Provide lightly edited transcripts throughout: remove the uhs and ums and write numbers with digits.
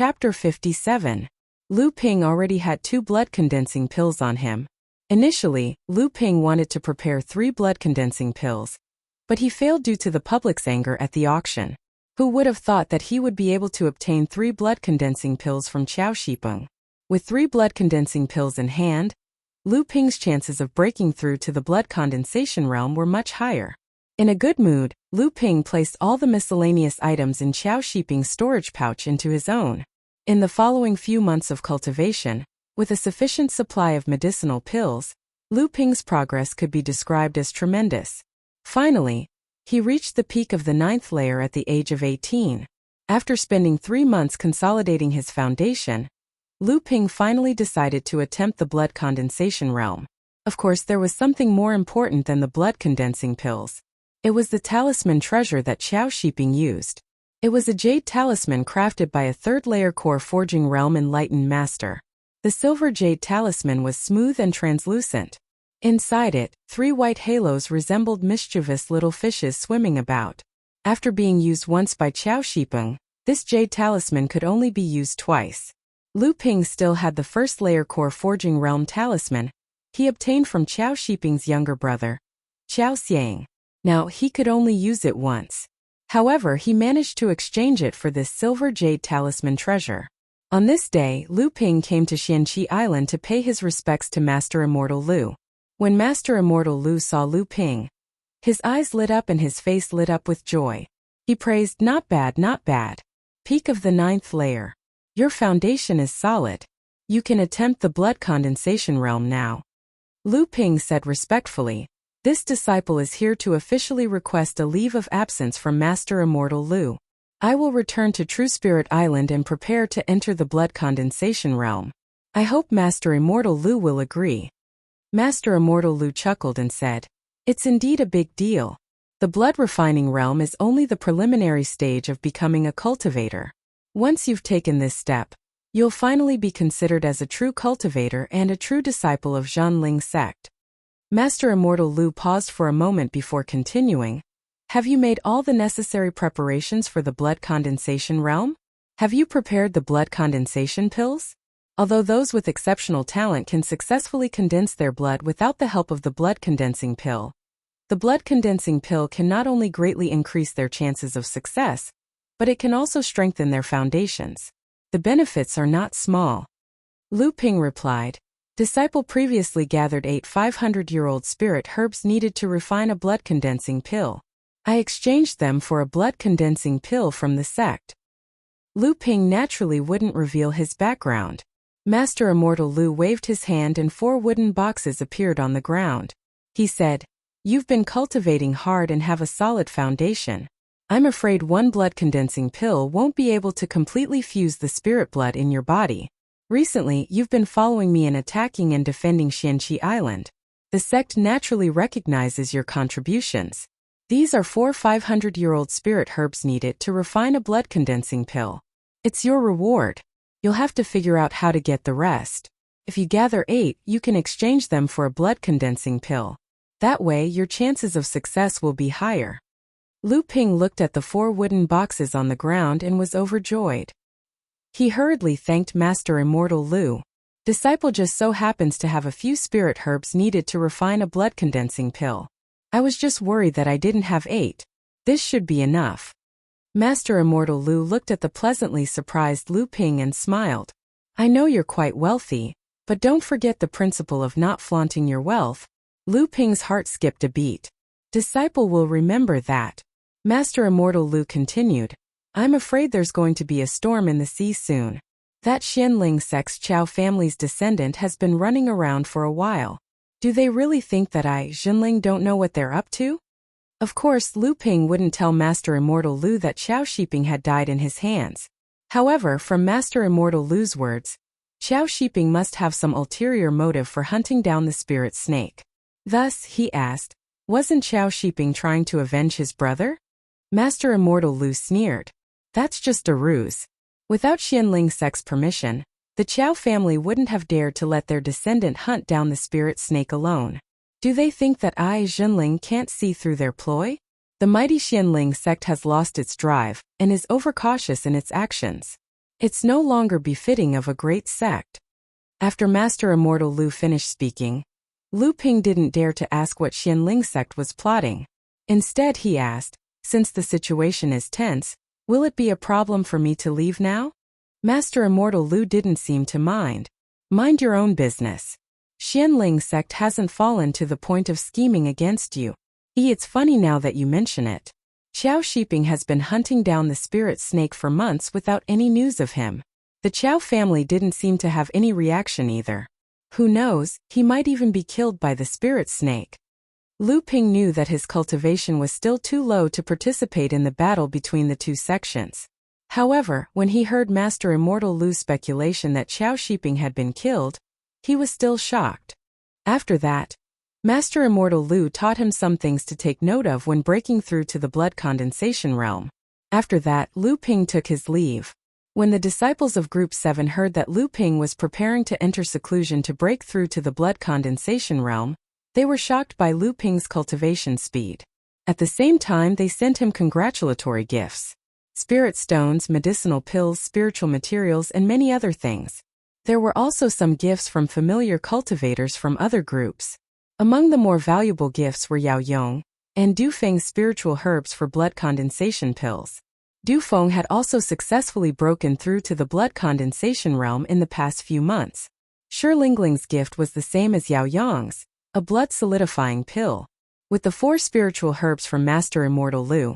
Chapter 57. Lu Ping already had 2 blood-condensing pills on him. Initially, Lu Ping wanted to prepare 3 blood-condensing pills, but he failed due to the public's anger at the auction. Who would have thought that he would be able to obtain 3 blood-condensing pills from Qiao Shipeng? With 3 blood-condensing pills in hand, Lu Ping's chances of breaking through to the blood condensation realm were much higher. In a good mood, Lu Ping placed all the miscellaneous items in Qiao Shipeng's storage pouch into his own. In the following few months of cultivation, with a sufficient supply of medicinal pills, Lu Ping's progress could be described as tremendous. Finally, he reached the peak of the 9th layer at the age of 18. After spending 3 months consolidating his foundation, Lu Ping finally decided to attempt the blood condensation realm. Of course, there was something more important than the blood condensing pills. It was the talisman treasure that Qiao Shipeng used. It was a jade talisman crafted by a 3rd-layer core forging realm enlightened master. The silver jade talisman was smooth and translucent. Inside it, 3 white halos resembled mischievous little fishes swimming about. After being used once by Qiao Shipeng, this jade talisman could only be used twice. Lu Ping still had the 1st-layer core forging realm talisman he obtained from Qiao Shipeng's younger brother, Qiao Xiang. Now, he could only use it once. However, he managed to exchange it for this silver jade talisman treasure. On this day, Lu Ping came to Xianqi Island to pay his respects to Master Immortal Lu. When Master Immortal Lu saw Lu Ping, his eyes lit up and his face lit up with joy. He praised, "Not bad, not bad. Peak of the 9th layer. Your foundation is solid. You can attempt the blood condensation realm now." Lu Ping said respectfully, "This disciple is here to officially request a leave of absence from Master Immortal Lu. I will return to True Spirit Island and prepare to enter the blood condensation realm. I hope Master Immortal Lu will agree." Master Immortal Lu chuckled and said, "It's indeed a big deal. The blood refining realm is only the preliminary stage of becoming a cultivator. Once you've taken this step, you'll finally be considered as a true cultivator and a true disciple of Zhanling sect." Master Immortal Lu paused for a moment before continuing. "Have you made all the necessary preparations for the blood condensation realm? Have you prepared the blood condensation pills? Although those with exceptional talent can successfully condense their blood without the help of the blood condensing pill, the blood condensing pill can not only greatly increase their chances of success, but it can also strengthen their foundations. The benefits are not small." Lu Ping replied, "Disciple previously gathered 8 500-year-old spirit herbs needed to refine a blood condensing pill. I exchanged them for a blood condensing pill from the sect." Lu Ping naturally wouldn't reveal his background. Master Immortal Lu waved his hand and 4 wooden boxes appeared on the ground. He said, "You've been cultivating hard and have a solid foundation. I'm afraid one blood condensing pill won't be able to completely fuse the spirit blood in your body. Recently, you've been following me and attacking and defending Xianqi Island. The sect naturally recognizes your contributions. These are 4 500-year-old spirit herbs needed to refine a blood condensing pill. It's your reward. You'll have to figure out how to get the rest. If you gather 8, you can exchange them for a blood condensing pill. That way, your chances of success will be higher." Lu Ping looked at the 4 wooden boxes on the ground and was overjoyed. He hurriedly thanked Master Immortal Lu. "Disciple just so happens to have a few spirit herbs needed to refine a blood condensing pill. I was just worried that I didn't have 8. This should be enough." Master Immortal Lu looked at the pleasantly surprised Lu Ping and smiled. "I know you're quite wealthy, but don't forget the principle of not flaunting your wealth." Lu Ping's heart skipped a beat. "Disciple will remember that." Master Immortal Lu continued, "I'm afraid there's going to be a storm in the sea soon. That Zhanling sect's Qiao family's descendant has been running around for a while. Do they really think that I, Zhanling, don't know what they're up to?" Of course, Lu Ping wouldn't tell Master Immortal Lu that Qiao Shipeng had died in his hands. However, from Master Immortal Lu's words, Qiao Shipeng must have some ulterior motive for hunting down the spirit snake. Thus, he asked, "Wasn't Qiao Shipeng trying to avenge his brother?" Master Immortal Lu sneered. "That's just a ruse. Without Zhanling sect's permission, the Qiao family wouldn't have dared to let their descendant hunt down the spirit snake alone. Do they think that I, Zhanling, can't see through their ploy? The mighty Zhanling sect has lost its drive and is overcautious in its actions. It's no longer befitting of a great sect. After Master Immortal Lu finished speaking, Lu Ping didn't dare to ask what Xianling sect was plotting. Instead he asked, since the situation is tense, will it be a problem for me to leave now? Master Immortal Lu didn't seem to mind. Mind your own business. Xianling sect hasn't fallen to the point of scheming against you. It's funny now that you mention it. Qiao Shiping has been hunting down the spirit snake for months without any news of him. The Qiao family didn't seem to have any reaction either. Who knows, he might even be killed by the spirit snake. Lu Ping knew that his cultivation was still too low to participate in the battle between the two sections. However, when he heard Master Immortal Lu's speculation that Qiao Shiping had been killed, he was still shocked. After that, Master Immortal Lu taught him some things to take note of when breaking through to the blood condensation realm. After that, Lu Ping took his leave. When the disciples of Group 7 heard that Lu Ping was preparing to enter seclusion to break through to the blood condensation realm, they were shocked by Lu Ping's cultivation speed. At the same time, they sent him congratulatory gifts. Spirit stones, medicinal pills, spiritual materials, and many other things. There were also some gifts from familiar cultivators from other groups. Among the more valuable gifts were Yao Yong and Du Feng's spiritual herbs for blood condensation pills. Du Feng had also successfully broken through to the blood condensation realm in the past few months. Shi Lingling's gift was the same as Yao Yong's, a blood solidifying pill. With the 4 spiritual herbs from Master Immortal Lu,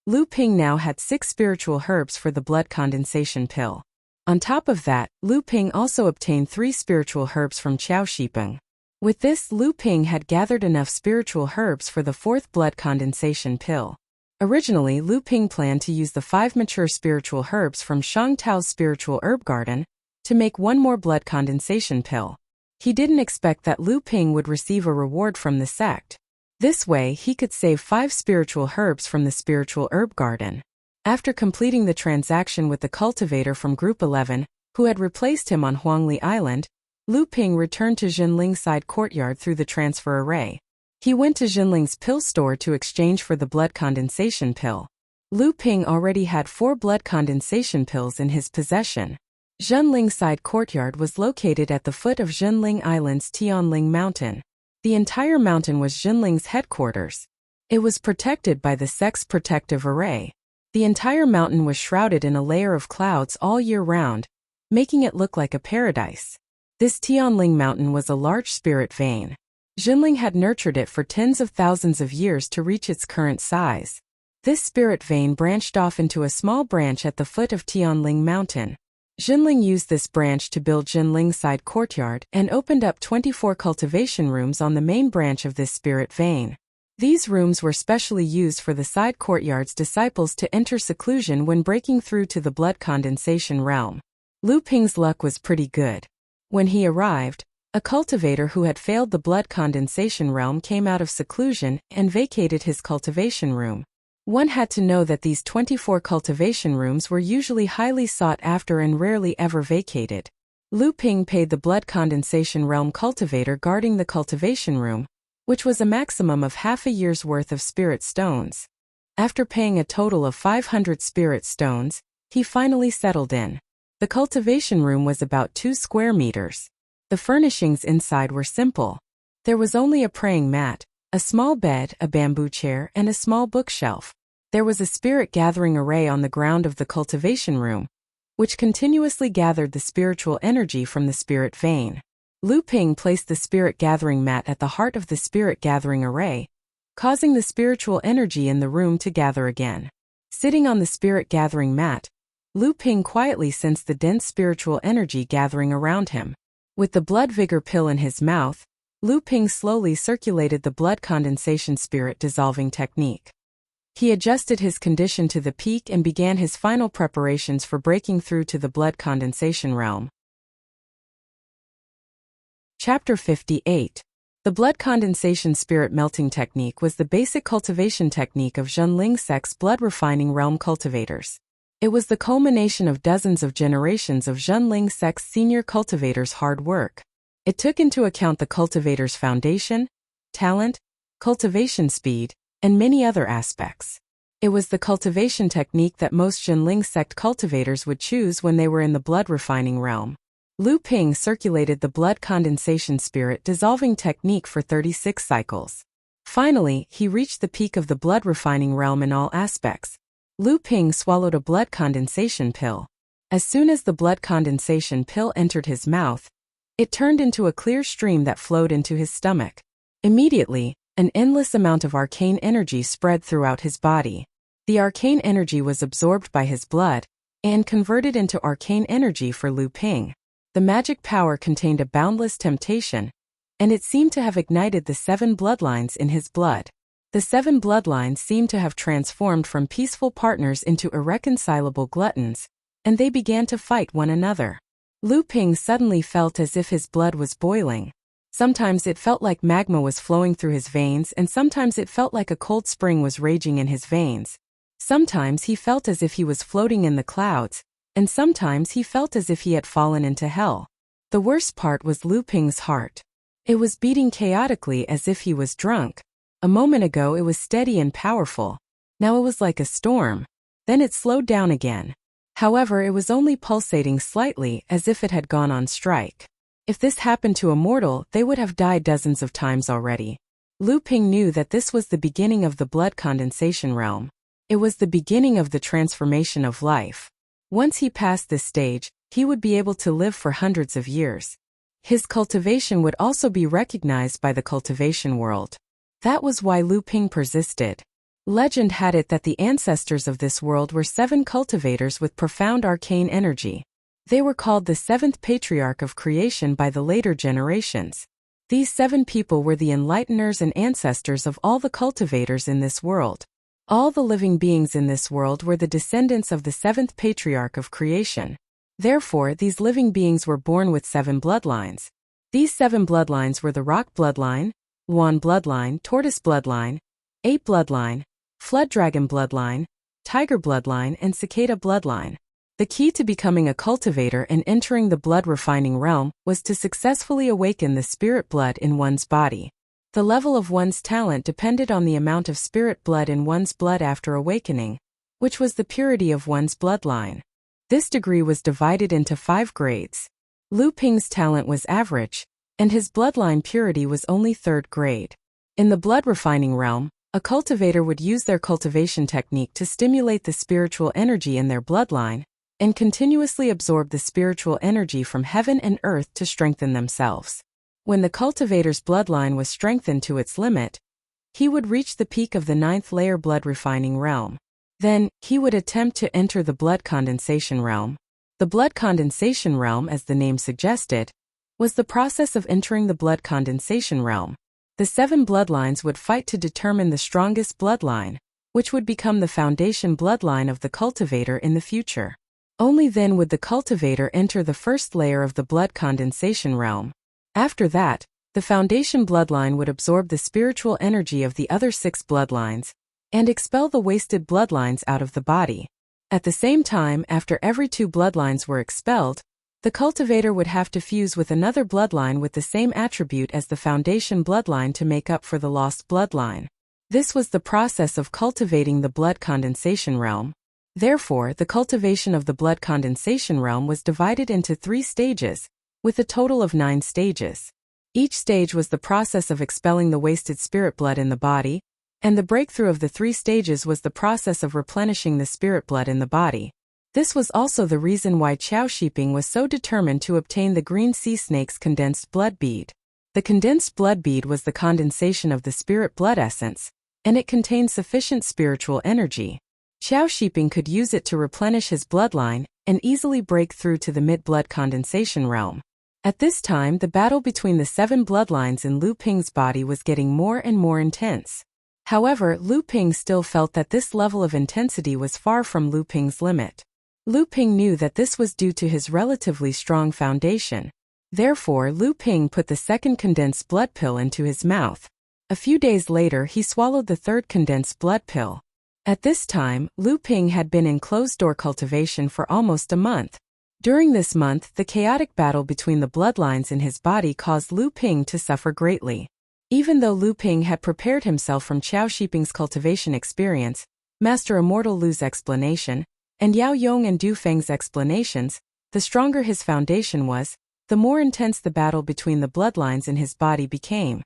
Lu Ping now had 6 spiritual herbs for the blood condensation pill. On top of that, Lu Ping also obtained 3 spiritual herbs from Qiao Shiping. With this, Lu Ping had gathered enough spiritual herbs for the 4th blood condensation pill. Originally, Lu Ping planned to use the 5 mature spiritual herbs from Shang Tao's spiritual herb garden to make 1 more blood condensation pill. He didn't expect that Lu Ping would receive a reward from the sect. This way, he could save 5 spiritual herbs from the spiritual herb garden. After completing the transaction with the cultivator from Group 11, who had replaced him on Huangli Island, Lu Ping returned to Jinling's side courtyard through the transfer array. He went to Jinling's pill store to exchange for the blood condensation pill. Lu Ping already had 4 blood condensation pills in his possession. Jinling's side courtyard was located at the foot of Jinling Island's Tianling Mountain. The entire mountain was Jinling's headquarters. It was protected by the sect's protective array. The entire mountain was shrouded in a layer of clouds all year round, making it look like a paradise. This Tianling mountain was a large spirit vein. Jinling had nurtured it for tens of thousands of years to reach its current size. This spirit vein branched off into a small branch at the foot of Tianling Mountain. Jinling used this branch to build Jinling's side courtyard and opened up 24 cultivation rooms on the main branch of this spirit vein. These rooms were specially used for the side courtyard's disciples to enter seclusion when breaking through to the blood condensation realm. Lu Ping's luck was pretty good. When he arrived, a cultivator who had failed the blood condensation realm came out of seclusion and vacated his cultivation room. One had to know that these 24 cultivation rooms were usually highly sought after and rarely ever vacated. Lu Ping paid the blood condensation realm cultivator guarding the cultivation room, which was a maximum of half a year's worth of spirit stones. After paying a total of 500 spirit stones, he finally settled in. The cultivation room was about 2 square meters. The furnishings inside were simple. There was only a praying mat, a small bed, a bamboo chair, and a small bookshelf. There was a spirit gathering array on the ground of the cultivation room, which continuously gathered the spiritual energy from the spirit vein. Lu Ping placed the spirit gathering mat at the heart of the spirit gathering array, causing the spiritual energy in the room to gather again. Sitting on the spirit gathering mat, Lu Ping quietly sensed the dense spiritual energy gathering around him. With the blood vigor pill in his mouth, Lu Ping slowly circulated the blood condensation spirit dissolving technique. He adjusted his condition to the peak and began his final preparations for breaking through to the blood condensation realm. Chapter 58. The blood condensation spirit melting technique was the basic cultivation technique of Jinling sect's blood refining realm cultivators. It was the culmination of dozens of generations of Jinling sect's senior cultivators' hard work. It took into account the cultivator's foundation, talent, cultivation speed, and many other aspects. It was the cultivation technique that most Jinling sect cultivators would choose when they were in the blood refining realm. Lu Ping circulated the blood condensation spirit dissolving technique for 36 cycles. Finally, he reached the peak of the blood refining realm in all aspects. Lu Ping swallowed a blood condensation pill. As soon as the blood condensation pill entered his mouth, it turned into a clear stream that flowed into his stomach. Immediately, an endless amount of arcane energy spread throughout his body. The arcane energy was absorbed by his blood and converted into arcane energy for Lu Ping. The magic power contained a boundless temptation, and it seemed to have ignited the 7 bloodlines in his blood. The 7 bloodlines seemed to have transformed from peaceful partners into irreconcilable gluttons, and they began to fight one another. Lu Ping suddenly felt as if his blood was boiling. Sometimes it felt like magma was flowing through his veins, and sometimes it felt like a cold spring was raging in his veins. Sometimes he felt as if he was floating in the clouds, and sometimes he felt as if he had fallen into hell. The worst part was Lu Ping's heart. It was beating chaotically as if he was drunk. A moment ago it was steady and powerful. Now it was like a storm. Then it slowed down again. However, it was only pulsating slightly as if it had gone on strike. If this happened to a mortal, they would have died dozens of times already. Lu Ping knew that this was the beginning of the blood condensation realm. It was the beginning of the transformation of life. Once he passed this stage, he would be able to live for hundreds of years. His cultivation would also be recognized by the cultivation world. That was why Lu Ping persisted. Legend had it that the ancestors of this world were 7 cultivators with profound arcane energy. They were called the 7th patriarch of creation by the later generations. These 7 people were the enlighteners and ancestors of all the cultivators in this world. All the living beings in this world were the descendants of the 7th patriarch of creation. Therefore, these living beings were born with 7 bloodlines. These 7 bloodlines were the Rock bloodline, Yuan bloodline, Tortoise bloodline, Ape bloodline, Flood dragon bloodline, Tiger bloodline, and Cicada bloodline. The key to becoming a cultivator and entering the blood refining realm was to successfully awaken the spirit blood in one's body. The level of one's talent depended on the amount of spirit blood in one's blood after awakening, which was the purity of one's bloodline. This degree was divided into 5 grades. Lu Ping's talent was average, and his bloodline purity was only 3rd grade. In the blood refining realm, a cultivator would use their cultivation technique to stimulate the spiritual energy in their bloodline, and continuously absorb the spiritual energy from heaven and earth to strengthen themselves. When the cultivator's bloodline was strengthened to its limit, he would reach the peak of the 9th layer blood refining realm. Then, he would attempt to enter the blood condensation realm. The blood condensation realm, as the name suggested, was the process of entering the blood condensation realm. The 7 bloodlines would fight to determine the strongest bloodline, which would become the foundation bloodline of the cultivator in the future. Only then would the cultivator enter the 1st layer of the blood condensation realm. After that, the foundation bloodline would absorb the spiritual energy of the other 6 bloodlines and expel the wasted bloodlines out of the body. At the same time, after every 2 bloodlines were expelled, the cultivator would have to fuse with another bloodline with the same attribute as the foundation bloodline to make up for the lost bloodline. This was the process of cultivating the blood condensation realm. Therefore, the cultivation of the blood condensation realm was divided into 3 stages, with a total of 9 stages. Each stage was the process of expelling the wasted spirit blood in the body, and the breakthrough of the 3 stages was the process of replenishing the spirit blood in the body. This was also the reason why Qiao Shiping was so determined to obtain the green sea snake's condensed blood bead. The condensed blood bead was the condensation of the spirit blood essence, and it contained sufficient spiritual energy. Qiao Shiping could use it to replenish his bloodline and easily break through to the mid-blood condensation realm. At this time, the battle between the 7 bloodlines in Lu Ping's body was getting more and more intense. However, Lu Ping still felt that this level of intensity was far from Lu Ping's limit. Lu Ping knew that this was due to his relatively strong foundation. Therefore, Lu Ping put the 2nd condensed blood pill into his mouth. A few days later, he swallowed the 3rd condensed blood pill. At this time, Lu Ping had been in closed-door cultivation for almost a month. During this month, the chaotic battle between the bloodlines in his body caused Lu Ping to suffer greatly. Even though Lu Ping had prepared himself from Qiao Shiping's cultivation experience, Master Immortal Lu's explanation, and Yao Yong and Du Feng's explanations, the stronger his foundation was, the more intense the battle between the bloodlines in his body became.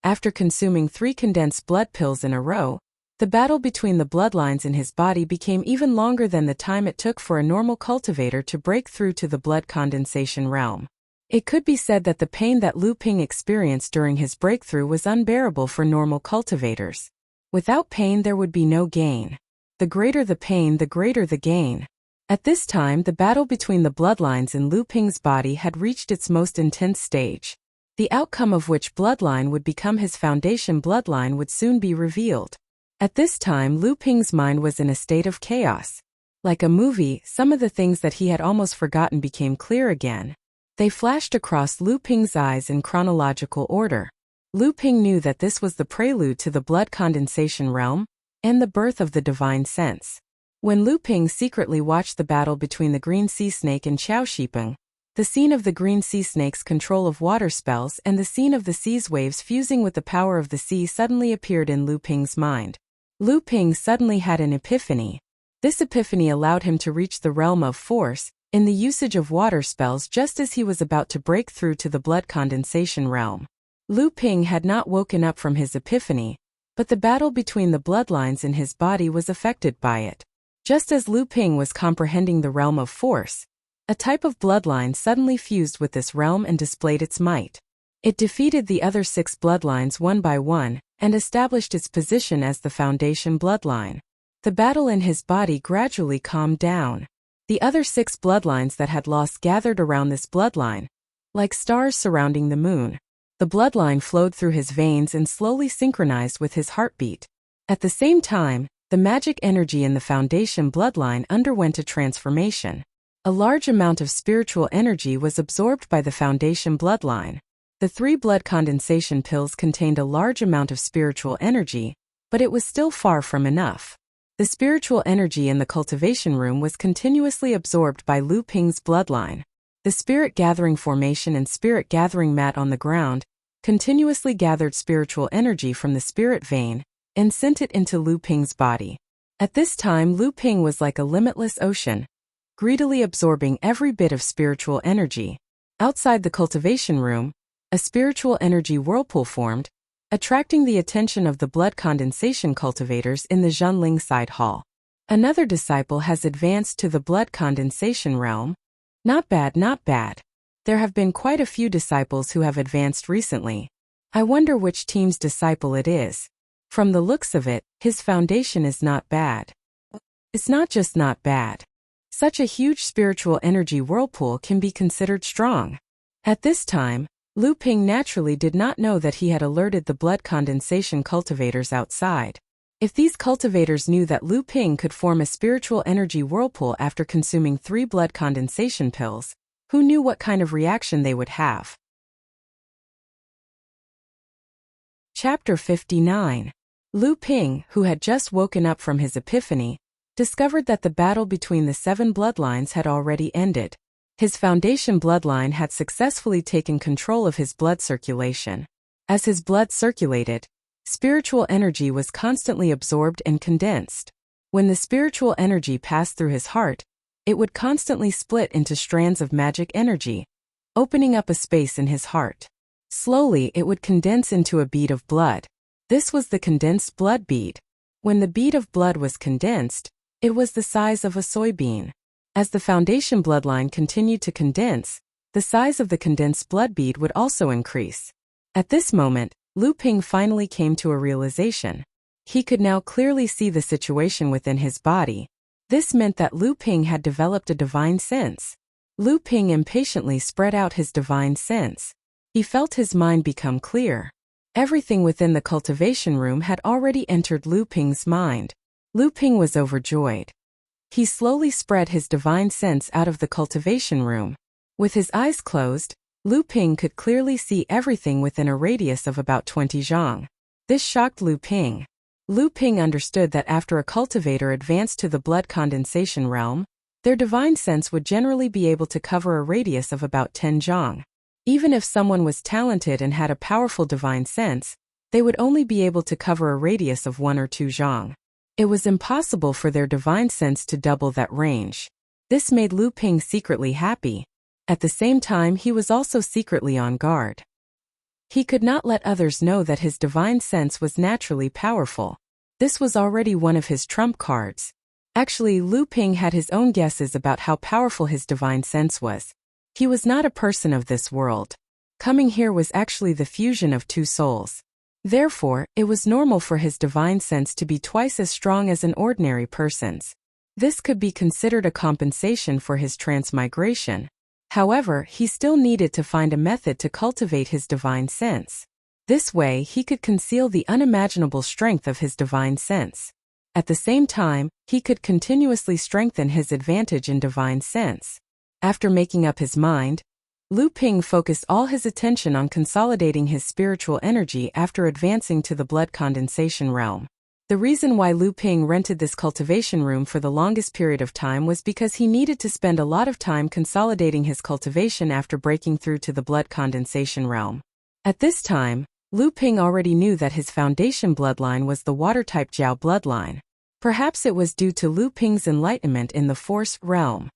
After consuming 3 condensed blood pills in a row, the battle between the bloodlines in his body became even longer than the time it took for a normal cultivator to break through to the blood condensation realm. It could be said that the pain that Lu Ping experienced during his breakthrough was unbearable for normal cultivators. Without pain there would be no gain. The greater the pain, the greater the gain. At this time, the battle between the bloodlines in Lu Ping's body had reached its most intense stage. The outcome of which bloodline would become his foundation bloodline would soon be revealed. At this time, Lu Ping's mind was in a state of chaos. Like a movie, some of the things that he had almost forgotten became clear again. They flashed across Lu Ping's eyes in chronological order. Lu Ping knew that this was the prelude to the blood condensation realm and the birth of the divine sense. When Lu Ping secretly watched the battle between the green sea snake and Qiao Shipeng, the scene of the green sea snake's control of water spells and the scene of the sea's waves fusing with the power of the sea suddenly appeared in Lu Ping's mind. Lu Ping suddenly had an epiphany. This epiphany allowed him to reach the realm of force in the usage of water spells just as he was about to break through to the blood condensation realm. Lu Ping had not woken up from his epiphany, but the battle between the bloodlines in his body was affected by it. Just as Lu Ping was comprehending the realm of force, a type of bloodline suddenly fused with this realm and displayed its might. It defeated the other 6 bloodlines one by one and established its position as the foundation bloodline. The battle in his body gradually calmed down. The other 6 bloodlines that had lost gathered around this bloodline, like stars surrounding the moon. The bloodline flowed through his veins and slowly synchronized with his heartbeat. At the same time, the magic energy in the foundation bloodline underwent a transformation. A large amount of spiritual energy was absorbed by the foundation bloodline. The 3 blood condensation pills contained a large amount of spiritual energy, but it was still far from enough. The spiritual energy in the cultivation room was continuously absorbed by Lu Ping's bloodline. The spirit gathering formation and spirit gathering mat on the ground continuously gathered spiritual energy from the spirit vein and sent it into Lu Ping's body. At this time, Lu Ping was like a limitless ocean, greedily absorbing every bit of spiritual energy. Outside the cultivation room, a spiritual energy whirlpool formed, attracting the attention of the blood condensation cultivators in the Zhonling side hall. Another disciple has advanced to the blood condensation realm. Not bad, not bad. There have been quite a few disciples who have advanced recently. I wonder which team's disciple it is. From the looks of it, his foundation is not bad. It's not just not bad. Such a huge spiritual energy whirlpool can be considered strong. At this time, Lu Ping naturally did not know that he had alerted the blood condensation cultivators outside. If these cultivators knew that Lu Ping could form a spiritual energy whirlpool after consuming 3 blood condensation pills, who knew what kind of reaction they would have? Chapter 59. Lu Ping, who had just woken up from his epiphany, discovered that the battle between the 7 bloodlines had already ended. His foundation bloodline had successfully taken control of his blood circulation. As his blood circulated, spiritual energy was constantly absorbed and condensed. When the spiritual energy passed through his heart, it would constantly split into strands of magic energy, opening up a space in his heart. Slowly, it would condense into a bead of blood. This was the condensed blood bead. When the bead of blood was condensed, it was the size of a soybean. As the foundation bloodline continued to condense, the size of the condensed blood bead would also increase. At this moment, Lu Ping finally came to a realization. He could now clearly see the situation within his body. This meant that Lu Ping had developed a divine sense. Lu Ping impatiently spread out his divine sense. He felt his mind become clear. Everything within the cultivation room had already entered Lu Ping's mind. Lu Ping was overjoyed. He slowly spread his divine sense out of the cultivation room. With his eyes closed, Lu Ping could clearly see everything within a radius of about 20 zhang. This shocked Lu Ping. Lu Ping understood that after a cultivator advanced to the blood condensation realm, their divine sense would generally be able to cover a radius of about 10 zhang. Even if someone was talented and had a powerful divine sense, they would only be able to cover a radius of 1 or 2 zhang. It was impossible for their divine sense to double that range. This made Lu Ping secretly happy. At the same time, he was also secretly on guard. He could not let others know that his divine sense was naturally powerful. This was already one of his trump cards. Actually, Lu Ping had his own guesses about how powerful his divine sense was. He was not a person of this world. Coming here was actually the fusion of two souls. Therefore, it was normal for his divine sense to be twice as strong as an ordinary person's. This could be considered a compensation for his transmigration. However, he still needed to find a method to cultivate his divine sense. This way, he could conceal the unimaginable strength of his divine sense. At the same time, he could continuously strengthen his advantage in divine sense. After making up his mind, Lu Ping focused all his attention on consolidating his spiritual energy after advancing to the blood condensation realm. The reason why Lu Ping rented this cultivation room for the longest period of time was because he needed to spend a lot of time consolidating his cultivation after breaking through to the blood condensation realm. At this time, Lu Ping already knew that his foundation bloodline was the water-type Jiao bloodline. Perhaps it was due to Lu Ping's enlightenment in the force realm.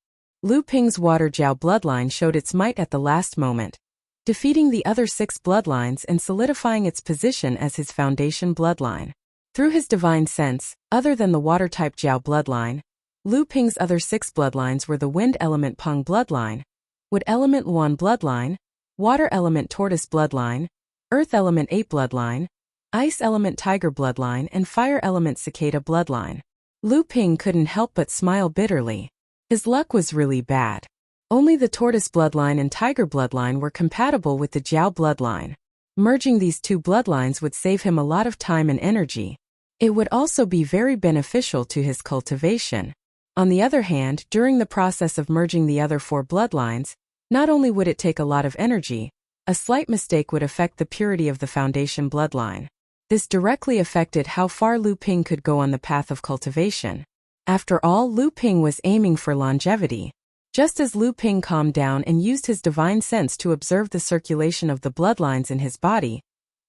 Lu Ping's water Jiao bloodline showed its might at the last moment, defeating the other 6 bloodlines and solidifying its position as his foundation bloodline. Through his divine sense, other than the water-type Jiao bloodline, Lu Ping's other 6 bloodlines were the wind element Peng bloodline, wood element Luan bloodline, water element Tortoise bloodline, earth element Ape bloodline, ice element Tiger bloodline, and fire element Cicada bloodline. Lu Ping couldn't help but smile bitterly. His luck was really bad. Only the Tortoise bloodline and Tiger bloodline were compatible with the Jiao bloodline. Merging these two bloodlines would save him a lot of time and energy. It would also be very beneficial to his cultivation. On the other hand, during the process of merging the other 4 bloodlines, not only would it take a lot of energy, a slight mistake would affect the purity of the foundation bloodline. This directly affected how far Lu Ping could go on the path of cultivation. After all, Lu Ping was aiming for longevity. Just as Lu Ping calmed down and used his divine sense to observe the circulation of the bloodlines in his body,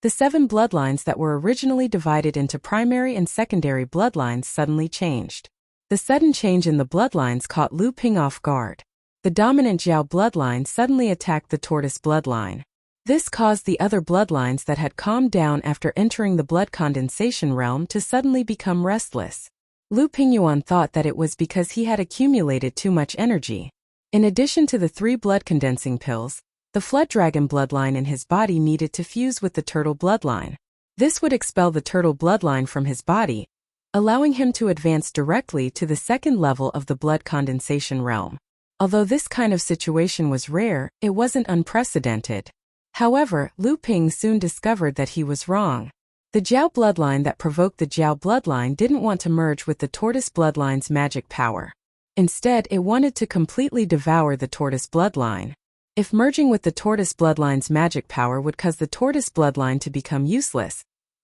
the 7 bloodlines that were originally divided into primary and secondary bloodlines suddenly changed. The sudden change in the bloodlines caught Lu Ping off guard. The dominant Jiao bloodline suddenly attacked the Tortoise bloodline. This caused the other bloodlines that had calmed down after entering the blood condensation realm to suddenly become restless. Lu Pingyuan thought that it was because he had accumulated too much energy. In addition to the 3 blood condensing pills, the Flood Dragon bloodline in his body needed to fuse with the Turtle bloodline. This would expel the Turtle bloodline from his body, allowing him to advance directly to the 2nd level of the blood condensation realm. Although this kind of situation was rare, it wasn't unprecedented. However, Lu Ping soon discovered that he was wrong. The Jiao bloodline that provoked the Jiao bloodline didn't want to merge with the Tortoise bloodline's magic power. Instead, it wanted to completely devour the Tortoise bloodline. If merging with the Tortoise bloodline's magic power would cause the Tortoise bloodline to become useless,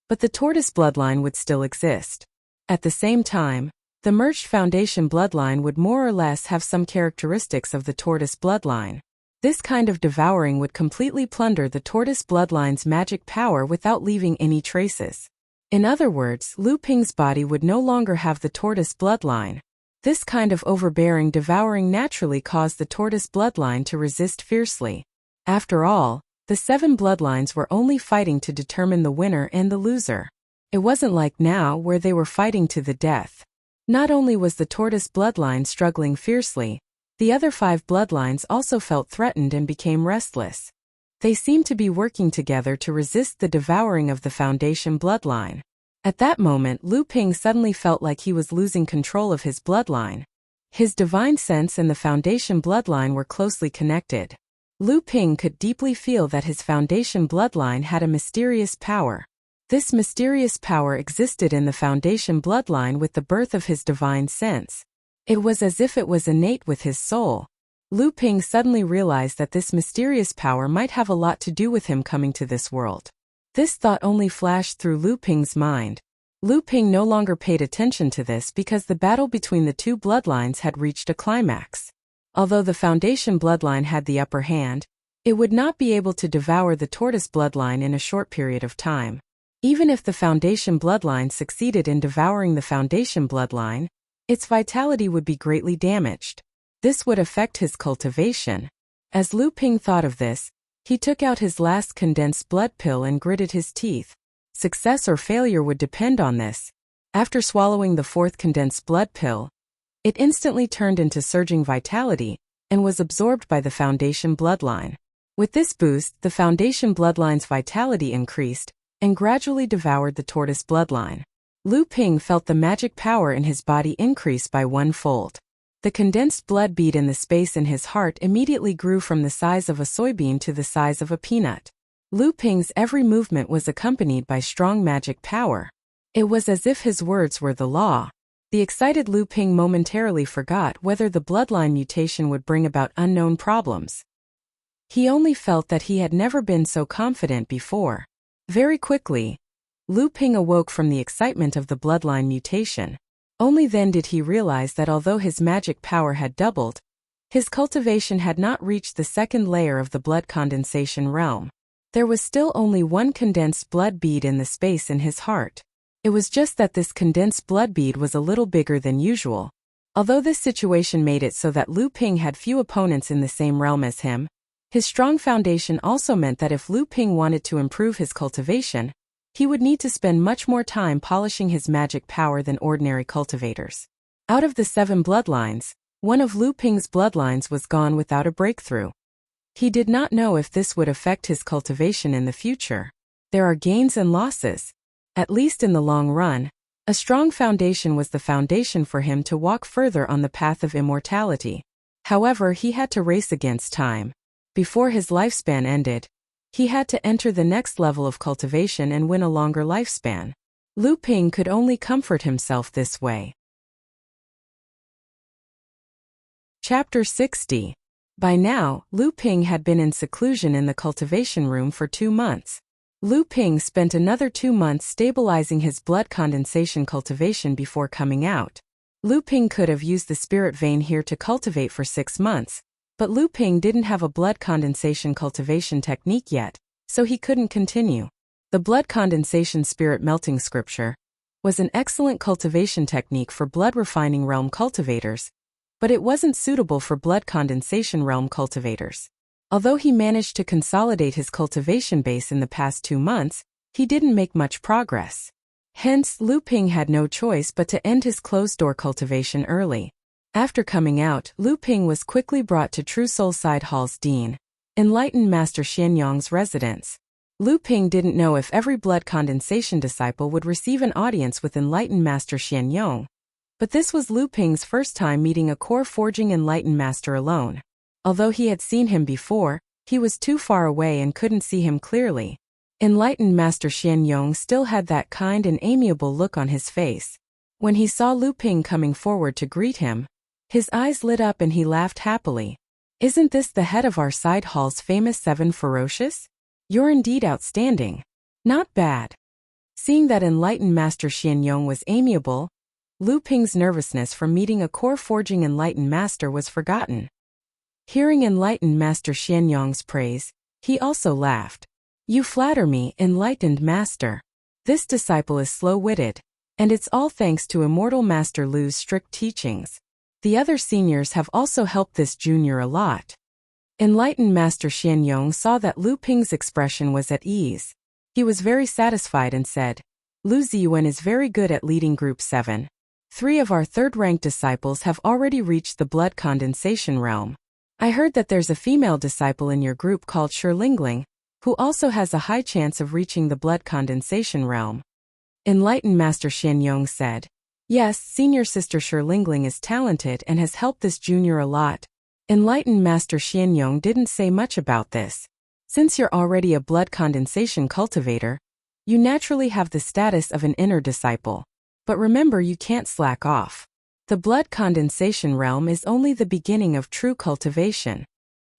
but the Tortoise bloodline would still exist. At the same time, the merged foundation bloodline would more or less have some characteristics of the Tortoise bloodline. This kind of devouring would completely plunder the Tortoise bloodline's magic power without leaving any traces. In other words, Lu Ping's body would no longer have the Tortoise bloodline. This kind of overbearing devouring naturally caused the Tortoise bloodline to resist fiercely. After all, the 7 bloodlines were only fighting to determine the winner and the loser. It wasn't like now where they were fighting to the death. Not only was the Tortoise bloodline struggling fiercely, the other 5 bloodlines also felt threatened and became restless. They seemed to be working together to resist the devouring of the foundation bloodline. At that moment, Lu Ping suddenly felt like he was losing control of his bloodline. His divine sense and the foundation bloodline were closely connected. Lu Ping could deeply feel that his foundation bloodline had a mysterious power. This mysterious power existed in the foundation bloodline with the birth of his divine sense. It was as if it was innate with his soul. Lu Ping suddenly realized that this mysterious power might have a lot to do with him coming to this world. This thought only flashed through Lu Ping's mind. Lu Ping no longer paid attention to this because the battle between the 2 bloodlines had reached a climax. Although the foundation bloodline had the upper hand, it would not be able to devour the Tortoise bloodline in a short period of time. Even if the foundation bloodline succeeded in devouring the foundation bloodline, its vitality would be greatly damaged. This would affect his cultivation. As Lu Ping thought of this, he took out his last condensed blood pill and gritted his teeth. Success or failure would depend on this. After swallowing the fourth condensed blood pill, it instantly turned into surging vitality and was absorbed by the foundation bloodline. With this boost, the foundation bloodline's vitality increased and gradually devoured the tortoise bloodline. Lu Ping felt the magic power in his body increase by 1-fold. The condensed blood bead in the space in his heart immediately grew from the size of a soybean to the size of a peanut. Lu Ping's every movement was accompanied by strong magic power. It was as if his words were the law. The excited Lu Ping momentarily forgot whether the bloodline mutation would bring about unknown problems. He only felt that he had never been so confident before. Very quickly, Lu Ping awoke from the excitement of the bloodline mutation. Only then did he realize that although his magic power had doubled, his cultivation had not reached the second layer of the blood condensation realm. There was still only one condensed blood bead in the space in his heart. It was just that this condensed blood bead was a little bigger than usual. Although this situation made it so that Lu Ping had few opponents in the same realm as him, his strong foundation also meant that if Lu Ping wanted to improve his cultivation, he would need to spend much more time polishing his magic power than ordinary cultivators. Out of the 7 bloodlines, one of Lu Ping's bloodlines was gone without a breakthrough. He did not know if this would affect his cultivation in the future. There are gains and losses. At least in the long run, a strong foundation was the foundation for him to walk further on the path of immortality. However, he had to race against time. Before his lifespan ended, he had to enter the next level of cultivation and win a longer lifespan. Lu Ping could only comfort himself this way. Chapter 60. By now, Lu Ping had been in seclusion in the cultivation room for 2 months. Lu Ping spent another 2 months stabilizing his blood condensation cultivation before coming out. Lu Ping could have used the spirit vein here to cultivate for 6 months, but Lu Ping didn't have a blood condensation cultivation technique yet, so he couldn't continue. The blood condensation spirit melting scripture was an excellent cultivation technique for blood refining realm cultivators, but it wasn't suitable for blood condensation realm cultivators. Although he managed to consolidate his cultivation base in the past 2 months, he didn't make much progress. Hence, Lu Ping had no choice but to end his closed-door cultivation early. After coming out, Lu Ping was quickly brought to True Soul Side Hall's Dean, Enlightened Master Xianyong's residence. Lu Ping didn't know if every blood condensation disciple would receive an audience with Enlightened Master Xianyong, but this was Lu Ping's first time meeting a core forging Enlightened Master alone. Although he had seen him before, he was too far away and couldn't see him clearly. Enlightened Master Xianyong still had that kind and amiable look on his face. When he saw Lu Ping coming forward to greet him, his eyes lit up and he laughed happily. "Isn't this the head of our side hall's famous 7 ferocious? You're indeed outstanding. Not bad." Seeing that Enlightened Master Xianyong was amiable, Lu Ping's nervousness from meeting a core forging Enlightened Master was forgotten. Hearing Enlightened Master Xianyong's praise, he also laughed. "You flatter me, Enlightened Master. This disciple is slow-witted, and it's all thanks to Immortal Master Lu's strict teachings. The other seniors have also helped this junior a lot." Enlightened Master Xianyong saw that Lu Ping's expression was at ease. He was very satisfied and said, "Lu Ziyuan is very good at leading Group 7. 3 of our third-ranked disciples have already reached the blood condensation realm. I heard that there's a female disciple in your group called Shilingling, who also has a high chance of reaching the blood condensation realm." Enlightened Master Xianyong said, "Yes, senior sister Shilingling is talented and has helped this junior a lot." Enlightened Master Xianyong didn't say much about this. Since you're already a blood condensation cultivator, you naturally have the status of an inner disciple. But remember, you can't slack off. The blood condensation realm is only the beginning of true cultivation.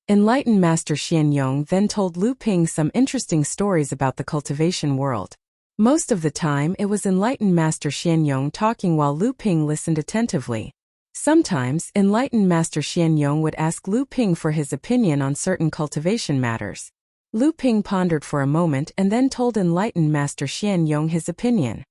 Enlightened Master Xianyong then told Lu Ping some interesting stories about the cultivation world. Most of the time it was Enlightened Master Xianyong talking while Lu Ping listened attentively. Sometimes Enlightened Master Xianyong would ask Lu Ping for his opinion on certain cultivation matters. Lu Ping pondered for a moment and then told enlightened Master Xianyong his opinion.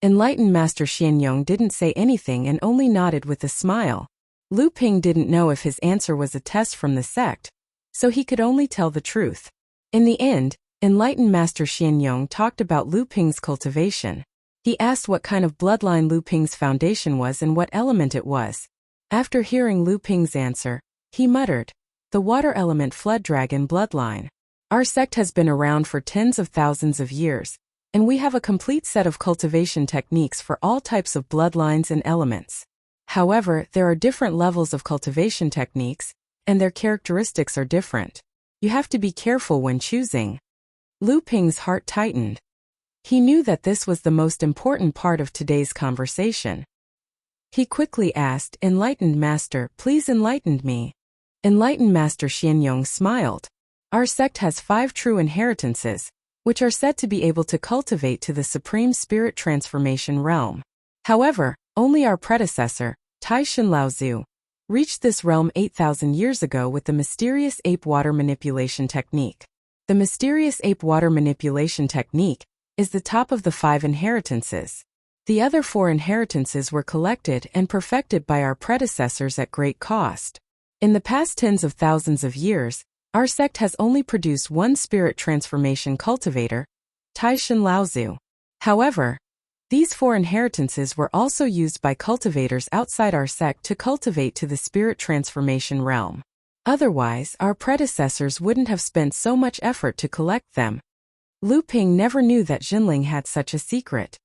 Enlightened Master Xianyong didn't say anything and only nodded with a smile. Lu Ping didn't know if his answer was a test from the sect, so he could only tell the truth. In the end, enlightened Master Xianyong talked about Lu Ping's cultivation. He asked what kind of bloodline Lu Ping's foundation was and what element it was. After hearing Lu Ping's answer, he muttered, "The water element flood dragon bloodline. Our sect has been around for tens of thousands of years, and we have a complete set of cultivation techniques for all types of bloodlines and elements. However, there are different levels of cultivation techniques, and their characteristics are different. You have to be careful when choosing." Lu Ping's heart tightened. He knew that this was the most important part of today's conversation. He quickly asked, "Enlightened Master, please enlighten me." Enlightened Master Xianyong smiled. "Our sect has 5 true inheritances, which are said to be able to cultivate to the supreme spirit transformation realm. However, only our predecessor, Tai Shan Laozu, reached this realm 8,000 years ago with the mysterious ape water manipulation technique. The mysterious ape water manipulation technique is the top of the 5 inheritances. The other 4 inheritances were collected and perfected by our predecessors at great cost. In the past tens of thousands of years, our sect has only produced 1 spirit transformation cultivator, Tai Shan Laozu. However, these 4 inheritances were also used by cultivators outside our sect to cultivate to the spirit transformation realm. Otherwise, our predecessors wouldn't have spent so much effort to collect them." Lu Ping never knew that Jinling had such a secret.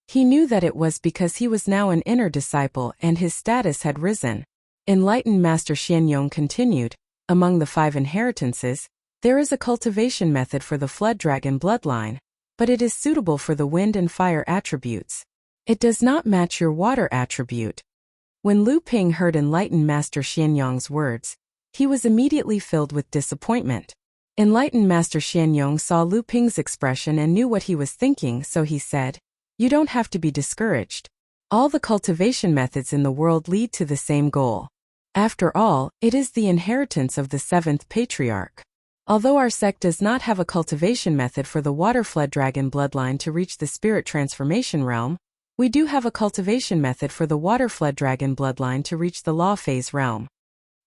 He knew that it was because he was now an inner disciple and his status had risen. Enlightened Master Xianyong continued, "Among the 5 inheritances, there is a cultivation method for the flood dragon bloodline, but it is suitable for the wind and fire attributes. It does not match your water attribute." When Lu Ping heard enlightened Master Xianyong's words, he was immediately filled with disappointment. Enlightened Master Xianyong saw Lu Ping's expression and knew what he was thinking, so he said, "You don't have to be discouraged. All the cultivation methods in the world lead to the same goal. After all, it is the inheritance of the 7th patriarch. Although our sect does not have a cultivation method for the water flood dragon bloodline to reach the spirit transformation realm, we do have a cultivation method for the water flood dragon bloodline to reach the law phase realm."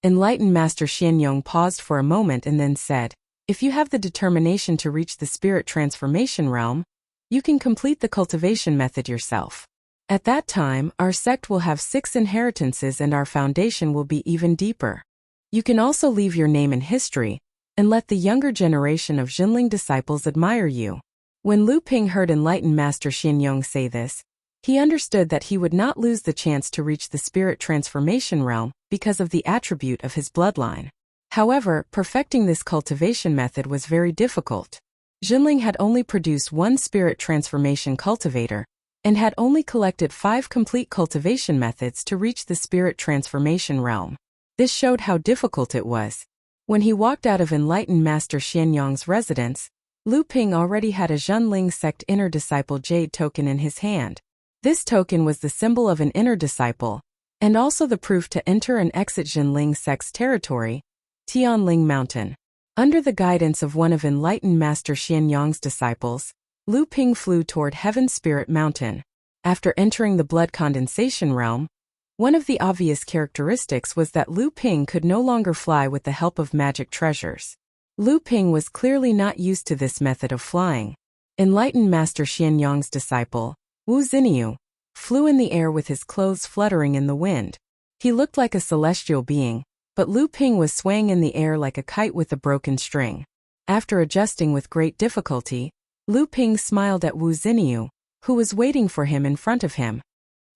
Enlightened Master Xianyong paused for a moment and then said, "If you have the determination to reach the spirit transformation realm, you can complete the cultivation method yourself. At that time, our sect will have 6 inheritances and our foundation will be even deeper. You can also leave your name in history, and let the younger generation of Jinling disciples admire you." When Lu Ping heard enlightened Master Xianyong say this, he understood that he would not lose the chance to reach the spirit transformation realm because of the attribute of his bloodline. However, perfecting this cultivation method was very difficult. Jinling had only produced 1 spirit transformation cultivator, and had only collected 5 complete cultivation methods to reach the spirit transformation realm. This showed how difficult it was. When he walked out of enlightened Master Xianyong's residence, Lu Ping already had a Jinling sect inner disciple jade token in his hand. This token was the symbol of an inner disciple, and also the proof to enter and exit Jinling sect's territory, Tianling Mountain. Under the guidance of one of enlightened Master Xianyong's disciples, Lu Ping flew toward Heaven Spirit Mountain. After entering the blood condensation realm, one of the obvious characteristics was that Lu Ping could no longer fly with the help of magic treasures. Lu Ping was clearly not used to this method of flying. Enlightened Master Xianyong's disciple, Wu Xiniu, flew in the air with his clothes fluttering in the wind. He looked like a celestial being, but Lu Ping was swaying in the air like a kite with a broken string. After adjusting with great difficulty, Lu Ping smiled at Wu Xiniu, who was waiting for him in front of him.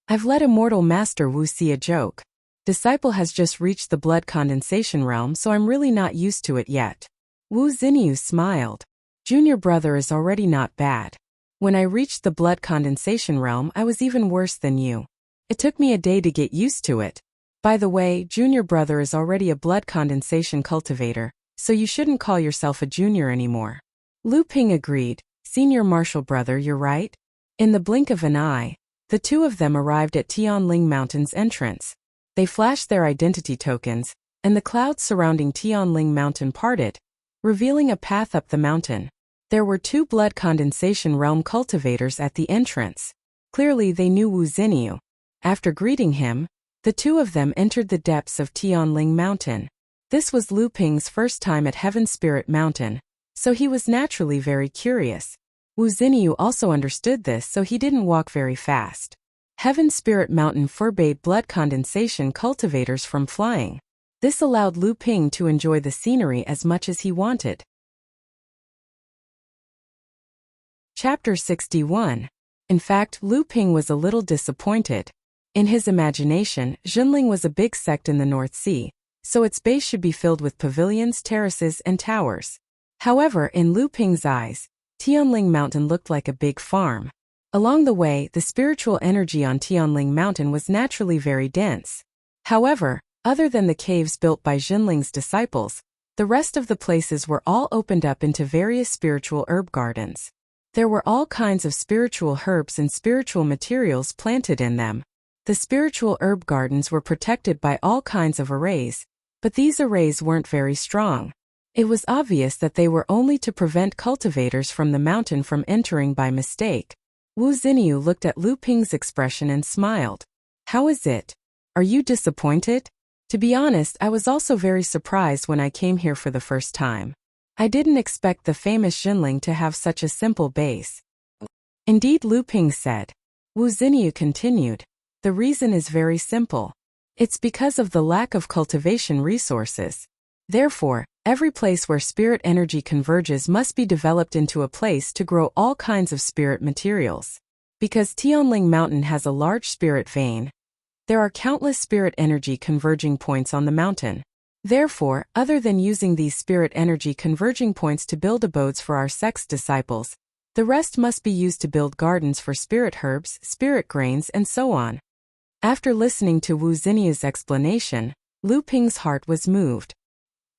"I've let immortal Master Wuxia joke. Disciple has just reached the blood condensation realm, so I'm really not used to it yet." Wu Xiniu smiled. "Junior brother is already not bad. When I reached the blood condensation realm, I was even worse than you. It took me a day to get used to it. By the way, junior brother is already a blood condensation cultivator, so you shouldn't call yourself a junior anymore." Lu Ping agreed. "Senior martial brother, you're right." In the blink of an eye, the two of them arrived at Tianling Mountain's entrance. They flashed their identity tokens, and the clouds surrounding Tianling Mountain parted, revealing a path up the mountain. There were 2 blood condensation realm cultivators at the entrance. Clearly they knew Wu Xinyu. After greeting him, the 2 of them entered the depths of Tianling Mountain. This was Lu Ping's first time at Heaven Spirit Mountain, so he was naturally very curious. Wu Xinyu also understood this, so he didn't walk very fast. Heaven Spirit Mountain forbade blood condensation cultivators from flying. This allowed Lu Ping to enjoy the scenery as much as he wanted. Chapter 61. In fact, Lu Ping was a little disappointed. In his imagination, Jinling was a big sect in the North Sea, so its base should be filled with pavilions, terraces, and towers. However, in Lu Ping's eyes, Tianling Mountain looked like a big farm. Along the way, the spiritual energy on Tianling Mountain was naturally very dense. However, other than the caves built by Jinling's disciples, the rest of the places were all opened up into various spiritual herb gardens. There were all kinds of spiritual herbs and spiritual materials planted in them. The spiritual herb gardens were protected by all kinds of arrays, but these arrays weren't very strong. It was obvious that they were only to prevent cultivators from the mountain from entering by mistake. Wu Xinyu looked at Lu Ping's expression and smiled. How is it? Are you disappointed? To be honest, I was also very surprised when I came here for the first time. I didn't expect the famous Jinling to have such a simple base. Indeed, Lu Ping said. Wu Xinyu continued. The reason is very simple. It's because of the lack of cultivation resources. Therefore, every place where spirit energy converges must be developed into a place to grow all kinds of spirit materials. Because Tianling Mountain has a large spirit vein, there are countless spirit energy converging points on the mountain. Therefore, other than using these spirit energy converging points to build abodes for our sect's disciples, the rest must be used to build gardens for spirit herbs, spirit grains, and so on. After listening to Wu Xinyu's explanation, Lu Ping's heart was moved.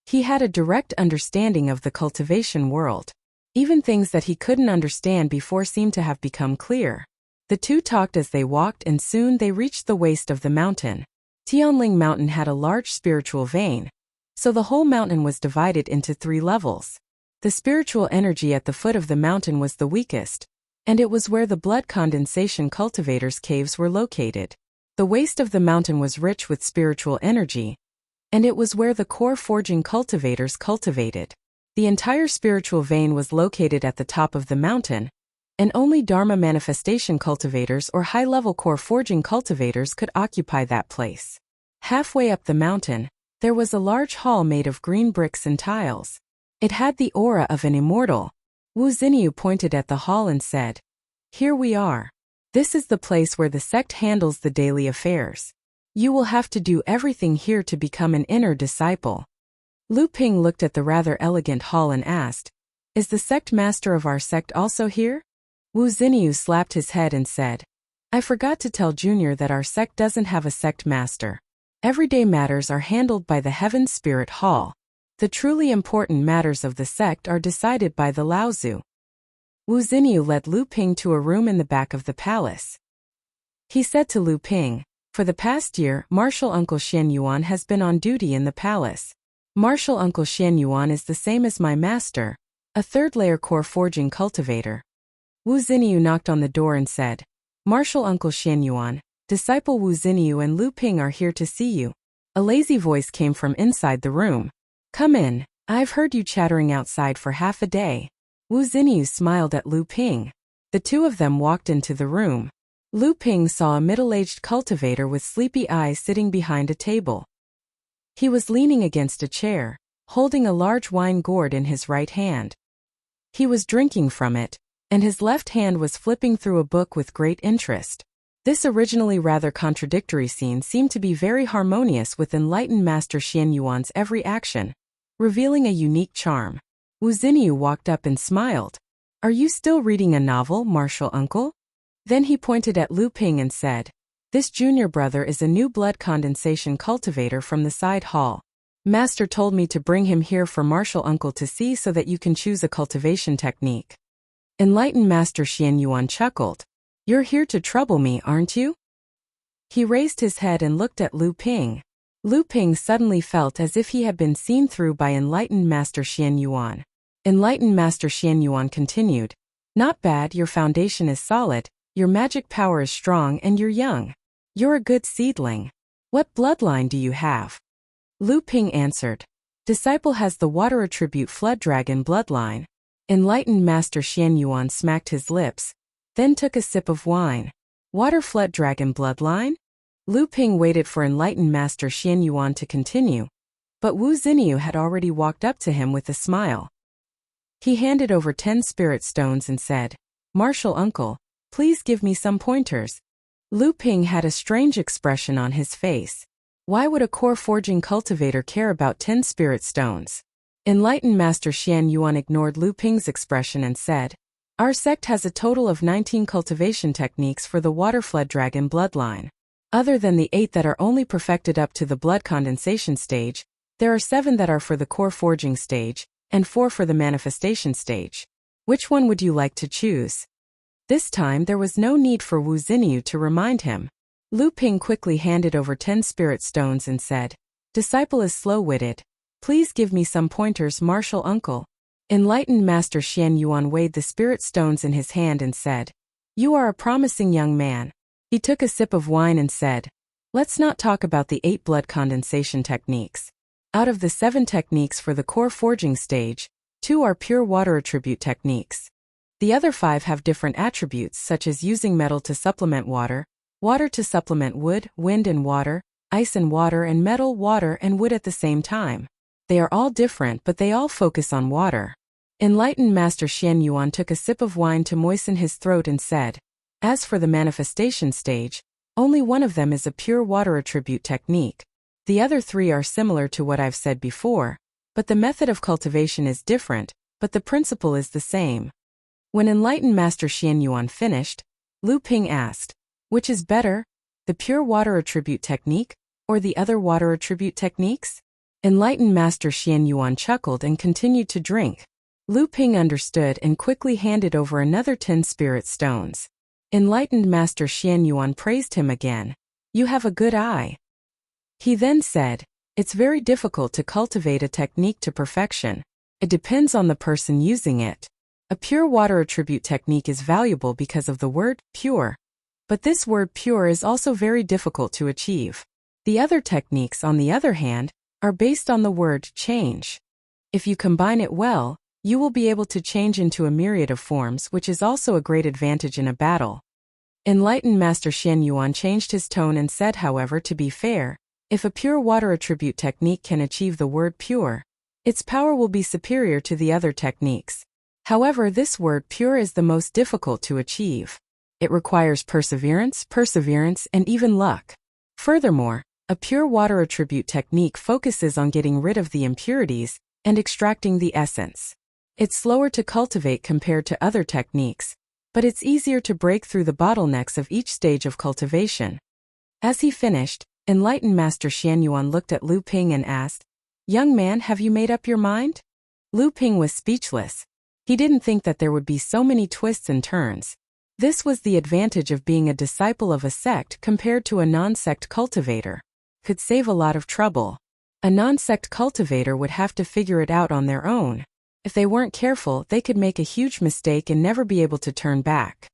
He had a direct understanding of the cultivation world. Even things that he couldn't understand before seemed to have become clear. The 2 talked as they walked, and soon they reached the waist of the mountain. Tianling Mountain had a large spiritual vein, so the whole mountain was divided into 3 levels. The spiritual energy at the foot of the mountain was the weakest, and it was where the blood condensation cultivators' caves were located. The waist of the mountain was rich with spiritual energy, and it was where the core forging cultivators cultivated. The entire spiritual vein was located at the top of the mountain, and only Dharma manifestation cultivators or high-level core forging cultivators could occupy that place. Halfway up the mountain, there was a large hall made of green bricks and tiles. It had the aura of an immortal. Wu Xinyu pointed at the hall and said, "Here we are. This is the place where the sect handles the daily affairs. You will have to do everything here to become an inner disciple." Lu Ping looked at the rather elegant hall and asked, "Is the sect master of our sect also here?" Wu Xinyu slapped his head and said, "I forgot to tell Junior that our sect doesn't have a sect master. Everyday matters are handled by the Heaven Spirit Hall. The truly important matters of the sect are decided by the Laozu." Wu Xinyu led Lu Ping to a room in the back of the palace. He said to Lu Ping, "For the past year, Martial Uncle Xian Yuan has been on duty in the palace. Martial Uncle Xian Yuan is the same as my master, a 3rd-layer core forging cultivator." Wu Xinyu knocked on the door and said, "Martial Uncle Xian Yuan, Disciple Wu Xinyu and Lu Ping are here to see you." A lazy voice came from inside the room. "Come in, I've heard you chattering outside for half a day." Wu Xinyu smiled at Lu Ping. The 2 of them walked into the room. Lu Ping saw a middle-aged cultivator with sleepy eyes sitting behind a table. He was leaning against a chair, holding a large wine gourd in his right hand. He was drinking from it, and his left hand was flipping through a book with great interest. This originally rather contradictory scene seemed to be very harmonious with enlightened Master Xian Yuan's every action, revealing a unique charm. Wu Xinyu walked up and smiled. "Are you still reading a novel, Martial Uncle?" Then he pointed at Lu Ping and said, "This junior brother is a new blood condensation cultivator from the side hall. Master told me to bring him here for Martial Uncle to see so that you can choose a cultivation technique." Enlightened Master Xian Yuan chuckled. "You're here to trouble me, aren't you?" He raised his head and looked at Lu Ping. Lu Ping suddenly felt as if he had been seen through by enlightened Master Xian Yuan. Enlightened Master Xian Yuan continued, "Not bad, your foundation is solid, your magic power is strong and you're young. You're a good seedling. What bloodline do you have?" Lu Ping answered, "Disciple has the water attribute Flood Dragon bloodline." Enlightened Master Xian Yuan smacked his lips, then took a sip of wine. "Water Flood Dragon bloodline?" Lu Ping waited for enlightened Master Xian Yuan to continue, but Wu Xinyu had already walked up to him with a smile. He handed over 10 spirit stones and said, "Martial uncle, please give me some pointers." Lu Ping had a strange expression on his face. Why would a core forging cultivator care about 10 spirit stones? Enlightened Master Xian Yuan ignored Lu Ping's expression and said, "Our sect has a total of 19 cultivation techniques for the Water Flood Dragon bloodline. Other than the 8 that are only perfected up to the blood condensation stage, there are 7 that are for the core forging stage, and 4 for the manifestation stage. Which one would you like to choose?" This time there was no need for Wu Xinyu to remind him. Lu Ping quickly handed over 10 spirit stones and said, "Disciple is slow-witted. Please give me some pointers, martial uncle." Enlightened Master Xian Yuan weighed the spirit stones in his hand and said, "You are a promising young man." He took a sip of wine and said, "Let's not talk about the 8 blood condensation techniques. Out of the 7 techniques for the core forging stage, 2 are pure water attribute techniques. The other 5 have different attributes such as using metal to supplement water, water to supplement wood, wind and water, ice and water and metal, water and wood at the same time. They are all different but they all focus on water." Enlightened Master Xian Yuan took a sip of wine to moisten his throat and said, "As for the manifestation stage, only one of them is a pure water attribute technique. The other 3 are similar to what I've said before, but the method of cultivation is different, but the principle is the same." When Enlightened Master Xian Yuan finished, Lu Ping asked, "Which is better, the pure water attribute technique, or the other water attribute techniques?" Enlightened Master Xian Yuan chuckled and continued to drink. Lu Ping understood and quickly handed over another 10 spirit stones. Enlightened Master Xian Yuan praised him again. "You have a good eye." He then said, "It's very difficult to cultivate a technique to perfection. It depends on the person using it. A pure water attribute technique is valuable because of the word pure. But this word pure is also very difficult to achieve. The other techniques, on the other hand, are based on the word change. If you combine it well, you will be able to change into a myriad of forms, which is also a great advantage in a battle." Enlightened Master Xian Yuan changed his tone and said, "However, to be fair, if a pure water attribute technique can achieve the word pure, its power will be superior to the other techniques. However, this word pure is the most difficult to achieve. It requires perseverance, and even luck. Furthermore, a pure water attribute technique focuses on getting rid of the impurities and extracting the essence. It's slower to cultivate compared to other techniques, but it's easier to break through the bottlenecks of each stage of cultivation." As he finished, Enlightened Master Xian Yuan looked at Lu Ping and asked, "Young man, have you made up your mind?" Lu Ping was speechless. He didn't think that there would be so many twists and turns. This was the advantage of being a disciple of a sect compared to a non-sect cultivator. Could save a lot of trouble. A non-sect cultivator would have to figure it out on their own. If they weren't careful, they could make a huge mistake and never be able to turn back.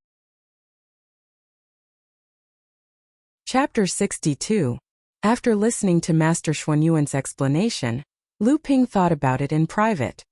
Chapter 62. After listening to Master Xuanyuan's explanation, Lu Ping thought about it in private.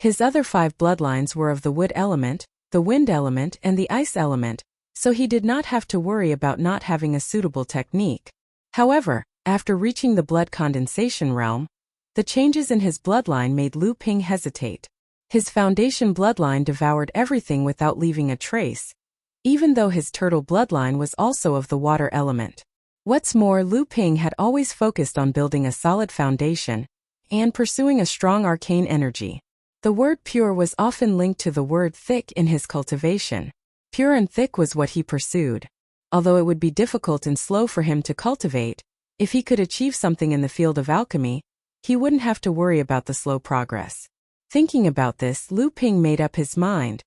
His other 5 bloodlines were of the wood element, the wind element and the ice element, so he did not have to worry about not having a suitable technique. However, after reaching the blood condensation realm, the changes in his bloodline made Lu Ping hesitate. His foundation bloodline devoured everything without leaving a trace, even though his turtle bloodline was also of the water element. What's more, Lu Ping had always focused on building a solid foundation and pursuing a strong arcane energy. The word pure was often linked to the word thick in his cultivation. Pure and thick was what he pursued. Although it would be difficult and slow for him to cultivate, if he could achieve something in the field of alchemy, he wouldn't have to worry about the slow progress. Thinking about this, Lu Ping made up his mind.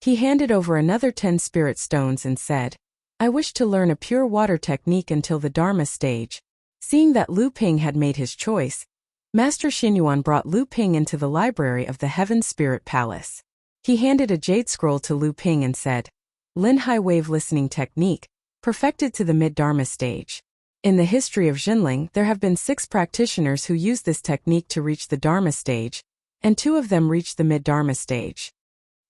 He handed over another 10 spirit stones and said, "I wish to learn a pure water technique until the Dharma stage. Seeing that Lu Ping had made his choice, Master Xinyuan brought Lu Ping into the library of the Heaven Spirit Palace. He handed a jade scroll to Lu Ping and said, "Lin High Wave Listening Technique, perfected to the mid-Dharma stage. In the history of Jinling, there have been 6 practitioners who used this technique to reach the Dharma stage, and 2 of them reached the mid-Dharma stage."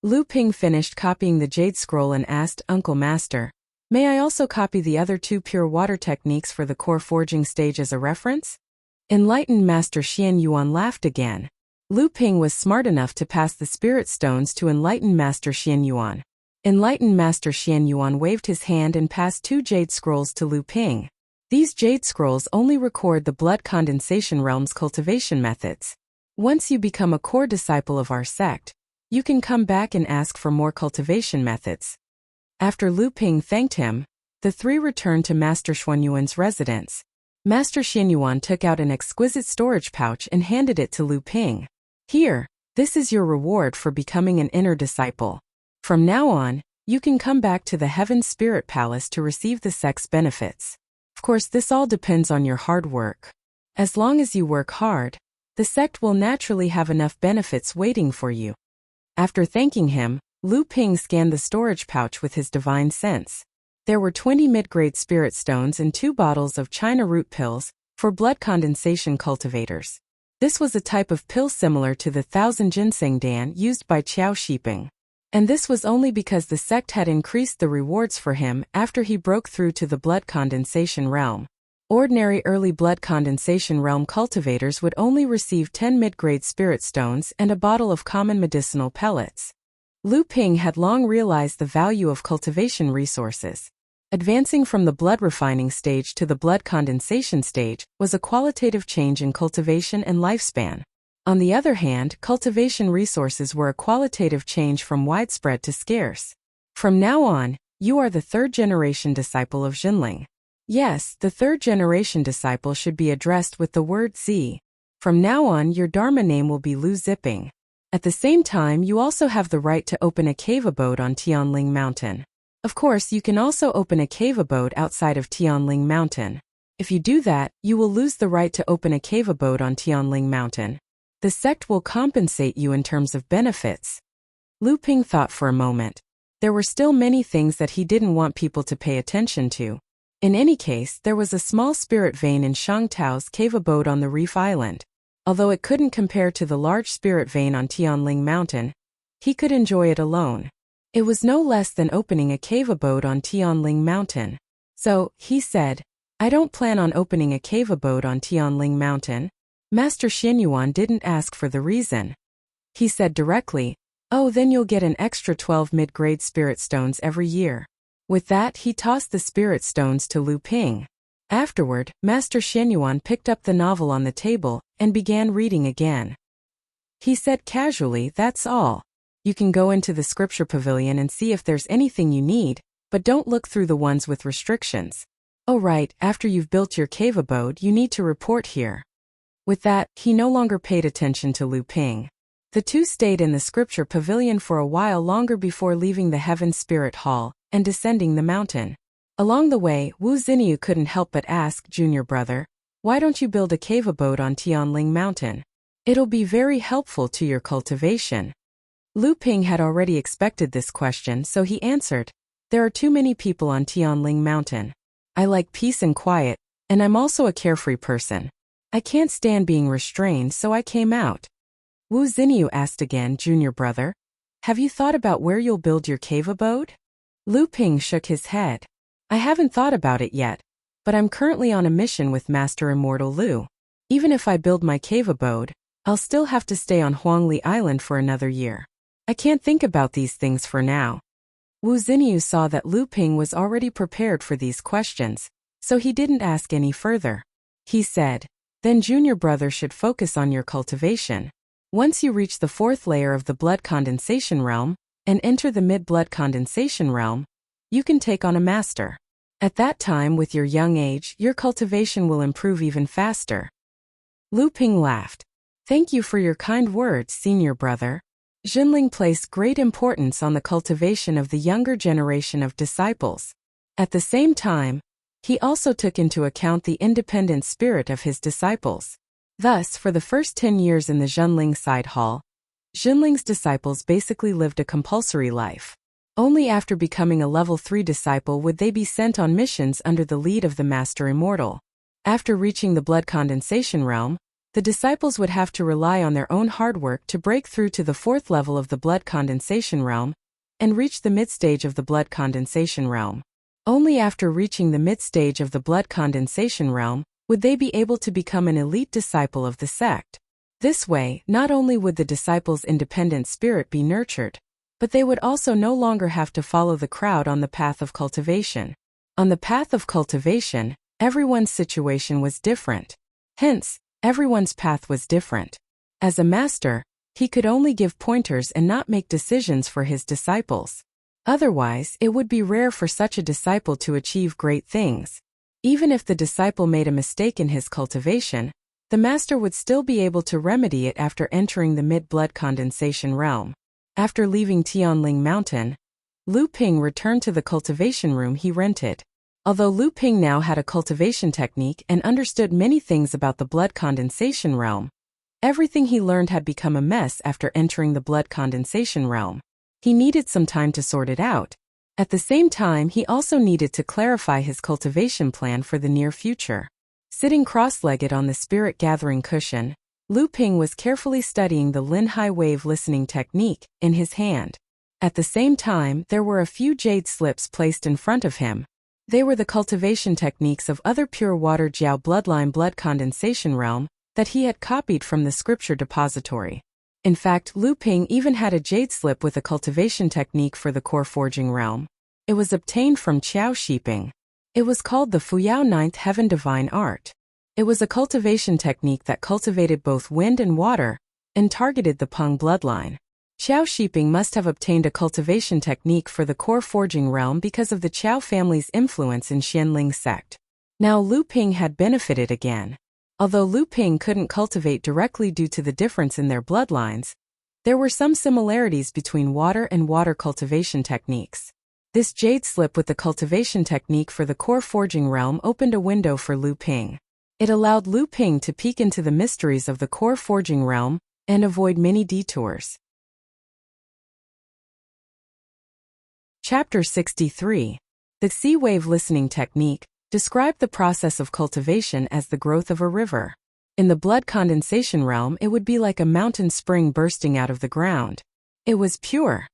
Lu Ping finished copying the jade scroll and asked, "Uncle Master, may I also copy the other 2 pure water techniques for the core forging stage as a reference?" Enlightened Master Xianyuan laughed again. Lu Ping was smart enough to pass the spirit stones to Enlightened Master Xianyuan. Enlightened Master Xianyuan waved his hand and passed 2 jade scrolls to Lu Ping. These jade scrolls only record the blood condensation realm's cultivation methods. Once you become a core disciple of our sect, you can come back and ask for more cultivation methods. After Lu Ping thanked him, the 3 returned to Master Xuanyuan's residence. Master Xianyuan took out an exquisite storage pouch and handed it to Lu Ping. "Here, this is your reward for becoming an inner disciple. From now on, you can come back to the Heaven Spirit Palace to receive the sect's benefits. Of course, this all depends on your hard work. As long as you work hard, the sect will naturally have enough benefits waiting for you." After thanking him, Lu Ping scanned the storage pouch with his divine sense. There were 20 mid-grade spirit stones and 2 bottles of China root pills for blood condensation cultivators. This was a type of pill similar to the 1000 ginseng dan used by Qiao Shiping. And this was only because the sect had increased the rewards for him after he broke through to the blood condensation realm. Ordinary early blood condensation realm cultivators would only receive 10 mid-grade spirit stones and a bottle of common medicinal pellets. Lu Ping had long realized the value of cultivation resources. Advancing from the blood refining stage to the blood condensation stage was a qualitative change in cultivation and lifespan. On the other hand, cultivation resources were a qualitative change from widespread to scarce. From now on, you are the 3rd-generation disciple of Jinling. Yes, the 3rd-generation disciple should be addressed with the word Z. From now on, your Dharma name will be Lu Zipping. At the same time, you also have the right to open a cave abode on Tianling Mountain. Of course, you can also open a cave abode outside of Tianling Mountain. If you do that, you will lose the right to open a cave abode on Tianling Mountain. The sect will compensate you in terms of benefits. Lu Ping thought for a moment. There were still many things that he didn't want people to pay attention to. In any case, there was a small spirit vein in Shangtao's cave abode on the Reef Island. Although it couldn't compare to the large spirit vein on Tianling Mountain, he could enjoy it alone. It was no less than opening a cave abode on Tianling Mountain. So, he said, "I don't plan on opening a cave abode on Tianling Mountain." Master Xianyuan didn't ask for the reason. He said directly, "Oh, then you'll get an extra 12 mid-grade spirit stones every year." With that, he tossed the spirit stones to Lu Ping. Afterward, Master Xianyuan picked up the novel on the table and began reading again. He said casually, "That's all. You can go into the scripture pavilion and see if there's anything you need, but don't look through the ones with restrictions. Oh right, after you've built your cave abode, you need to report here." With that, he no longer paid attention to Lu Ping. The 2 stayed in the scripture pavilion for a while longer before leaving the Heaven Spirit Hall and descending the mountain. Along the way, Wu Xinyu couldn't help but ask, "Junior brother, why don't you build a cave abode on Tianling Mountain? It'll be very helpful to your cultivation." Lu Ping had already expected this question, so he answered, "There are too many people on Tianling Mountain. I like peace and quiet, and I'm also a carefree person. I can't stand being restrained, so I came out." Wu Xinyu asked again, "Junior brother, have you thought about where you'll build your cave abode?" Lu Ping shook his head. "I haven't thought about it yet, but I'm currently on a mission with Master Immortal Lu. Even if I build my cave abode, I'll still have to stay on Huangli Island for another year. I can't think about these things for now." Wu Xinyu saw that Lu Ping was already prepared for these questions, so he didn't ask any further. He said, "Then junior brother should focus on your cultivation. Once you reach the 4th layer of the blood condensation realm and enter the mid-blood condensation realm, you can take on a master. At that time, with your young age, your cultivation will improve even faster." Lu Ping laughed. "Thank you for your kind words, senior brother. Jinling placed great importance on the cultivation of the younger generation of disciples. At the same time, He also took into account the independent spirit of his disciples. Thus, for the first 10 years in the Zhenling side hall, Zhenling's disciples basically lived a compulsory life. Only after becoming a level 3 disciple would they be sent on missions under the lead of the Master Immortal. After reaching the blood condensation realm, the disciples would have to rely on their own hard work to break through to the 4th level of the blood condensation realm and reach the mid-stage of the blood condensation realm. Only after reaching the mid-stage of the blood condensation realm would they be able to become an elite disciple of the sect. This way, not only would the disciples' independent spirit be nurtured, but they would also no longer have to follow the crowd on the path of cultivation. On the path of cultivation, everyone's situation was different. Hence, everyone's path was different. As a master, he could only give pointers and not make decisions for his disciples. Otherwise, it would be rare for such a disciple to achieve great things. Even if the disciple made a mistake in his cultivation, the master would still be able to remedy it after entering the mid-blood condensation realm. After leaving Tianling Mountain, Lu Ping returned to the cultivation room he rented. Although Lu Ping now had a cultivation technique and understood many things about the blood condensation realm, everything he learned had become a mess after entering the blood condensation realm. He needed some time to sort it out. At the same time, he also needed to clarify his cultivation plan for the near future. Sitting cross-legged on the spirit-gathering cushion, Lu Ping was carefully studying the Lin Hai wave listening technique in his hand. At the same time, there were a few jade slips placed in front of him. They were the cultivation techniques of other pure water Jiao bloodline blood condensation realm that he had copied from the scripture depository. In fact, Lu Ping even had a jade slip with a cultivation technique for the core forging realm. It was obtained from Qiao Shiping. It was called the Fuyao Ninth Heaven Divine Art. It was a cultivation technique that cultivated both wind and water and targeted the Peng bloodline. Qiao Shiping must have obtained a cultivation technique for the core forging realm because of the Qiao family's influence in Xianling sect. Now Lu Ping had benefited again. Although Lu Ping couldn't cultivate directly due to the difference in their bloodlines, there were some similarities between water and water cultivation techniques. This jade slip with the cultivation technique for the core forging realm opened a window for Lu Ping. It allowed Lu Ping to peek into the mysteries of the core forging realm and avoid many detours. Chapter 63. The Sea Wave Listening Technique described the process of cultivation as the growth of a river. In the blood condensation realm, it would be like a mountain spring bursting out of the ground. It was pure.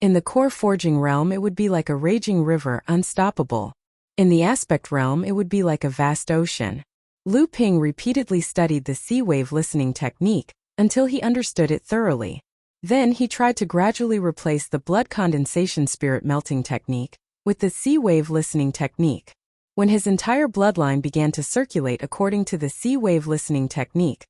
In the core forging realm, it would be like a raging river, unstoppable. In the aspect realm, it would be like a vast ocean. Lu Ping repeatedly studied the sea wave listening technique until he understood it thoroughly. Then he tried to gradually replace the blood condensation spirit melting technique with the sea wave listening technique. When his entire bloodline began to circulate according to the sea wave listening technique,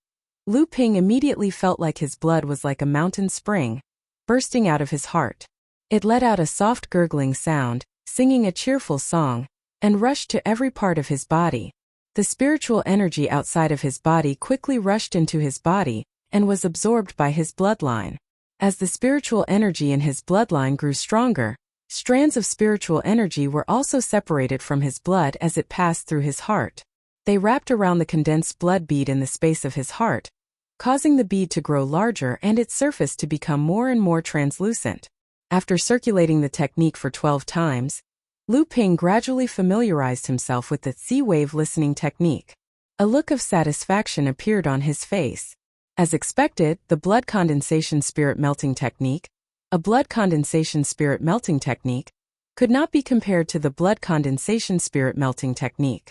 Lu Ping immediately felt like his blood was like a mountain spring, bursting out of his heart. It let out a soft gurgling sound, singing a cheerful song, and rushed to every part of his body. The spiritual energy outside of his body quickly rushed into his body and was absorbed by his bloodline. As the spiritual energy in his bloodline grew stronger, strands of spiritual energy were also separated from his blood as it passed through his heart. They wrapped around the condensed blood bead in the space of his heart, causing the bead to grow larger and its surface to become more and more translucent. After circulating the technique for 12 times, Lu Ping gradually familiarized himself with the sea wave listening technique. A look of satisfaction appeared on his face. As expected, the blood condensation spirit melting technique, a blood condensation spirit melting technique, could not be compared to the blood condensation spirit melting technique.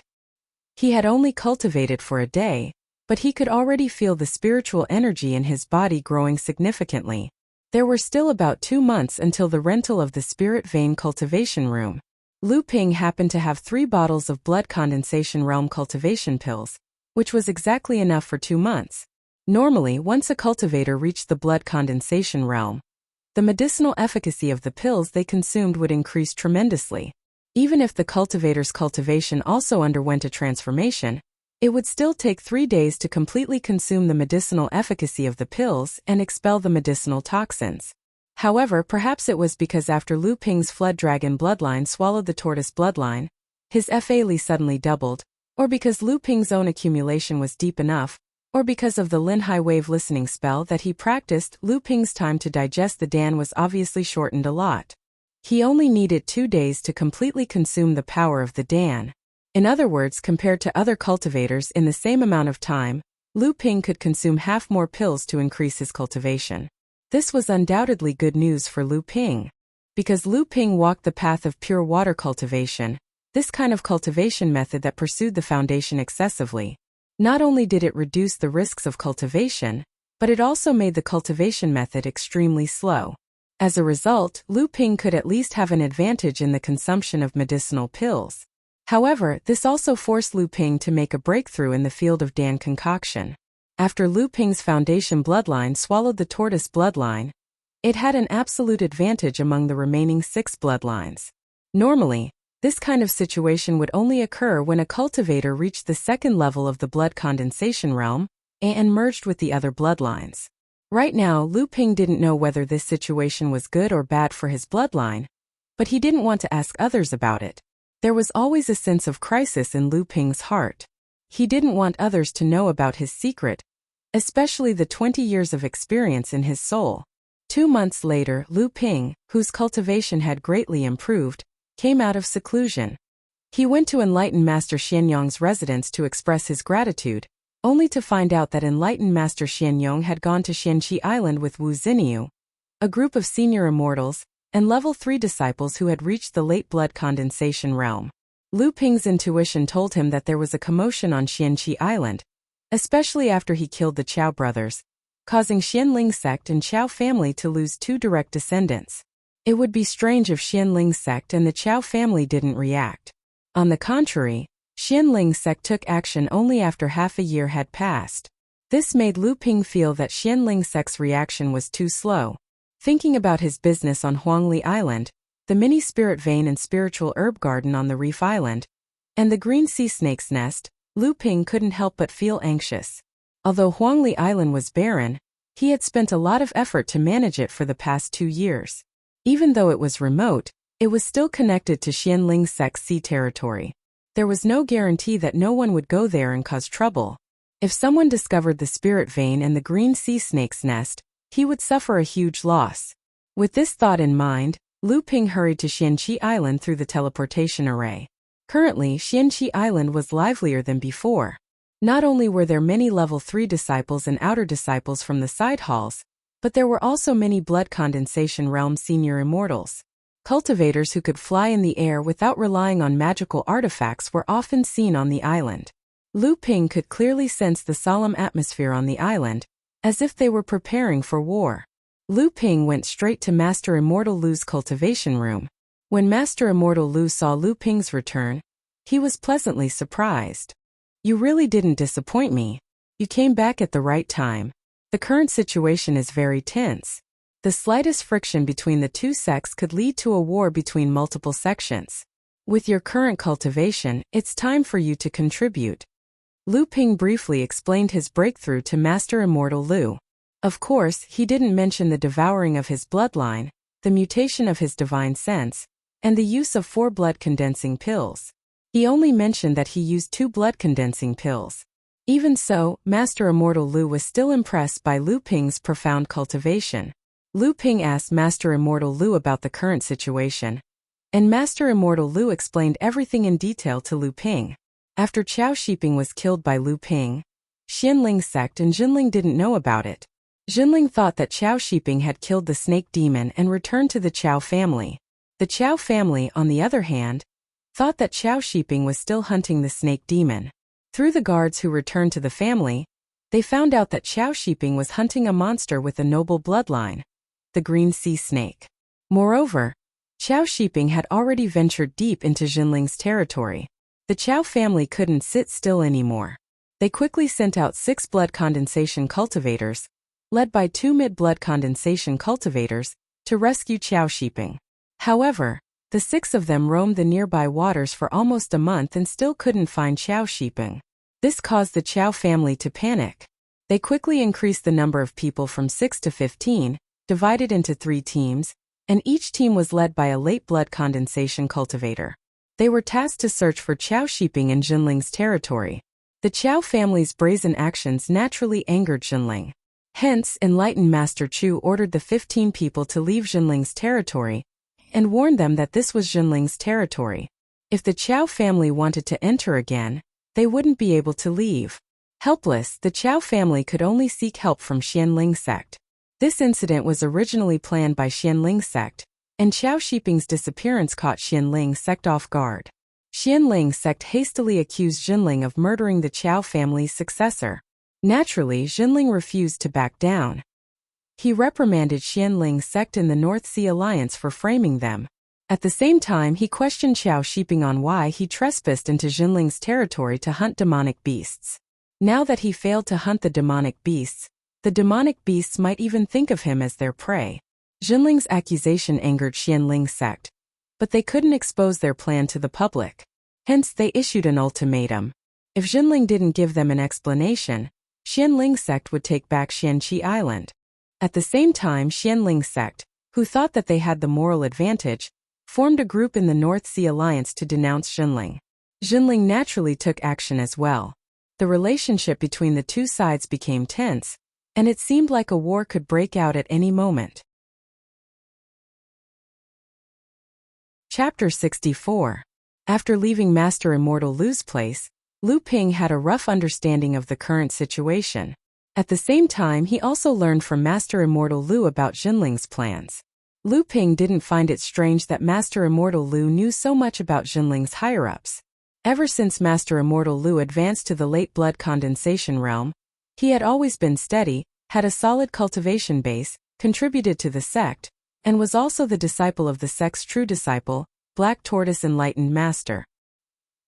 He had only cultivated for a day, but he could already feel the spiritual energy in his body growing significantly. There were still about 2 months until the rental of the spirit vein cultivation room. Lu Ping happened to have 3 bottles of blood condensation realm cultivation pills, which was exactly enough for 2 months. Normally, once a cultivator reached the blood condensation realm, the medicinal efficacy of the pills they consumed would increase tremendously. Even if the cultivator's cultivation also underwent a transformation, it would still take 3 days to completely consume the medicinal efficacy of the pills and expel the medicinal toxins. However, perhaps it was because after Lu Ping's flood dragon bloodline swallowed the tortoise bloodline, his FA suddenly doubled, or because Lu Ping's own accumulation was deep enough, or because of the Lin High Wave listening spell that he practiced, Lu Ping's time to digest the Dan was obviously shortened a lot. He only needed 2 days to completely consume the power of the Dan. In other words, compared to other cultivators in the same amount of time, Lu Ping could consume half more pills to increase his cultivation. This was undoubtedly good news for Lu Ping. Because Lu Ping walked the path of pure water cultivation, this kind of cultivation method that pursued the foundation excessively, not only did it reduce the risks of cultivation, but it also made the cultivation method extremely slow. As a result, Lu Ping could at least have an advantage in the consumption of medicinal pills. However, this also forced Lu Ping to make a breakthrough in the field of Dan concoction. After Lu Ping's foundation bloodline swallowed the tortoise bloodline, it had an absolute advantage among the remaining 6 bloodlines. Normally, this kind of situation would only occur when a cultivator reached the second level of the blood condensation realm and merged with the other bloodlines. Right now, Lu Ping didn't know whether this situation was good or bad for his bloodline, but he didn't want to ask others about it. There was always a sense of crisis in Lu Ping's heart. He didn't want others to know about his secret, especially the 20 years of experience in his soul. 2 months later, Lu Ping, whose cultivation had greatly improved, came out of seclusion. He went to enlightened Master Xianyong's residence to express his gratitude, only to find out that enlightened Master Xianyong had gone to Xianqi Island with Wu Xinyu, a group of senior immortals, and level 3 disciples who had reached the late blood condensation realm. Lu Ping's intuition told him that there was a commotion on Xianqi Island, especially after he killed the Chao brothers, causing Xianling sect and Chao family to lose 2 direct descendants. It would be strange if Xianling sect and the Chao family didn't react. On the contrary, Xianling sect took action only after half a year had passed. This made Lu Ping feel that Xianling sect's reaction was too slow. Thinking about his business on Huangli Island, the mini spirit vein and spiritual herb garden on the Reef Island, and the green sea snake's nest, Lu Ping couldn't help but feel anxious. Although Huangli Island was barren, he had spent a lot of effort to manage it for the past 2 years. Even though it was remote, it was still connected to Xianling sect's sea territory. There was no guarantee that no one would go there and cause trouble. If someone discovered the spirit vein and the green sea snake's nest, he would suffer a huge loss. With this thought in mind, Lu Ping hurried to Xianqi Island through the teleportation array. Currently, Xianqi Island was livelier than before. Not only were there many level 3 disciples and outer disciples from the side halls, but there were also many blood condensation realm senior immortals. Cultivators who could fly in the air without relying on magical artifacts were often seen on the island. Lu Ping could clearly sense the solemn atmosphere on the island, as if they were preparing for war. Lu Ping went straight to Master Immortal Lu's cultivation room. When Master Immortal Lu saw Lu Ping's return, he was pleasantly surprised. "You really didn't disappoint me. You came back at the right time. The current situation is very tense. The slightest friction between the 2 sects could lead to a war between multiple sections. With your current cultivation, it's time for you to contribute." Lu Ping briefly explained his breakthrough to Master Immortal Lu. Of course, he didn't mention the devouring of his bloodline, the mutation of his divine sense, and the use of 4 blood-condensing pills. He only mentioned that he used 2 blood-condensing pills. Even so, Master Immortal Lu was still impressed by Lu Ping's profound cultivation. Lu Ping asked Master Immortal Lu about the current situation, and Master Immortal Lu explained everything in detail to Lu Ping. After Chao Shiping was killed by Lu Ping, Xianling sect and Jinling didn't know about it. Jinling thought that Chao Shiping had killed the snake demon and returned to the Chao family. The Chao family, on the other hand, thought that Chao Shiping was still hunting the snake demon. Through the guards who returned to the family, they found out that Chao Shiping was hunting a monster with a noble bloodline, the green sea snake. Moreover, Chao Shiping had already ventured deep into Jinling's territory. The Chao family couldn't sit still anymore. They quickly sent out 6 blood condensation cultivators, led by 2 mid-blood condensation cultivators, to rescue Chao Shiping. However, the 6 of them roamed the nearby waters for almost a month and still couldn't find Chao Shiping. This caused the Chao family to panic. They quickly increased the number of people from 6 to 15, divided into 3 teams, and each team was led by a late blood condensation cultivator. They were tasked to search for Qiao Shiping in Jinling's territory. The Qiao family's brazen actions naturally angered Jinling. Hence, enlightened Master Chu ordered the 15 people to leave Jinling's territory and warned them that this was Jinling's territory. If the Qiao family wanted to enter again, they wouldn't be able to leave. Helpless, the Qiao family could only seek help from Xianling sect. This incident was originally planned by Xianling sect, and Qiao Shiping's disappearance caught Xianling sect off guard. Xianling sect hastily accused Jinling of murdering the Qiao family's successor. Naturally, Jinling refused to back down. He reprimanded Xianling sect in the North Sea Alliance for framing them. At the same time, he questioned Qiao Shiping on why he trespassed into Jinling's territory to hunt demonic beasts. Now that he failed to hunt the demonic beasts might even think of him as their prey. Jinling's accusation angered Xianling sect, but they couldn't expose their plan to the public. Hence, they issued an ultimatum. If Jinling didn't give them an explanation, Xianling sect would take back Xianqi Island. At the same time, Xianling sect, who thought that they had the moral advantage, formed a group in the North Sea Alliance to denounce Jinling. Jinling naturally took action as well. The relationship between the two sides became tense, and it seemed like a war could break out at any moment. Chapter 64. After leaving Master Immortal Lu's place, Lu Ping had a rough understanding of the current situation. At the same time, he also learned from Master Immortal Lu about Jinling's plans. Lu Ping didn't find it strange that Master Immortal Lu knew so much about Jinling's higher-ups. Ever since Master Immortal Lu advanced to the late blood condensation realm, he had always been steady, had a solid cultivation base, contributed to the sect, and was also the disciple of the sect's true disciple, Black Tortoise Enlightened Master.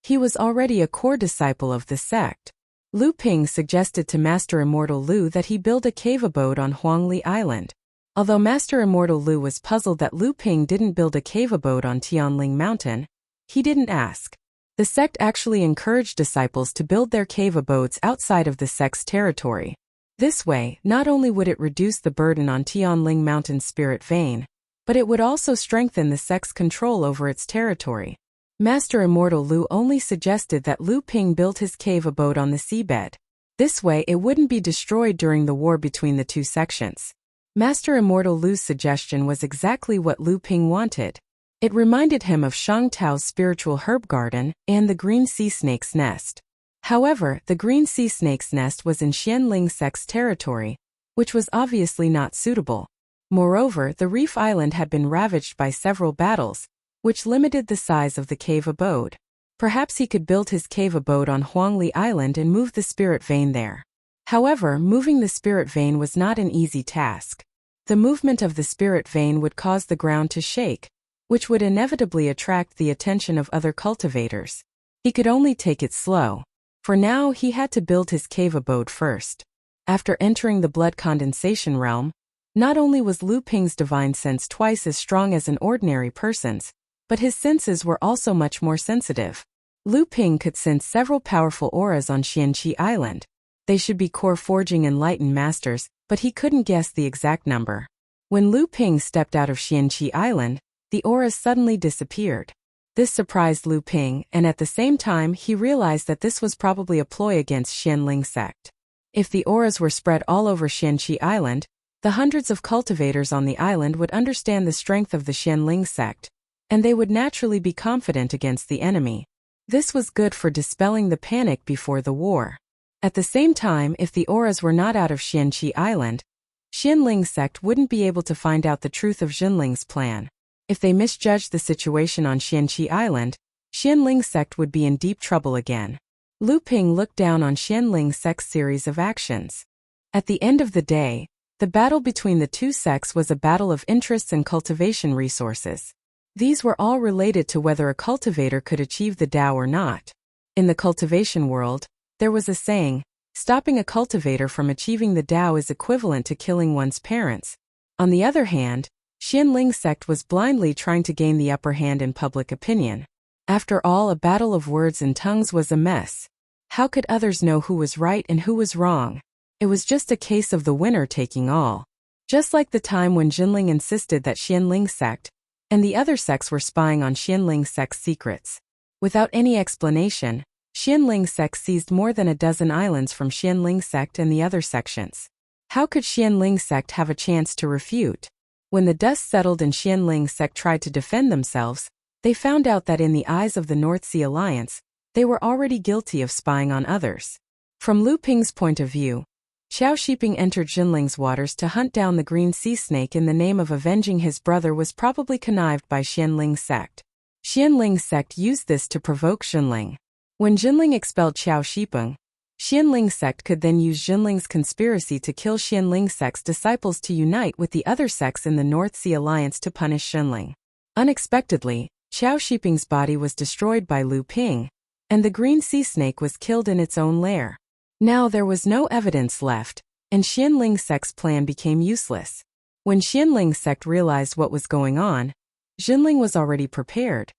He was already a core disciple of the sect. Lu Ping suggested to Master Immortal Lu that he build a cave abode on Huangli Island. Although Master Immortal Lu was puzzled that Lu Ping didn't build a cave abode on Tianling Mountain, he didn't ask. The sect actually encouraged disciples to build their cave abodes outside of the sect's territory. This way, not only would it reduce the burden on Tianling Mountain's spirit vein, but it would also strengthen the sect's control over its territory. Master Immortal Lu only suggested that Lu Ping build his cave abode on the seabed. This way it wouldn't be destroyed during the war between the two sections. Master Immortal Lu's suggestion was exactly what Lu Ping wanted. It reminded him of Shang Tao's spiritual herb garden and the green sea snake's nest. However, the green sea snake's nest was in Xianling sect's territory, which was obviously not suitable. Moreover, the reef island had been ravaged by several battles, which limited the size of the cave abode. Perhaps he could build his cave abode on Huangli Island and move the spirit vein there. However, moving the spirit vein was not an easy task. The movement of the spirit vein would cause the ground to shake, which would inevitably attract the attention of other cultivators. He could only take it slow. For now, he had to build his cave abode first. After entering the blood condensation realm, not only was Lu Ping's divine sense twice as strong as an ordinary person's, but his senses were also much more sensitive. Lu Ping could sense several powerful auras on Xianqi Island. They should be core forging enlightened masters, but he couldn't guess the exact number. When Lu Ping stepped out of Xianqi Island, the auras suddenly disappeared. This surprised Lu Ping, and at the same time he realized that this was probably a ploy against Xianling sect. If the auras were spread all over Xianqi Island, the hundreds of cultivators on the island would understand the strength of the Xianling sect, and they would naturally be confident against the enemy. This was good for dispelling the panic before the war. At the same time, if the auras were not out of Xianqi Island, Xianling sect wouldn't be able to find out the truth of Jinling's plan. If they misjudged the situation on Xianqi Island, Xianling sect would be in deep trouble again. Lu Ping looked down on Xianling sect's series of actions. At the end of the day, the battle between the two sects was a battle of interests and cultivation resources. These were all related to whether a cultivator could achieve the Tao or not. In the cultivation world, there was a saying, stopping a cultivator from achieving the Tao is equivalent to killing one's parents. On the other hand, Xianling sect was blindly trying to gain the upper hand in public opinion. After all, a battle of words and tongues was a mess. How could others know who was right and who was wrong? It was just a case of the winner taking all. Just like the time when Jinling insisted that Xianling sect and the other sects were spying on Xianling sect's secrets. Without any explanation, Xianling sect seized more than a dozen islands from Xianling sect and the other sections. How could Xianling sect have a chance to refute? When the dust settled and Xianling sect tried to defend themselves, they found out that in the eyes of the North Sea Alliance, they were already guilty of spying on others. From Lu Ping's point of view, Xiao Shiping entered Jinling's waters to hunt down the green sea snake in the name of avenging his brother was probably connived by Xianling sect. Xianling sect used this to provoke Jinling. When Jinling expelled Xiao Shiping, Xianling sect could then use Jinling's conspiracy to kill Xianling sect's disciples to unite with the other sects in the North Sea Alliance to punish Jinling. Unexpectedly, Xiao Shiping's body was destroyed by Lu Ping, and the green sea snake was killed in its own lair. Now there was no evidence left, and Xianling sect's plan became useless. When Xianling sect realized what was going on, Jinling was already prepared.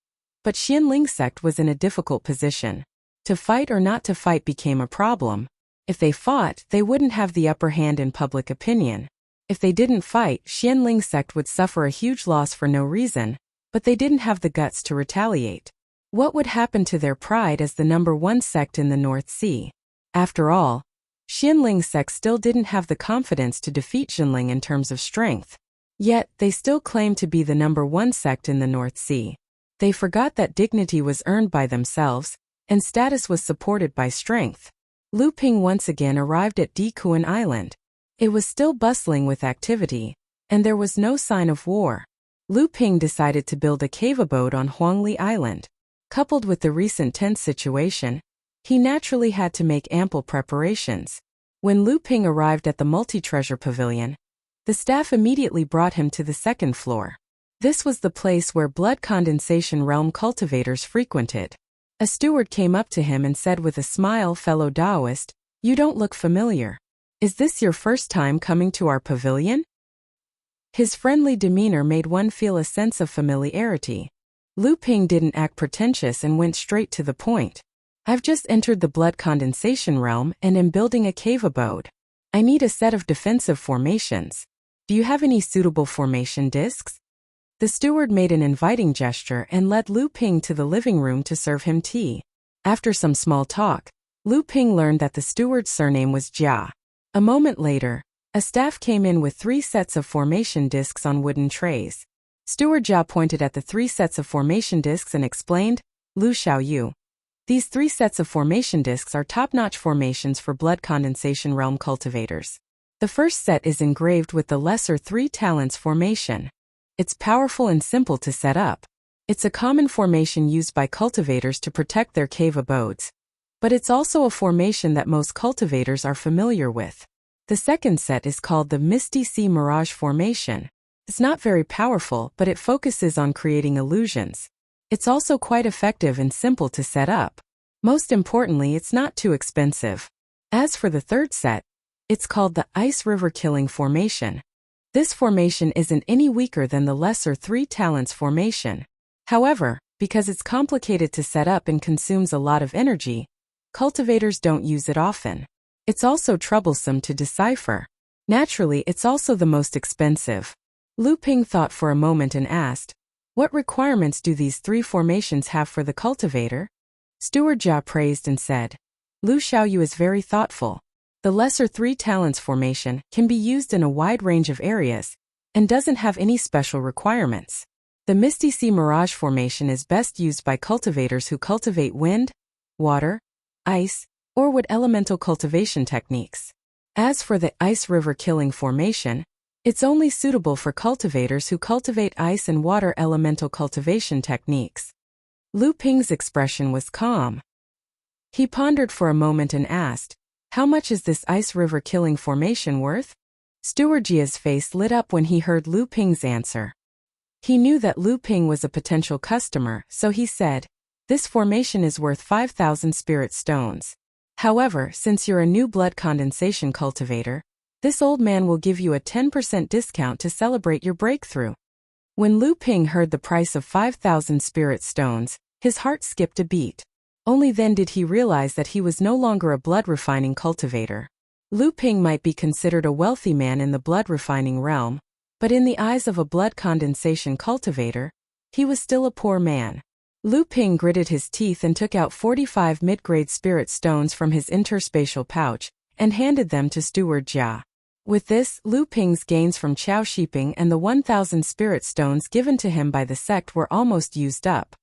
But Xianling sect was in a difficult position. To fight or not to fight became a problem. If they fought, they wouldn't have the upper hand in public opinion. If they didn't fight, Xianling sect would suffer a huge loss for no reason, but they didn't have the guts to retaliate. What would happen to their pride as the #1 sect in the North Sea? After all, Xianling sect still didn't have the confidence to defeat Jinling in terms of strength. Yet, they still claimed to be the #1 sect in the North Sea. They forgot that dignity was earned by themselves, and status was supported by strength. Lu Ping once again arrived at Dikuan Island. It was still bustling with activity, and there was no sign of war. Lu Ping decided to build a cave abode on Huangli Island. Coupled with the recent tense situation, he naturally had to make ample preparations. When Lu Ping arrived at the multi-treasure pavilion, the staff immediately brought him to the second floor. This was the place where blood condensation realm cultivators frequented. A steward came up to him and said with a smile, "Fellow Taoist, you don't look familiar. Is this your first time coming to our pavilion?" His friendly demeanor made one feel a sense of familiarity. Lu Ping didn't act pretentious and went straight to the point. "I've just entered the blood condensation realm and am building a cave abode. I need a set of defensive formations. Do you have any suitable formation discs?" The steward made an inviting gesture and led Lu Ping to the living room to serve him tea. After some small talk, Lu Ping learned that the steward's surname was Jia. A moment later, a staff came in with 3 sets of formation discs on wooden trays. Steward Jia pointed at the 3 sets of formation discs and explained, "Lu Xiaoyu. These 3 sets of formation discs are top-notch formations for blood condensation realm cultivators. The first set is engraved with the lesser 3 talents formation. It's powerful and simple to set up. It's a common formation used by cultivators to protect their cave abodes. But it's also a formation that most cultivators are familiar with. The second set is called the Misty Sea Mirage formation. It's not very powerful, but it focuses on creating illusions. It's also quite effective and simple to set up. Most importantly, it's not too expensive. As for the third set, it's called the Ice River Killing formation. This formation isn't any weaker than the lesser 3 talents formation. However, because it's complicated to set up and consumes a lot of energy, cultivators don't use it often. It's also troublesome to decipher. Naturally, it's also the most expensive." Lu Ping thought for a moment and asked, "What requirements do these 3 formations have for the cultivator?" Steward Jia praised and said, "Lu Xiaoyu is very thoughtful. The lesser 3 talents formation can be used in a wide range of areas and doesn't have any special requirements. The Misty Sea Mirage formation is best used by cultivators who cultivate wind, water, ice, or wood elemental cultivation techniques. As for the Ice River Killing formation, it's only suitable for cultivators who cultivate ice and water elemental cultivation techniques." Lu Ping's expression was calm. He pondered for a moment and asked, "How much is this Ice River Killing formation worth?" Steward Jia's face lit up when he heard Lu Ping's answer. He knew that Lu Ping was a potential customer, so he said, "This formation is worth 5,000 spirit stones. However, since you're a new blood condensation cultivator, this old man will give you a 10% discount to celebrate your breakthrough." When Lu Ping heard the price of 5,000 spirit stones, his heart skipped a beat. Only then did he realize that he was no longer a blood refining cultivator. Lu Ping might be considered a wealthy man in the blood refining realm, but in the eyes of a blood condensation cultivator, he was still a poor man. Lu Ping gritted his teeth and took out 45 mid-grade spirit stones from his interspatial pouch and handed them to Steward Jia. With this, Lu Ping's gains from Chao Shiping and the 1,000 spirit stones given to him by the sect were almost used up.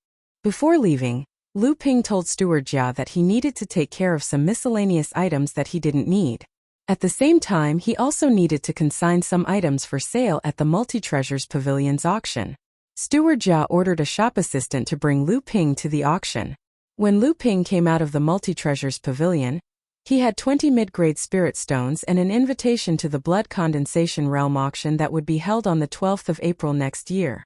Before leaving, Lu Ping told Steward Jia that he needed to take care of some miscellaneous items that he didn't need. At the same time, he also needed to consign some items for sale at the Multi-Treasures Pavilion's auction. Steward Jia ordered a shop assistant to bring Lu Ping to the auction. When Lu Ping came out of the Multi-Treasures Pavilion, he had 20 mid-grade spirit stones and an invitation to the Blood Condensation Realm auction that would be held on the 12th of April next year.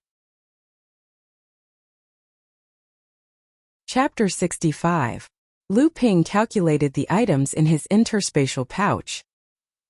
Chapter 65. Lu Ping calculated the items in his interspatial pouch.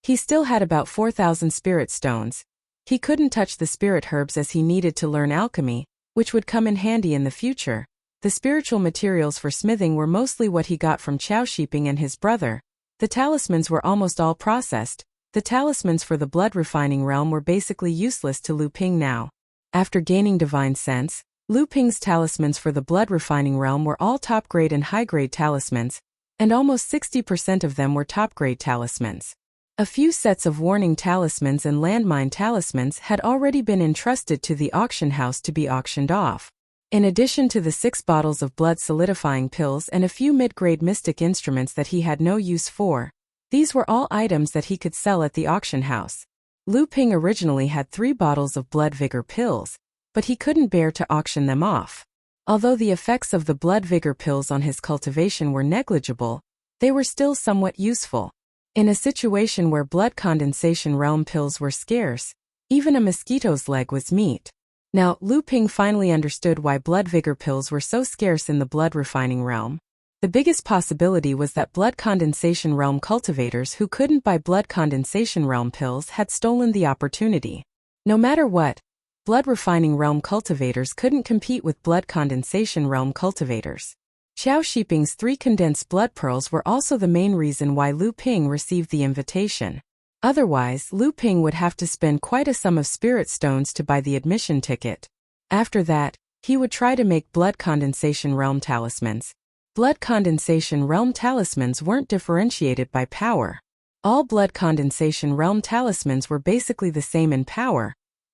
He still had about 4,000 spirit stones. He couldn't touch the spirit herbs as he needed to learn alchemy, which would come in handy in the future. The spiritual materials for smithing were mostly what he got from Chao Shiping and his brother. The talismans were almost all processed. The talismans for the blood refining realm were basically useless to Lu Ping now. After gaining divine sense, Lu Ping's talismans for the blood refining realm were all top-grade and high-grade talismans, and almost 60% of them were top-grade talismans. A few sets of warning talismans and landmine talismans had already been entrusted to the auction house to be auctioned off. In addition to the 6 bottles of blood solidifying pills and a few mid-grade mystic instruments that he had no use for, these were all items that he could sell at the auction house. Lu Ping originally had 3 bottles of blood vigor pills, but he couldn't bear to auction them off. Although the effects of the blood vigor pills on his cultivation were negligible, they were still somewhat useful. In a situation where blood condensation realm pills were scarce, even a mosquito's leg was meat. Now, Lu Ping finally understood why blood vigor pills were so scarce in the blood refining realm. The biggest possibility was that blood condensation realm cultivators who couldn't buy blood condensation realm pills had stolen the opportunity. No matter what, blood refining realm cultivators couldn't compete with blood condensation realm cultivators. Chao Shiping's 3 condensed blood pearls were also the main reason why Lu Ping received the invitation. Otherwise, Lu Ping would have to spend quite a sum of spirit stones to buy the admission ticket. After that, he would try to make blood condensation realm talismans. Blood condensation realm talismans weren't differentiated by power. All blood condensation realm talismans were basically the same in power,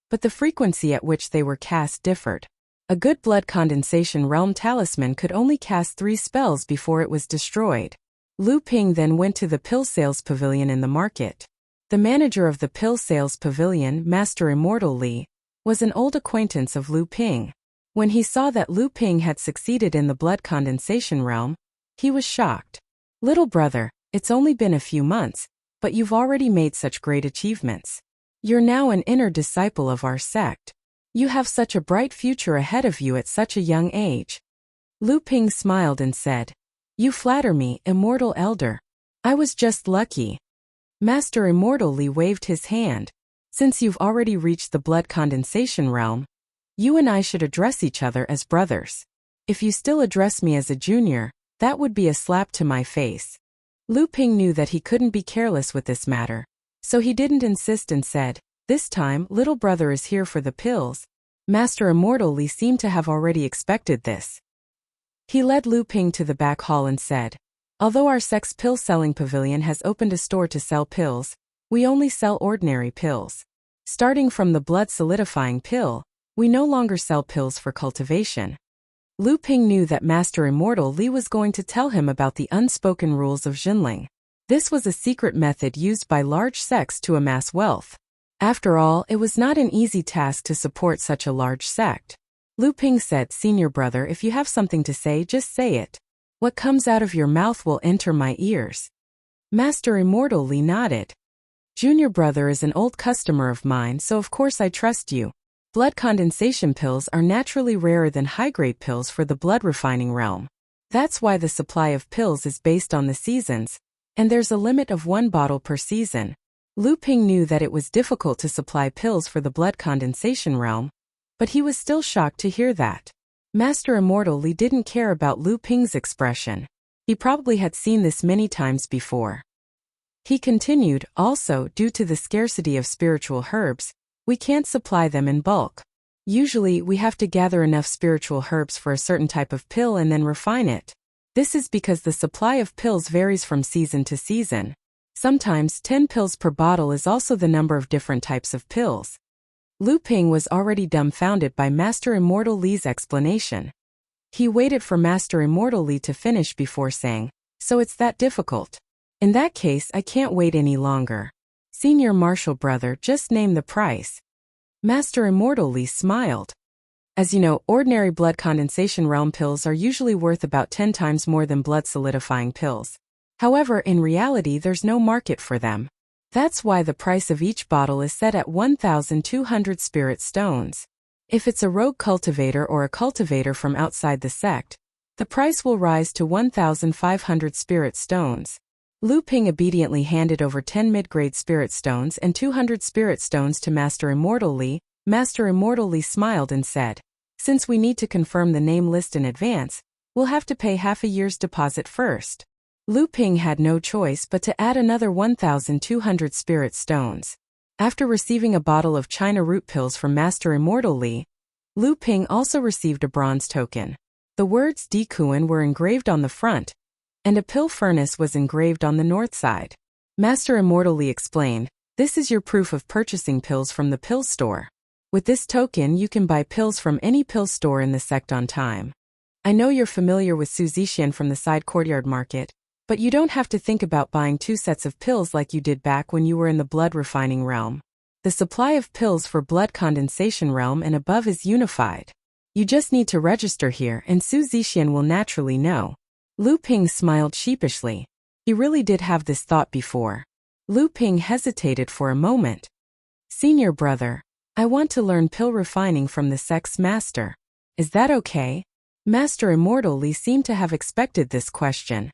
but the frequency at which they were cast differed. A good blood condensation realm talisman could only cast 3 spells before it was destroyed. Lu Ping then went to the pill sales pavilion in the market. The manager of the pill sales pavilion, Master Immortal Li, was an old acquaintance of Lu Ping. When he saw that Lu Ping had succeeded in the blood condensation realm, he was shocked. "Little brother, it's only been a few months, but you've already made such great achievements. You're now an inner disciple of our sect. You have such a bright future ahead of you at such a young age." Lu Ping smiled and said, "You flatter me, Immortal Elder. I was just lucky." Master Immortal Li waved his hand. "Since you've already reached the blood condensation realm, you and I should address each other as brothers. If you still address me as a junior, that would be a slap to my face." Lu Ping knew that he couldn't be careless with this matter, so he didn't insist and said, "This time, little brother is here for the pills." Master Immortal Li seemed to have already expected this. He led Lu Ping to the back hall and said, "Although our sect's pill-selling pavilion has opened a store to sell pills, we only sell ordinary pills. Starting from the blood-solidifying pill, we no longer sell pills for cultivation." Lu Ping knew that Master Immortal Li was going to tell him about the unspoken rules of Jinling. This was a secret method used by large sects to amass wealth. After all, it was not an easy task to support such a large sect. Lu Ping said, "Senior brother, if you have something to say, just say it. What comes out of your mouth will enter my ears." Master Immortal Li nodded. "Junior brother is an old customer of mine, so of course I trust you. Blood condensation pills are naturally rarer than high-grade pills for the blood refining realm. That's why the supply of pills is based on the seasons, and there's a limit of 1 bottle per season." Lu Ping knew that it was difficult to supply pills for the blood condensation realm, but he was still shocked to hear that. Master Immortal Li didn't care about Lu Ping's expression. He probably had seen this many times before. He continued, "Also, due to the scarcity of spiritual herbs, we can't supply them in bulk. Usually, we have to gather enough spiritual herbs for a certain type of pill and then refine it. This is because the supply of pills varies from season to season. Sometimes 10 pills per bottle is also the number of different types of pills. Lu Ping was already dumbfounded by Master Immortal Li's explanation. He waited for Master Immortal Li to finish before saying, "So it's that difficult? In that case, I can't wait any longer. Senior Marshal Brother, just name the price." Master Immortal Li smiled. As you know, ordinary blood condensation realm pills are usually worth about 10 times more than blood solidifying pills. However, in reality there's no market for them. That's why the price of each bottle is set at 1,200 spirit stones. If it's a rogue cultivator or a cultivator from outside the sect, the price will rise to 1,500 spirit stones. Lu Ping obediently handed over 10 mid-grade spirit stones and 200 spirit stones to Master Immortal Li. Master Immortal Li smiled and said, "Since we need to confirm the name list in advance, we'll have to pay half a year's deposit first." Lu Ping had no choice but to add another 1,200 spirit stones. After receiving a bottle of China root pills from Master Immortal Li, Lu Ping also received a bronze token. The words Di Kuan were engraved on the front, and a pill furnace was engraved on the north side. Master Immortal Li explained, "This is your proof of purchasing pills from the pill store. With this token you can buy pills from any pill store in the sect on time. I know you're familiar with Su Zixian from the side courtyard market, but you don't have to think about buying 2 sets of pills like you did back when you were in the blood refining realm. The supply of pills for blood condensation realm and above is unified. You just need to register here and Su Zixian will naturally know." Lu Ping smiled sheepishly. He really did have this thought before. Lu Ping hesitated for a moment. "Senior brother, I want to learn pill refining from the sect's master. Is that okay?" Master Immortal Li seemed to have expected this question.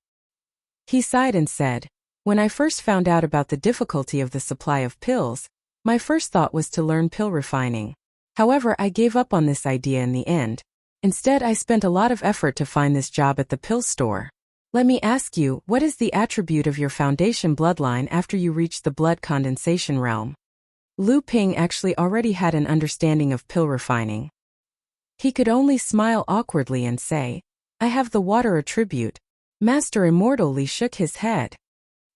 He sighed and said, "When I first found out about the difficulty of the supply of pills, my first thought was to learn pill refining. However, I gave up on this idea in the end. Instead, I spent a lot of effort to find this job at the pill store. Let me ask you, what is the attribute of your foundation bloodline after you reach the blood condensation realm?" Lu Ping actually already had an understanding of pill refining. He could only smile awkwardly and say, "I have the water attribute." Master Immortal Li shook his head.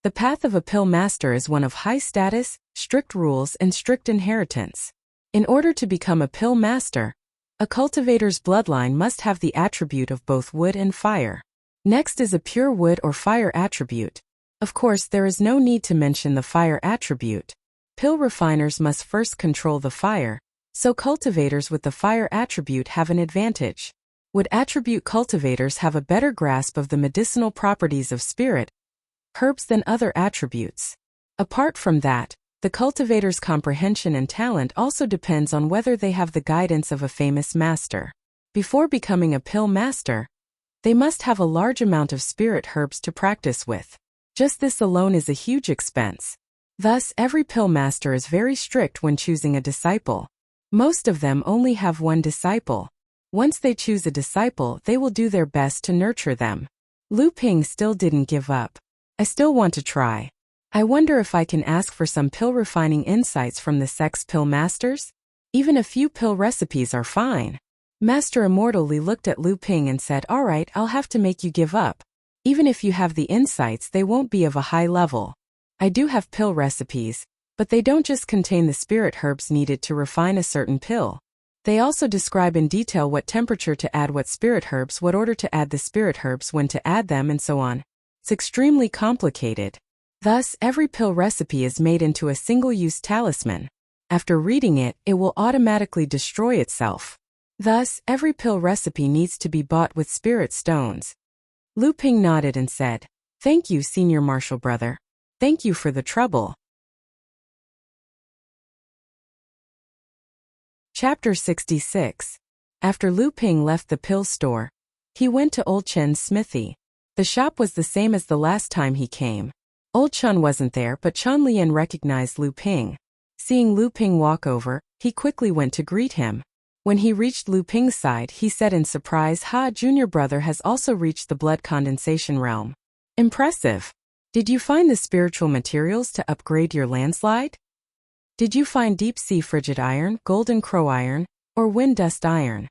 The path of a pill master is one of high status, strict rules and strict inheritance. In order to become a pill master, a cultivator's bloodline must have the attribute of both wood and fire. Next is a pure wood or fire attribute. Of course, there is no need to mention the fire attribute. Pill refiners must first control the fire, so cultivators with the fire attribute have an advantage. Wood attribute cultivators have a better grasp of the medicinal properties of spirit herbs than other attributes. Apart from that, the cultivator's comprehension and talent also depends on whether they have the guidance of a famous master. Before becoming a pill master, they must have a large amount of spirit herbs to practice with. Just this alone is a huge expense. Thus, every pill master is very strict when choosing a disciple. Most of them only have one disciple. Once they choose a disciple, they will do their best to nurture them. Lu Ping still didn't give up. "I still want to try. I wonder if I can ask for some pill refining insights from the sect's pill masters? Even a few pill recipes are fine." Master Immortal Li looked at Lu Ping and said, "All right, I'll have to make you give up. Even if you have the insights, they won't be of a high level. I do have pill recipes, but they don't just contain the spirit herbs needed to refine a certain pill. They also describe in detail what temperature to add what spirit herbs, what order to add the spirit herbs, when to add them, and so on. It's extremely complicated. Thus, every pill recipe is made into a single-use talisman. After reading it, it will automatically destroy itself. Thus, every pill recipe needs to be bought with spirit stones." Lu Ping nodded and said, "Thank you, Senior Marshal Brother. Thank you for the trouble." Chapter 66. After Lu Ping left the pill store, he went to Old Chen's smithy. The shop was the same as the last time he came. Old Chen wasn't there, but Chen Lian recognized Lu Ping. Seeing Lu Ping walk over, he quickly went to greet him. When he reached Lu Ping's side, he said in surprise, "Ha, junior brother has also reached the blood condensation realm. Impressive. Did you find the spiritual materials to upgrade your landslide? Did you find deep-sea frigid iron, golden crow iron, or wind dust iron?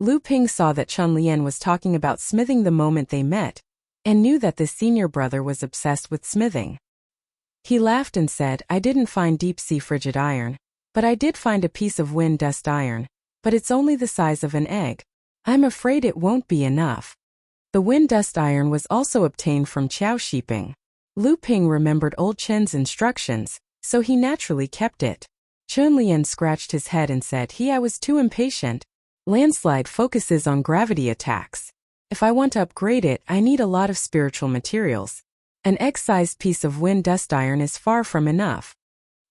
Lu Ping saw that Chun Lian was talking about smithing the moment they met, and knew that this senior brother was obsessed with smithing. He laughed and said, I didn't find deep-sea frigid iron, but I did find a piece of wind dust iron, but it's only the size of an egg. I'm afraid it won't be enough. The wind dust iron was also obtained from Qiao Shiping. Lu Ping remembered old Chen's instructions, so he naturally kept it. Chun Lian scratched his head and said, I was too impatient. Landslide focuses on gravity attacks. If I want to upgrade it, I need a lot of spiritual materials. An egg-sized piece of wind dust iron is far from enough.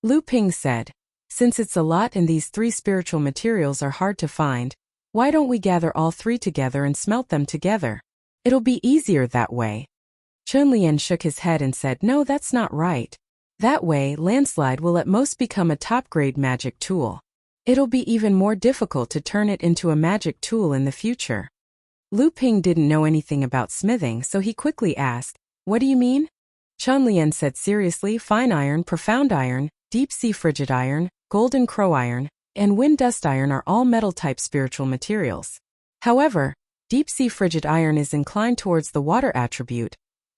Lu Ping said, since it's a lot and these 3 spiritual materials are hard to find, why don't we gather all 3 together and smelt them together? It'll be easier that way. Chun Lian shook his head and said, no, that's not right. That way, landslide will at most become a top-grade magic tool. It'll be even more difficult to turn it into a magic tool in the future. Lu Ping didn't know anything about smithing, so he quickly asked, what do you mean? Chun Lian said seriously, fine iron, profound iron, deep-sea frigid iron, golden crow iron, and wind dust iron are all metal-type spiritual materials. However, deep-sea frigid iron is inclined towards the water attribute,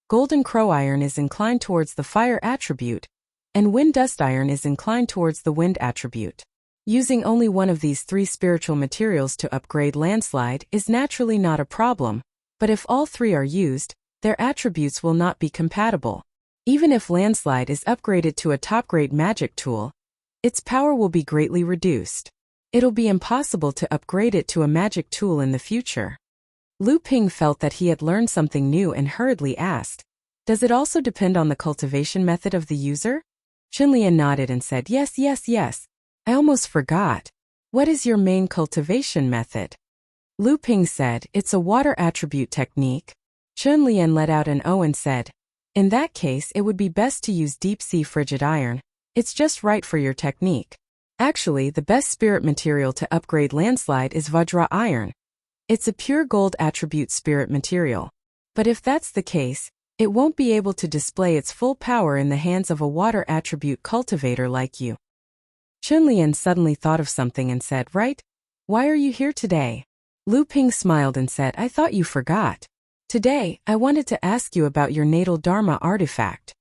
golden crow iron is inclined towards the fire attribute, and wind dust iron is inclined towards the wind attribute. Using only one of these 3 spiritual materials to upgrade landslide is naturally not a problem, but if all 3 are used, their attributes will not be compatible. Even if landslide is upgraded to a top-grade magic tool, its power will be greatly reduced. It'll be impossible to upgrade it to a magic tool in the future. Lu Ping felt that he had learned something new and hurriedly asked, does it also depend on the cultivation method of the user? Chun Lian nodded and said, yes. I almost forgot. What is your main cultivation method? Lu Ping said, it's a water attribute technique. Chun Lian let out an O and said, in that case it would be best to use deep-sea frigid iron. It's just right for your technique. Actually, the best spirit material to upgrade landslide is Vajra iron. It's a pure gold attribute spirit material. But if that's the case, it won't be able to display its full power in the hands of a water attribute cultivator like you. Chun Lian suddenly thought of something and said, right? Why are you here today? Lu Ping smiled and said, I thought you forgot. Today, I wanted to ask you about your natal Dharma artifact.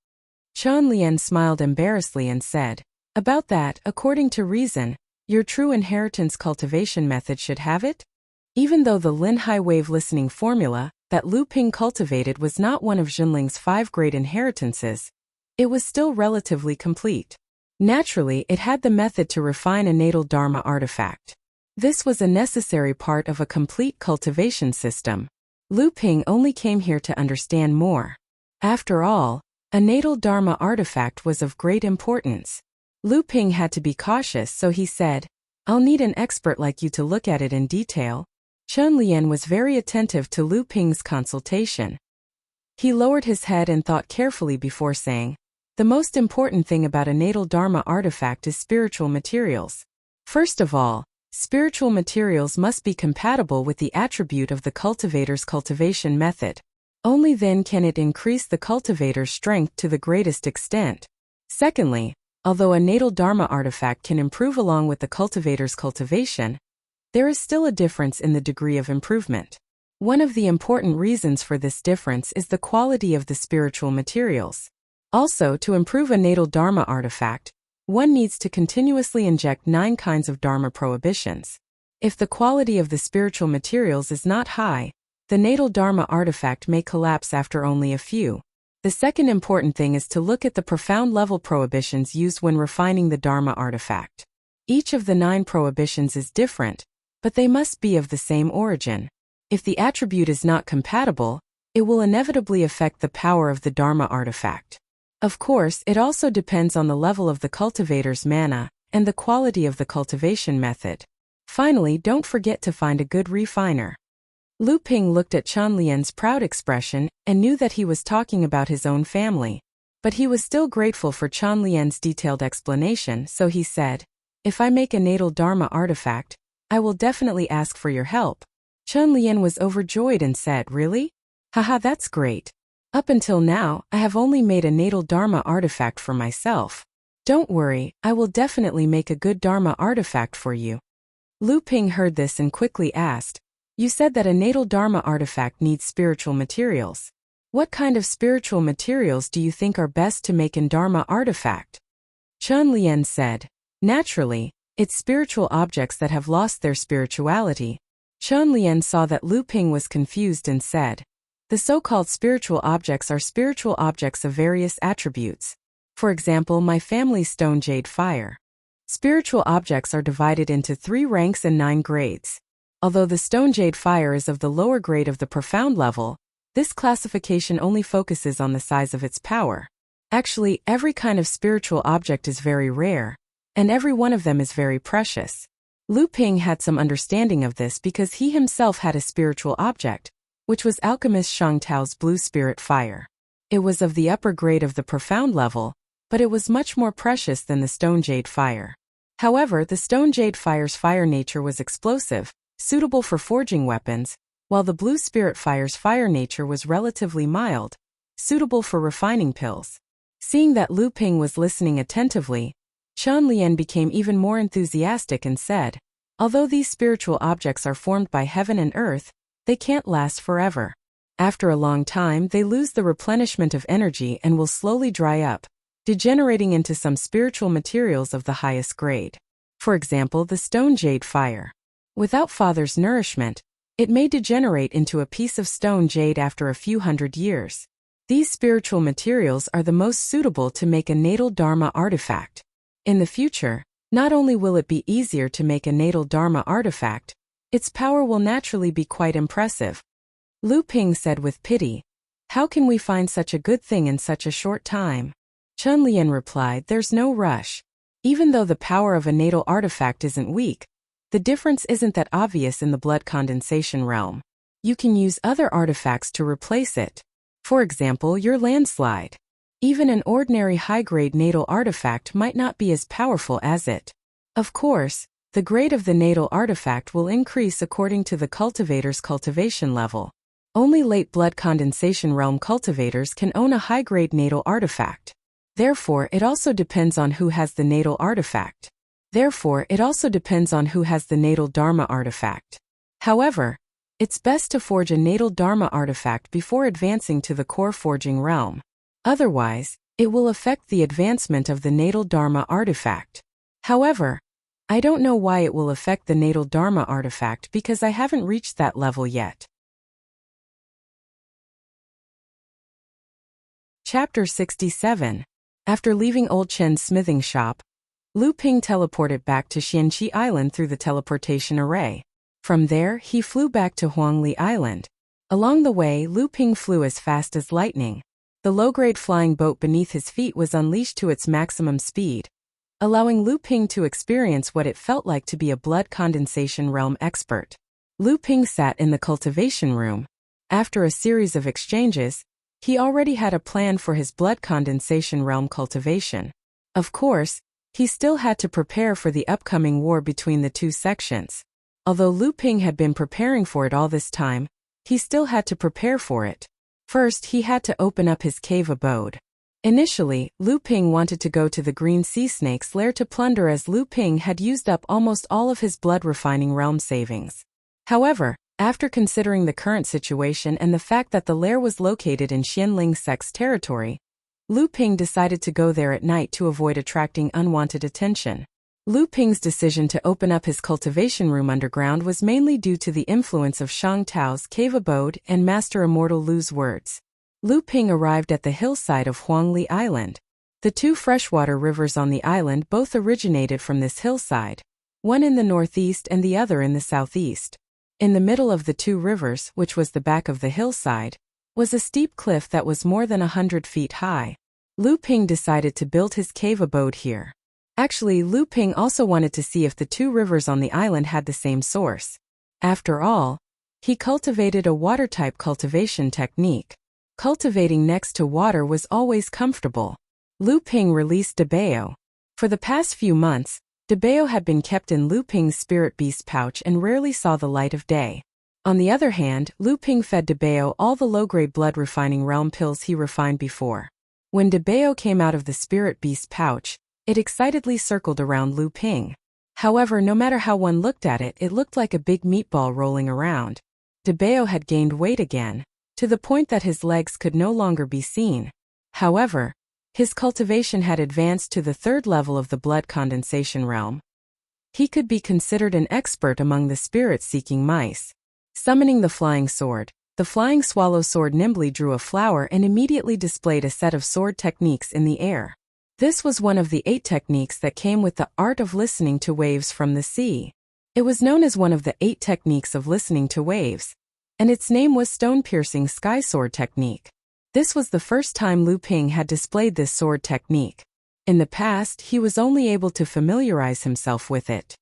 Chun Lian smiled embarrassedly and said, about that, according to reason, your true inheritance cultivation method should have it? Even though the Lin high wave listening formula that Lu Ping cultivated was not one of Jinling's 5 great inheritances, it was still relatively complete. Naturally, it had the method to refine a natal Dharma artifact. This was a necessary part of a complete cultivation system. Lu Ping only came here to understand more. After all, a natal Dharma artifact was of great importance. Lu Ping had to be cautious, so he said, I'll need an expert like you to look at it in detail. Chun Lian was very attentive to Lu Ping's consultation. He lowered his head and thought carefully before saying, the most important thing about a natal Dharma artifact is spiritual materials. First of all, spiritual materials must be compatible with the attribute of the cultivator's cultivation method. Only then can it increase the cultivator's strength to the greatest extent. Secondly, although a natal Dharma artifact can improve along with the cultivator's cultivation, there is still a difference in the degree of improvement. One of the important reasons for this difference is the quality of the spiritual materials. Also, to improve a natal Dharma artifact, one needs to continuously inject 9 kinds of Dharma prohibitions. If the quality of the spiritual materials is not high, the natal Dharma artifact may collapse after only a few. The second important thing is to look at the profound level prohibitions used when refining the Dharma artifact. Each of the 9 prohibitions is different, but they must be of the same origin. If the attribute is not compatible, it will inevitably affect the power of the Dharma artifact. Of course, it also depends on the level of the cultivator's mana and the quality of the cultivation method. Finally, don't forget to find a good refiner. Lu Ping looked at Chun Lian's proud expression and knew that he was talking about his own family. But he was still grateful for Chun Lian's detailed explanation, so he said, if I make a natal Dharma artifact, I will definitely ask for your help. Chun Lian was overjoyed and said, really? Haha, that's great. Up until now, I have only made a natal Dharma artifact for myself. Don't worry, I will definitely make a good Dharma artifact for you. Lu Ping heard this and quickly asked, "You said that a natal Dharma artifact needs spiritual materials. What kind of spiritual materials do you think are best to make an Dharma artifact?" Chen Lian said, "Naturally, it's spiritual objects that have lost their spirituality." Chen Lian saw that Lu Ping was confused and said, "The so-called spiritual objects are spiritual objects of various attributes. For example, my family's stone jade fire. Spiritual objects are divided into 3 ranks and 9 grades. Although the stone jade fire is of the lower grade of the profound level, this classification only focuses on the size of its power. Actually, every kind of spiritual object is very rare, and every one of them is very precious." Lu Ping had some understanding of this because he himself had a spiritual object, which was alchemist Shang Tao's blue spirit fire. It was of the upper grade of the profound level, but it was much more precious than the stone jade fire. However, the stone jade fire's fire nature was explosive, suitable for forging weapons, while the blue spirit fire's fire nature was relatively mild, suitable for refining pills. Seeing that Lu Ping was listening attentively, Chen Lian became even more enthusiastic and said, "Although these spiritual objects are formed by heaven and earth, they can't last forever. After a long time, they lose the replenishment of energy and will slowly dry up, degenerating into some spiritual materials of the highest grade. For example, the stone jade fire. Without father's nourishment, it may degenerate into a piece of stone jade after a few hundred years. These spiritual materials are the most suitable to make a natal Dharma artifact. In the future, not only will it be easier to make a natal Dharma artifact, its power will naturally be quite impressive." Lu Ping said with pity, "How can we find such a good thing in such a short time?" Chen Lian replied, "There's no rush. Even though the power of a natal artifact isn't weak, the difference isn't that obvious in the blood condensation realm. You can use other artifacts to replace it. For example, your landslide. Even an ordinary high-grade natal artifact might not be as powerful as it. Of course, the grade of the natal artifact will increase according to the cultivator's cultivation level. Only late blood condensation realm cultivators can own a high-grade natal artifact. Therefore, it also depends on who has the natal artifact. Therefore, it also depends on who has the natal Dharma artifact. However, it's best to forge a natal Dharma artifact before advancing to the core forging realm. Otherwise, it will affect the advancement of the natal Dharma artifact. However, I don't know why it will affect the natal Dharma artifact because I haven't reached that level yet." Chapter 67. After leaving Old Chen's smithing shop, Lu Ping teleported back to Xianqi Island through the teleportation array. From there, he flew back to Huangli Island. Along the way, Lu Ping flew as fast as lightning. The low-grade flying boat beneath his feet was unleashed to its maximum speed, allowing Lu Ping to experience what it felt like to be a blood condensation realm expert. Lu Ping sat in the cultivation room. After a series of exchanges, he already had a plan for his blood condensation realm cultivation. Of course, he still had to prepare for the upcoming war between the two sections. Although Lu Ping had been preparing for it all this time, he still had to prepare for it. First, he had to open up his cave abode. Initially, Lu Ping wanted to go to the green sea snake's lair to plunder as Lu Ping had used up almost all of his blood refining realm savings. However, after considering the current situation and the fact that the lair was located in Xianling sect's territory, Lu Ping decided to go there at night to avoid attracting unwanted attention. Lu Ping's decision to open up his cultivation room underground was mainly due to the influence of Shang Tao's cave abode and Master Immortal Lu's words. Lu Ping arrived at the hillside of Huangli Island. The 2 freshwater rivers on the island both originated from this hillside, one in the northeast and the other in the southeast. In the middle of the 2 rivers, which was the back of the hillside, was a steep cliff that was more than 100 feet high. Lu Ping decided to build his cave abode here. Actually, Lu Ping also wanted to see if the 2 rivers on the island had the same source. After all, he cultivated a water-type cultivation technique. Cultivating next to water was always comfortable. Lu Ping released Debao. For the past few months, Debao had been kept in Lu Ping's spirit beast pouch and rarely saw the light of day. On the other hand, Lu Ping fed Debao all the low-grade blood refining realm pills he refined before. When Debao came out of the spirit beast pouch, it excitedly circled around Lu Ping. However, no matter how one looked at it, it looked like a big meatball rolling around. DeBeo had gained weight again, to the point that his legs could no longer be seen. However, his cultivation had advanced to the third level of the blood condensation realm. He could be considered an expert among the spirit-seeking mice. Summoning the flying sword, the flying swallow sword nimbly drew a flower and immediately displayed a set of sword techniques in the air. This was one of the 8 techniques that came with the art of listening to waves from the sea. It was known as one of the 8 techniques of listening to waves, and its name was stone-piercing sky sword technique. This was the first time Lu Ping had displayed this sword technique. In the past, he was only able to familiarize himself with it.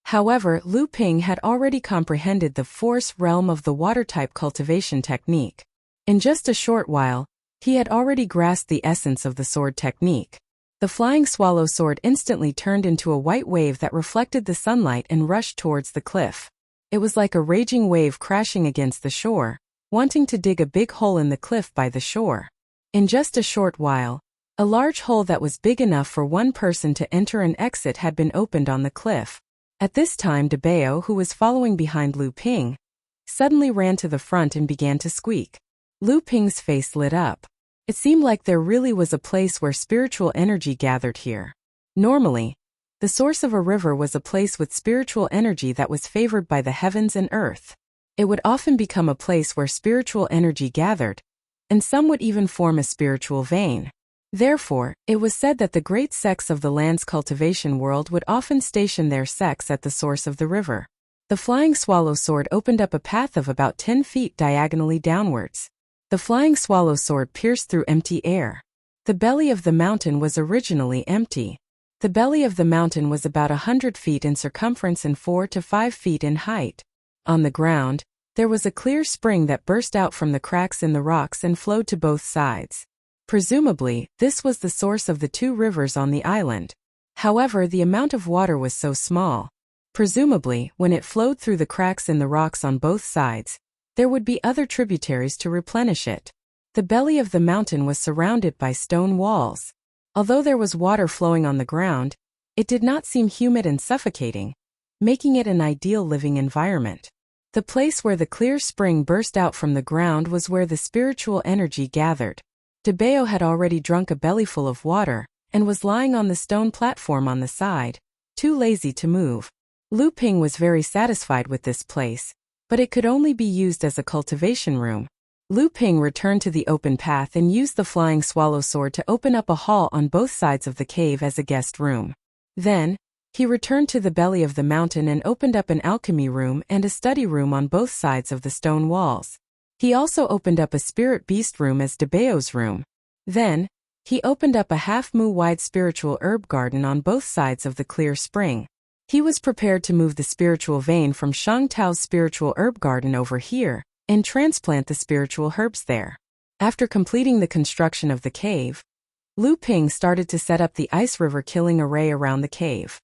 However, Lu Ping had already comprehended the force realm of the water-type cultivation technique. In just a short while, he had already grasped the essence of the sword technique. The flying swallow sword instantly turned into a white wave that reflected the sunlight and rushed towards the cliff. It was like a raging wave crashing against the shore, wanting to dig a big hole in the cliff by the shore. In just a short while, a large hole that was big enough for one person to enter and exit had been opened on the cliff. At this time, DeBeo, who was following behind Lu Ping, suddenly ran to the front and began to squeak. Lu Ping's face lit up. It seemed like there really was a place where spiritual energy gathered here. Normally, the source of a river was a place with spiritual energy that was favored by the heavens and earth. It would often become a place where spiritual energy gathered, and some would even form a spiritual vein. Therefore, it was said that the great sects of the land's cultivation world would often station their sects at the source of the river. The flying swallow sword opened up a path of about 10 feet diagonally downwards. The flying swallow sword pierced through empty air. The belly of the mountain was originally empty. The belly of the mountain was about 100 feet in circumference and 4 to 5 feet in height. On the ground, there was a clear spring that burst out from the cracks in the rocks and flowed to both sides. Presumably, this was the source of the 2 rivers on the island. However, the amount of water was so small. Presumably, when it flowed through the cracks in the rocks on both sides, there would be other tributaries to replenish it. The belly of the mountain was surrounded by stone walls. Although there was water flowing on the ground, it did not seem humid and suffocating, making it an ideal living environment. The place where the clear spring burst out from the ground was where the spiritual energy gathered. DeBeo had already drunk a bellyful of water, and was lying on the stone platform on the side, too lazy to move. Lu Ping was very satisfied with this place, but it could only be used as a cultivation room. Lu Ping returned to the open path and used the flying swallow sword to open up a hall on both sides of the cave as a guest room. Then, he returned to the belly of the mountain and opened up an alchemy room and a study room on both sides of the stone walls. He also opened up a spirit beast room as DeBeo's room. Then, he opened up a half-mu wide spiritual herb garden on both sides of the clear spring. He was prepared to move the spiritual vein from Shang Tao's spiritual herb garden over here, and transplant the spiritual herbs there. After completing the construction of the cave, Lu Ping started to set up the ice river killing array around the cave.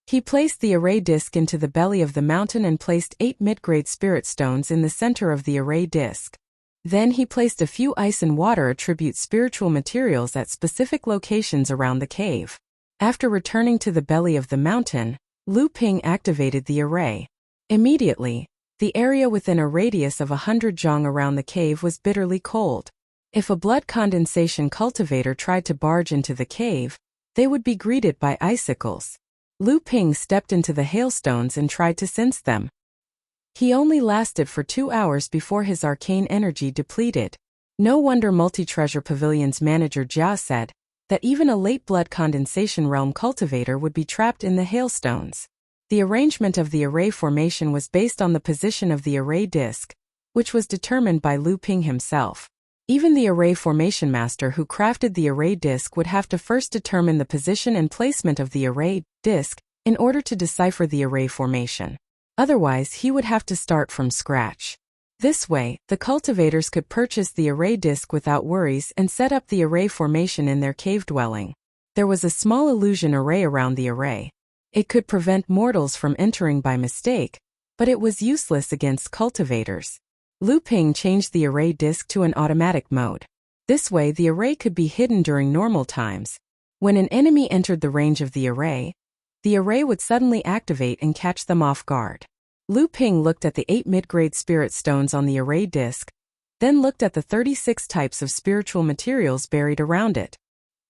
He placed the array disc into the belly of the mountain and placed 8 mid-grade spirit stones in the center of the array disc. Then he placed a few ice and water attribute spiritual materials at specific locations around the cave. After returning to the belly of the mountain, Lu Ping activated the array. Immediately, the area within a radius of 100 zhang around the cave was bitterly cold. If a blood condensation cultivator tried to barge into the cave, they would be greeted by icicles. Lu Ping stepped into the hailstones and tried to sense them. He only lasted for 2 hours before his arcane energy depleted. No wonder Multi-Treasure Pavilion's manager Jia said that even a late blood condensation realm cultivator would be trapped in the hailstones. The arrangement of the array formation was based on the position of the array disc, which was determined by Lu Ping himself. Even the array formation master who crafted the array disc would have to first determine the position and placement of the array disc in order to decipher the array formation. Otherwise, he would have to start from scratch. This way, the cultivators could purchase the array disc without worries and set up the array formation in their cave dwelling. There was a small illusion array around the array. It could prevent mortals from entering by mistake, but it was useless against cultivators. Lu Ping changed the array disc to an automatic mode. This way the array could be hidden during normal times. When an enemy entered the range of the array, the array would suddenly activate and catch them off guard. Lu Ping looked at the 8 mid-grade spirit stones on the array disk, then looked at the 36 types of spiritual materials buried around it.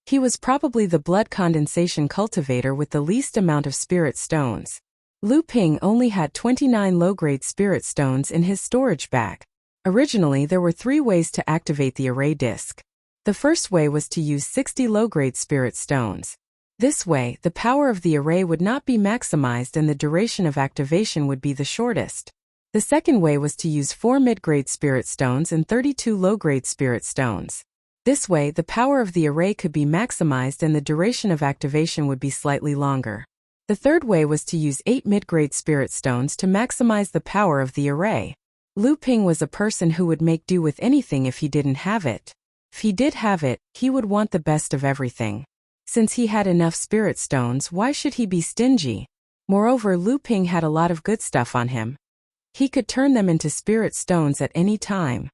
He was probably the blood condensation cultivator with the least amount of spirit stones. Lu Ping only had 29 low-grade spirit stones in his storage bag. Originally, there were 3 ways to activate the array disk. The first way was to use 60 low-grade spirit stones. This way, the power of the array would not be maximized and the duration of activation would be the shortest. The second way was to use 4 mid-grade spirit stones and 32 low-grade spirit stones. This way, the power of the array could be maximized and the duration of activation would be slightly longer. The third way was to use 8 mid-grade spirit stones to maximize the power of the array. Lu Ping was a person who would make do with anything if he didn't have it. If he did have it, he would want the best of everything. Since he had enough spirit stones, why should he be stingy? Moreover, Lu Ping had a lot of good stuff on him. He could turn them into spirit stones at any time.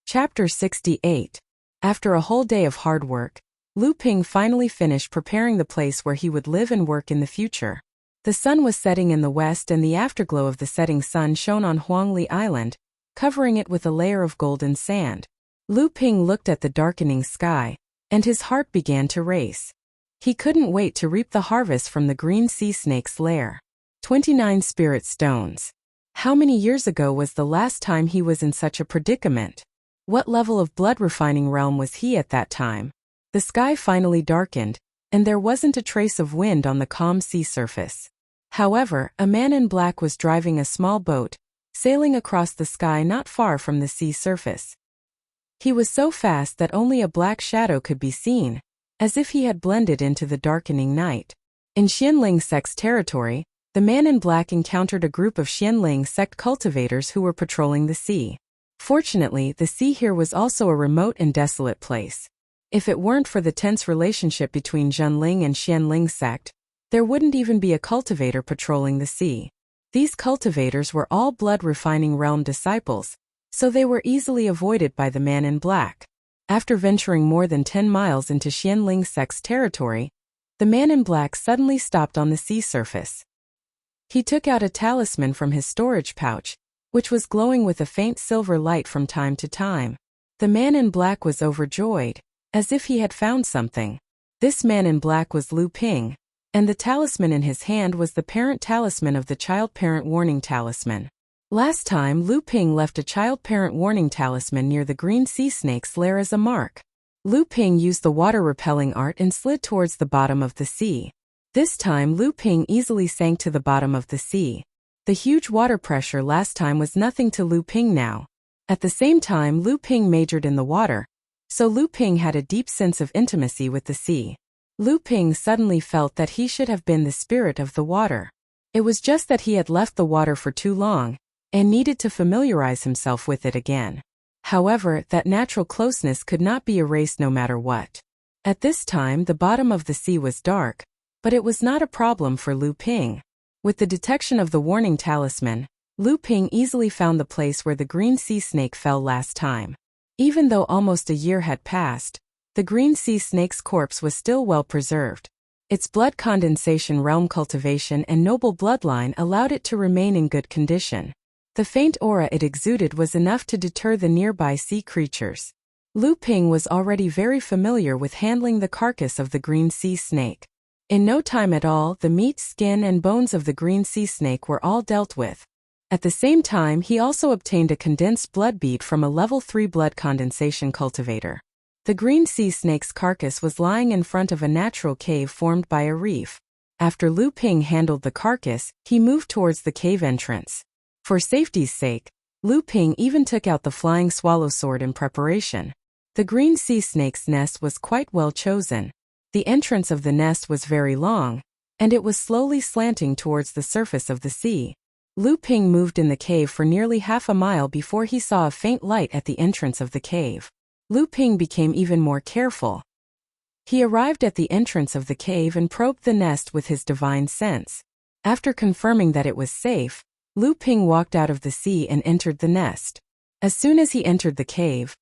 Chapter 68. After a whole day of hard work, Lu Ping finally finished preparing the place where he would live and work in the future. The sun was setting in the west and the afterglow of the setting sun shone on Huangli Island, covering it with a layer of golden sand. Lu Ping looked at the darkening sky, and his heart began to race. He couldn't wait to reap the harvest from the green sea snake's lair. 29 spirit stones. How many years ago was the last time he was in such a predicament? What level of blood refining realm was he at that time? The sky finally darkened, and there wasn't a trace of wind on the calm sea surface. However, a man in black was driving a small boat, sailing across the sky not far from the sea surface. He was so fast that only a black shadow could be seen, as if he had blended into the darkening night. In Xianling sect's territory, the man in black encountered a group of Xianling sect cultivators who were patrolling the sea. Fortunately, the sea here was also a remote and desolate place. If it weren't for the tense relationship between Zhenling and Xianling sect, there wouldn't even be a cultivator patrolling the sea. These cultivators were all blood-refining realm disciples, so they were easily avoided by the man in black. After venturing more than 10 miles into Xianling sect's territory, the man in black suddenly stopped on the sea surface. He took out a talisman from his storage pouch, which was glowing with a faint silver light from time to time. The man in black was overjoyed, as if he had found something. This man in black was Lu Ping, and the talisman in his hand was the parent talisman of the child-parent warning talisman. Last time, Lu Ping left a child-parent warning talisman near the green sea snake's lair as a mark. Lu Ping used the water-repelling art and slid towards the bottom of the sea. This time, Lu Ping easily sank to the bottom of the sea. The huge water pressure last time was nothing to Lu Ping now. At the same time, Lu Ping majored in the water, so Lu Ping had a deep sense of intimacy with the sea. Lu Ping suddenly felt that he should have been the spirit of the water. It was just that he had left the water for too long, and needed to familiarize himself with it again. However, that natural closeness could not be erased no matter what. At this time, the bottom of the sea was dark, but it was not a problem for Lu Ping. With the detection of the warning talisman, Lu Ping easily found the place where the green sea snake fell last time. Even though almost a year had passed, the green sea snake's corpse was still well preserved. Its blood condensation realm cultivation and noble bloodline allowed it to remain in good condition. The faint aura it exuded was enough to deter the nearby sea creatures. Lu Ping was already very familiar with handling the carcass of the green sea snake. In no time at all, the meat, skin, and bones of the green sea snake were all dealt with. At the same time, he also obtained a condensed blood bead from a level 3 blood condensation cultivator. The green sea snake's carcass was lying in front of a natural cave formed by a reef. After Lu Ping handled the carcass, he moved towards the cave entrance. For safety's sake, Lu Ping even took out the flying swallow sword in preparation. The green sea snake's nest was quite well chosen. The entrance of the nest was very long, and it was slowly slanting towards the surface of the sea. Lu Ping moved in the cave for nearly half a mile before he saw a faint light at the entrance of the cave. Lu Ping became even more careful. He arrived at the entrance of the cave and probed the nest with his divine sense. After confirming that it was safe, Lu Ping walked out of the sea and entered the nest. As soon as he entered the cave,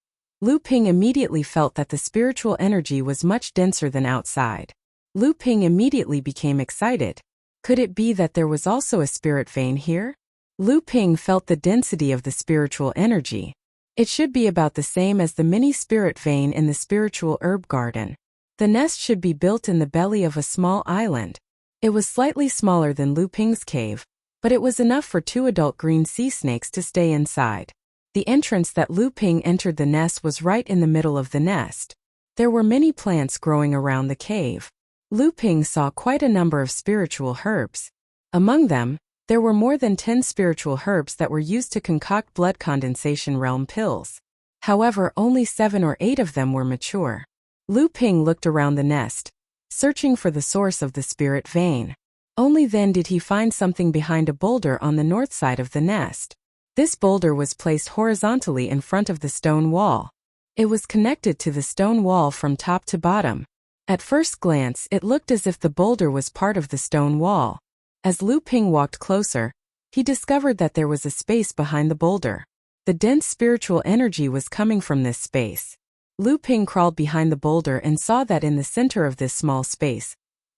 Lu Ping immediately felt that the spiritual energy was much denser than outside. Lu Ping immediately became excited. Could it be that there was also a spirit vein here? Lu Ping felt the density of the spiritual energy. It should be about the same as the mini spirit vein in the spiritual herb garden. The nest should be built in the belly of a small island. It was slightly smaller than Lu Ping's cave, but it was enough for 2 adult green sea snakes to stay inside. The entrance that Lu Ping entered the nest was right in the middle of the nest. There were many plants growing around the cave. Lu Ping saw quite a number of spiritual herbs. Among them, there were more than 10 spiritual herbs that were used to concoct blood condensation realm pills. However, only 7 or 8 of them were mature. Lu Ping looked around the nest, searching for the source of the spirit vein. Only then did he find something behind a boulder on the north side of the nest. This boulder was placed horizontally in front of the stone wall. It was connected to the stone wall from top to bottom. At first glance, it looked as if the boulder was part of the stone wall. As Lu Ping walked closer, he discovered that there was a space behind the boulder. The dense spiritual energy was coming from this space. Lu Ping crawled behind the boulder and saw that in the center of this small space,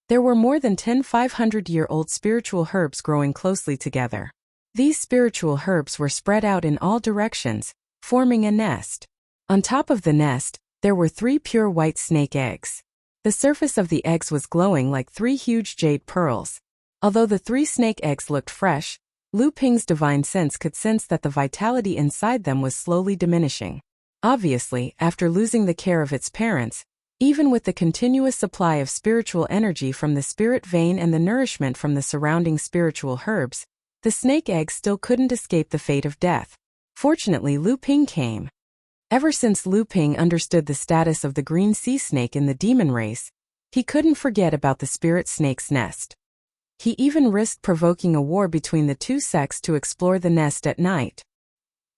there were more than 10 500-year-old spiritual herbs growing closely together. These spiritual herbs were spread out in all directions, forming a nest. On top of the nest, there were 3 pure white snake eggs. The surface of the eggs was glowing like 3 huge jade pearls. Although the 3 snake eggs looked fresh, Lu Ping's divine sense could sense that the vitality inside them was slowly diminishing. Obviously, after losing the care of its parents, even with the continuous supply of spiritual energy from the spirit vein and the nourishment from the surrounding spiritual herbs, the snake eggs still couldn't escape the fate of death. Fortunately, Lu Ping came. Ever since Lu Ping understood the status of the green sea snake in the demon race, he couldn't forget about the spirit snake's nest. He even risked provoking a war between the 2 sects to explore the nest at night.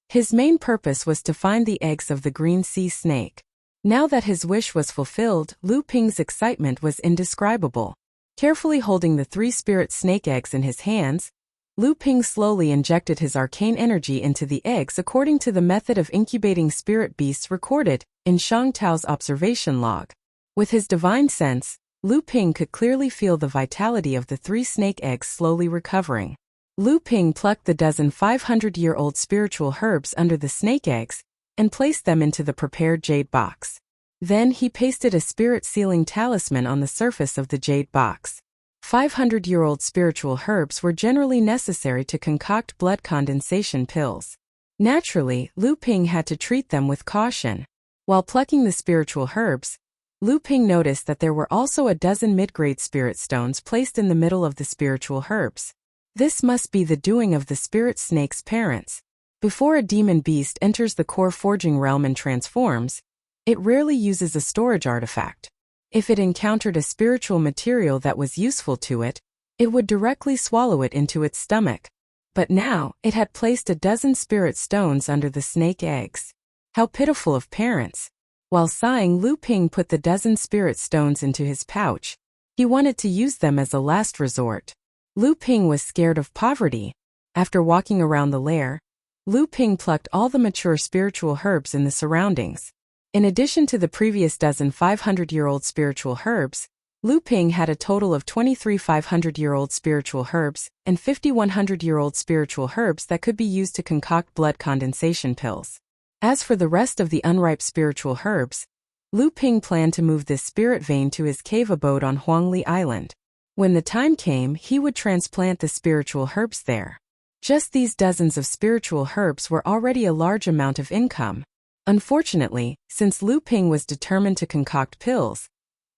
His main purpose was to find the eggs of the green sea snake. Now that his wish was fulfilled, Lu Ping's excitement was indescribable. Carefully holding the 3 spirit snake eggs in his hands, Lu Ping slowly injected his arcane energy into the eggs according to the method of incubating spirit beasts recorded in Shang Tao's observation log. With his divine sense, Lu Ping could clearly feel the vitality of the 3 snake eggs slowly recovering. Lu Ping plucked the dozen 500-year-old spiritual herbs under the snake eggs and placed them into the prepared jade box. Then he pasted a spirit sealing talisman on the surface of the jade box. 500-year-old spiritual herbs were generally necessary to concoct blood condensation pills. Naturally, Lu Ping had to treat them with caution. While plucking the spiritual herbs, Lu Ping noticed that there were also a dozen mid-grade spirit stones placed in the middle of the spiritual herbs. This must be the doing of the spirit snake's parents. Before a demon beast enters the core forging realm and transforms, it rarely uses a storage artifact. If it encountered a spiritual material that was useful to it, it would directly swallow it into its stomach. But now, it had placed a dozen spirit stones under the snake eggs. How pitiful of parents! While sighing, Lu Ping put the dozen spirit stones into his pouch. He wanted to use them as a last resort. Lu Ping was scared of poverty. After walking around the lair, Lu Ping plucked all the mature spiritual herbs in the surroundings. In addition to the previous dozen 500-year-old spiritual herbs, Lu Ping had a total of 23 500-year-old spiritual herbs and 50 100-year-old spiritual herbs that could be used to concoct blood condensation pills. As for the rest of the unripe spiritual herbs, Lu Ping planned to move this spirit vein to his cave abode on Huangli Island. When the time came, he would transplant the spiritual herbs there. Just these dozens of spiritual herbs were already a large amount of income. Unfortunately, since Lu Ping was determined to concoct pills,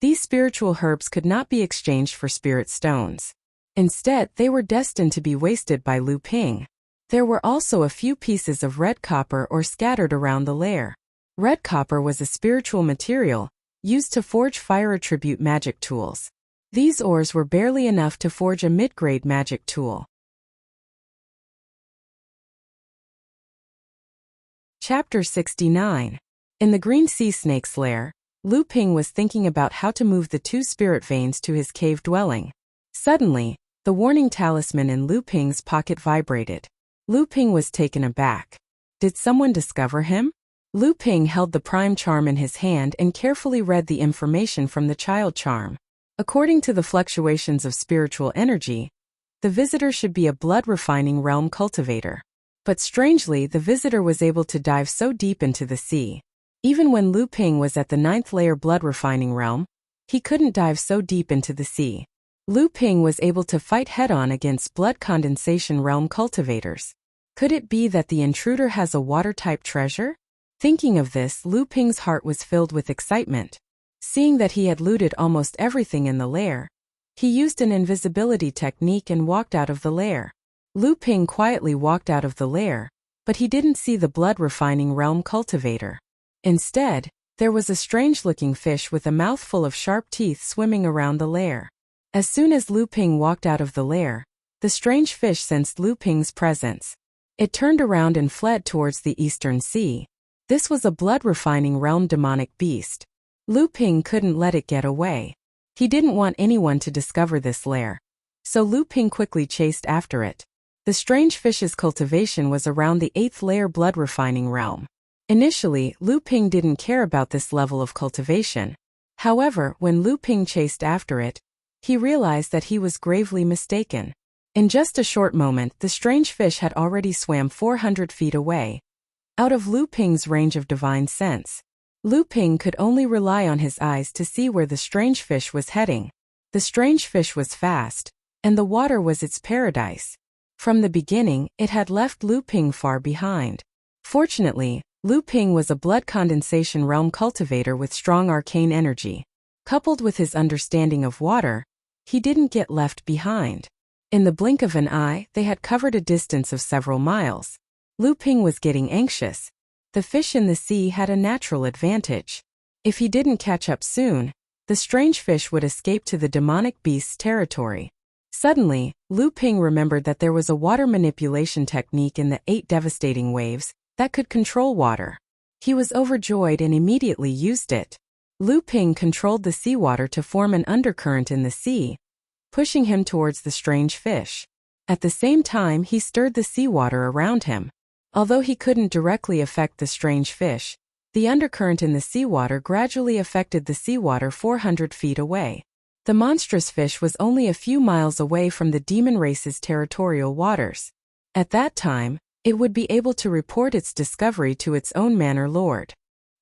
these spiritual herbs could not be exchanged for spirit stones. Instead, they were destined to be wasted by Lu Ping. There were also a few pieces of red copper ore scattered around the lair. Red copper was a spiritual material, used to forge fire attribute magic tools. These ores were barely enough to forge a mid-grade magic tool. Chapter 69. In the green sea snake's lair, Lu Ping was thinking about how to move the 2 spirit veins to his cave dwelling. Suddenly, the warning talisman in Lu Ping's pocket vibrated. Lu Ping was taken aback. Did someone discover him? Lu Ping held the prime charm in his hand and carefully read the information from the child charm. According to the fluctuations of spiritual energy, the visitor should be a blood-refining realm cultivator. But strangely, the visitor was able to dive so deep into the sea. Even when Lu Ping was at the 9th layer blood-refining realm, he couldn't dive so deep into the sea. Lu Ping was able to fight head-on against blood condensation realm cultivators. Could it be that the intruder has a water-type treasure? Thinking of this, Lu Ping's heart was filled with excitement. Seeing that he had looted almost everything in the lair, he used an invisibility technique and walked out of the lair. Lu Ping quietly walked out of the lair, but he didn't see the blood-refining realm cultivator. Instead, there was a strange-looking fish with a mouthful of sharp teeth swimming around the lair. As soon as Lu Ping walked out of the lair, the strange fish sensed Lu Ping's presence. It turned around and fled towards the eastern sea. This was a blood-refining realm demonic beast. Lu Ping couldn't let it get away. He didn't want anyone to discover this lair. So Lu Ping quickly chased after it. The strange fish's cultivation was around the 8th layer blood-refining realm. Initially, Lu Ping didn't care about this level of cultivation. However, when Lu Ping chased after it, he realized that he was gravely mistaken. In just a short moment, the strange fish had already swam 400 feet away, out of Lu Ping's range of divine sense. Lu Ping could only rely on his eyes to see where the strange fish was heading. The strange fish was fast, and the water was its paradise. From the beginning, it had left Lu Ping far behind. Fortunately, Lu Ping was a blood condensation realm cultivator with strong arcane energy. Coupled with his understanding of water, he didn't get left behind. In the blink of an eye, they had covered a distance of several miles. Lu Ping was getting anxious. The fish in the sea had a natural advantage. If he didn't catch up soon, the strange fish would escape to the demonic beast's territory. Suddenly, Lu Ping remembered that there was a water manipulation technique in the 8 devastating waves that could control water. He was overjoyed and immediately used it. Lu Ping controlled the seawater to form an undercurrent in the sea, pushing him towards the strange fish. At the same time, he stirred the seawater around him. Although he couldn't directly affect the strange fish, the undercurrent in the seawater gradually affected the seawater 400 feet away. The monstrous fish was only a few miles away from the demon race's territorial waters. At that time, it would be able to report its discovery to its own manor lord.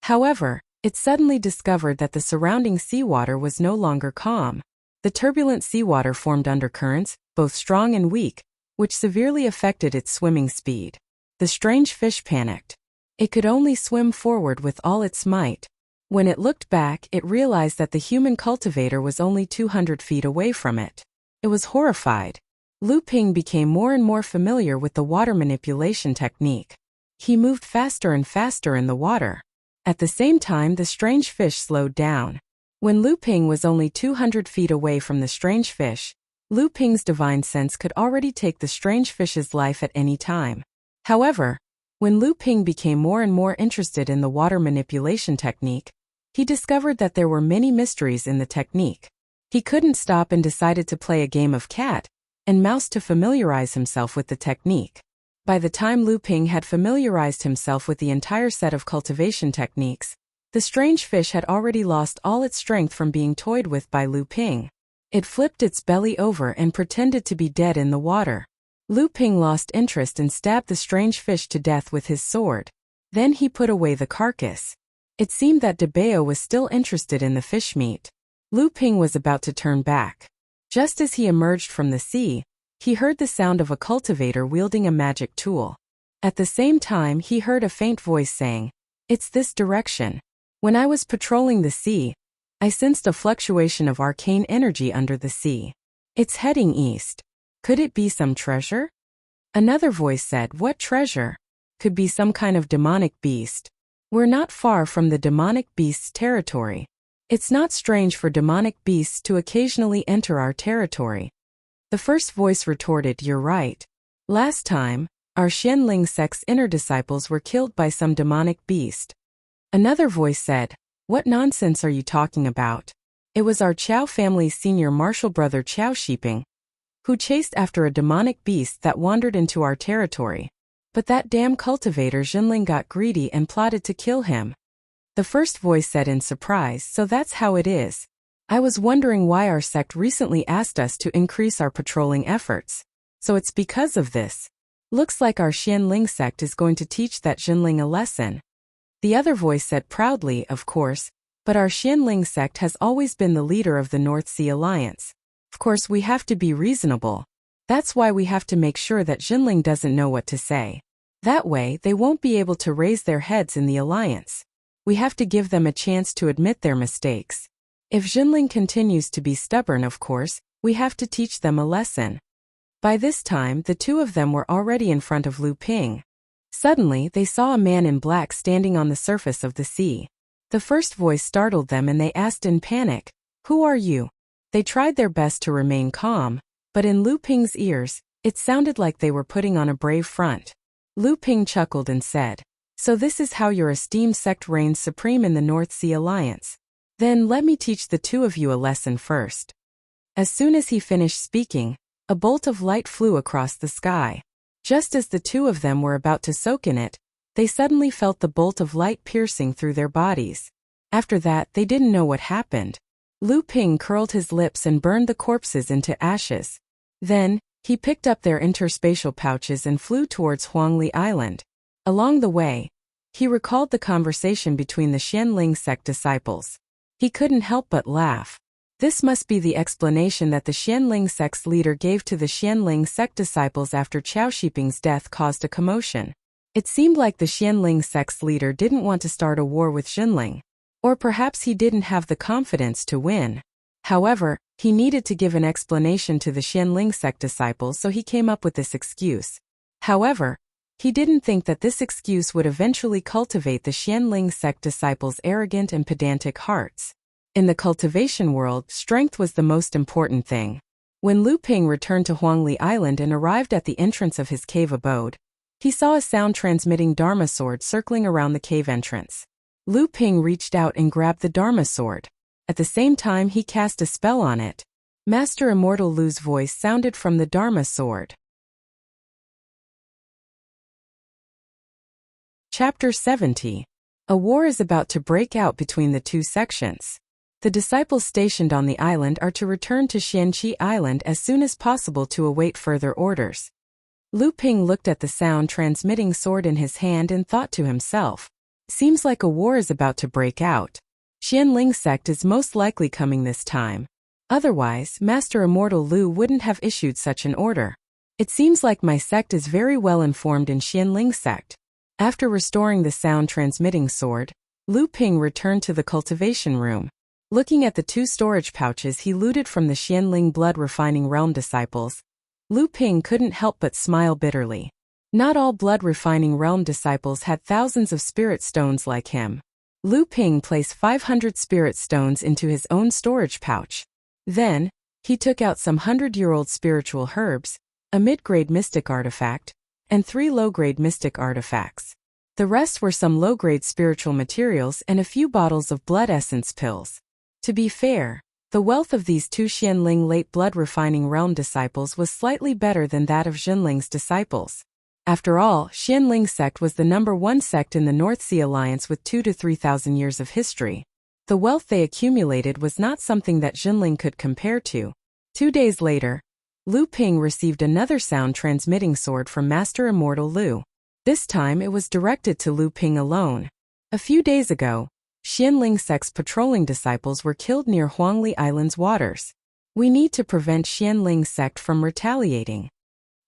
However, it suddenly discovered that the surrounding seawater was no longer calm. The turbulent seawater formed undercurrents, both strong and weak, which severely affected its swimming speed. The strange fish panicked. It could only swim forward with all its might. When it looked back, it realized that the human cultivator was only 200 feet away from it. It was horrified. Lu Ping became more and more familiar with the water manipulation technique. He moved faster and faster in the water. At the same time, the strange fish slowed down. When Lu Ping was only 200 feet away from the strange fish, Lu Ping's divine sense could already take the strange fish's life at any time. However, when Lu Ping became more and more interested in the water manipulation technique, he discovered that there were many mysteries in the technique. He couldn't stop and decided to play a game of cat and mouse to familiarize himself with the technique. By the time Lu Ping had familiarized himself with the entire set of cultivation techniques, the strange fish had already lost all its strength from being toyed with by Lu Ping. It flipped its belly over and pretended to be dead in the water. Lu Ping lost interest and stabbed the strange fish to death with his sword. Then he put away the carcass. It seemed that De Bao was still interested in the fish meat. Lu Ping was about to turn back. Just as he emerged from the sea, he heard the sound of a cultivator wielding a magic tool. At the same time, he heard a faint voice saying, "It's this direction." When I was patrolling the sea, I sensed a fluctuation of arcane energy under the sea. It's heading east. Could it be some treasure? Another voice said, "What treasure? Could be some kind of demonic beast. We're not far from the demonic beast's territory. It's not strange for demonic beasts to occasionally enter our territory." The first voice retorted, "You're right. Last time, our Xianling sect's inner disciples were killed by some demonic beast." Another voice said, "What nonsense are you talking about? It was our Qiao family's senior martial brother Qiao Shiping, who chased after a demonic beast that wandered into our territory. But that damn cultivator Jinling got greedy and plotted to kill him. The first voice said in surprise, so that's how it is. I was wondering why our sect recently asked us to increase our patrolling efforts. So it's because of this. Looks like our Xianling sect is going to teach that Jinling a lesson. The other voice said proudly, of course, but our Xianling sect has always been the leader of the North Sea Alliance. Of course we have to be reasonable. That's why we have to make sure that Jinling doesn't know what to say. That way they won't be able to raise their heads in the alliance. We have to give them a chance to admit their mistakes. If Jinling continues to be stubborn, of course, we have to teach them a lesson. By this time, the two of them were already in front of Lu Ping. Suddenly, they saw a man in black standing on the surface of the sea. The first voice startled them and they asked in panic, "Who are you?" They tried their best to remain calm, but in Lu Ping's ears, it sounded like they were putting on a brave front. Lu Ping chuckled and said, "So this is how your esteemed sect reigns supreme in the North Sea Alliance. Then let me teach the two of you a lesson first." As soon as he finished speaking, a bolt of light flew across the sky. Just as the two of them were about to soak in it, they suddenly felt the bolt of light piercing through their bodies. After that, they didn't know what happened. Lu Ping curled his lips and burned the corpses into ashes. Then, he picked up their interspatial pouches and flew towards Huangli Island. Along the way, he recalled the conversation between the Xianling sect disciples. He couldn't help but laugh. This must be the explanation that the Xianling sect's leader gave to the Xianling sect disciples after Qiao Shiping's death caused a commotion. It seemed like the Xianling sect's leader didn't want to start a war with Jinling. Or perhaps he didn't have the confidence to win. However, he needed to give an explanation to the Xianling sect disciples, so he came up with this excuse. However, he didn't think that this excuse would eventually cultivate the Xianling sect disciples' arrogant and pedantic hearts. In the cultivation world, strength was the most important thing. When Lu Ping returned to Huangli Island and arrived at the entrance of his cave abode, he saw a sound-transmitting Dharma sword circling around the cave entrance. Lu Ping reached out and grabbed the Dharma sword. At the same time, he cast a spell on it. Master Immortal Lu's voice sounded from the Dharma sword. Chapter 70. A war is about to break out between the two sections. The disciples stationed on the island are to return to Xianqi Island as soon as possible to await further orders. Lu Ping looked at the sound-transmitting sword in his hand and thought to himself, "Seems like a war is about to break out. Xianling sect is most likely coming this time. Otherwise, Master Immortal Lu wouldn't have issued such an order. It seems like my sect is very well informed in Xianling sect." After restoring the sound-transmitting sword, Lu Ping returned to the cultivation room. Looking at the two storage pouches he looted from the Xianling blood-refining realm disciples, Lu Ping couldn't help but smile bitterly. Not all blood-refining realm disciples had thousands of spirit stones like him. Lu Ping placed 500 spirit stones into his own storage pouch. Then, he took out some 100-year-old spiritual herbs, a mid-grade mystic artifact, and 3 low-grade mystic artifacts. The rest were some low-grade spiritual materials and a few bottles of blood essence pills. To be fair, the wealth of these two Xianling late blood-refining realm disciples was slightly better than that of Jinling's disciples. After all, Xianling sect was the #1 sect in the North Sea Alliance with 2,000 to 3,000 years of history. The wealth they accumulated was not something that Jinling could compare to. 2 days later, Lu Ping received another sound-transmitting sword from Master Immortal Lu. This time it was directed to Lu Ping alone. A few days ago, Xianling sect's patrolling disciples were killed near Huangli Island's waters. We need to prevent Xianling sect from retaliating.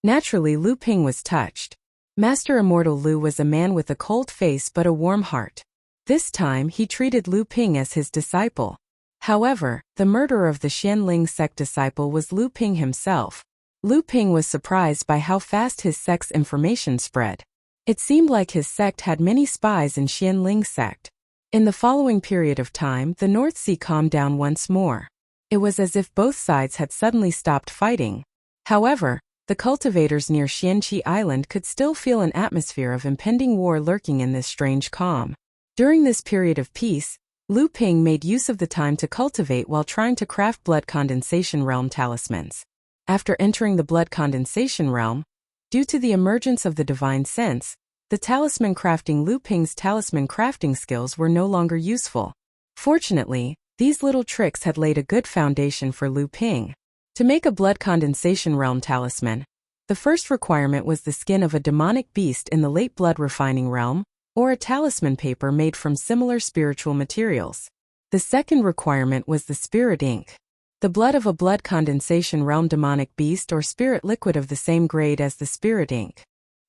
Naturally, Lu Ping was touched. Master Immortal Lu was a man with a cold face but a warm heart. This time he treated Lu Ping as his disciple. However, the murderer of the Xianling sect disciple was Lu Ping himself. Lu Ping was surprised by how fast his sect's information spread. It seemed like his sect had many spies in Xianling sect. In the following period of time, the North Sea calmed down once more. It was as if both sides had suddenly stopped fighting. However, the cultivators near Xianqi Island could still feel an atmosphere of impending war lurking in this strange calm. During this period of peace, Lu Ping made use of the time to cultivate while trying to craft blood condensation realm talismans. After entering the blood condensation realm, Due to the emergence of the divine sense, the talisman crafting Lu Ping's talisman crafting skills were no longer useful. Fortunately, these little tricks had laid a good foundation for Lu Ping. To make a blood condensation realm talisman, the first requirement was the skin of a demonic beast in the late blood refining realm, or a talisman paper made from similar spiritual materials. The second requirement was the spirit ink, the blood of a blood condensation realm demonic beast or spirit liquid of the same grade as the spirit ink.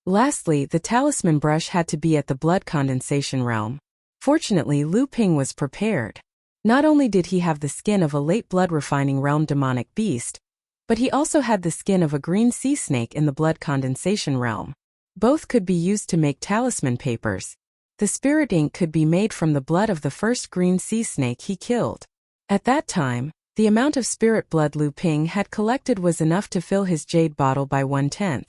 Lastly, the talisman brush had to be at the blood condensation realm. Fortunately, Lu Ping was prepared. Not only did he have the skin of a late blood refining realm demonic beast, but he also had the skin of a green sea snake in the blood condensation realm. Both could be used to make talisman papers. The spirit ink could be made from the blood of the first green sea snake he killed. At that time, the amount of spirit blood Lu Ping had collected was enough to fill his jade bottle by 1/10.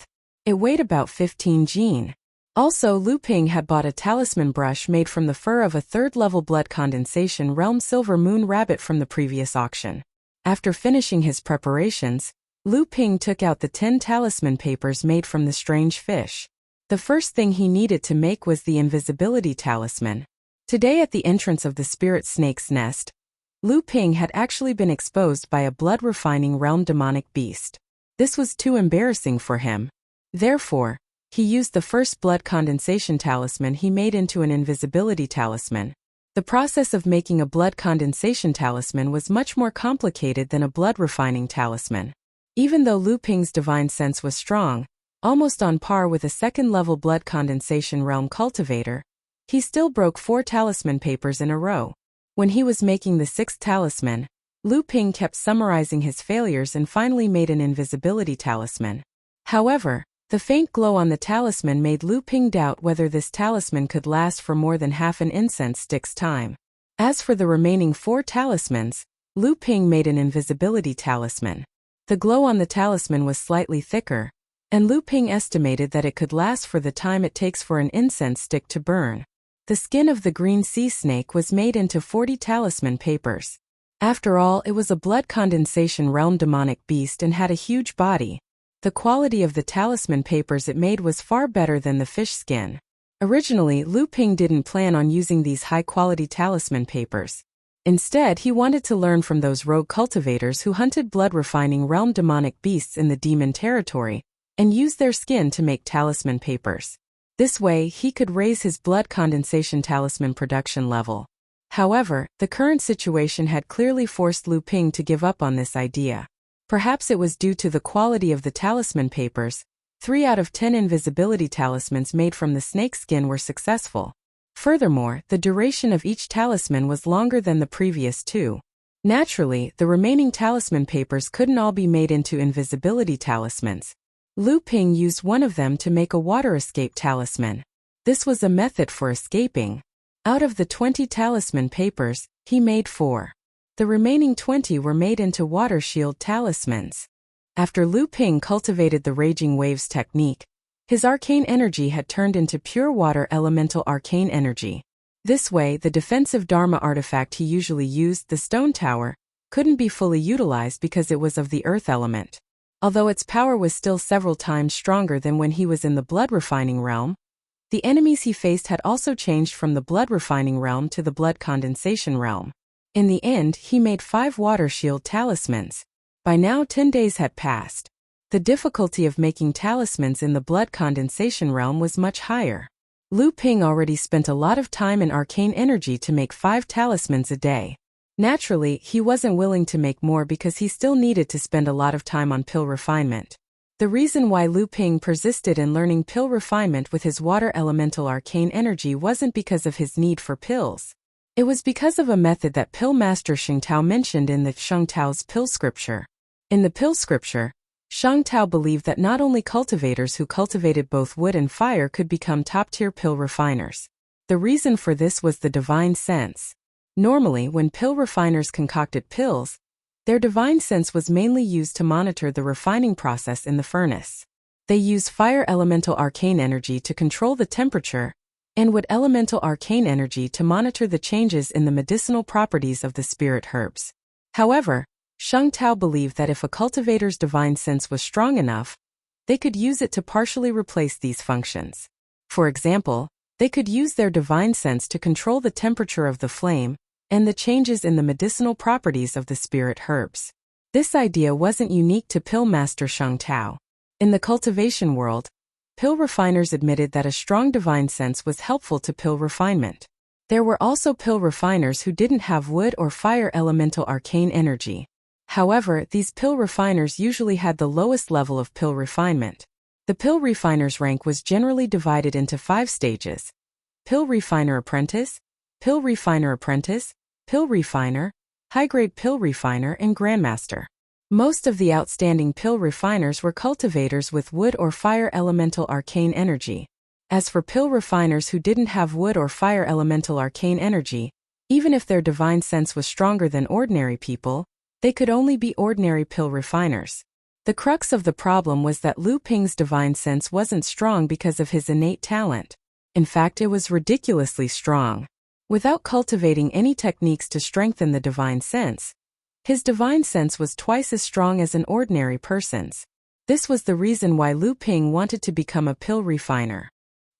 It weighed about 15 jin. Also, Lu Ping had bought a talisman brush made from the fur of a third-level blood condensation realm silver moon rabbit from the previous auction. After finishing his preparations, Lu Ping took out the 10 talisman papers made from the strange fish. The first thing he needed to make was the invisibility talisman. Today at the entrance of the spirit snake's nest, Lu Ping had actually been exposed by a blood-refining realm demonic beast. This was too embarrassing for him. Therefore, he used the first blood condensation talisman he made into an invisibility talisman. The process of making a blood condensation talisman was much more complicated than a blood-refining talisman. Even though Lu Ping's divine sense was strong, almost on par with a second-level blood condensation realm cultivator, he still broke 4 talisman papers in a row. When he was making the 6th talisman, Lu Ping kept summarizing his failures and finally made an invisibility talisman. However, the faint glow on the talisman made Lu Ping doubt whether this talisman could last for more than half an incense stick's time. As for the remaining 4 talismans, Lu Ping made an invisibility talisman. The glow on the talisman was slightly thicker, and Lu Ping estimated that it could last for the time it takes for an incense stick to burn. The skin of the green sea snake was made into 40 talisman papers. After all, it was a blood condensation realm demonic beast and had a huge body. The quality of the talisman papers it made was far better than the fish skin. Originally, Lu Ping didn't plan on using these high-quality talisman papers. Instead, he wanted to learn from those rogue cultivators who hunted blood-refining realm demonic beasts in the demon territory, and used their skin to make talisman papers. This way, he could raise his blood condensation talisman production level. However, the current situation had clearly forced Lu Ping to give up on this idea. Perhaps it was due to the quality of the talisman papers. 3 out of 10 invisibility talismans made from the snake skin were successful. Furthermore, the duration of each talisman was longer than the previous 2. Naturally, the remaining talisman papers couldn't all be made into invisibility talismans. Lu Ping used one of them to make a water escape talisman. This was a method for escaping. Out of the 20 talisman papers, he made 4. The remaining 20 were made into water shield talismans. After Lu Ping cultivated the Raging Waves technique, his arcane energy had turned into pure water elemental arcane energy. This way, the defensive Dharma artifact he usually used, the stone tower, couldn't be fully utilized because it was of the earth element. Although its power was still several times stronger than when he was in the blood refining realm, the enemies he faced had also changed from the blood refining realm to the blood condensation realm. In the end, he made 5 water shield talismans. By now 10 days had passed. The difficulty of making talismans in the blood condensation realm was much higher. Lu Ping already spent a lot of time and arcane energy to make 5 talismans a day. Naturally, he wasn't willing to make more because he still needed to spend a lot of time on pill refinement. The reason why Lu Ping persisted in learning pill refinement with his water elemental arcane energy wasn't because of his need for pills. It was because of a method that Pill Master Shang Tao mentioned in the Shang Tao's pill scripture. In the pill scripture, Shang Tao believed that not only cultivators who cultivated both wood and fire could become top-tier pill refiners. The reason for this was the divine sense. Normally, when pill refiners concocted pills, their divine sense was mainly used to monitor the refining process in the furnace. They used fire elemental arcane energy to control the temperature, and wood elemental arcane energy to monitor the changes in the medicinal properties of the spirit herbs. However, Shang Tao believed that if a cultivator's divine sense was strong enough, they could use it to partially replace these functions. For example, they could use their divine sense to control the temperature of the flame and the changes in the medicinal properties of the spirit herbs. This idea wasn't unique to pill master Sheng Tao. In the cultivation world, pill refiners admitted that a strong divine sense was helpful to pill refinement. There were also pill refiners who didn't have wood or fire elemental arcane energy. However, these pill refiners usually had the lowest level of pill refinement. The pill refiner's rank was generally divided into 5 stages: pill refiner apprentice, pill refiner apprentice, pill refiner, high-grade pill refiner, and grandmaster. Most of the outstanding pill refiners were cultivators with wood or fire elemental arcane energy. As for pill refiners who didn't have wood or fire elemental arcane energy, even if their divine sense was stronger than ordinary people, they could only be ordinary pill refiners. The crux of the problem was that Lu Ping's divine sense wasn't strong because of his innate talent. In fact, it was ridiculously strong. Without cultivating any techniques to strengthen the divine sense, his divine sense was twice as strong as an ordinary person's. This was the reason why Lu Ping wanted to become a pill refiner.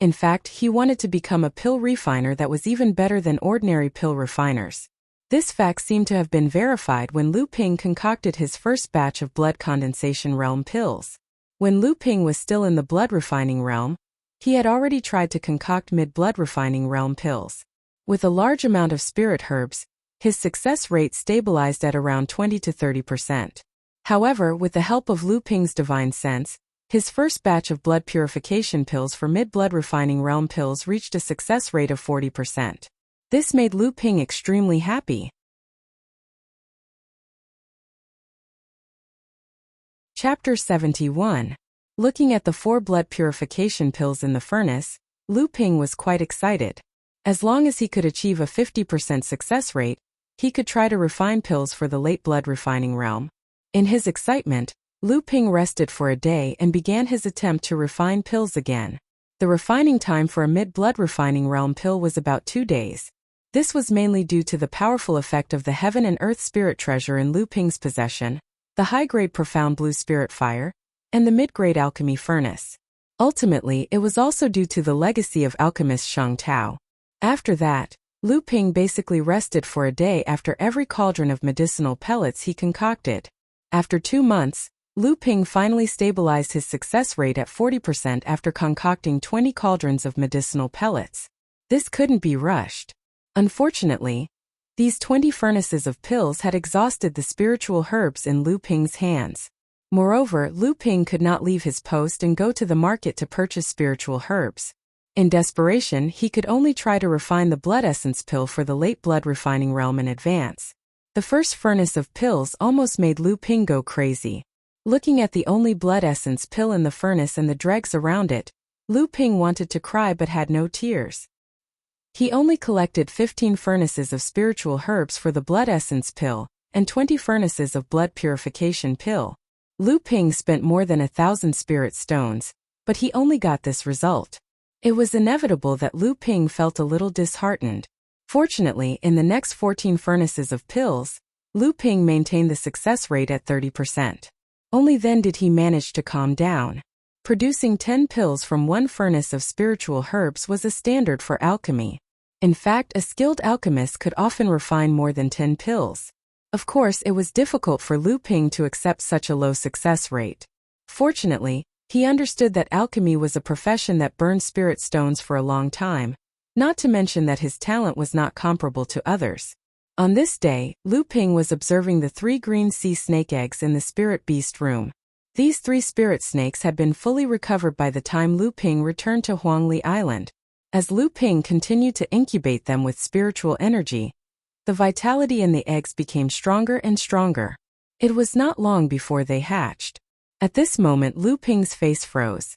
In fact, he wanted to become a pill refiner that was even better than ordinary pill refiners. This fact seemed to have been verified when Lu Ping concocted his first batch of blood condensation realm pills. When Lu Ping was still in the blood refining realm, he had already tried to concoct mid-blood refining realm pills. With a large amount of spirit herbs, his success rate stabilized at around 20 to 30%. However, with the help of Lu Ping's divine sense, his first batch of blood purification pills for mid-blood refining realm pills reached a success rate of 40%. This made Lu Ping extremely happy. Chapter 71. Looking at the 4 blood purification pills in the furnace, Lu Ping was quite excited. As long as he could achieve a 50% success rate, he could try to refine pills for the late blood refining realm. In his excitement, Lu Ping rested for a day and began his attempt to refine pills again. The refining time for a mid-blood refining realm pill was about 2 days. This was mainly due to the powerful effect of the heaven and earth spirit treasure in Lu Ping's possession, the high-grade profound blue spirit fire, and the mid-grade alchemy furnace. Ultimately, it was also due to the legacy of alchemist Sheng Tao. After that, Lu Ping basically rested for a day after every cauldron of medicinal pellets he concocted. After 2 months, Lu Ping finally stabilized his success rate at 40% after concocting 20 cauldrons of medicinal pellets. This couldn't be rushed. Unfortunately, these 20 furnaces of pills had exhausted the spiritual herbs in Lu Ping's hands. Moreover, Lu Ping could not leave his post and go to the market to purchase spiritual herbs. In desperation, he could only try to refine the blood essence pill for the late blood refining realm in advance. The first furnace of pills almost made Lu Ping go crazy. Looking at the only blood essence pill in the furnace and the dregs around it, Lu Ping wanted to cry but had no tears. He only collected 15 furnaces of spiritual herbs for the blood essence pill, and 20 furnaces of blood purification pill. Lu Ping spent more than 1,000 spirit stones, but he only got this result. It was inevitable that Lu Ping felt a little disheartened. Fortunately, in the next 14 furnaces of pills, Lu Ping maintained the success rate at 30%. Only then did he manage to calm down. Producing 10 pills from 1 furnace of spiritual herbs was a standard for alchemy. In fact, a skilled alchemist could often refine more than 10 pills. Of course, it was difficult for Lu Ping to accept such a low success rate. Fortunately, he understood that alchemy was a profession that burned spirit stones for a long time, not to mention that his talent was not comparable to others. On this day, Lu Ping was observing the 3 green sea snake eggs in the spirit beast room. These 3 spirit snakes had been fully recovered by the time Lu Ping returned to Huangli Island. As Lu Ping continued to incubate them with spiritual energy, the vitality in the eggs became stronger and stronger. It was not long before they hatched. At this moment, Lu Ping's face froze.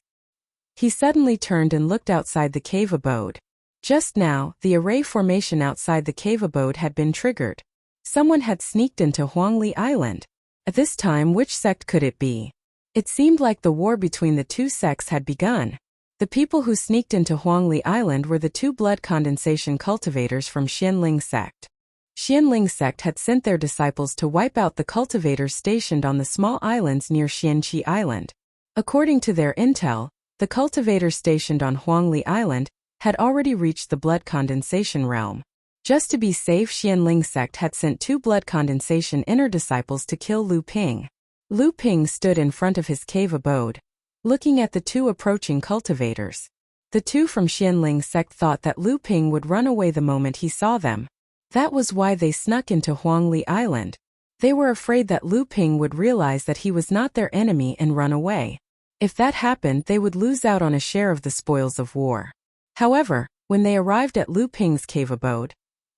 He suddenly turned and looked outside the cave abode. Just now, the array formation outside the cave abode had been triggered. Someone had sneaked into Huangli Island. At this time, which sect could it be? It seemed like the war between the 2 sects had begun. The people who sneaked into Huangli Island were the 2 blood condensation cultivators from Xianling sect. Xianling sect had sent their disciples to wipe out the cultivators stationed on the small islands near Xianqi Island. According to their intel, the cultivators stationed on Huangli Island had already reached the blood condensation realm. Just to be safe, Xianling sect had sent 2 blood condensation inner disciples to kill Lu Ping. Lu Ping stood in front of his cave abode, looking at the 2 approaching cultivators. The 2 from Xianling sect thought that Lu Ping would run away the moment he saw them. That was why they snuck into Huangli Island. They were afraid that Lu Ping would realize that he was not their enemy and run away. If that happened, they would lose out on a share of the spoils of war. However, when they arrived at Lu Ping's cave abode,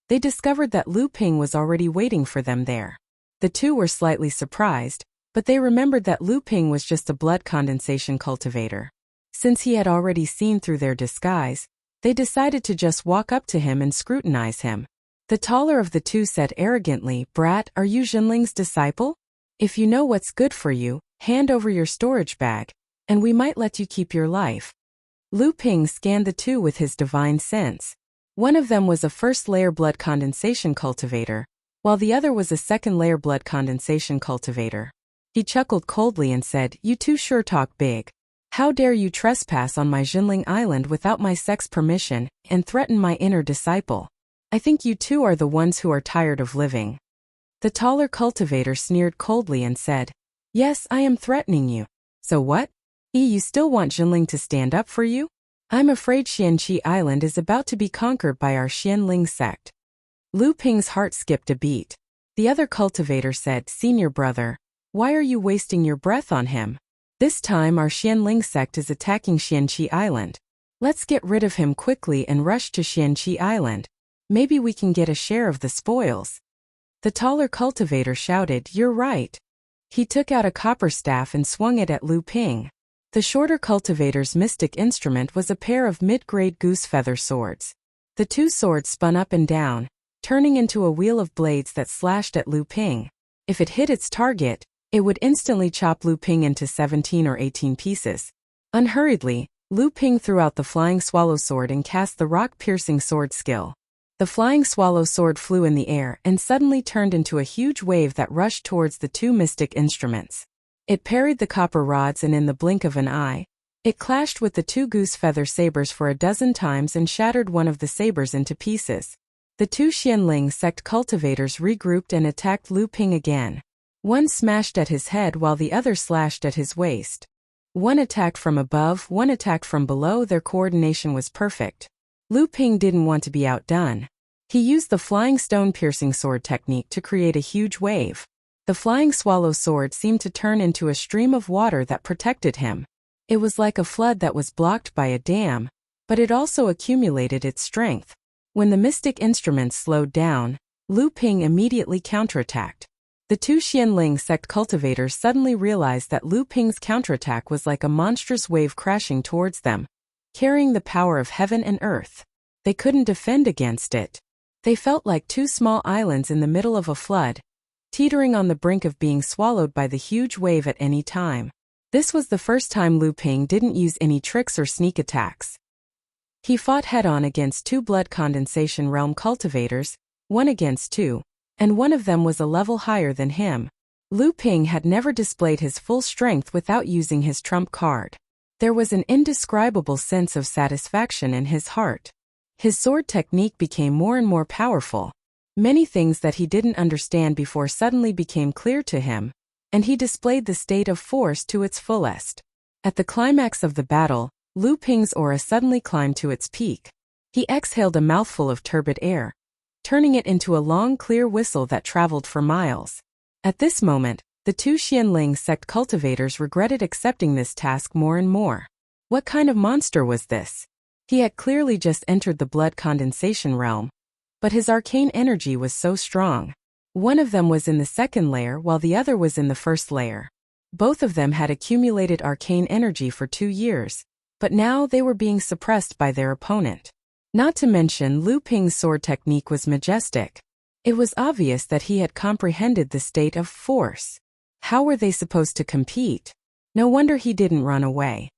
they discovered that Lu Ping was already waiting for them there. The 2 were slightly surprised, but they remembered that Lu Ping was just a blood condensation cultivator. Since he had already seen through their disguise, they decided to just walk up to him and scrutinize him. The taller of the 2 said arrogantly, "Brat, are you Jinling's disciple? If you know what's good for you, hand over your storage bag, and we might let you keep your life." Lu Ping scanned the 2 with his divine sense. One of them was a first-layer blood condensation cultivator, while the other was a second-layer blood condensation cultivator. He chuckled coldly and said, "You 2 sure talk big. How dare you trespass on my Jinling Island without my sect's permission and threaten my inner disciple? I think you 2 are the ones who are tired of living." The taller cultivator sneered coldly and said, "Yes, I am threatening you. So what? You still want Jinling to stand up for you? I'm afraid Xianqi Island is about to be conquered by our Xianling sect." Lu Ping's heart skipped a beat. The other cultivator said, "Senior brother, why are you wasting your breath on him? This time our Xianling sect is attacking Xianqi Island. Let's get rid of him quickly and rush to Xianqi Island. Maybe we can get a share of the spoils." The taller cultivator shouted, "You're right." He took out a copper staff and swung it at Lu Ping. The shorter cultivator's mystic instrument was a pair of mid-grade goose feather swords. The 2 swords spun up and down, turning into a wheel of blades that slashed at Lu Ping. If it hit its target, it would instantly chop Lu Ping into 17 or 18 pieces. Unhurriedly, Lu Ping threw out the flying swallow sword and cast the rock-piercing sword skill. The flying swallow sword flew in the air and suddenly turned into a huge wave that rushed towards the 2 mystic instruments. It parried the copper rods and in the blink of an eye, it clashed with the 2 goose feather sabers for a dozen times and shattered one of the sabers into pieces. The 2 Xianling sect cultivators regrouped and attacked Lu Ping again. One smashed at his head while the other slashed at his waist. One attacked from above, one attacked from below. Their coordination was perfect. Lu Ping didn't want to be outdone. He used the flying stone-piercing sword technique to create a huge wave. The flying swallow sword seemed to turn into a stream of water that protected him. It was like a flood that was blocked by a dam, but it also accumulated its strength. When the mystic instruments slowed down, Lu Ping immediately counterattacked. The 2 Xianling sect cultivators suddenly realized that Lu Ping's counterattack was like a monstrous wave crashing towards them, carrying the power of heaven and earth. They couldn't defend against it. They felt like 2 small islands in the middle of a flood, teetering on the brink of being swallowed by the huge wave at any time. This was the first time Lu Ping didn't use any tricks or sneak attacks. He fought head-on against 2 blood condensation realm cultivators, 1 against 2, and one of them was a level higher than him. Lu Ping had never displayed his full strength without using his trump card. There was an indescribable sense of satisfaction in his heart. His sword technique became more and more powerful. Many things that he didn't understand before suddenly became clear to him, and he displayed the state of force to its fullest. At the climax of the battle, Lu Ping's aura suddenly climbed to its peak. He exhaled a mouthful of turbid air, turning it into a long, clear whistle that traveled for miles. At this moment, the 2 Xianling sect cultivators regretted accepting this task more and more. What kind of monster was this? He had clearly just entered the blood condensation realm, but his arcane energy was so strong. One of them was in the second layer while the other was in the first layer. Both of them had accumulated arcane energy for 2 years, but now they were being suppressed by their opponent. Not to mention Lu Ping's sword technique was majestic. It was obvious that he had comprehended the state of force. How were they supposed to compete? No wonder he didn't run away.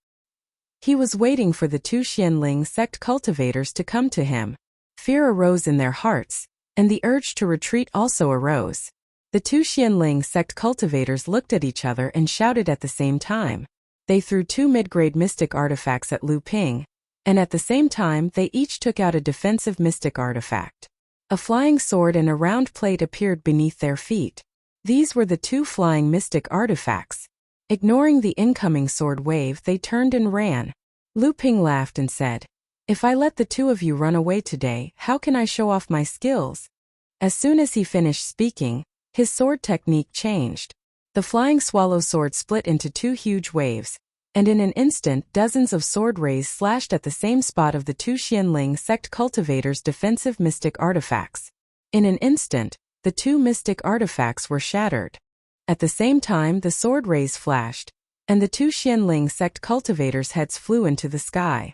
He was waiting for the 2 Xianling sect cultivators to come to him. Fear arose in their hearts, and the urge to retreat also arose. The 2 Xianling sect cultivators looked at each other and shouted at the same time. They threw 2 mid-grade mystic artifacts at Lu Ping, and at the same time they each took out a defensive mystic artifact. A flying sword and a round plate appeared beneath their feet. These were the 2 flying mystic artifacts. Ignoring the incoming sword wave, they turned and ran. Lu Ping laughed and said, "If I let the 2 of you run away today, how can I show off my skills?" As soon as he finished speaking, his sword technique changed. The flying swallow sword split into 2 huge waves, and in an instant dozens of sword rays slashed at the same spot of the 2 Xianling sect cultivators' defensive mystic artifacts. In an instant, the 2 mystic artifacts were shattered. At the same time, the sword rays flashed, and the 2 Xianling sect cultivators' heads flew into the sky.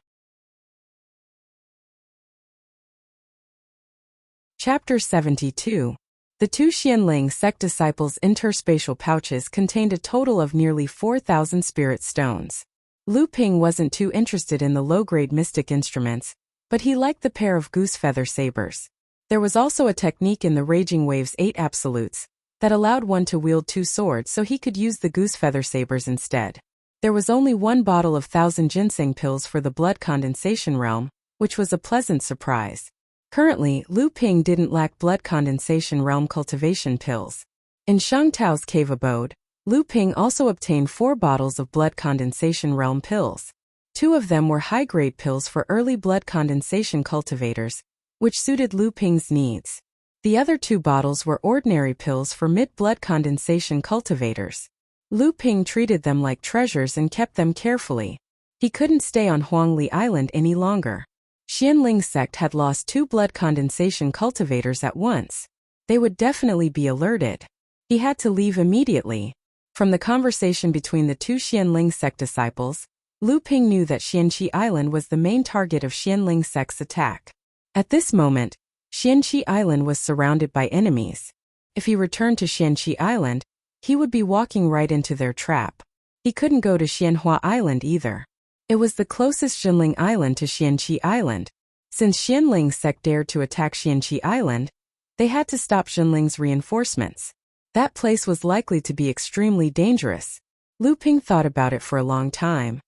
Chapter 72. The 2 Xianling sect disciples' interspatial pouches contained a total of nearly 4,000 spirit stones. Lu Ping wasn't too interested in the low-grade mystic instruments, but he liked the pair of goose feather sabers. There was also a technique in the Raging Wave's 8 absolutes that allowed one to wield 2 swords, so he could use the goose feather sabers instead. There was only 1 bottle of 1,000 ginseng pills for the blood condensation realm, which was a pleasant surprise. Currently, Lu Ping didn't lack blood condensation realm cultivation pills. In Shang Tao's cave abode, Lu Ping also obtained 4 bottles of blood condensation realm pills. 2 of them were high-grade pills for early blood condensation cultivators, which suited Lu Ping's needs. The other 2 bottles were ordinary pills for mid-blood condensation cultivators. Lu Ping treated them like treasures and kept them carefully. He couldn't stay on Huangli Island any longer. Xianling sect had lost 2 blood condensation cultivators at once. They would definitely be alerted. He had to leave immediately. From the conversation between the 2 Xianling sect disciples, Lu Ping knew that Xianqi Island was the main target of Xianling sect's attack. At this moment, Xianqi Island was surrounded by enemies. If he returned to Xianqi Island, he would be walking right into their trap. He couldn't go to Xianhua Island either. It was the closest Xianling Island to Xianqi Island. Since Xianling sect dared to attack Xianqi Island, they had to stop Xianling's reinforcements. That place was likely to be extremely dangerous. Lu Ping thought about it for a long time.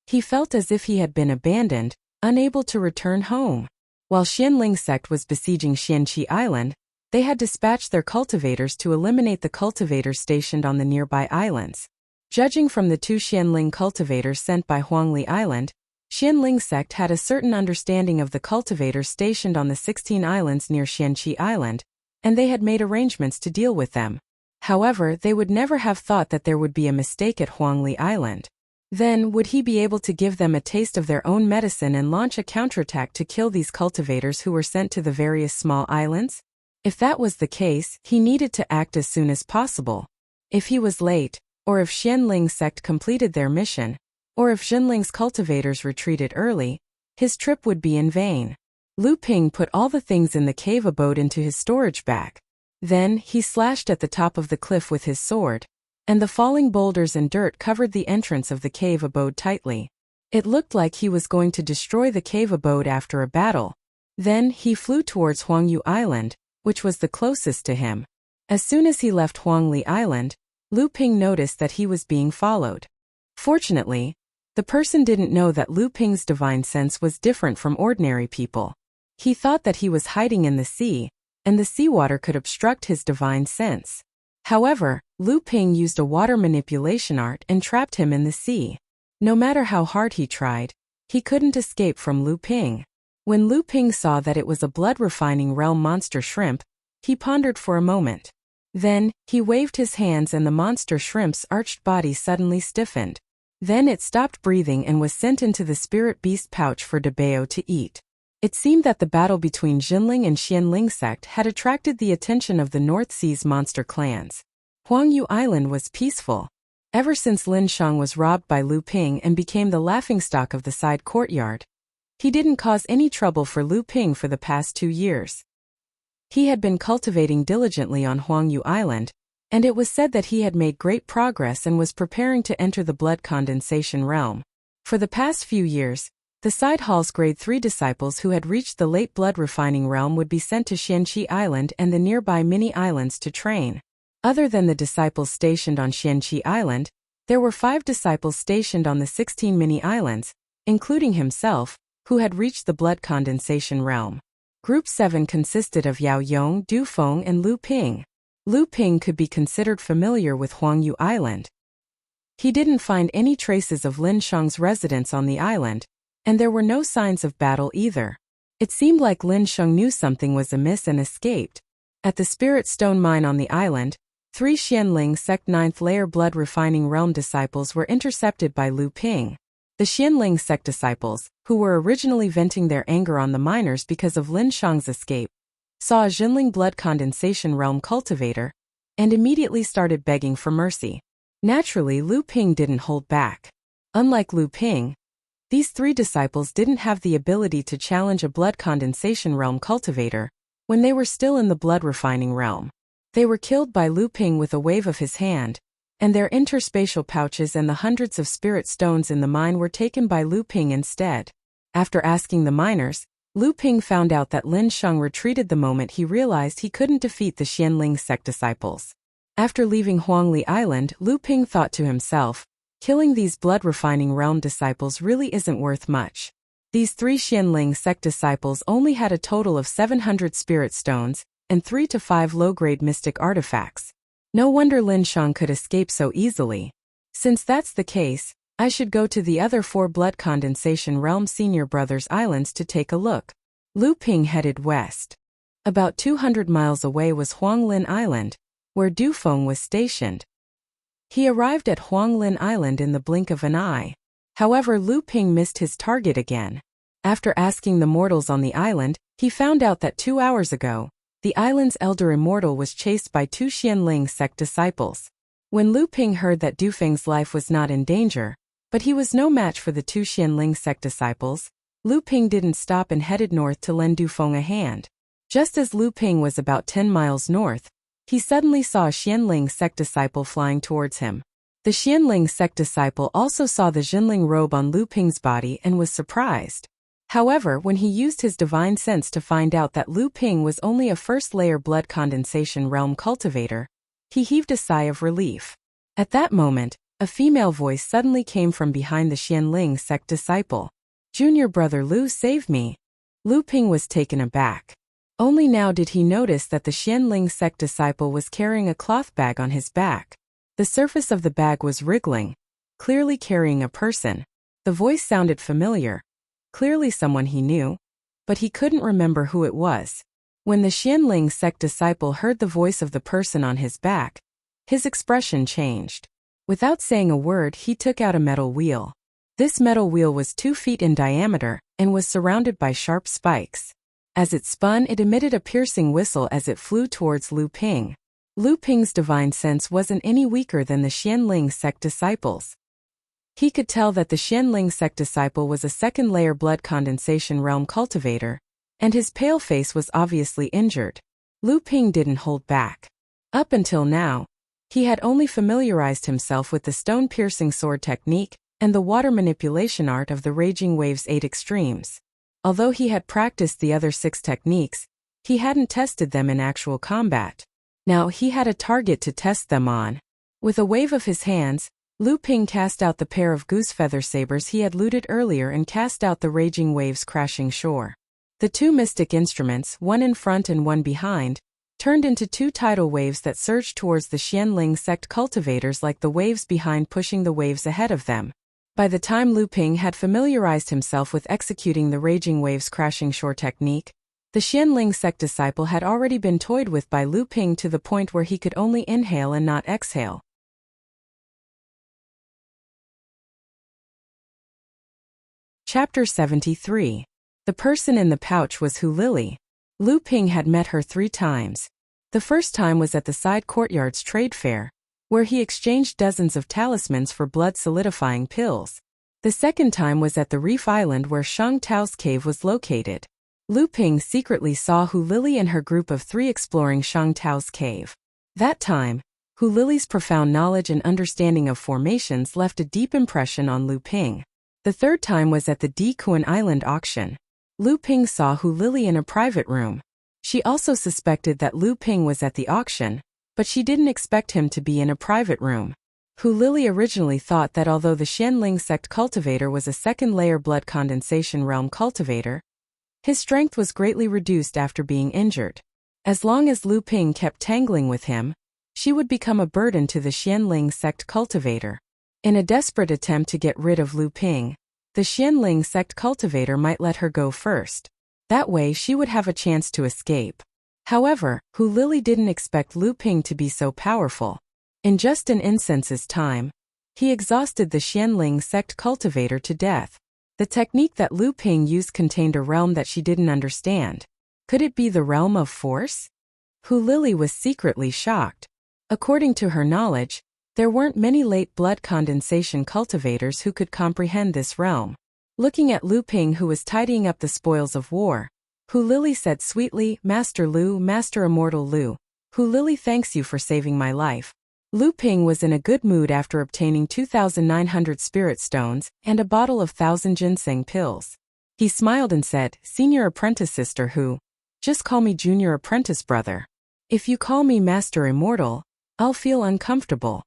He felt as if he had been abandoned, unable to return home. While Xianling sect was besieging Xianqi Island, they had dispatched their cultivators to eliminate the cultivators stationed on the nearby islands. Judging from the 2 Xianling cultivators sent by Huangli Island, Xianling sect had a certain understanding of the cultivators stationed on the 16 islands near Xianqi Island, and they had made arrangements to deal with them. However, they would never have thought that there would be a mistake at Huangli Island. Then, would he be able to give them a taste of their own medicine and launch a counterattack to kill these cultivators who were sent to the various small islands? If that was the case, he needed to act as soon as possible. If he was late, or if Xianling sect completed their mission, or if Xianling's cultivators retreated early, his trip would be in vain. Lu Ping put all the things in the cave abode into his storage bag. Then, he slashed at the top of the cliff with his sword, and the falling boulders and dirt covered the entrance of the cave abode tightly. It looked like he was going to destroy the cave abode after a battle. Then, he flew towards Huangyu Island, which was the closest to him. As soon as he left Huangli Island, Lu Ping noticed that he was being followed. Fortunately, the person didn't know that Lu Ping's divine sense was different from ordinary people. He thought that he was hiding in the sea, and the seawater could obstruct his divine sense. However, Lu Ping used a water manipulation art and trapped him in the sea. No matter how hard he tried, he couldn't escape from Lu Ping. When Lu Ping saw that it was a blood-refining realm monster shrimp, he pondered for a moment. Then, he waved his hands and the monster shrimp's arched body suddenly stiffened. Then it stopped breathing and was sent into the spirit beast pouch for Dabeo to eat. It seemed that the battle between Jinling and Xianling sect had attracted the attention of the North Sea's monster clans. Huangyu Island was peaceful. Ever since Lin Shang was robbed by Lu Ping and became the laughingstock of the side courtyard, he didn't cause any trouble for Lu Ping for the past 2 years. He had been cultivating diligently on Huangyu Island, and it was said that he had made great progress and was preparing to enter the blood condensation realm. For the past few years, the side hall's grade 3 disciples who had reached the late blood refining realm would be sent to Xianqi Island and the nearby mini islands to train. Other than the disciples stationed on Xianqi Island, There were 5 disciples stationed on the 16 mini-islands, including himself, who had reached the blood condensation realm. Group 7 consisted of Yao Yong, Du Feng and Lu Ping. Lu Ping could be considered familiar with Huangyu Island. He didn't find any traces of Lin Shang's residence on the island, and there were no signs of battle either. It seemed like Lin Shang knew something was amiss and escaped. At the Spirit Stone mine on the island, 3 Xianling sect 9th layer blood refining realm disciples were intercepted by Lu Ping. The Xianling sect disciples, who were originally venting their anger on the miners because of Lin Shang's escape, saw a Jinling blood condensation realm cultivator, and immediately started begging for mercy. Naturally, Lu Ping didn't hold back. Unlike Lu Ping, these 3 disciples didn't have the ability to challenge a blood condensation realm cultivator when they were still in the blood refining realm. They were killed by Lu Ping with a wave of his hand, and their interspatial pouches and the hundreds of spirit stones in the mine were taken by Lu Ping instead. After asking the miners, Lu Ping found out that Lin Shang retreated the moment he realized he couldn't defeat the Xianling sect disciples. After leaving Huangli Island, Lu Ping thought to himself, killing these blood refining realm disciples really isn't worth much. These 3 Xianling sect disciples only had a total of 700 spirit stones and 3 to 5 low-grade mystic artifacts. No wonder Lin Shang could escape so easily. Since that's the case, I should go to the other 4 blood condensation realm senior brothers islands to take a look. Lu Ping headed west. About 200 miles away was Huanglin Island, where Du Feng was stationed. He arrived at Huanglin Island in the blink of an eye. However, Lu Ping missed his target again. After asking the mortals on the island, he found out that 2 hours ago, the island's elder immortal was chased by 2 Xianling sect disciples. When Lu Ping heard that Du Feng's life was not in danger, but he was no match for the 2 Xianling sect disciples, Lu Ping didn't stop and headed north to lend Du Feng a hand. Just as Lu Ping was about 10 miles north, he suddenly saw a Xianling sect disciple flying towards him. The Xianling sect disciple also saw the Jinling robe on Lu Ping's body and was surprised. However, when he used his divine sense to find out that Lu Ping was only a first-layer blood condensation realm cultivator, he heaved a sigh of relief. At that moment, a female voice suddenly came from behind the Xianling sect disciple. "Junior brother Lu, save me." Lu Ping was taken aback. Only now did he notice that the Xianling sect disciple was carrying a cloth bag on his back. The surface of the bag was wriggling, clearly carrying a person. The voice sounded familiar, clearly someone he knew, but he couldn't remember who it was. When the Xianling sect disciple heard the voice of the person on his back, his expression changed. Without saying a word, he took out a metal wheel. This metal wheel was 2 feet in diameter and was surrounded by sharp spikes. As it spun, it emitted a piercing whistle as it flew towards Lu Ping. Lu Ping's divine sense wasn't any weaker than the Xianling sect disciples. He could tell that the Xianling sect disciple was a second-layer blood condensation realm cultivator, and his pale face was obviously injured. Lu Ping didn't hold back. Up until now, he had only familiarized himself with the stone-piercing sword technique and the water manipulation art of the Raging Waves 8 extremes. Although he had practiced the other 6 techniques, he hadn't tested them in actual combat. Now he had a target to test them on. With a wave of his hands, Lu Ping cast out the pair of goose feather sabers he had looted earlier and cast out the Raging Waves crashing shore. The 2 mystic instruments, one in front and one behind, turned into 2 tidal waves that surged towards the Xianling sect cultivators like the waves behind pushing the waves ahead of them. By the time Lu Ping had familiarized himself with executing the Raging Waves crashing shore technique, the Xianling sect disciple had already been toyed with by Lu Ping to the point where he could only inhale and not exhale. Chapter 73. The person in the pouch was Hu Lily. Lu Ping had met her 3 times. The first time was at the side courtyard's trade fair, where he exchanged dozens of talismans for blood-solidifying pills. The second time was at the Reef Island where Shang Tao's cave was located. Lu Ping secretly saw Hu Lily and her group of 3 exploring Shang Tao's cave. That time, Hu Lily's profound knowledge and understanding of formations left a deep impression on Lu Ping. The third time was at the Di Kuan Island auction. Lu Ping saw Hu Lily in a private room. She also suspected that Lu Ping was at the auction, but she didn't expect him to be in a private room. Hu Lili originally thought that although the Xianling sect cultivator was a second-layer blood condensation realm cultivator, his strength was greatly reduced after being injured. As long as Lu Ping kept tangling with him, she would become a burden to the Xianling sect cultivator. In a desperate attempt to get rid of Lu Ping, the Xianling sect cultivator might let her go first. That way she would have a chance to escape. However, Hu Lili didn't expect Lu Ping to be so powerful. In just an instant's time, he exhausted the Xianling sect cultivator to death. The technique that Lu Ping used contained a realm that she didn't understand. Could it be the realm of force? Hu Lili was secretly shocked. According to her knowledge, there weren't many late blood condensation cultivators who could comprehend this realm. Looking at Lu Ping, who was tidying up the spoils of war, Hu Lili said sweetly, "Master Lu, Master Immortal Lu, Hu Lili thanks you for saving my life." Lu Ping was in a good mood after obtaining 2,900 spirit stones and a bottle of 1,000 ginseng pills. He smiled and said, "Senior apprentice sister Hu, just call me junior apprentice brother. If you call me Master Immortal, I'll feel uncomfortable."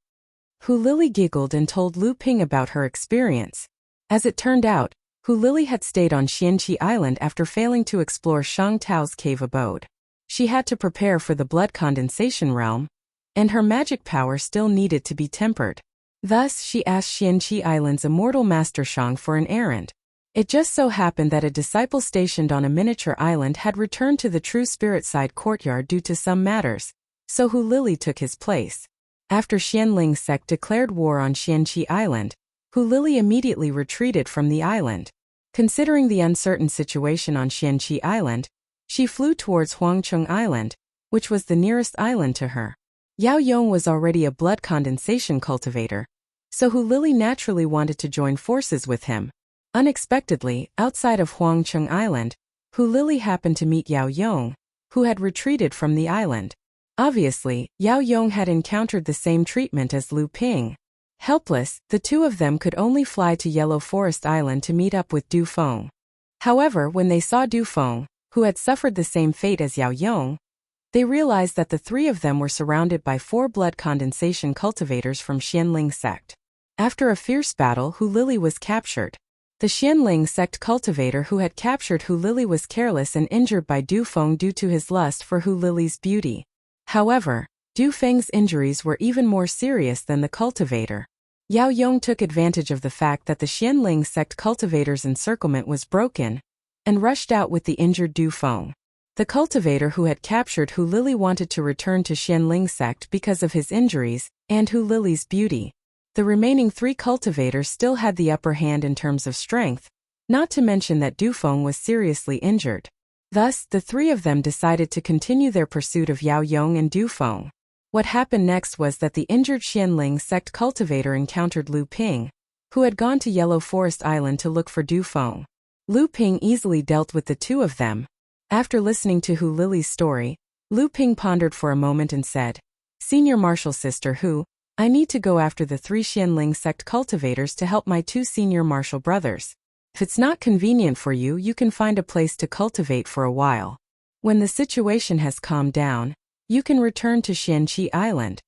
Hu Lili giggled and told Lu Ping about her experience. As it turned out, Hu Lili had stayed on Xianqi Island after failing to explore Shang Tao's cave abode. She had to prepare for the blood condensation realm, and her magic power still needed to be tempered. Thus, she asked Xianqi Island's immortal Master Shang for an errand. It just so happened that a disciple stationed on a miniature island had returned to the true spirit side courtyard due to some matters, so Hu Lili took his place. After Xianling sect declared war on Xianqi Island, Hu Lili immediately retreated from the island. Considering the uncertain situation on Xianqi Island, she flew towards Huangcheng Island, which was the nearest island to her. Yao Yong was already a blood condensation cultivator, so Hu Lili naturally wanted to join forces with him. Unexpectedly, outside of Huangcheng Island, Hu Lili happened to meet Yao Yong, who had retreated from the island. Obviously, Yao Yong had encountered the same treatment as Lu Ping. Helpless, the two of them could only fly to Yellow Forest Island to meet up with Du Feng. However, when they saw Du Feng, who had suffered the same fate as Yao Yong, they realized that the three of them were surrounded by 4 blood condensation cultivators from Xianling sect. After a fierce battle, Hu Lili was captured. The Xianling sect cultivator who had captured Hu Lili was careless and injured by Du Feng due to his lust for Hu Lili's beauty. However, Du Feng's injuries were even more serious than the cultivator. Yao Yong took advantage of the fact that the Xianling sect cultivator's encirclement was broken, and rushed out with the injured Du Feng. The cultivator who had captured Hu Lili wanted to return to Xianling sect because of his injuries and Hu Lili's beauty. The remaining 3 cultivators still had the upper hand in terms of strength, not to mention that Du Feng was seriously injured. Thus, the 3 of them decided to continue their pursuit of Yao Yong and Du Feng. What happened next was that the injured Xianling sect cultivator encountered Lu Ping, who had gone to Yellow Forest Island to look for Du Feng. Lu Ping easily dealt with the 2 of them. After listening to Hu Lili's story, Lu Ping pondered for a moment and said, "Senior martial sister Hu, I need to go after the 3 Xianling sect cultivators to help my 2 senior martial brothers. If it's not convenient for you, you can find a place to cultivate for a while. When the situation has calmed down, you can return to Xianqi Island."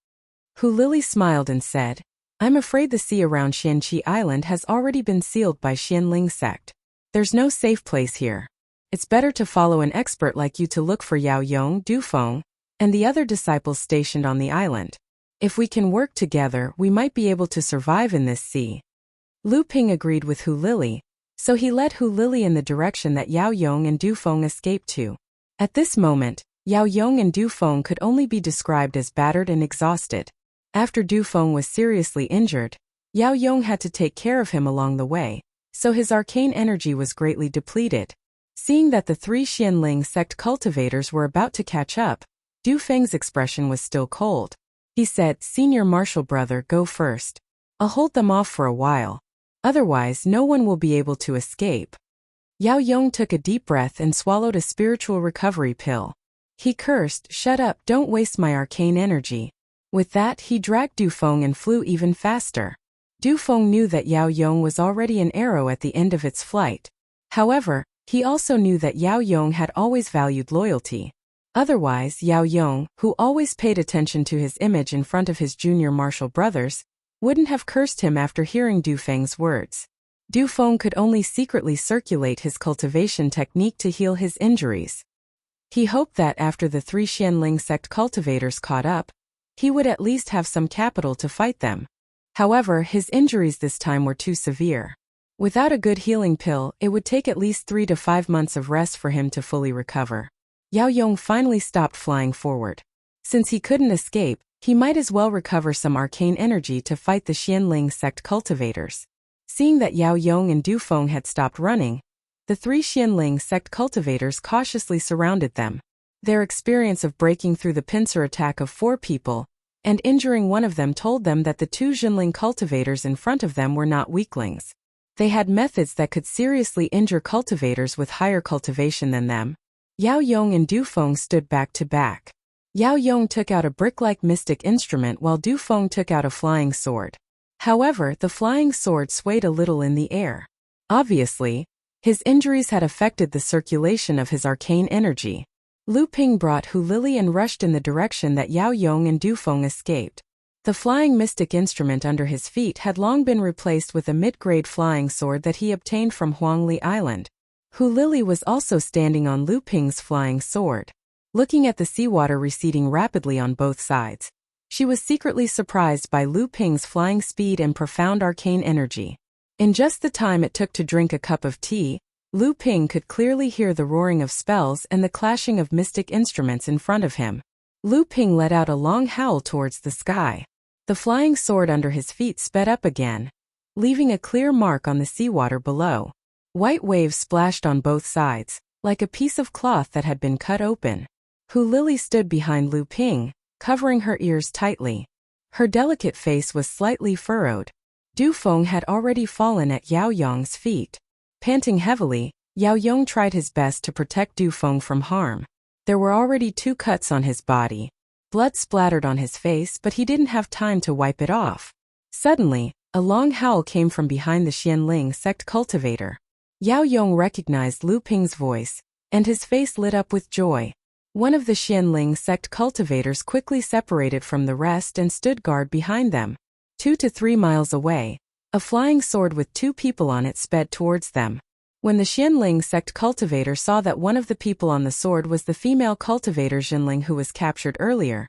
Hu Lili smiled and said, "I'm afraid the sea around Xianqi Island has already been sealed by Xianling sect. There's no safe place here. It's better to follow an expert like you to look for Yao Yong, Du Feng, and the other disciples stationed on the island. If we can work together, we might be able to survive in this sea." Lu Ping agreed with Hu Lili, so he led Hu Lili in the direction that Yao Yong and Du Feng escaped to. At this moment, Yao Yong and Du Feng could only be described as battered and exhausted. After Du Feng was seriously injured, Yao Yong had to take care of him along the way, so his arcane energy was greatly depleted. Seeing that the 3 Xianling sect cultivators were about to catch up, Du Feng's expression was still cold. He said, "Senior martial brother, go first. I'll hold them off for a while. Otherwise, no one will be able to escape." Yao Yong took a deep breath and swallowed a spiritual recovery pill. He cursed, "Shut up, don't waste my arcane energy." With that, he dragged Du Feng and flew even faster. Du Feng knew that Yao Yong was already an arrow at the end of its flight. However, he also knew that Yao Yong had always valued loyalty. Otherwise, Yao Yong, who always paid attention to his image in front of his junior martial brothers, wouldn't have cursed him after hearing Du Feng's words. Du Feng could only secretly circulate his cultivation technique to heal his injuries. He hoped that after the 3 Xianling sect cultivators caught up, he would at least have some capital to fight them. However, his injuries this time were too severe. Without a good healing pill, it would take at least 3 to 5 months of rest for him to fully recover. Yao Yong finally stopped flying forward. Since he couldn't escape, he might as well recover some arcane energy to fight the Xianling sect cultivators. Seeing that Yao Yong and Du Feng had stopped running, the 3 Xianling sect cultivators cautiously surrounded them. Their experience of breaking through the pincer attack of 4 people and injuring one of them told them that the 2 Xinling cultivators in front of them were not weaklings. They had methods that could seriously injure cultivators with higher cultivation than them. Yao Yong and Du Feng stood back to back. Yao Yong took out a brick-like mystic instrument while Du Feng took out a flying sword. However, the flying sword swayed a little in the air. Obviously, his injuries had affected the circulation of his arcane energy. Lu Ping brought Hu Lili and rushed in the direction that Yao Yong and Du Feng escaped. The flying mystic instrument under his feet had long been replaced with a mid-grade flying sword that he obtained from Huangli Island. Hu Lili was also standing on Lu Ping's flying sword, looking at the seawater receding rapidly on both sides. She was secretly surprised by Lu Ping's flying speed and profound arcane energy. In just the time it took to drink a cup of tea, Lu Ping could clearly hear the roaring of spells and the clashing of mystic instruments in front of him. Lu Ping let out a long howl towards the sky. The flying sword under his feet sped up again, leaving a clear mark on the seawater below. White waves splashed on both sides, like a piece of cloth that had been cut open. Hu Lili stood behind Lu Ping, covering her ears tightly. Her delicate face was slightly furrowed. Du Feng had already fallen at Yao Yong's feet. Panting heavily, Yao Yong tried his best to protect Du Feng from harm. There were already 2 cuts on his body. Blood splattered on his face, but he didn't have time to wipe it off. Suddenly, a long howl came from behind the Xianling sect cultivator. Yao Yong recognized Lu Ping's voice, and his face lit up with joy. One of the Xianling sect cultivators quickly separated from the rest and stood guard behind them. 2 to 3 miles away, a flying sword with 2 people on it sped towards them. When the Xianling sect cultivator saw that one of the people on the sword was the female cultivator Xinling who was captured earlier,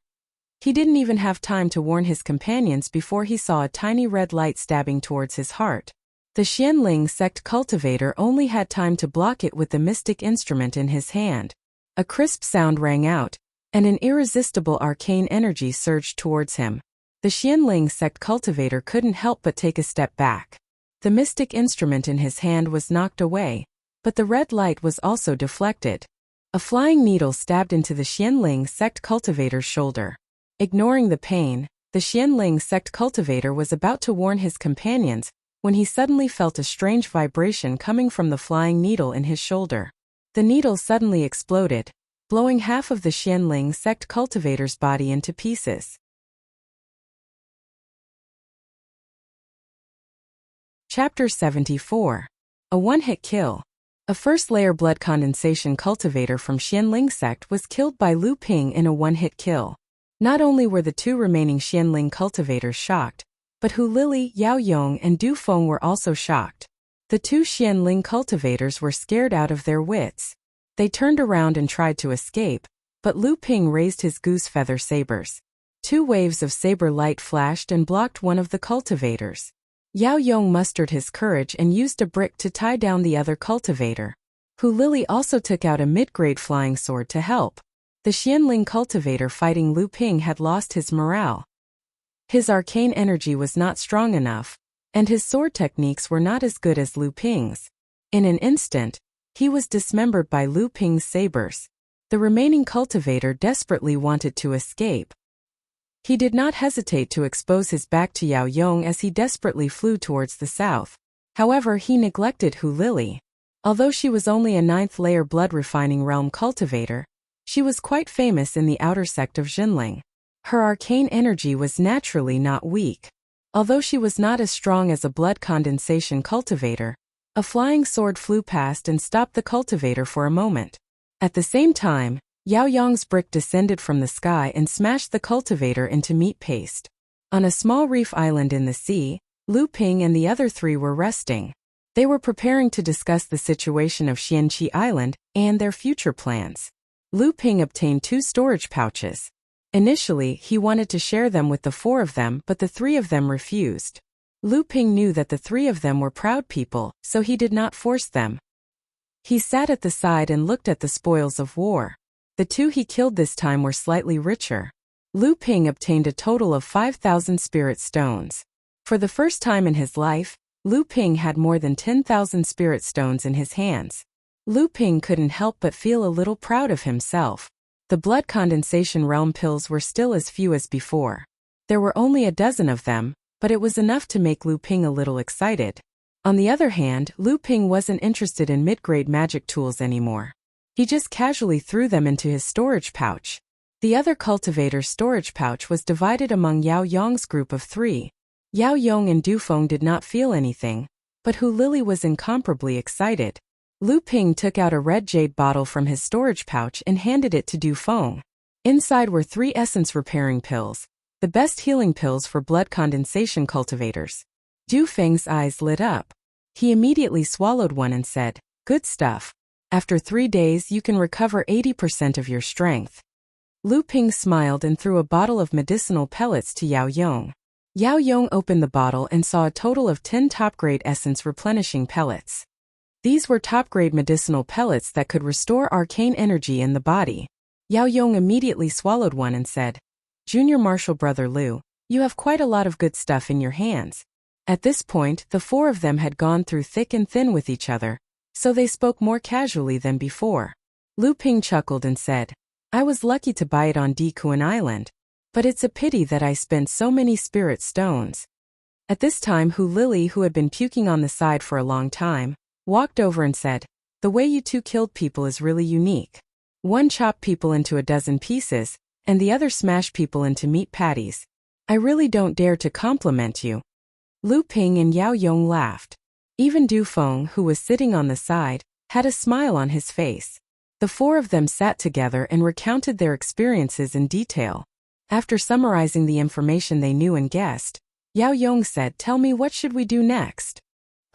he didn't even have time to warn his companions before he saw a tiny red light stabbing towards his heart. The Xianling sect cultivator only had time to block it with the mystic instrument in his hand. A crisp sound rang out, and an irresistible arcane energy surged towards him. The Xianling sect cultivator couldn't help but take a step back. The mystic instrument in his hand was knocked away, but the red light was also deflected. A flying needle stabbed into the Xianling sect cultivator's shoulder. Ignoring the pain, the Xianling sect cultivator was about to warn his companions when he suddenly felt a strange vibration coming from the flying needle in his shoulder. The needle suddenly exploded, blowing half of the Xianling sect cultivator's body into pieces. Chapter 74. A one-hit kill. A first-layer blood condensation cultivator from Xianling sect was killed by Lu Ping in a one-hit kill. Not only were the 2 remaining Xianling cultivators shocked, but Hu Lili, Yao Yong and Du Feng were also shocked. The 2 Xianling cultivators were scared out of their wits. They turned around and tried to escape, but Lu Ping raised his goose feather sabers. 2 waves of saber light flashed and blocked one of the cultivators. Yao Yong mustered his courage and used a brick to tie down the other cultivator. Hu Lili also took out a mid-grade flying sword to help. The Xianling cultivator fighting Lu Ping had lost his morale. His arcane energy was not strong enough, and his sword techniques were not as good as Lu Ping's. In an instant, he was dismembered by Lu Ping's sabers. The remaining cultivator desperately wanted to escape. He did not hesitate to expose his back to Yao Yong as he desperately flew towards the south. However, he neglected Hu Lili. Although she was only a 9th-layer blood-refining realm cultivator, she was quite famous in the outer sect of Xinling. Her arcane energy was naturally not weak. Although she was not as strong as a blood condensation cultivator, a flying sword flew past and stopped the cultivator for a moment. At the same time, Yao Yong's brick descended from the sky and smashed the cultivator into meat paste. On a small reef island in the sea, Lu Ping and the other three were resting. They were preparing to discuss the situation of Xianqi Island and their future plans. Lu Ping obtained 2 storage pouches. Initially, he wanted to share them with the 4 of them, but the 3 of them refused. Lu Ping knew that the 3 of them were proud people, so he did not force them. He sat at the side and looked at the spoils of war. The 2 he killed this time were slightly richer. Lu Ping obtained a total of 5,000 spirit stones. For the first time in his life, Lu Ping had more than 10,000 spirit stones in his hands. Lu Ping couldn't help but feel a little proud of himself. The blood condensation realm pills were still as few as before. There were only a dozen of them, but it was enough to make Lu Ping a little excited. On the other hand, Lu Ping wasn't interested in mid-grade magic tools anymore. He just casually threw them into his storage pouch. The other cultivator's storage pouch was divided among Yao Yong's group of 3. Yao Yong and Du Feng did not feel anything, but Hu Lili was incomparably excited. Lu Ping took out a red jade bottle from his storage pouch and handed it to Du Feng. Inside were 3 essence repairing pills, the best healing pills for blood condensation cultivators. Du Feng's eyes lit up. He immediately swallowed one and said, "Good stuff. After 3 days you can recover 80% of your strength." Lu Ping smiled and threw a bottle of medicinal pellets to Yao Yong. Yao Yong opened the bottle and saw a total of 10 top-grade essence replenishing pellets. These were top-grade medicinal pellets that could restore arcane energy in the body. Yao Yong immediately swallowed one and said, "Junior Marshal Brother Lu, you have quite a lot of good stuff in your hands." At this point, the 4 of them had gone through thick and thin with each other, so they spoke more casually than before. Lu Ping chuckled and said, "I was lucky to buy it on Dikuan Island. But it's a pity that I spent so many spirit stones." At this time Hu Lili, who had been puking on the side for a long time, walked over and said, "The way you 2 killed people is really unique. One chopped people into a dozen pieces, and the other smashed people into meat patties. I really don't dare to compliment you." Lu Ping and Yao Yong laughed. Even Du Feng, who was sitting on the side, had a smile on his face. The 4 of them sat together and recounted their experiences in detail. After summarizing the information they knew and guessed, Yao Yong said, "Tell me, what should we do next?"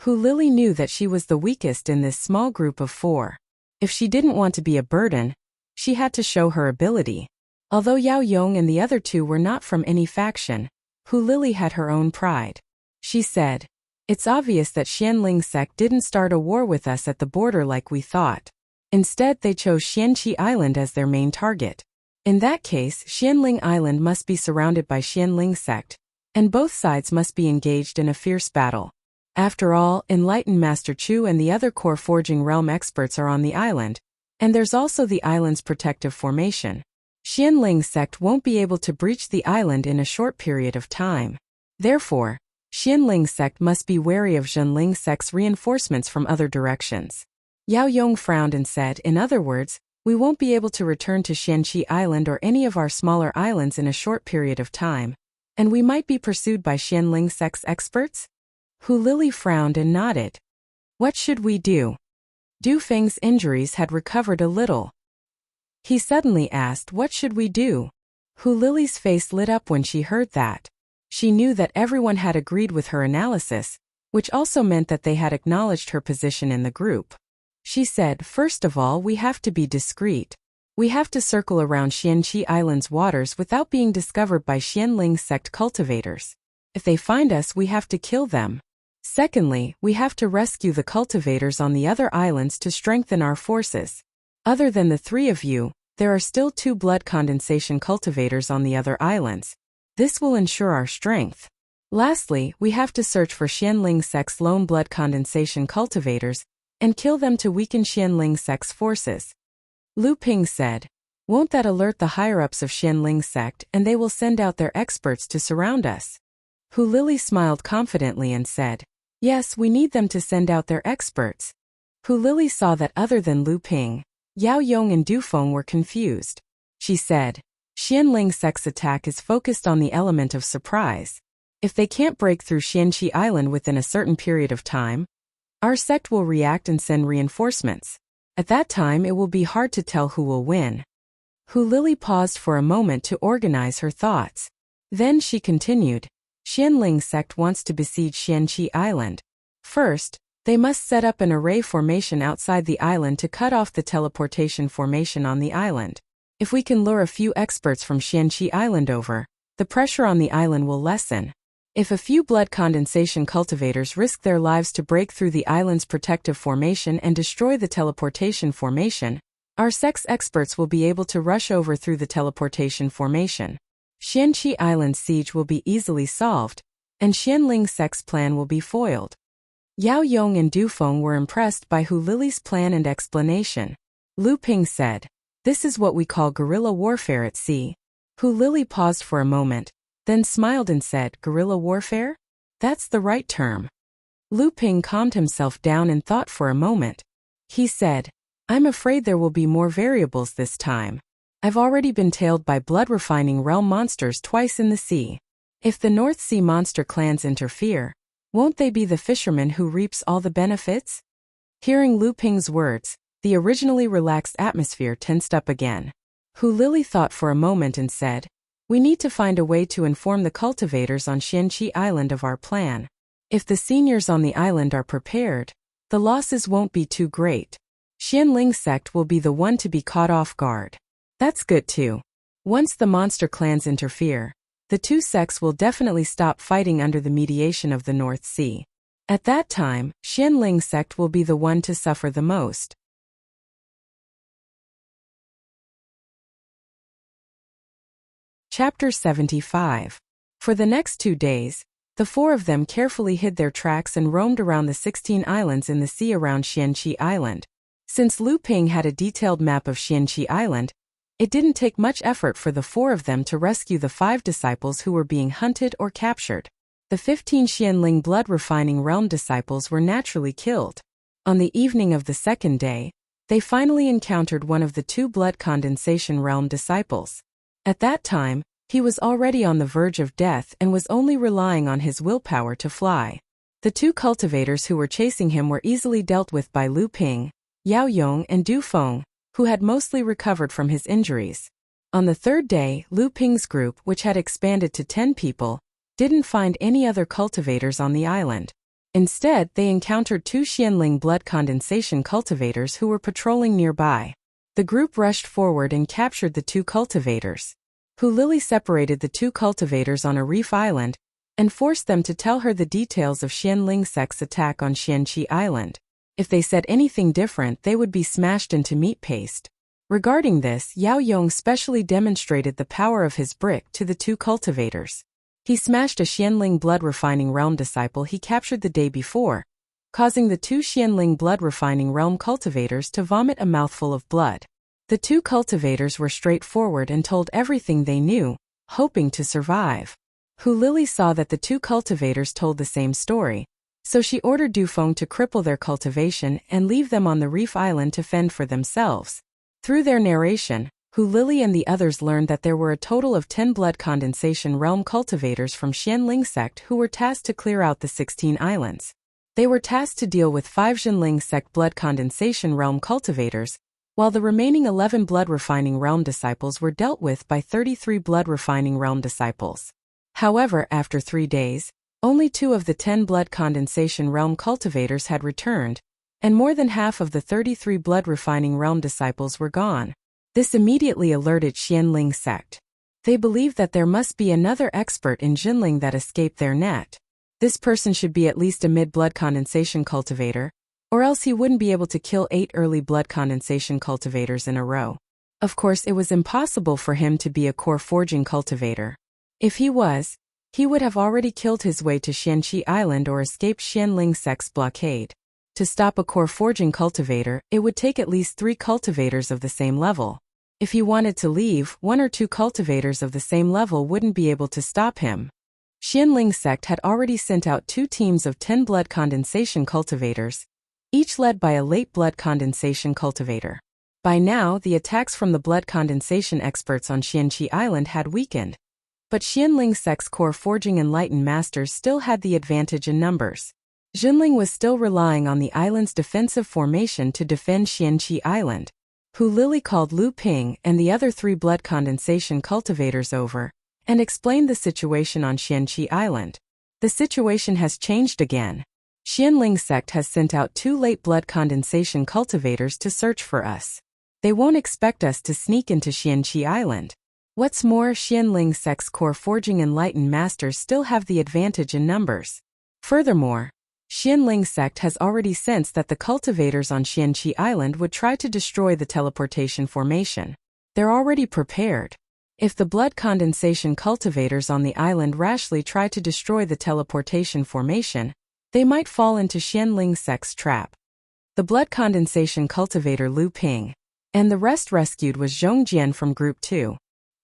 Hu Lili knew that she was the weakest in this small group of 4. If she didn't want to be a burden, she had to show her ability. Although Yao Yong and the other 2 were not from any faction, Hu Lili had her own pride. She said, "It's obvious that Xianling sect didn't start a war with us at the border like we thought. Instead, they chose Xianqi Island as their main target. In that case, Xianling Island must be surrounded by Xianling sect, and both sides must be engaged in a fierce battle. After all, enlightened Master Chu and the other core forging realm experts are on the island, and there's also the island's protective formation. Xianling sect won't be able to breach the island in a short period of time. Therefore, Xianling sect must be wary of Zhenling sect's reinforcements from other directions." Yao Yong frowned and said, "In other words, we won't be able to return to Xianqi Island or any of our smaller islands in a short period of time, and we might be pursued by Xianling sect's experts?" Hu Lili frowned and nodded. "What should we do?" Du Feng's injuries had recovered a little. He suddenly asked, "What should we do?" Hu Lili's face lit up when she heard that. She knew that everyone had agreed with her analysis, which also meant that they had acknowledged her position in the group. She said, "First of all, we have to be discreet. We have to circle around Xianqi Island's waters without being discovered by Xianling sect cultivators. If they find us, we have to kill them. Secondly, we have to rescue the cultivators on the other islands to strengthen our forces. Other than the 3 of you, there are still 2 blood condensation cultivators on the other islands. This will ensure our strength. Lastly, we have to search for Xianling sect's lone blood condensation cultivators and kill them to weaken Xianling sect's forces." Lu Ping said, "Won't that alert the higher-ups of Xianling sect and they will send out their experts to surround us?" Hu Lili smiled confidently and said, "Yes, we need them to send out their experts." Hu Lili saw that other than Lu Ping, Yao Yong and Du Feng were confused. She said, "Xianling sect's attack is focused on the element of surprise. If they can't break through Xianqi Island within a certain period of time, our sect will react and send reinforcements. At that time it will be hard to tell who will win." Hu Lili paused for a moment to organize her thoughts. Then she continued, Xianling sect wants to besiege Xianqi Island. First, they must set up an array formation outside the island to cut off the teleportation formation on the island. If we can lure a few experts from Xianqi Island over, the pressure on the island will lessen. If a few blood condensation cultivators risk their lives to break through the island's protective formation and destroy the teleportation formation, our sect's experts will be able to rush over through the teleportation formation. Xianqi Island's siege will be easily solved, and Xianling sect's plan will be foiled. Yao Yong and Du Feng were impressed by Hu Lily's plan and explanation. Lu Ping said, "This is what we call guerrilla warfare at sea." Hu Lily paused for a moment, then smiled and said, "Guerrilla warfare? That's the right term." Lu Ping calmed himself down and thought for a moment. He said, "I'm afraid there will be more variables this time. I've already been tailed by blood-refining realm monsters twice in the sea. If the North Sea monster clans interfere, won't they be the fisherman who reaps all the benefits?" Hearing Lu Ping's words, the originally relaxed atmosphere tensed up again. Hu Lily thought for a moment and said, "We need to find a way to inform the cultivators on Xianqi Island of our plan. If the seniors on the island are prepared, the losses won't be too great. Xianling sect will be the one to be caught off guard." That's good too. Once the monster clans interfere, the two sects will definitely stop fighting under the mediation of the North Sea. At that time, Xianling sect will be the one to suffer the most. Chapter 75. For the next 2 days, the four of them carefully hid their tracks and roamed around the 16 islands in the sea around Xianqi Island. Since Lu Ping had a detailed map of Xianqi Island, it didn't take much effort for the four of them to rescue the 5 disciples who were being hunted or captured. The 15 Xianling blood-refining realm disciples were naturally killed. On the evening of the second day, they finally encountered one of the 2 blood condensation realm disciples. At that time, he was already on the verge of death and was only relying on his willpower to fly. The 2 cultivators who were chasing him were easily dealt with by Lu Ping, Yao Yong and Du Feng, who had mostly recovered from his injuries. On the third day, Lu Ping's group, which had expanded to 10 people, didn't find any other cultivators on the island. Instead, they encountered 2 Xianling blood condensation cultivators who were patrolling nearby. The group rushed forward and captured the 2 cultivators. Hu Lily separated the 2 cultivators on a reef island and forced them to tell her the details of Xianling sect's attack on Xianqi Island. If they said anything different, they would be smashed into meat paste. Regarding this, Yao Yong specially demonstrated the power of his brick to the 2 cultivators. He smashed a Xianling blood-refining realm disciple he captured the day before, causing the 2 Xianling blood-refining realm cultivators to vomit a mouthful of blood. The 2 cultivators were straightforward and told everything they knew, hoping to survive. Hu Lily saw that the 2 cultivators told the same story, so she ordered Du Feng to cripple their cultivation and leave them on the reef island to fend for themselves. Through their narration, Hu Lily and the others learned that there were a total of 10 blood condensation realm cultivators from Xianling sect who were tasked to clear out the 16 islands. They were tasked to deal with 5 Xianling sect blood condensation realm cultivators, while the remaining 11 blood refining realm disciples were dealt with by 33 blood refining realm disciples. However, after 3 days, only 2 of the 10 blood condensation realm cultivators had returned, and more than half of the 33 blood refining realm disciples were gone. This immediately alerted Xianling sect. They believed that there must be another expert in Jinling that escaped their net. This person should be at least a mid-blood condensation cultivator, or else he wouldn't be able to kill 8 early blood condensation cultivators in a row. Of course, it was impossible for him to be a core forging cultivator. If he was, he would have already killed his way to Xianqi Island or escaped Xianling sect's blockade. To stop a core forging cultivator, it would take at least 3 cultivators of the same level. If he wanted to leave, 1 or 2 cultivators of the same level wouldn't be able to stop him. Xianling sect had already sent out 2 teams of 10 blood condensation cultivators, each led by a late blood condensation cultivator. By now, the attacks from the blood condensation experts on Xianqi Island had weakened. But Xianling sect's core forging enlightened masters still had the advantage in numbers. Jinling was still relying on the island's defensive formation to defend Xianqi Island. Hu Lily called Lu Ping and the other 3 blood condensation cultivators over and explained the situation on Xianqi Island. The situation has changed again. Xianling sect has sent out 2 late blood condensation cultivators to search for us. They won't expect us to sneak into Xianqi Island. What's more, Xianling sect's core forging enlightened masters still have the advantage in numbers. Furthermore, Xianling sect has already sensed that the cultivators on Xianqi Island would try to destroy the teleportation formation. They're already prepared. If the blood condensation cultivators on the island rashly try to destroy the teleportation formation, they might fall into Xianling sect's trap. The blood condensation cultivator Lu Ping and the rest rescued was Zhong Jian from Group 2.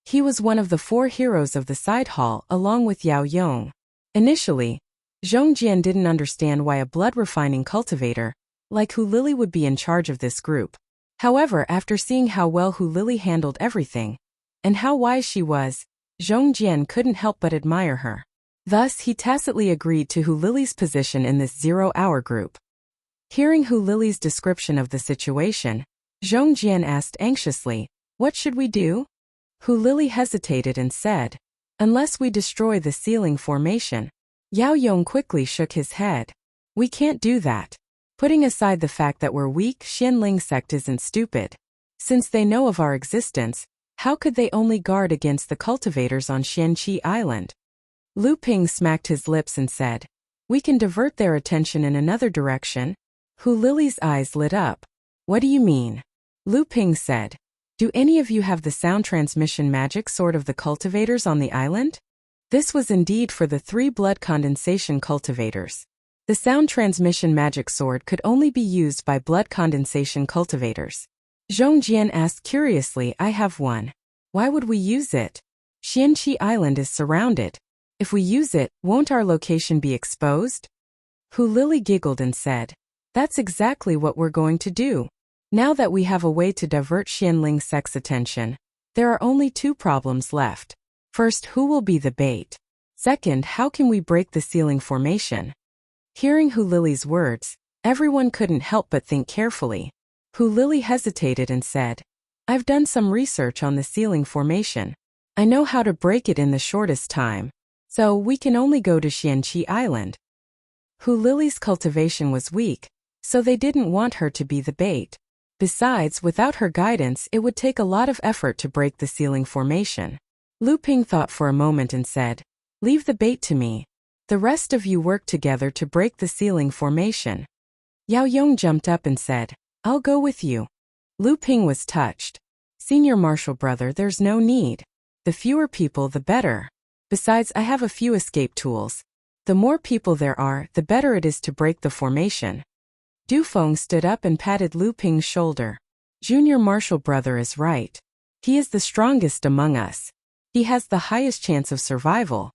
He was one of the 4 heroes of the side hall along with Yao Yong. Initially, Zhong Jian didn't understand why a blood refining cultivator like Hu Lili would be in charge of this group. However, after seeing how well Hu Lili handled everything and how wise she was, Zhong Jian couldn't help but admire her. Thus, he tacitly agreed to Hu Lili's position in this 0-hour group. Hearing Hu Lili's description of the situation, Zhong Jian asked anxiously, "What should we do?" Hu Lili hesitated and said, "Unless we destroy the ceiling formation." Yao Yong quickly shook his head. "We can't do that. Putting aside the fact that we're weak, Xianling sect isn't stupid. Since they know of our existence, how could they only guard against the cultivators on Xianqi Island?" Lu Ping smacked his lips and said, "We can divert their attention in another direction." Hu Lili's eyes lit up. "What do you mean?" Lu Ping said, "Do any of you have the sound transmission magic sword of the cultivators on the island?" This was indeed for the 3 blood condensation cultivators. The sound transmission magic sword could only be used by blood condensation cultivators. Zhong Jian asked curiously, "I have one. Why would we use it? Xianqi Island is surrounded. If we use it, won't our location be exposed?" Hu Lili giggled and said, "That's exactly what we're going to do. Now that we have a way to divert Xianling sect's attention, there are only 2 problems left. First, who will be the bait? Second, how can we break the ceiling formation?" Hearing Hu Lili's words, everyone couldn't help but think carefully. Hu Lili hesitated and said, "I've done some research on the ceiling formation. I know how to break it in the shortest time. So we can only go to Xianqi Island." Hu Lili's cultivation was weak, so they didn't want her to be the bait. Besides, without her guidance, it would take a lot of effort to break the ceiling formation. Lu Ping thought for a moment and said, "Leave the bait to me. The rest of you work together to break the ceiling formation." Yao Yong jumped up and said, "I'll go with you." Lu Ping was touched. "Senior Marshal Brother, there's no need. The fewer people, the better. Besides, I have a few escape tools. The more people there are, the better it is to break the formation." Du Feng stood up and patted Lu Ping's shoulder. "Junior Marshal Brother is right. He is the strongest among us. He has the highest chance of survival."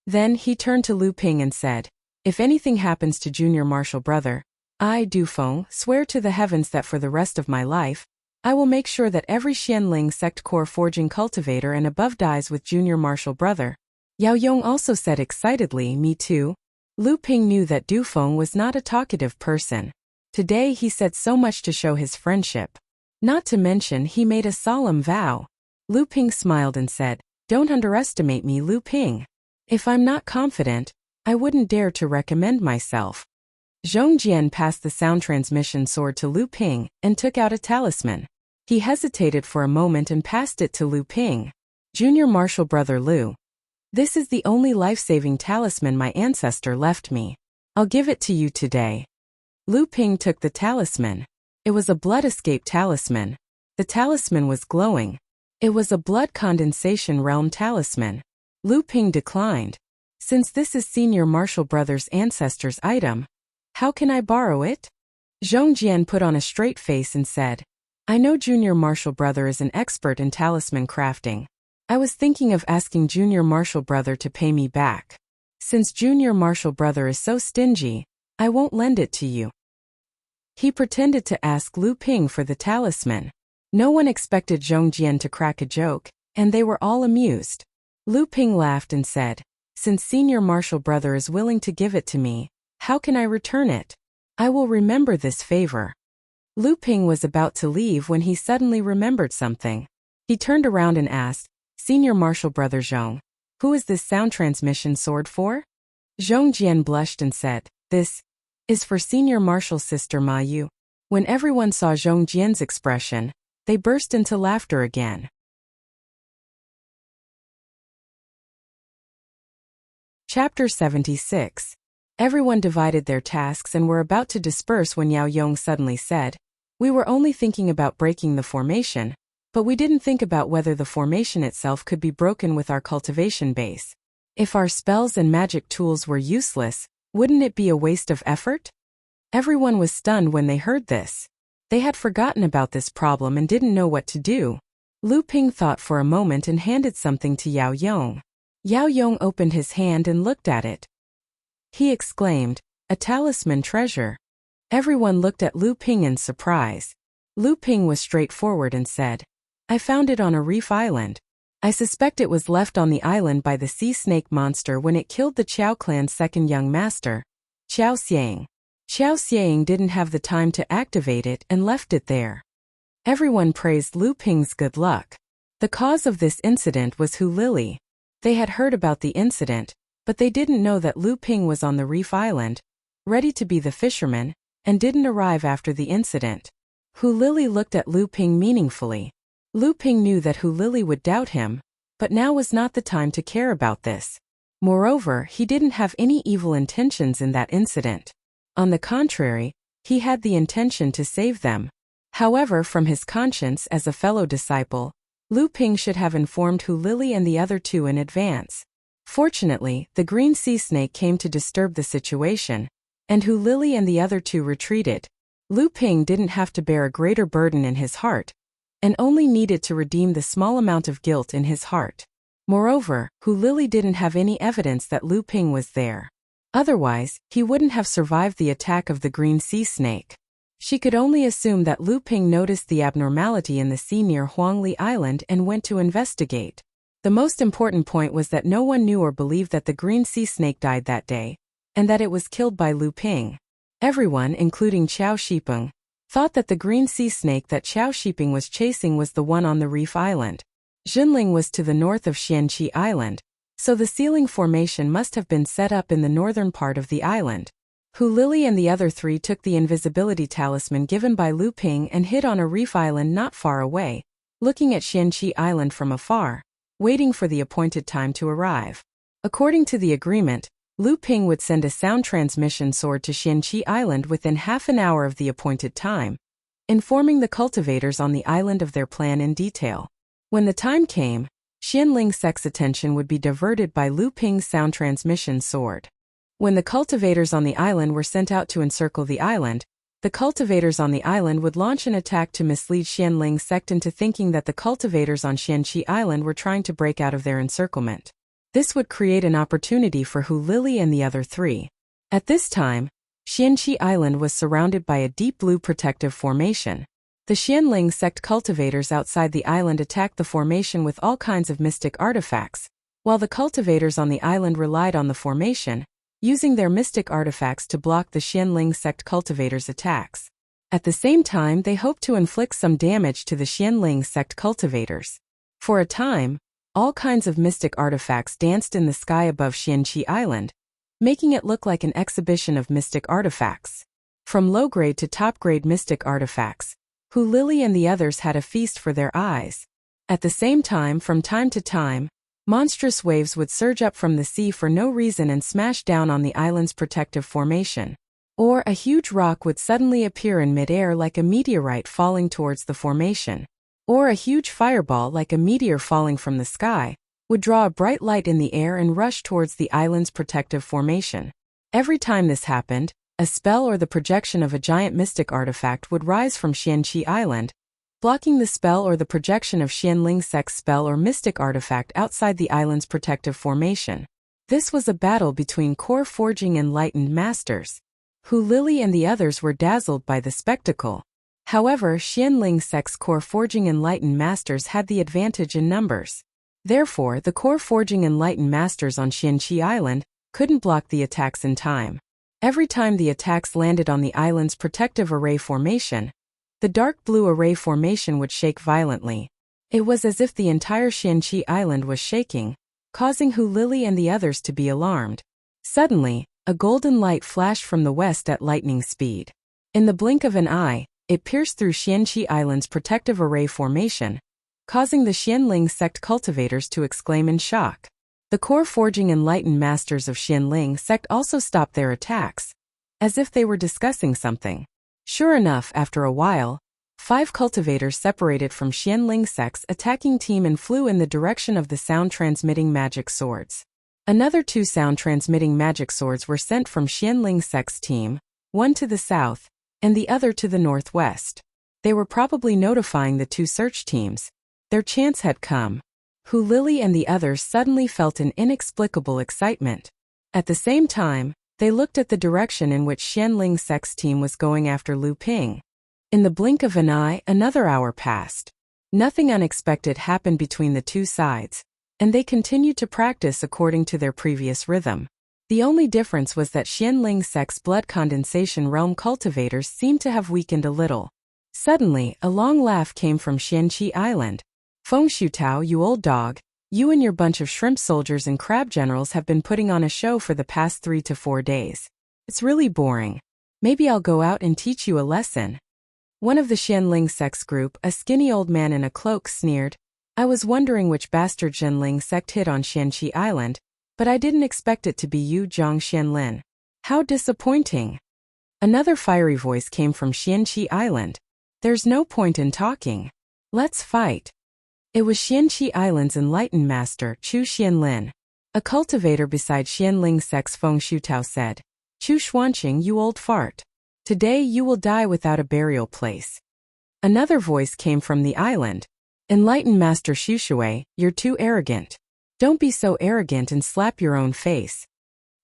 Then he turned to Lu Ping and said, "If anything happens to Junior Marshal Brother, I, Du Feng, swear to the heavens that for the rest of my life, I will make sure that every Xianling sect core forging cultivator and above dies with Junior Marshal Brother." Yao Yong also said excitedly, "Me too." Lu Ping knew that Du Feng was not a talkative person. Today he said so much to show his friendship. Not to mention he made a solemn vow. Lu Ping smiled and said, "Don't underestimate me, Lu Ping. If I'm not confident, I wouldn't dare to recommend myself." Zhong Jian passed the sound transmission sword to Lu Ping and took out a talisman. He hesitated for a moment and passed it to Lu Ping. "Junior Marshal Brother Lu, this is the only life-saving talisman my ancestor left me. I'll give it to you today." Lu Ping took the talisman. It was a blood escape talisman. The talisman was glowing. It was a blood condensation realm talisman. Lu Ping declined. "Since this is Senior Marshal Brother's ancestor's item, how can I borrow it?" Zhong Jian put on a straight face and said, "I know Junior Marshal Brother is an expert in talisman crafting. I was thinking of asking Junior Marshal Brother to pay me back. Since Junior Marshal Brother is so stingy, I won't lend it to you." He pretended to ask Lu Ping for the talisman. No one expected Zhong Jian to crack a joke, and they were all amused. Lu Ping laughed and said, "Since Senior Marshal Brother is willing to give it to me, how can I return it? I will remember this favor." Lu Ping was about to leave when he suddenly remembered something. He turned around and asked, "Senior Marshal Brother Zhong, Who is this sound transmission sword for? Zhong Jian blushed and said, This is for Senior Marshal Sister Ma Yu. When everyone saw Zhong Jian's expression, they burst into laughter again. Chapter 76. Everyone divided their tasks and were about to disperse when Yao Yong suddenly said, We were only thinking about breaking the formation, but we didn't think about whether the formation itself could be broken with our cultivation base. If our spells and magic tools were useless, wouldn't it be a waste of effort? Everyone was stunned when they heard this. They had forgotten about this problem and didn't know what to do. Lu Ping thought for a moment and handed something to Yao Yong. Yao Yong opened his hand and looked at it. He exclaimed, A talisman treasure. Everyone looked at Lu Ping in surprise. Lu Ping was straightforward and said, I found it on a reef island. I suspect it was left on the island by the sea snake monster when it killed the Qiao clan's second young master, Qiao Xiang. Qiao Xiang didn't have the time to activate it and left it there. Everyone praised Lu Ping's good luck. The cause of this incident was Hu Lili. They had heard about the incident, but they didn't know that Lu Ping was on the reef island, ready to be the fisherman, and didn't arrive after the incident. Hu Lili looked at Lu Ping meaningfully. Lu Ping knew that Hu Lili would doubt him, but now was not the time to care about this. Moreover, he didn't have any evil intentions in that incident. On the contrary, he had the intention to save them. However, from his conscience as a fellow disciple, Lu Ping should have informed Hu Lili and the other two in advance. Fortunately, the green sea snake came to disturb the situation, and Hu Lili and the other two retreated. Lu Ping didn't have to bear a greater burden in his heart, and only needed to redeem the small amount of guilt in his heart. Moreover, Hu Lili didn't have any evidence that Lu Ping was there. Otherwise, he wouldn't have survived the attack of the green sea snake. She could only assume that Lu Ping noticed the abnormality in the sea near Huangli Island and went to investigate. The most important point was that no one knew or believed that the green sea snake died that day, and that it was killed by Lu Ping. Everyone, including Qiao Shipeng, thought that the green sea snake that Qiao Shipeng was chasing was the one on the reef island. Jinling was to the north of Xianqi Island, so the sealing formation must have been set up in the northern part of the island. Hu Lili and the other three took the invisibility talisman given by Lu Ping and hid on a reef island not far away, looking at Xianqi Island from afar, waiting for the appointed time to arrive. According to the agreement, Lu Ping would send a sound transmission sword to Xianqi Island within half an hour of the appointed time, informing the cultivators on the island of their plan in detail. When the time came, Xianling Sec's attention would be diverted by Lu Ping's sound transmission sword. When the cultivators on the island were sent out to encircle the island, the cultivators on the island would launch an attack to mislead Xianling Sect into thinking that the cultivators on Xianqi Island were trying to break out of their encirclement. This would create an opportunity for Hu Lili and the other three. At this time, Xianqi Island was surrounded by a deep blue protective formation. The Xianling Sect cultivators outside the island attacked the formation with all kinds of mystic artifacts, while the cultivators on the island relied on the formation, using their mystic artifacts to block the Xianling Sect cultivators' attacks. At the same time, they hoped to inflict some damage to the Xianling Sect cultivators. For a time, all kinds of mystic artifacts danced in the sky above Xianqi Island, making it look like an exhibition of mystic artifacts. From low-grade to top-grade mystic artifacts, Hu Lili and the others had a feast for their eyes. At the same time, from time to time, monstrous waves would surge up from the sea for no reason and smash down on the island's protective formation. Or a huge rock would suddenly appear in midair like a meteorite falling towards the formation. Or a huge fireball like a meteor falling from the sky would draw a bright light in the air and rush towards the island's protective formation. Every time this happened, a spell or the projection of a giant mystic artifact would rise from Xianqi Island, blocking the spell or the projection of Xianling Sec's spell or mystic artifact outside the island's protective formation. This was a battle between core forging enlightened masters. Hu Lili and the others were dazzled by the spectacle. However, Xianling Sec's core forging enlightened masters had the advantage in numbers. Therefore, the core forging enlightened masters on Xianqi Island couldn't block the attacks in time. Every time the attacks landed on the island's protective array formation, the dark blue array formation would shake violently. It was as if the entire Xianqi Island was shaking, causing Hu Lily and the others to be alarmed. Suddenly, a golden light flashed from the west at lightning speed. In the blink of an eye, it pierced through Xianqi Island's protective array formation, causing the Xianling sect cultivators to exclaim in shock. The core forging enlightened masters of Xianling sect also stopped their attacks, as if they were discussing something. Sure enough, after a while, 5 cultivators separated from Xianling sect's attacking team and flew in the direction of the sound-transmitting magic swords. Another 2 sound-transmitting magic swords were sent from Xianling sect's team, one to the south, and the other to the northwest. They were probably notifying the 2 search teams. Their chance had come. Hu Lily and the others suddenly felt an inexplicable excitement. At the same time, they looked at the direction in which Xianling sect's team was going after Lu Ping. In the blink of an eye, another hour passed. Nothing unexpected happened between the 2 sides, and they continued to practice according to their previous rhythm. The only difference was that Xianling sect's blood condensation realm cultivators seemed to have weakened a little. Suddenly, a long laugh came from Xianqi Island. Feng Shutao, you old dog, you and your bunch of shrimp soldiers and crab generals have been putting on a show for the past 3 to 4 days. It's really boring. Maybe I'll go out and teach you a lesson. One of the Xianling sect's group, a skinny old man in a cloak, sneered. I was wondering which bastard Xianling sect hit on Xianqi Island, but I didn't expect it to be you, Zhang Xianlin. How disappointing. Another fiery voice came from Xianqi Island. There's no point in talking. Let's fight. It was Xianqi Island's enlightened master, Chu Xianlin. A cultivator beside Xianling sect's Feng Shutao said, Chu Xuanqing, you old fart. Today you will die without a burial place. Another voice came from the island. Enlightened Master Shushui, you're too arrogant. Don't be so arrogant and slap your own face.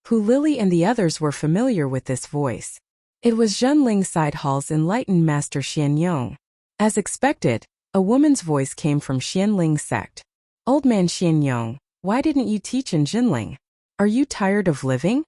Hu Lily and the others were familiar with this voice. It was Zhenling Side Hall's enlightened Master Xian Yong. As expected, a woman's voice came from Xianling sect. Old man Xian Yong, why didn't you teach in Jinling? Are you tired of living?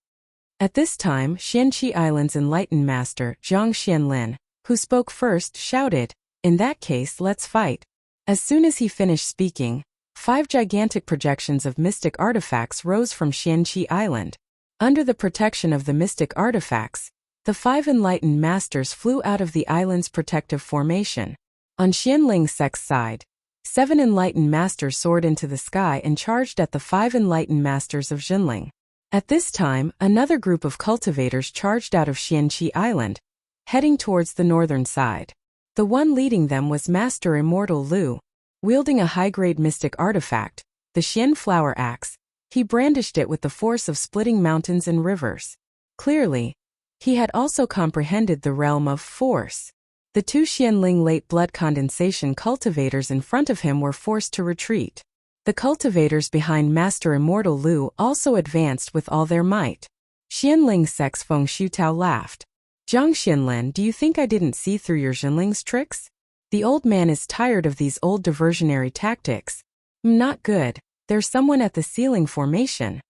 At this time, Xianqi Island's enlightened master, Zhang Xianlin, who spoke first, shouted, In that case, let's fight. As soon as he finished speaking, 5 gigantic projections of mystic artifacts rose from Xianqi Island. Under the protection of the mystic artifacts, the 5 enlightened masters flew out of the island's protective formation. On Xianling sect's side, 7 enlightened masters soared into the sky and charged at the 5 enlightened masters of Jinling. At this time, another group of cultivators charged out of Xianqi Island, heading towards the northern side. The one leading them was Master Immortal Lu. Wielding a high-grade mystic artifact, the Xian Flower Axe, he brandished it with the force of splitting mountains and rivers. Clearly, he had also comprehended the realm of force. The 2 Xianling late blood condensation cultivators in front of him were forced to retreat. The cultivators behind Master Immortal Lu also advanced with all their might. Xianling sect's Feng Shutao laughed. Zhang Xianlin, do you think I didn't see through your Jinling's tricks? The old man is tired of these old diversionary tactics. Not good. There's someone at the ceiling formation.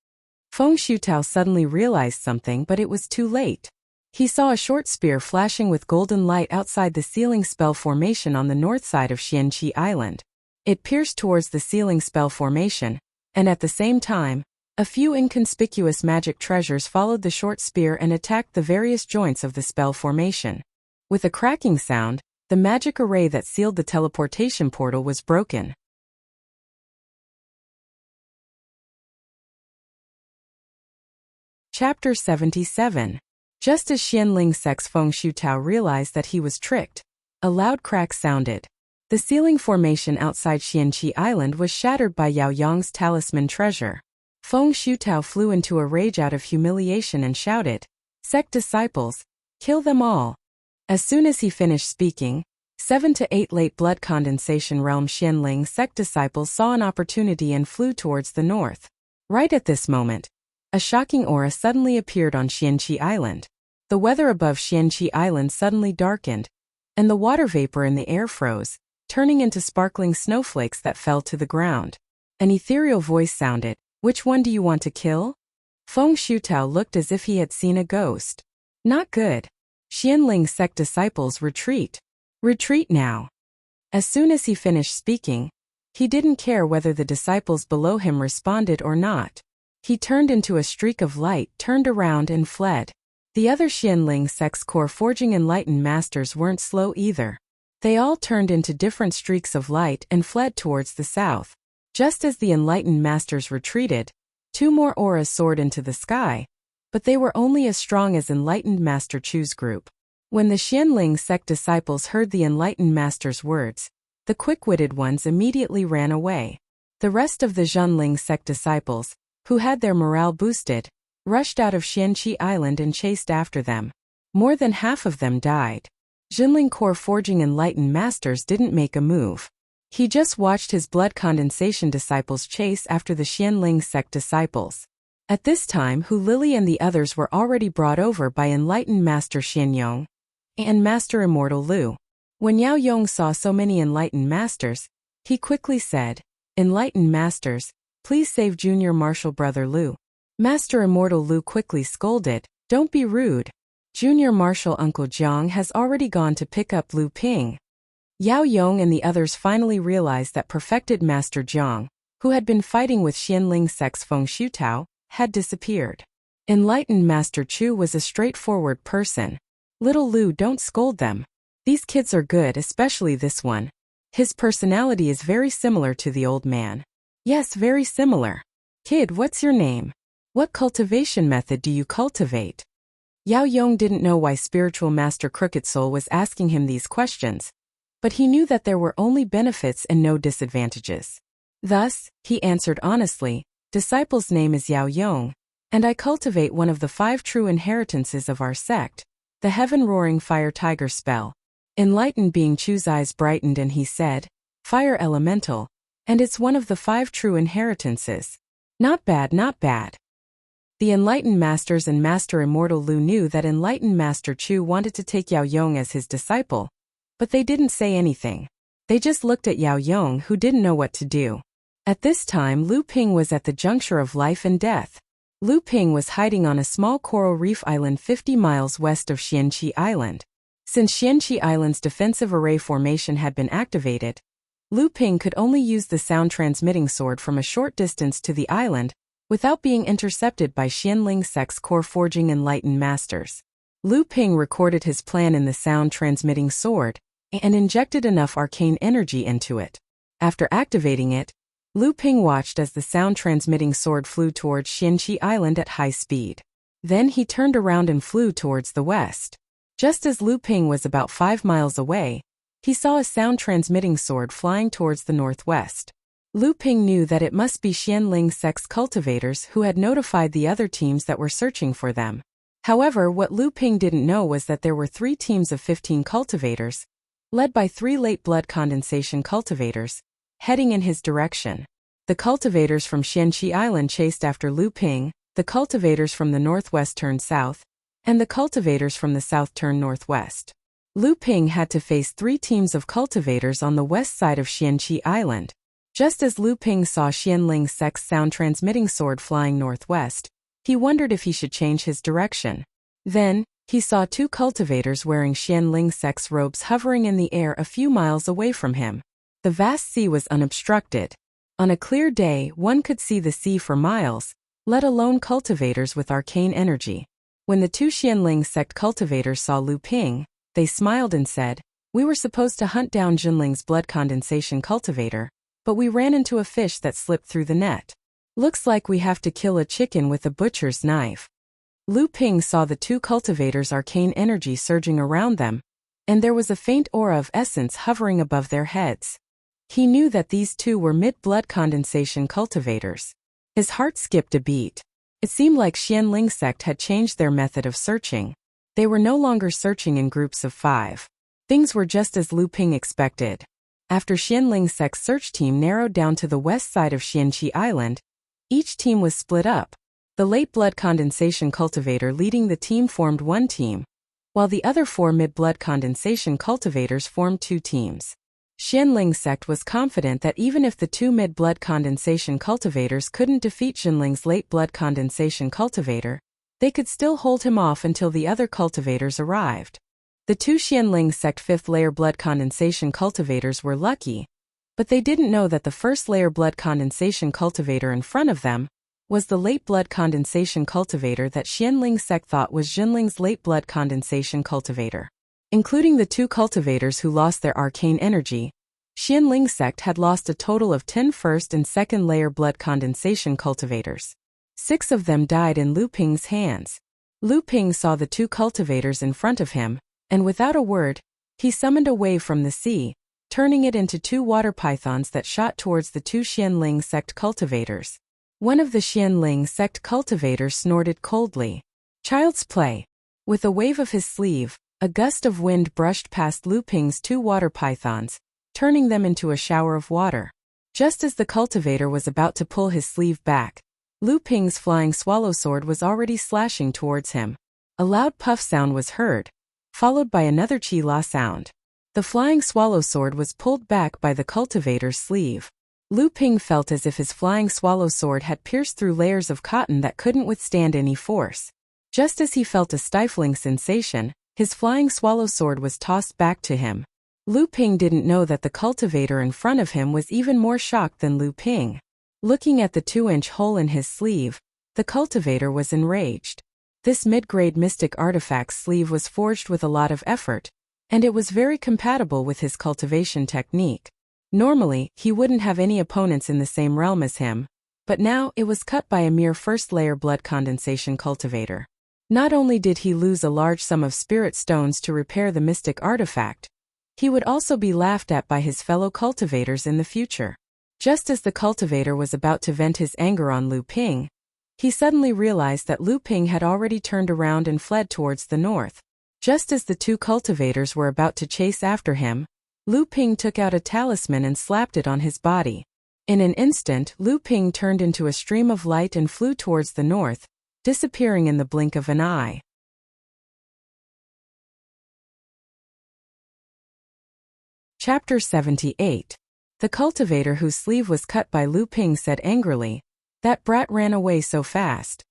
Feng Shutao suddenly realized something, but it was too late. He saw a short spear flashing with golden light outside the ceiling spell formation on the north side of Xianqi Island. It pierced towards the ceiling spell formation, and at the same time, a few inconspicuous magic treasures followed the short spear and attacked the various joints of the spell formation. With a cracking sound, the magic array that sealed the teleportation portal was broken. Chapter 77. Just as Xianling sect's Feng Shutao realized that he was tricked, a loud crack sounded. The ceiling formation outside Xianqi Island was shattered by Yao Yang's talisman treasure. Feng Shutao flew into a rage out of humiliation and shouted, Sect disciples, kill them all. As soon as he finished speaking, 7 to 8 late blood condensation realm Xianling sect disciples saw an opportunity and flew towards the north. Right at this moment, a shocking aura suddenly appeared on Xianqi Island. The weather above Xianqi Island suddenly darkened, and the water vapor in the air froze, turning into sparkling snowflakes that fell to the ground. An ethereal voice sounded, Which one do you want to kill? Feng Shutao looked as if he had seen a ghost. Not good. Xianling sect disciples retreat. Retreat now. As soon as he finished speaking, He didn't care whether the disciples below him responded or not. He turned into a streak of light, turned around and fled. The other Xianling sect's core forging enlightened masters weren't slow either. They all turned into different streaks of light and fled towards the south. Just as the enlightened masters retreated, 2 more auras soared into the sky, but they were only as strong as enlightened Master Chu's group. When the Xianling sect disciples heard the enlightened master's words, the quick-witted ones immediately ran away. The rest of the Zhenling sect disciples, who had their morale boosted, rushed out of Xianqi Island and chased after them. More than half of them died. Zhenling core forging enlightened masters didn't make a move. He just watched his blood condensation disciples chase after the Xianling sect disciples. At this time, Hu Lili and the others were already brought over by enlightened Master Xianyong and Master Immortal Lu. When Yao Yong saw so many enlightened masters, he quickly said, "Enlightened masters, please save Junior Martial Brother Lu." Master Immortal Lu quickly scolded, "Don't be rude. Junior Martial Uncle Jiang has already gone to pick up Lu Ping." Yao Yong and the others finally realized that perfected Master Jiang, who had been fighting with Xianling sect's Feng Shutao, had disappeared. Enlightened Master Chu was a straightforward person. "Little Lu, don't scold them. These kids are good, especially this one. His personality is very similar to the old man." "Yes, very similar. Kid, what's your name? What cultivation method do you cultivate?" Yao Yong didn't know why Spiritual Master Crooked Soul was asking him these questions, but he knew that there were only benefits and no disadvantages. Thus, he answered honestly, "Disciple's name is Yao Yong, and I cultivate one of the 5 true inheritances of our sect, the Heaven-Roaring Fire Tiger spell." Enlightened being Chu's eyes brightened and he said, "Fire elemental, and it's one of the 5 true inheritances. Not bad, not bad." The enlightened masters and Master Immortal Lu knew that enlightened Master Chu wanted to take Yao Yong as his disciple, but they didn't say anything. They just looked at Yao Yong, who didn't know what to do. At this time, Lu Ping was at the juncture of life and death. Lu Ping was hiding on a small coral reef island 50 miles west of Xianqi Island. Since Xianqi Island's defensive array formation had been activated, Lu Ping could only use the sound-transmitting sword from a short distance to the island without being intercepted by Xianling sect's core forging enlightened masters. Lu Ping recorded his plan in the sound-transmitting sword and injected enough arcane energy into it. After activating it, Lu Ping watched as the sound-transmitting sword flew towards Xianqi Island at high speed. Then he turned around and flew towards the west. Just as Lu Ping was about 5 miles away, he saw a sound-transmitting sword flying towards the northwest. Lu Ping knew that it must be Xianling sect's cultivators who had notified the other teams that were searching for them. However, what Lu Ping didn't know was that there were 3 teams of 15 cultivators, led by 3 late blood condensation cultivators, heading in his direction. The cultivators from Xianqi Island chased after Lu Ping, the cultivators from the northwest turned south, and the cultivators from the south turned northwest. Lu Ping had to face 3 teams of cultivators on the west side of Xianqi Island. Just as Lu Ping saw Xianling sect's sound-transmitting sword flying northwest, he wondered if he should change his direction. Then, he saw 2 cultivators wearing Xianling sect's robes hovering in the air a few miles away from him. The vast sea was unobstructed. On a clear day, one could see the sea for miles, let alone cultivators with arcane energy. When the 2 Xianling sect cultivators saw Lu Ping, they smiled and said, "We were supposed to hunt down Jinling's blood condensation cultivator, but we ran into a fish that slipped through the net. Looks like we have to kill a chicken with a butcher's knife." Lu Ping saw the 2 cultivators' arcane energy surging around them, and there was a faint aura of essence hovering above their heads. He knew that these 2 were mid-blood condensation cultivators. His heart skipped a beat. It seemed like Xianling sect had changed their method of searching. They were no longer searching in groups of 5. Things were just as Lu Ping expected. After Xianling sect's search team narrowed down to the west side of Xianqi Island, each team was split up. The late blood condensation cultivator leading the team formed 1 team, while the other 4 mid-blood condensation cultivators formed 2 teams. Xianling sect was confident that even if the 2 mid-blood condensation cultivators couldn't defeat Jinling's late blood condensation cultivator, they could still hold him off until the other cultivators arrived. The 2 Xianling sect 5th layer blood condensation cultivators were lucky, But they didn't know that the first layer blood condensation cultivator in front of them was the late blood condensation cultivator that Xianling sect thought was Jinling's late blood condensation cultivator. Including the two cultivators who lost their arcane energy, Xianling sect had lost a total of 10 first and second layer blood condensation cultivators. 6 of them died in Lu Ping's hands. Lu Ping saw the two cultivators in front of him, and without a word, he summoned a wave from the sea, turning it into 2 water pythons that shot towards the 2 Xianling sect cultivators. One of the Xianling sect cultivators snorted coldly. Child's play. With a wave of his sleeve, a gust of wind brushed past Lu Ping's 2 water pythons, turning them into a shower of water. Just as the cultivator was about to pull his sleeve back, Lu Ping's flying swallow sword was already slashing towards him. A loud puff sound was heard, followed by another chi la sound. The flying swallow sword was pulled back by the cultivator's sleeve. Lu Ping felt as if his flying swallow sword had pierced through layers of cotton that couldn't withstand any force. Just as he felt a stifling sensation, his flying swallow sword was tossed back to him. Lu Ping didn't know that the cultivator in front of him was even more shocked than Lu Ping. Looking at the 2-inch hole in his sleeve, the cultivator was enraged. This mid-grade mystic artifact's sleeve was forged with a lot of effort, and it was very compatible with his cultivation technique. Normally, he wouldn't have any opponents in the same realm as him, but now it was cut by a mere first-layer blood condensation cultivator. Not only did he lose a large sum of spirit stones to repair the mystic artifact, he would also be laughed at by his fellow cultivators in the future. Just as the cultivator was about to vent his anger on Lu Ping, he suddenly realized that Lu Ping had already turned around and fled towards the north. Just as the 2 cultivators were about to chase after him, Lu Ping took out a talisman and slapped it on his body. In an instant, Lu Ping turned into a stream of light and flew towards the north, disappearing in the blink of an eye. Chapter 78. The cultivator whose sleeve was cut by Lu Ping said angrily, "That brat ran away so fast."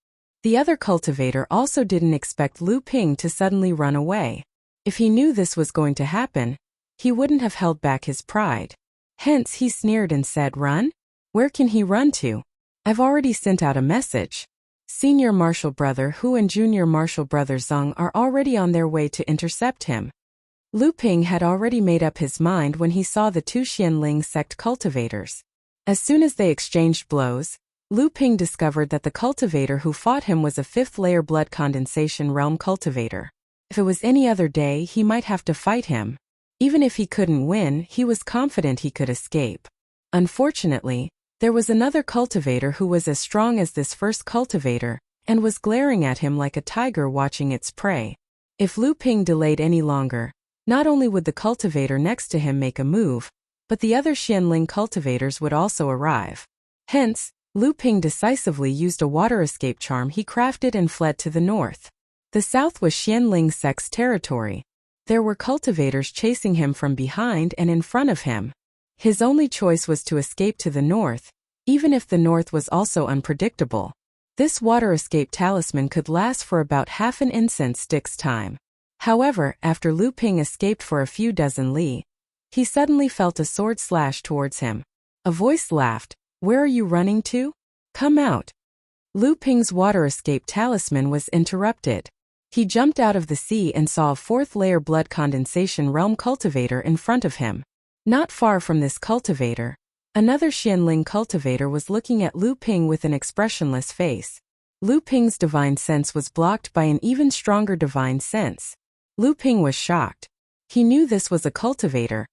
The other cultivator also didn't expect Lu Ping to suddenly run away. If he knew this was going to happen, he wouldn't have held back his pride. Hence he sneered and said, "Run? Where can he run to? I've already sent out a message. Senior Marshal Brother Hu and Junior Marshal Brother Zeng are already on their way to intercept him." Lu Ping had already made up his mind when he saw the 2 Xianling sect cultivators. As soon as they exchanged blows, Lu Ping discovered that the cultivator who fought him was a 5th-layer blood condensation realm cultivator. If it was any other day, he might have to fight him. Even if he couldn't win, he was confident he could escape. Unfortunately, there was another cultivator who was as strong as this first cultivator, and was glaring at him like a tiger watching its prey. If Lu Ping delayed any longer, not only would the cultivator next to him make a move, but the other Xianling cultivators would also arrive. Hence, Lu Ping decisively used a water escape charm he crafted and fled to the north. The south was Xianling sect's territory. There were cultivators chasing him from behind and in front of him. His only choice was to escape to the north, even if the north was also unpredictable. This water escape talisman could last for about half an incense stick's time. However, after Lu Ping escaped for a few dozen li, he suddenly felt a sword slash towards him. A voice laughed, "Where are you running to? Come out." Lu Ping's water escape talisman was interrupted. He jumped out of the sea and saw a 4th-layer blood condensation realm cultivator in front of him. Not far from this cultivator, another Xianling cultivator was looking at Lu Ping with an expressionless face. Lu Ping's divine sense was blocked by an even stronger divine sense. Lu Ping was shocked. He knew this was a cultivator,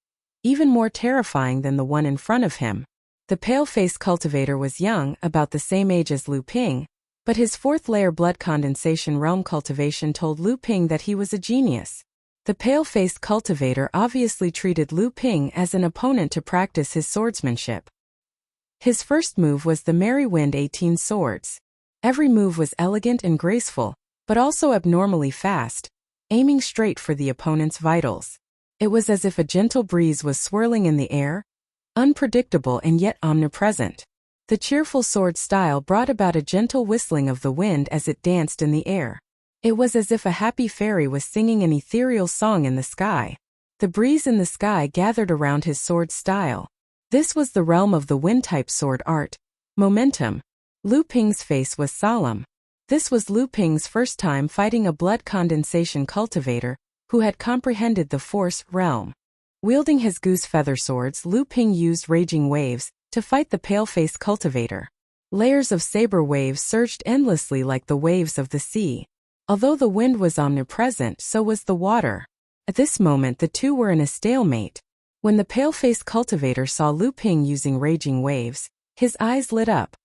even more terrifying than the one in front of him. The pale-faced cultivator was young, about the same age as Lu Ping, but his 4th-layer blood condensation realm cultivation told Lu Ping that he was a genius. The pale-faced cultivator obviously treated Lu Ping as an opponent to practice his swordsmanship. His first move was the Merry Wind 18 Swords. Every move was elegant and graceful, but also abnormally fast, aiming straight for the opponent's vitals. It was as if a gentle breeze was swirling in the air, unpredictable and yet omnipresent. The cheerful sword style brought about a gentle whistling of the wind as it danced in the air. It was as if a happy fairy was singing an ethereal song in the sky. The breeze in the sky gathered around his sword style. This was the realm of the wind-type sword art. Momentum. Lu Ping's face was solemn. This was Lu Ping's first time fighting a blood condensation cultivator who had comprehended the force realm. Wielding his goose feather swords, Lu Ping used raging waves to fight the paleface cultivator. Layers of saber waves surged endlessly like the waves of the sea. Although the wind was omnipresent, so was the water. At this moment the two were in a stalemate. When the paleface cultivator saw Lu Ping using raging waves, his eyes lit up.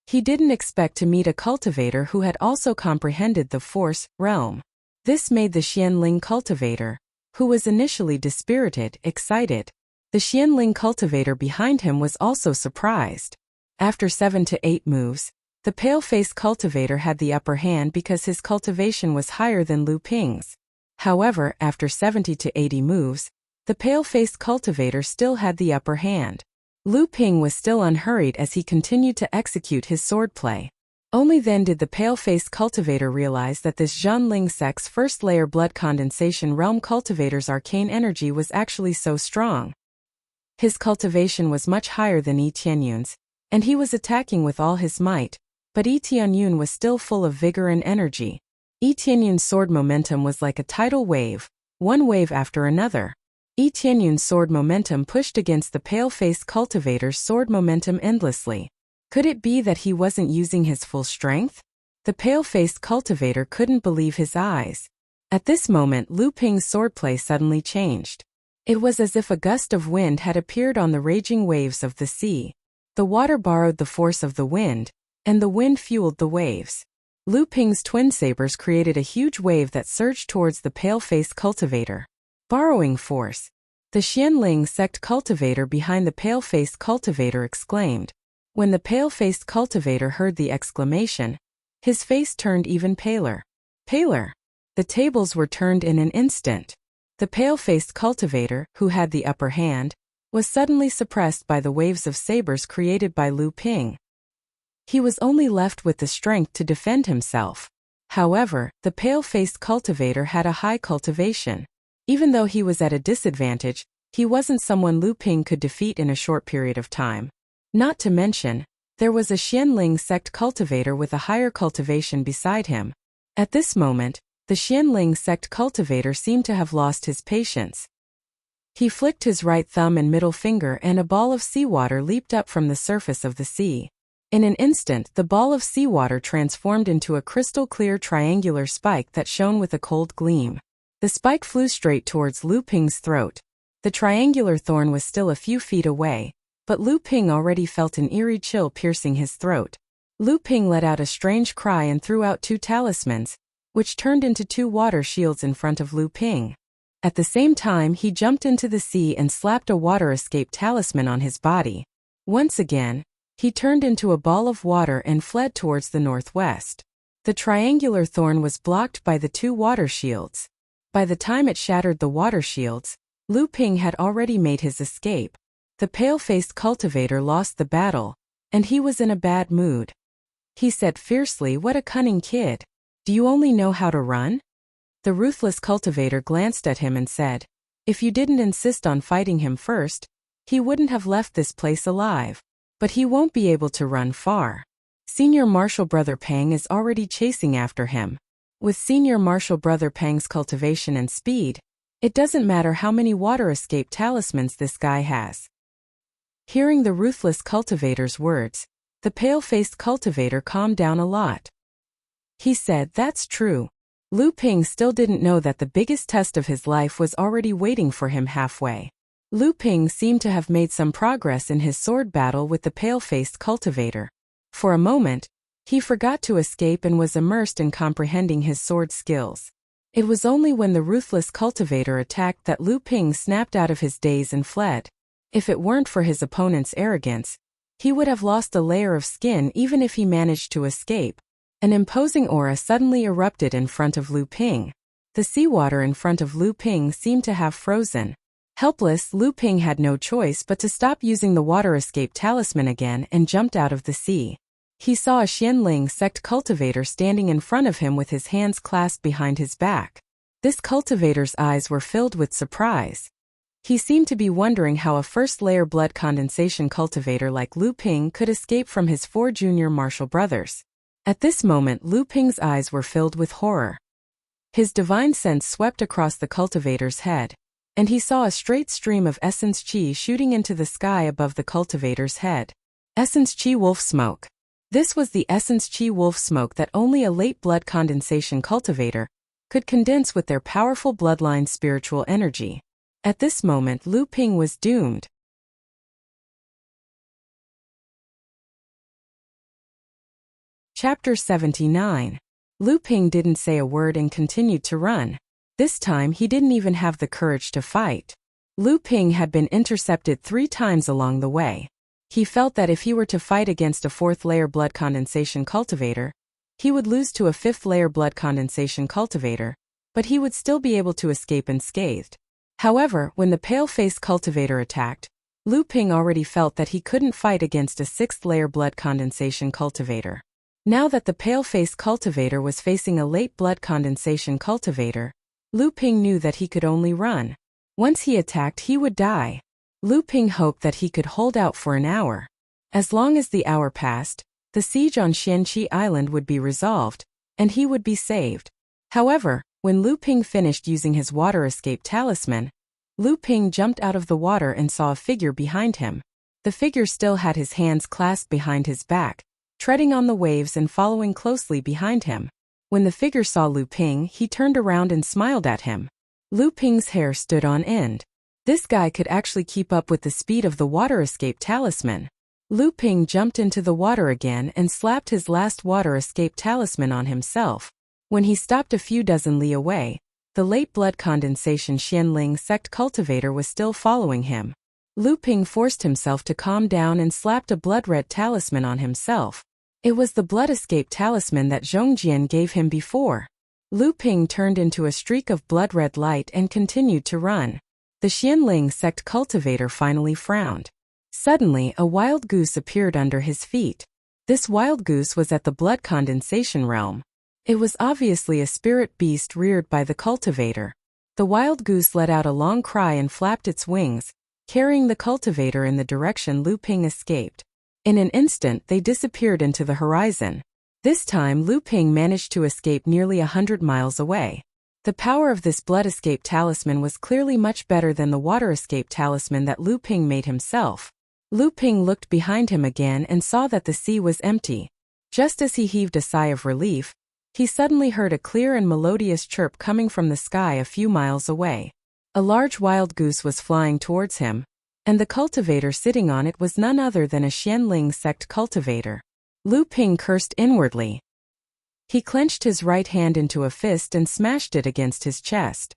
He didn't expect to meet a cultivator who had also comprehended the force realm. This made the Xianling cultivator, who was initially dispirited, excited. The Xianling cultivator behind him was also surprised. After 7 to 8 moves, the paleface cultivator had the upper hand because his cultivation was higher than Lu Ping's. However, after 70 to 80 moves, the paleface cultivator still had the upper hand. Lu Ping was still unhurried as he continued to execute his swordplay. Only then did the paleface cultivator realize that this Zhanling sect's first-layer blood condensation realm cultivator's arcane energy was actually so strong. His cultivation was much higher than Yi Tianyun's, and he was attacking with all his might, but Yi Tianyun was still full of vigor and energy. Yi Tianyun's sword momentum was like a tidal wave, one wave after another. Yi Tianyun's sword momentum pushed against the paleface cultivator's sword momentum endlessly. Could it be that he wasn't using his full strength? The paleface cultivator couldn't believe his eyes. At this moment Lu Ping's swordplay suddenly changed. It was as if a gust of wind had appeared on the raging waves of the sea. The water borrowed the force of the wind, and the wind fueled the waves. Lu Ping's twin sabers created a huge wave that surged towards the paleface cultivator. Borrowing force. The Xianling sect cultivator behind the paleface cultivator exclaimed. When the pale-faced cultivator heard the exclamation, his face turned even paler. Paler. The tables were turned in an instant. The pale-faced cultivator, who had the upper hand, was suddenly suppressed by the waves of sabers created by Lu Ping. He was only left with the strength to defend himself. However, the pale-faced cultivator had a high cultivation. Even though he was at a disadvantage, he wasn't someone Lu Ping could defeat in a short period of time. Not to mention, there was a Xianling sect cultivator with a higher cultivation beside him. At this moment, the Xianling sect cultivator seemed to have lost his patience. He flicked his right thumb and middle finger and a ball of seawater leaped up from the surface of the sea. In an instant, the ball of seawater transformed into a crystal-clear triangular spike that shone with a cold gleam. The spike flew straight towards Lu Ping's throat. The triangular thorn was still a few feet away, but Lu Ping already felt an eerie chill piercing his throat. Lu Ping let out a strange cry and threw out 2 talismans, which turned into 2 water shields in front of Lu Ping. At the same time, he jumped into the sea and slapped a water escape talisman on his body. Once again, he turned into a ball of water and fled towards the northwest. The triangular thorn was blocked by the 2 water shields. By the time it shattered the water shields, Lu Ping had already made his escape. The pale-faced cultivator lost the battle, and he was in a bad mood. He said fiercely, "What a cunning kid. Do you only know how to run?" The ruthless cultivator glanced at him and said, "If you didn't insist on fighting him first, he wouldn't have left this place alive. But he won't be able to run far. Senior Marshal Brother Pang is already chasing after him. With Senior Marshal Brother Pang's cultivation and speed, it doesn't matter how many water escape talismans this guy has." Hearing the ruthless cultivator's words, the pale-faced cultivator calmed down a lot. He said, "That's true." Lu Ping still didn't know that the biggest test of his life was already waiting for him halfway. Lu Ping seemed to have made some progress in his sword battle with the pale-faced cultivator. For a moment, he forgot to escape and was immersed in comprehending his sword skills. It was only when the ruthless cultivator attacked that Lu Ping snapped out of his daze and fled. If it weren't for his opponent's arrogance, he would have lost a layer of skin even if he managed to escape. An imposing aura suddenly erupted in front of Lu Ping. The seawater in front of Lu Ping seemed to have frozen. Helpless, Lu Ping had no choice but to stop using the water escape talisman again and jumped out of the sea. He saw a Xianling sect cultivator standing in front of him with his hands clasped behind his back. This cultivator's eyes were filled with surprise. He seemed to be wondering how a first-layer blood condensation cultivator like Lu Ping could escape from his 4 junior martial brothers. At this moment, Lu Ping's eyes were filled with horror. His divine sense swept across the cultivator's head, and he saw a straight stream of essence qi shooting into the sky above the cultivator's head. Essence qi wolf smoke. This was the essence qi wolf smoke that only a late blood condensation cultivator could condense with their powerful bloodline spiritual energy. At this moment, Lu Ping was doomed. Chapter 79. Lu Ping didn't say a word and continued to run. This time he didn't even have the courage to fight. Lu Ping had been intercepted 3 times along the way. He felt that if he were to fight against a 4th-layer blood condensation cultivator, he would lose to a 5th-layer blood condensation cultivator, but he would still be able to escape unscathed. However, when the pale-faced cultivator attacked, Lu Ping already felt that he couldn't fight against a 6th-layer blood condensation cultivator. Now that the pale-faced cultivator was facing a late blood condensation cultivator, Lu Ping knew that he could only run. Once he attacked, he would die. Lu Ping hoped that he could hold out for an hour. As long as the hour passed, the siege on Xianqi Island would be resolved, and he would be saved. However, when Lu Ping finished using his water escape talisman, Lu Ping jumped out of the water and saw a figure behind him. The figure still had his hands clasped behind his back, treading on the waves and following closely behind him. When the figure saw Lu Ping, he turned around and smiled at him. Lu Ping's hair stood on end. This guy could actually keep up with the speed of the water escape talisman. Lu Ping jumped into the water again and slapped his last water escape talisman on himself. When he stopped a few dozen li away, the late blood condensation Xianling sect cultivator was still following him. Lu Ping forced himself to calm down and slapped a blood-red talisman on himself. It was the blood escape talisman that Zhongjian gave him before. Lu Ping turned into a streak of blood-red light and continued to run. The Xianling sect cultivator finally frowned. Suddenly, a wild goose appeared under his feet. This wild goose was at the blood condensation realm. It was obviously a spirit beast reared by the cultivator. The wild goose let out a long cry and flapped its wings, carrying the cultivator in the direction Lu Ping escaped. In an instant, they disappeared into the horizon. This time, Lu Ping managed to escape nearly 100 miles away. The power of this blood escape talisman was clearly much better than the water escape talisman that Lu Ping made himself. Lu Ping looked behind him again and saw that the sea was empty. Just as he heaved a sigh of relief, he suddenly heard a clear and melodious chirp coming from the sky a few miles away. A large wild goose was flying towards him, and the cultivator sitting on it was none other than a Xianling sect cultivator. Lu Ping cursed inwardly. He clenched his right hand into a fist and smashed it against his chest.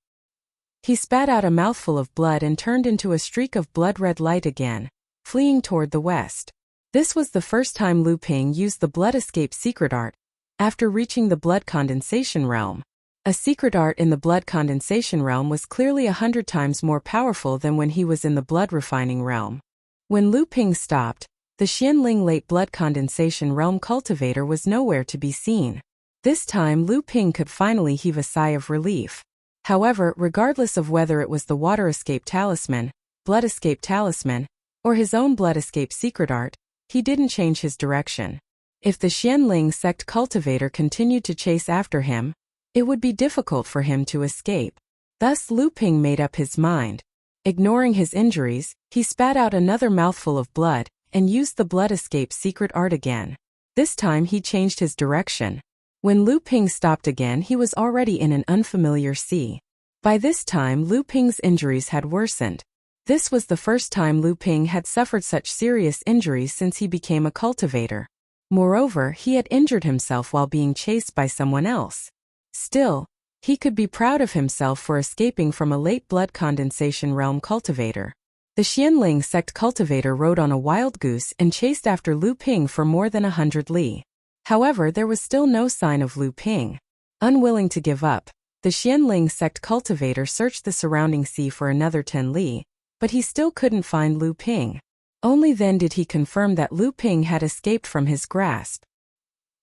He spat out a mouthful of blood and turned into a streak of blood-red light again, fleeing toward the west. This was the first time Lu Ping used the blood escape secret art, after reaching the blood condensation realm. A secret art in the blood condensation realm was clearly 100 times more powerful than when he was in the blood refining realm. When Lu Ping stopped, the Xianling late blood condensation realm cultivator was nowhere to be seen. This time Lu Ping could finally heave a sigh of relief. However, regardless of whether it was the water escape talisman, blood escape talisman, or his own blood escape secret art, he didn't change his direction. If the Xianling sect cultivator continued to chase after him, it would be difficult for him to escape. Thus Lu Ping made up his mind. Ignoring his injuries, he spat out another mouthful of blood, and used the blood escape secret art again. This time he changed his direction. When Lu Ping stopped again, he was already in an unfamiliar sea. By this time Lu Ping's injuries had worsened. This was the first time Lu Ping had suffered such serious injuries since he became a cultivator. Moreover, he had injured himself while being chased by someone else. Still, he could be proud of himself for escaping from a late blood condensation realm cultivator. The Xianling sect cultivator rode on a wild goose and chased after Lu Ping for more than 100 li. However, there was still no sign of Lu Ping. Unwilling to give up, the Xianling sect cultivator searched the surrounding sea for another 10 li, but he still couldn't find Lu Ping. Only then did he confirm that Lu Ping had escaped from his grasp.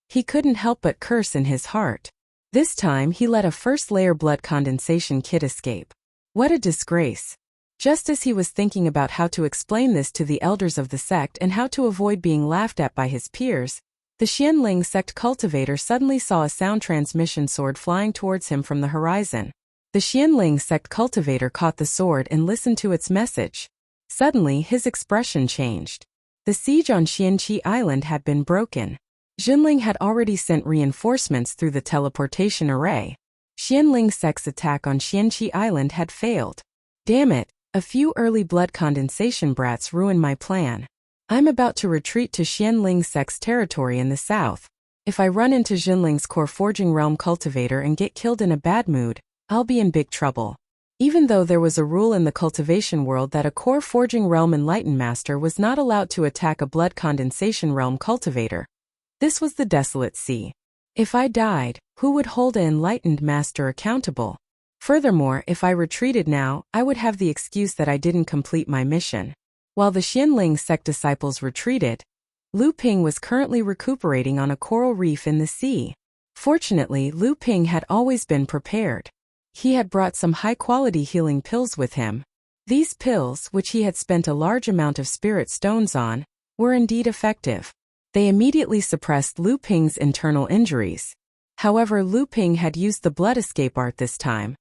He couldn't help but curse in his heart. This time he let a first-layer blood condensation kit escape. What a disgrace. Just as he was thinking about how to explain this to the elders of the sect and how to avoid being laughed at by his peers, the Xianling sect cultivator suddenly saw a sound transmission sword flying towards him from the horizon. The Xianling sect cultivator caught the sword and listened to its message. Suddenly, his expression changed. The siege on Xianqi Island had been broken. Jinling had already sent reinforcements through the teleportation array. Xianling sect's attack on Xianqi Island had failed. Damn it, a few early blood condensation brats ruined my plan. I'm about to retreat to Xianling sect's territory in the south. If I run into Jinling's core forging realm cultivator and get killed in a bad mood, I'll be in big trouble. Even though there was a rule in the cultivation world that a core forging realm enlightened master was not allowed to attack a blood condensation realm cultivator, this was the desolate sea. If I died, who would hold an enlightened master accountable? Furthermore, if I retreated now, I would have the excuse that I didn't complete my mission. While the Xianling sect disciples retreated, Lu Ping was currently recuperating on a coral reef in the sea. Fortunately, Lu Ping had always been prepared. He had brought some high-quality healing pills with him. These pills, which he had spent a large amount of spirit stones on, were indeed effective. They immediately suppressed Lu Ping's internal injuries. However, Lu Ping had used the blood escape art this time.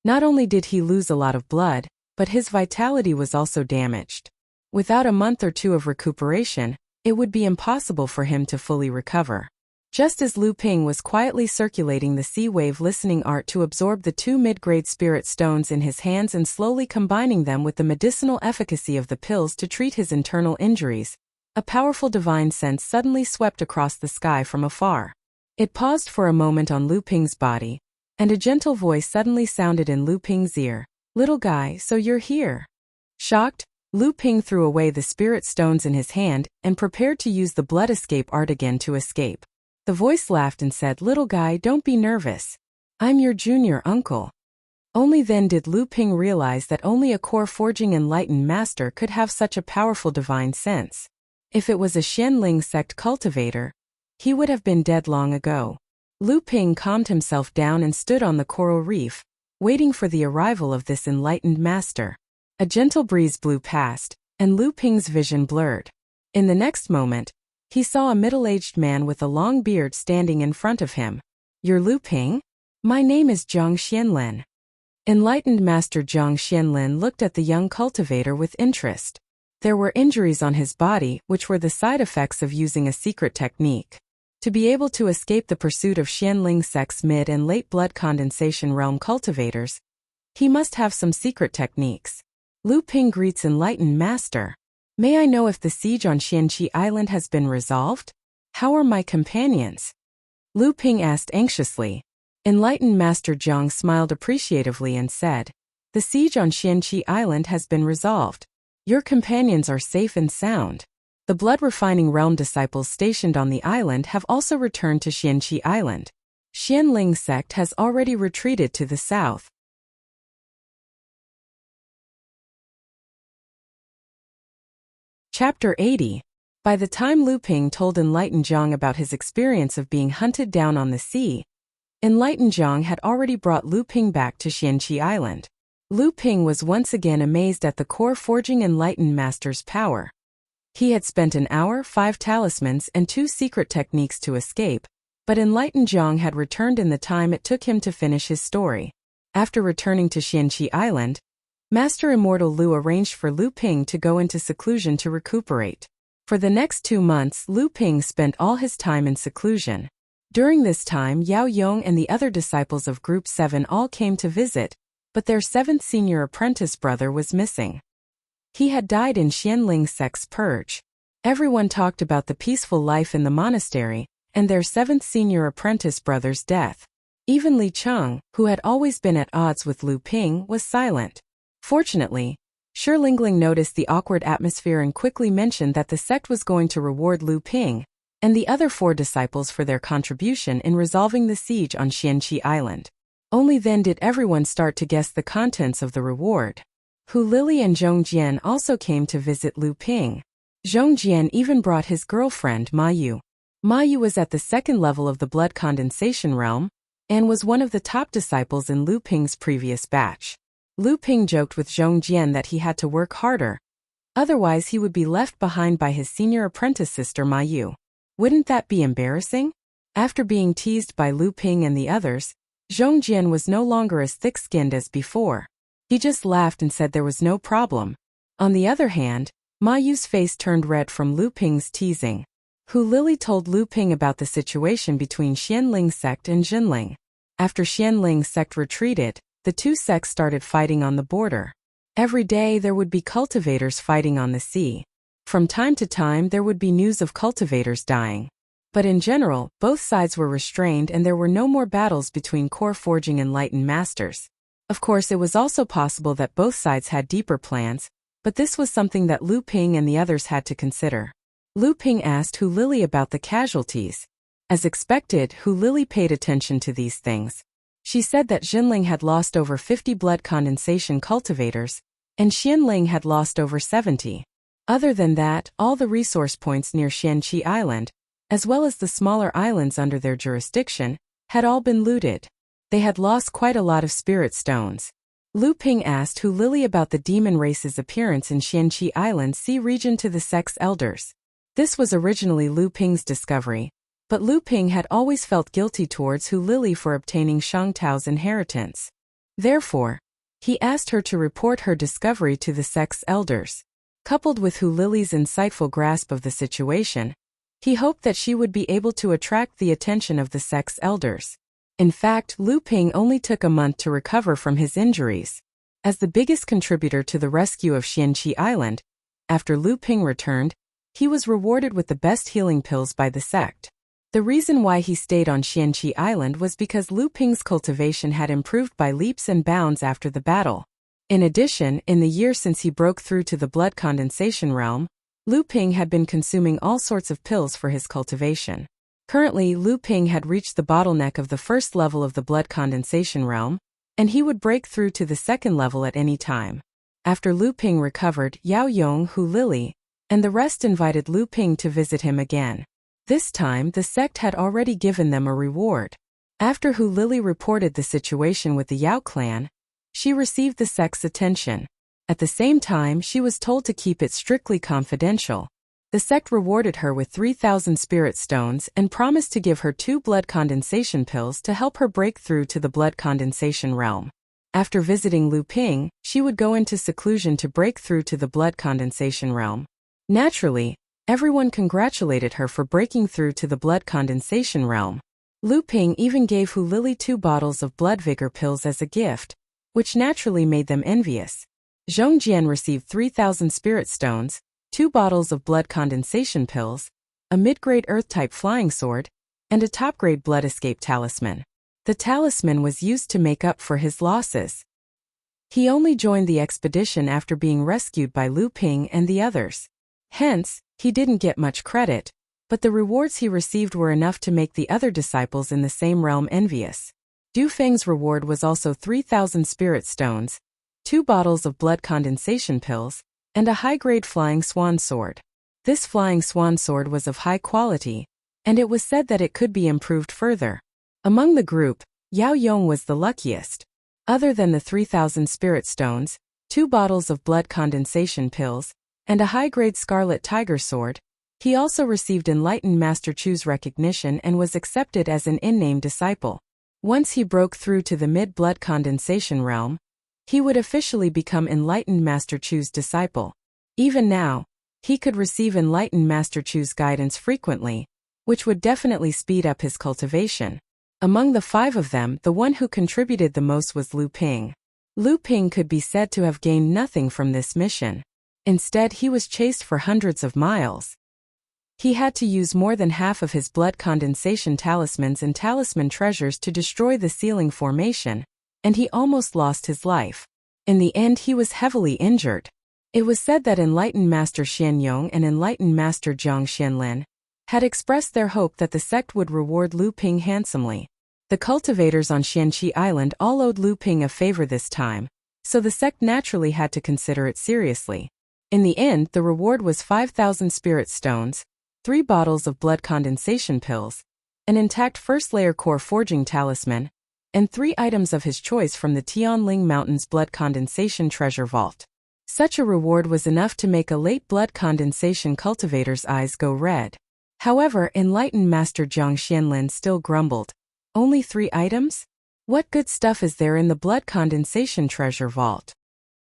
Not only did he lose a lot of blood, but his vitality was also damaged. Without a month or two of recuperation, it would be impossible for him to fully recover. Just as Lu Ping was quietly circulating the sea wave listening art to absorb the 2 mid-grade spirit stones in his hands and slowly combining them with the medicinal efficacy of the pills to treat his internal injuries, a powerful divine sense suddenly swept across the sky from afar. It paused for a moment on Lu Ping's body, and a gentle voice suddenly sounded in Lu Ping's ear. "Little guy, so you're here." Shocked, Lu Ping threw away the spirit stones in his hand and prepared to use the blood escape art again to escape. The voice laughed and said, "Little guy, don't be nervous. I'm your junior uncle." Only then did Lu Ping realize that only a core forging enlightened master could have such a powerful divine sense. If it was a Xianling sect cultivator, he would have been dead long ago. Lu Ping calmed himself down and stood on the coral reef, waiting for the arrival of this enlightened master. A gentle breeze blew past, and Lu Ping's vision blurred. In the next moment, he saw a middle-aged man with a long beard standing in front of him. "You're Lu Ping? My name is Zhang Xianlin." Enlightened Master Zhang Xianlin looked at the young cultivator with interest. There were injuries on his body, which were the side effects of using a secret technique. To be able to escape the pursuit of Xianling sect's mid and late blood condensation realm cultivators, he must have some secret techniques. Lu Ping greets Enlightened Master. "May I know if the siege on Xianqi Island has been resolved? How are my companions?" Lu Ping asked anxiously. Enlightened Master Zhang smiled appreciatively and said, "The siege on Xianqi Island has been resolved. Your companions are safe and sound. The blood-refining realm disciples stationed on the island have also returned to Xianqi Island. Xianling sect has already retreated to the south." Chapter 80. By the time Lu Ping told Enlightened Zhang about his experience of being hunted down on the sea, Enlightened Zhang had already brought Lu Ping back to Xianqi Island. Lu Ping was once again amazed at the core forging Enlightened Master's power. He had spent an hour, 5 talismans and 2 secret techniques to escape, but Enlightened Zhang had returned in the time it took him to finish his story. After returning to Xianqi Island, Master Immortal Lu arranged for Lu Ping to go into seclusion to recuperate. For the next 2 months, Lu Ping spent all his time in seclusion. During this time, Yao Yong and the other disciples of Group 7 all came to visit, but their 7th senior apprentice brother was missing. He had died in Xianling sect's purge. Everyone talked about the peaceful life in the monastery, and their 7th senior apprentice brother's death. Even Li Cheng, who had always been at odds with Lu Ping, was silent. Fortunately, Shi Lingling noticed the awkward atmosphere and quickly mentioned that the sect was going to reward Lu Ping and the other 4 disciples for their contribution in resolving the siege on Xianqi Island. Only then did everyone start to guess the contents of the reward. Hu Lili and Zhong Jian also came to visit Lu Ping. Zhong Jian even brought his girlfriend Ma Yu. Ma Yu was at the 2nd level of the blood condensation realm, and was one of the top disciples in Lu Ping's previous batch. Lu Ping joked with Zhong Jian that he had to work harder. Otherwise he would be left behind by his senior apprentice sister Ma Yu. Wouldn't that be embarrassing? After being teased by Lu Ping and the others, Zhong Jian was no longer as thick-skinned as before. He just laughed and said there was no problem. On the other hand, Ma Yu's face turned red from Lu Ping's teasing. Hu Lili told Lu Ping about the situation between Xianling sect and Jinling. After Xianling sect retreated, the two sects started fighting on the border. Every day there would be cultivators fighting on the sea. From time to time there would be news of cultivators dying. But in general, both sides were restrained and there were no more battles between core forging enlightened masters. Of course, it was also possible that both sides had deeper plans, but this was something that Lu Ping and the others had to consider. Lu Ping asked Hu Lili about the casualties. As expected, Hu Lili paid attention to these things. She said that Jinling had lost over 50 blood condensation cultivators, and Xianling had lost over 70. Other than that, all the resource points near Xianqi Island, as well as the smaller islands under their jurisdiction, had all been looted. They had lost quite a lot of spirit stones. Lu Ping asked Hu Lili about the demon race's appearance in Xianqi Island Sea region to the sect's elders. This was originally Lu Ping's discovery, but Lu Ping had always felt guilty towards Hu Lili for obtaining Shang Tao's inheritance. Therefore, he asked her to report her discovery to the sect's elders. Coupled with Hu Lili's insightful grasp of the situation, he hoped that she would be able to attract the attention of the sect's elders. In fact, Lu Ping only took a month to recover from his injuries. As the biggest contributor to the rescue of Xianqi Island, after Lu Ping returned, he was rewarded with the best healing pills by the sect. The reason why he stayed on Xianqi Island was because Lu Ping's cultivation had improved by leaps and bounds after the battle. In addition, in the year since he broke through to the blood condensation realm, Lu Ping had been consuming all sorts of pills for his cultivation. Currently, Lu Ping had reached the bottleneck of the first level of the blood condensation realm, and he would break through to the second level at any time. After Lu Ping recovered, Yao Yong, Hu Lili, and the rest invited Lu Ping to visit him again. This time, the sect had already given them a reward. After Hu Lili reported the situation with the Yao clan, she received the sect's attention. At the same time, she was told to keep it strictly confidential. The sect rewarded her with 3,000 spirit stones and promised to give her 2 blood condensation pills to help her break through to the blood condensation realm. After visiting Lu Ping, she would go into seclusion to break through to the blood condensation realm. Naturally, everyone congratulated her for breaking through to the blood condensation realm. Lu Ping even gave Hu Lili 2 bottles of blood vigor pills as a gift, which naturally made them envious. Zhong Jian received 3,000 spirit stones, 2 bottles of blood condensation pills, a mid-grade earth-type flying sword, and a top-grade blood escape talisman. The talisman was used to make up for his losses. He only joined the expedition after being rescued by Lu Ping and the others. Hence, he didn't get much credit, but the rewards he received were enough to make the other disciples in the same realm envious. Du Feng's reward was also 3,000 spirit stones, 2 bottles of blood condensation pills, and a high-grade flying swan sword. This flying swan sword was of high quality, and it was said that it could be improved further. Among the group, Yao Yong was the luckiest. Other than the 3,000 spirit stones, 2 bottles of blood condensation pills, and a high-grade scarlet tiger sword, he also received Enlightened Master Chu's recognition and was accepted as an in-name disciple. Once he broke through to the mid-blood condensation realm, he would officially become Enlightened Master Chu's disciple. Even now, he could receive Enlightened Master Chu's guidance frequently, which would definitely speed up his cultivation. Among the 5 of them, the one who contributed the most was Lu Ping. Lu Ping could be said to have gained nothing from this mission. Instead, he was chased for hundreds of miles. He had to use more than half of his blood condensation talismans and talisman treasures to destroy the ceiling formation, and he almost lost his life. In the end, he was heavily injured. It was said that Enlightened Master Xianyong and Enlightened Master Jiang Xianlin had expressed their hope that the sect would reward Lu Ping handsomely. The cultivators on Xianqi Island all owed Lu Ping a favor this time, so the sect naturally had to consider it seriously. In the end, the reward was 5,000 spirit stones, 3 bottles of blood condensation pills, an intact first-layer core forging talisman, and 3 items of his choice from the Tianling Mountain's blood condensation treasure vault. Such a reward was enough to make a late blood condensation cultivator's eyes go red. However, enlightened Master Jiang Xianlin still grumbled. Only 3 items? What good stuff is there in the blood condensation treasure vault?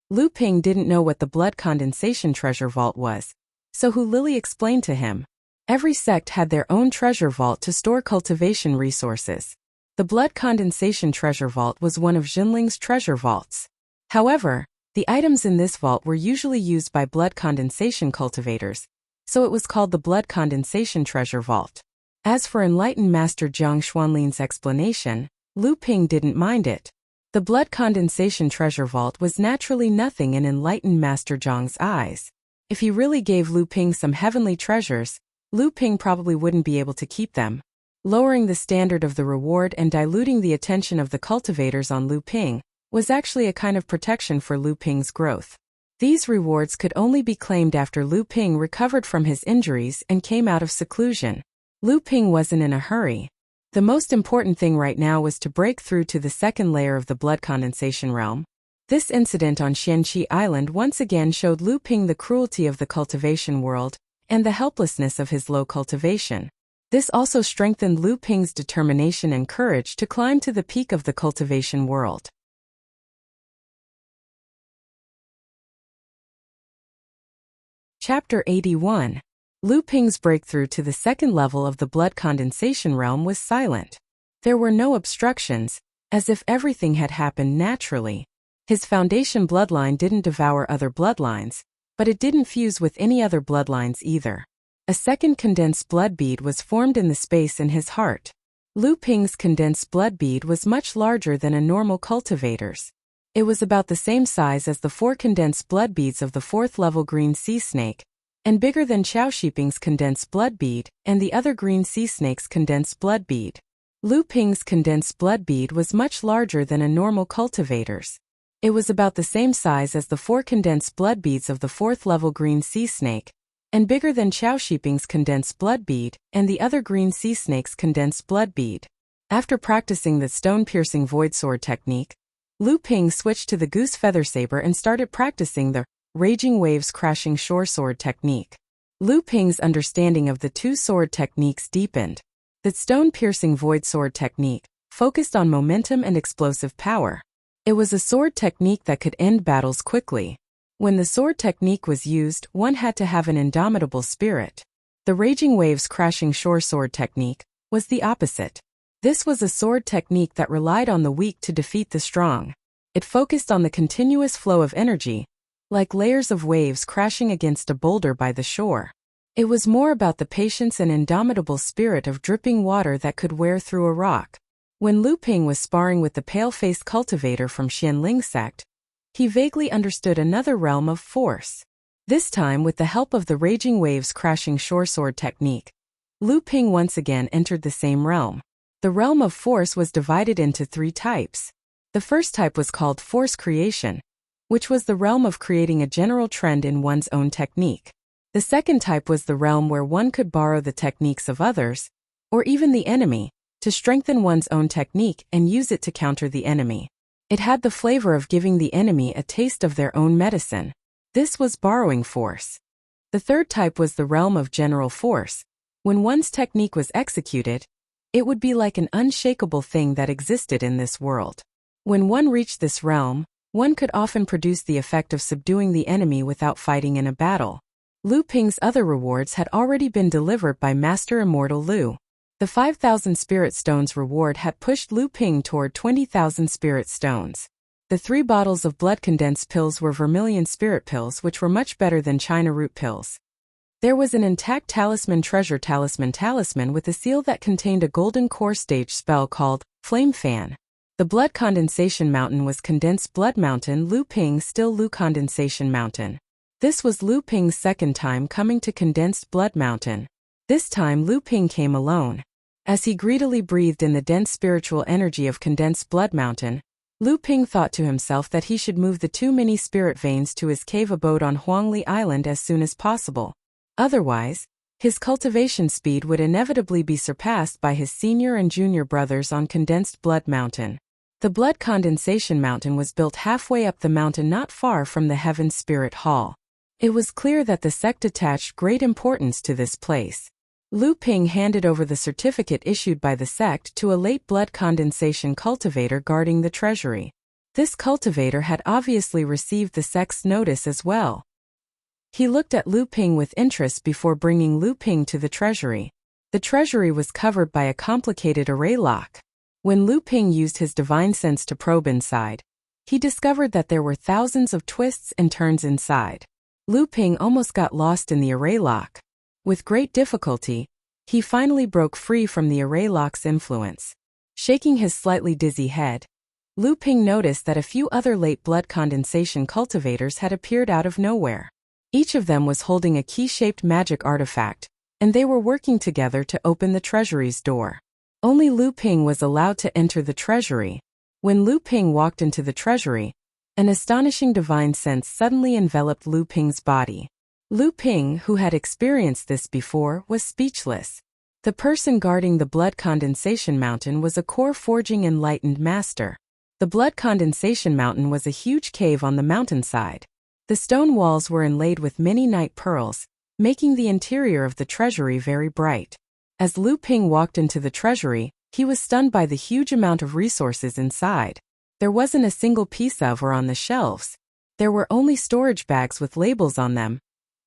Lu Ping didn't know what the blood condensation treasure vault was, so Hu Lili explained to him. Every sect had their own treasure vault to store cultivation resources. The blood condensation treasure vault was one of Jinling's treasure vaults. However, the items in this vault were usually used by blood condensation cultivators, so it was called the blood condensation treasure vault. As for enlightened Master Jiang Xuanlin's explanation, Lu Ping didn't mind it. The blood condensation treasure vault was naturally nothing in enlightened Master Jiang's eyes. If he really gave Lu Ping some heavenly treasures, Lu Ping probably wouldn't be able to keep them. Lowering the standard of the reward and diluting the attention of the cultivators on Lu Ping was actually a kind of protection for Lu Ping's growth. These rewards could only be claimed after Lu Ping recovered from his injuries and came out of seclusion. Lu Ping wasn't in a hurry. The most important thing right now was to break through to the second layer of the blood condensation realm. This incident on Xianqi Island once again showed Lu Ping the cruelty of the cultivation world and the helplessness of his low cultivation. This also strengthened Lu Ping's determination and courage to climb to the peak of the cultivation world. Chapter 81. Lu Ping's breakthrough to the second level of the blood condensation realm was silent. There were no obstructions, as if everything had happened naturally. His foundation bloodline didn't devour other bloodlines, but it didn't fuse with any other bloodlines either. A second condensed blood bead was formed in the space in his heart. Lu Ping's condensed blood bead was much larger than a normal cultivator's. It was about the same size as the 4 condensed blood beads of the 4th level green sea snake, and bigger than Chao Shiping's condensed blood bead and the other green sea snake's condensed blood bead. Lu Ping's condensed blood bead was much larger than a normal cultivator's. It was about the same size as the 4 condensed blood beads of the 4th level green sea snake, and bigger than Chao Shiping's condensed blood bead and the other green sea snake's condensed blood bead. After practicing the stone-piercing void sword technique, Lu Ping switched to the goose feather saber and started practicing the raging waves crashing shore sword technique. Lu Ping's understanding of the 2 sword techniques deepened. The stone-piercing void sword technique focused on momentum and explosive power. It was a sword technique that could end battles quickly. When the sword technique was used, one had to have an indomitable spirit. The raging waves crashing shore sword technique was the opposite. This was a sword technique that relied on the weak to defeat the strong. It focused on the continuous flow of energy, like layers of waves crashing against a boulder by the shore. It was more about the patience and indomitable spirit of dripping water that could wear through a rock. When Lu Ping was sparring with the pale-faced cultivator from Xianling sect, he vaguely understood another realm of force. This time with the help of the raging waves crashing shore sword technique, Lu Ping once again entered the same realm. The realm of force was divided into 3 types. The first type was called force creation, which was the realm of creating a general trend in one's own technique. The second type was the realm where one could borrow the techniques of others, or even the enemy, to strengthen one's own technique and use it to counter the enemy. It had the flavor of giving the enemy a taste of their own medicine. This was borrowing force. The third type was the realm of general force. When one's technique was executed, it would be like an unshakable thing that existed in this world. When one reached this realm, one could often produce the effect of subduing the enemy without fighting in a battle. Lu Ping's other rewards had already been delivered by Master Immortal Lu. The 5,000 spirit stones reward had pushed Lu Ping toward 20,000 spirit stones. The 3 bottles of blood condensed pills were vermilion spirit pills, which were much better than China root pills. There was an intact talisman treasure talisman with a seal that contained a golden core stage spell called Flame Fan. The blood condensation mountain was Condensed Blood Mountain Lu Ping Still Lu Condensation Mountain. This was Lu Ping's second time coming to Condensed Blood Mountain. This time Lu Ping came alone. As he greedily breathed in the dense spiritual energy of Condensed Blood Mountain, Lu Ping thought to himself that he should move the 2 mini spirit veins to his cave abode on Huangli Island as soon as possible. Otherwise, his cultivation speed would inevitably be surpassed by his senior and junior brothers on Condensed Blood Mountain. The blood condensation mountain was built halfway up the mountain not far from the Heaven Spirit Hall. It was clear that the sect attached great importance to this place. Lu Ping handed over the certificate issued by the sect to a late blood condensation cultivator guarding the treasury. This cultivator had obviously received the sect's notice as well. He looked at Lu Ping with interest before bringing Lu Ping to the treasury. The treasury was covered by a complicated array lock. When Lu Ping used his divine sense to probe inside, he discovered that there were thousands of twists and turns inside. Lu Ping almost got lost in the array lock. With great difficulty, he finally broke free from the array lock's influence. Shaking his slightly dizzy head, Lu Ping noticed that a few other late blood condensation cultivators had appeared out of nowhere. Each of them was holding a key-shaped magic artifact, and they were working together to open the treasury's door. Only Lu Ping was allowed to enter the treasury. When Lu Ping walked into the treasury, an astonishing divine sense suddenly enveloped Lu Ping's body. Lu Ping, who had experienced this before, was speechless. The person guarding the blood condensation mountain was a core-forging enlightened master. The blood condensation mountain was a huge cave on the mountainside. The stone walls were inlaid with many night pearls, making the interior of the treasury very bright. As Lu Ping walked into the treasury, he was stunned by the huge amount of resources inside. There wasn't a single piece of or on the shelves. There were only storage bags with labels on them,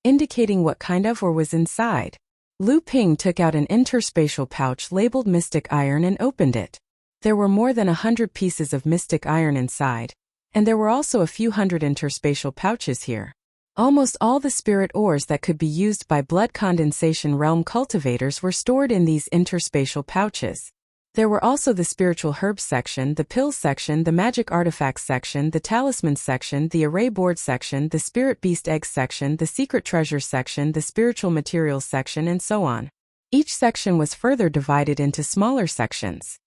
indicating what kind of or was inside. Lu Ping took out an interspatial pouch labeled Mystic Iron and opened it. There were more than 100 pieces of Mystic Iron inside, and there were also a few hundred interspatial pouches here. Almost all the spirit ores that could be used by blood condensation realm cultivators were stored in these interspatial pouches. There were also the spiritual herbs section, the pills section, the magic artifacts section, the talismans section, the array board section, the spirit beast eggs section, the secret treasures section, the spiritual materials section, and so on. Each section was further divided into smaller sections.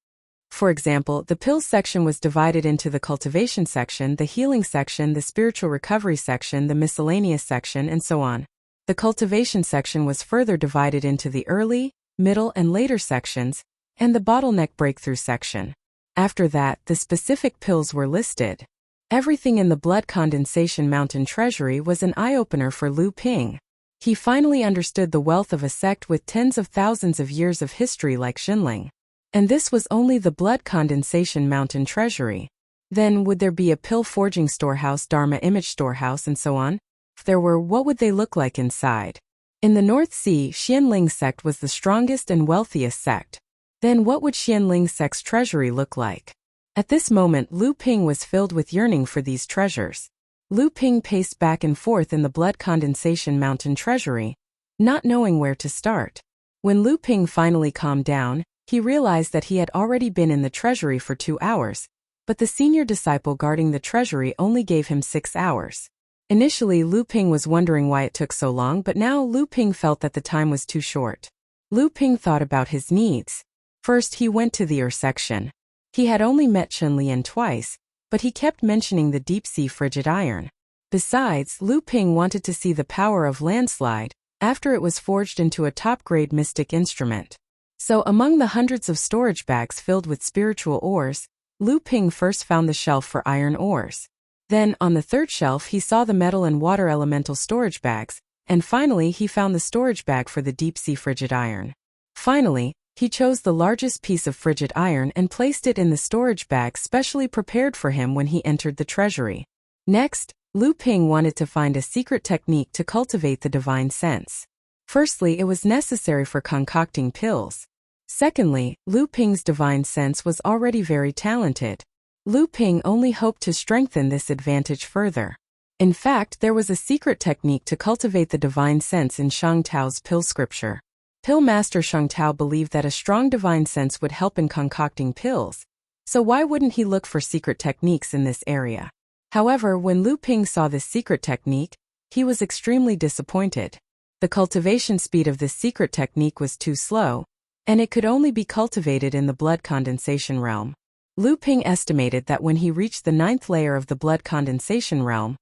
For example, the pills section was divided into the cultivation section, the healing section, the spiritual recovery section, the miscellaneous section, and so on. The cultivation section was further divided into the early, middle, and later sections, and the bottleneck breakthrough section. After that, the specific pills were listed. Everything in the blood condensation mountain treasury was an eye-opener for Lu Ping. He finally understood the wealth of a sect with tens of thousands of years of history like Xinling. And this was only the blood condensation mountain treasury. Then would there be a pill forging storehouse, Dharma image storehouse, and so on? If there were, what would they look like inside? In the North Sea, Xianling sect was the strongest and wealthiest sect. Then what would Xianling sect's treasury look like? At this moment, Lu Ping was filled with yearning for these treasures. Lu Ping paced back and forth in the blood condensation mountain treasury, not knowing where to start. When Lu Ping finally calmed down, he realized that he had already been in the treasury for 2 hours, but the senior disciple guarding the treasury only gave him 6 hours. Initially, Lu Ping was wondering why it took so long, but now Lu Ping felt that the time was too short. Lu Ping thought about his needs. First, he went to the section. He had only met Chen Lian twice, but he kept mentioning the deep-sea frigid iron. Besides, Lu Ping wanted to see the power of landslide after it was forged into a top-grade mystic instrument. So among the hundreds of storage bags filled with spiritual ores, Lu Ping first found the shelf for iron ores. Then, on the third shelf, he saw the metal and water elemental storage bags, and finally he found the storage bag for the deep-sea frigid iron. Finally, he chose the largest piece of frigid iron and placed it in the storage bag specially prepared for him when he entered the treasury. Next, Lu Ping wanted to find a secret technique to cultivate the divine sense. Firstly, it was necessary for concocting pills. Secondly, Lu Ping's divine sense was already very talented. Lu Ping only hoped to strengthen this advantage further. In fact, there was a secret technique to cultivate the divine sense in Shang Tao's pill scripture. Pill master Shang Tao believed that a strong divine sense would help in concocting pills, so why wouldn't he look for secret techniques in this area? However, when Lu Ping saw this secret technique, he was extremely disappointed. The cultivation speed of this secret technique was too slow, and it could only be cultivated in the blood condensation realm. Lu Ping estimated that when he reached the 9th layer of the blood condensation realm,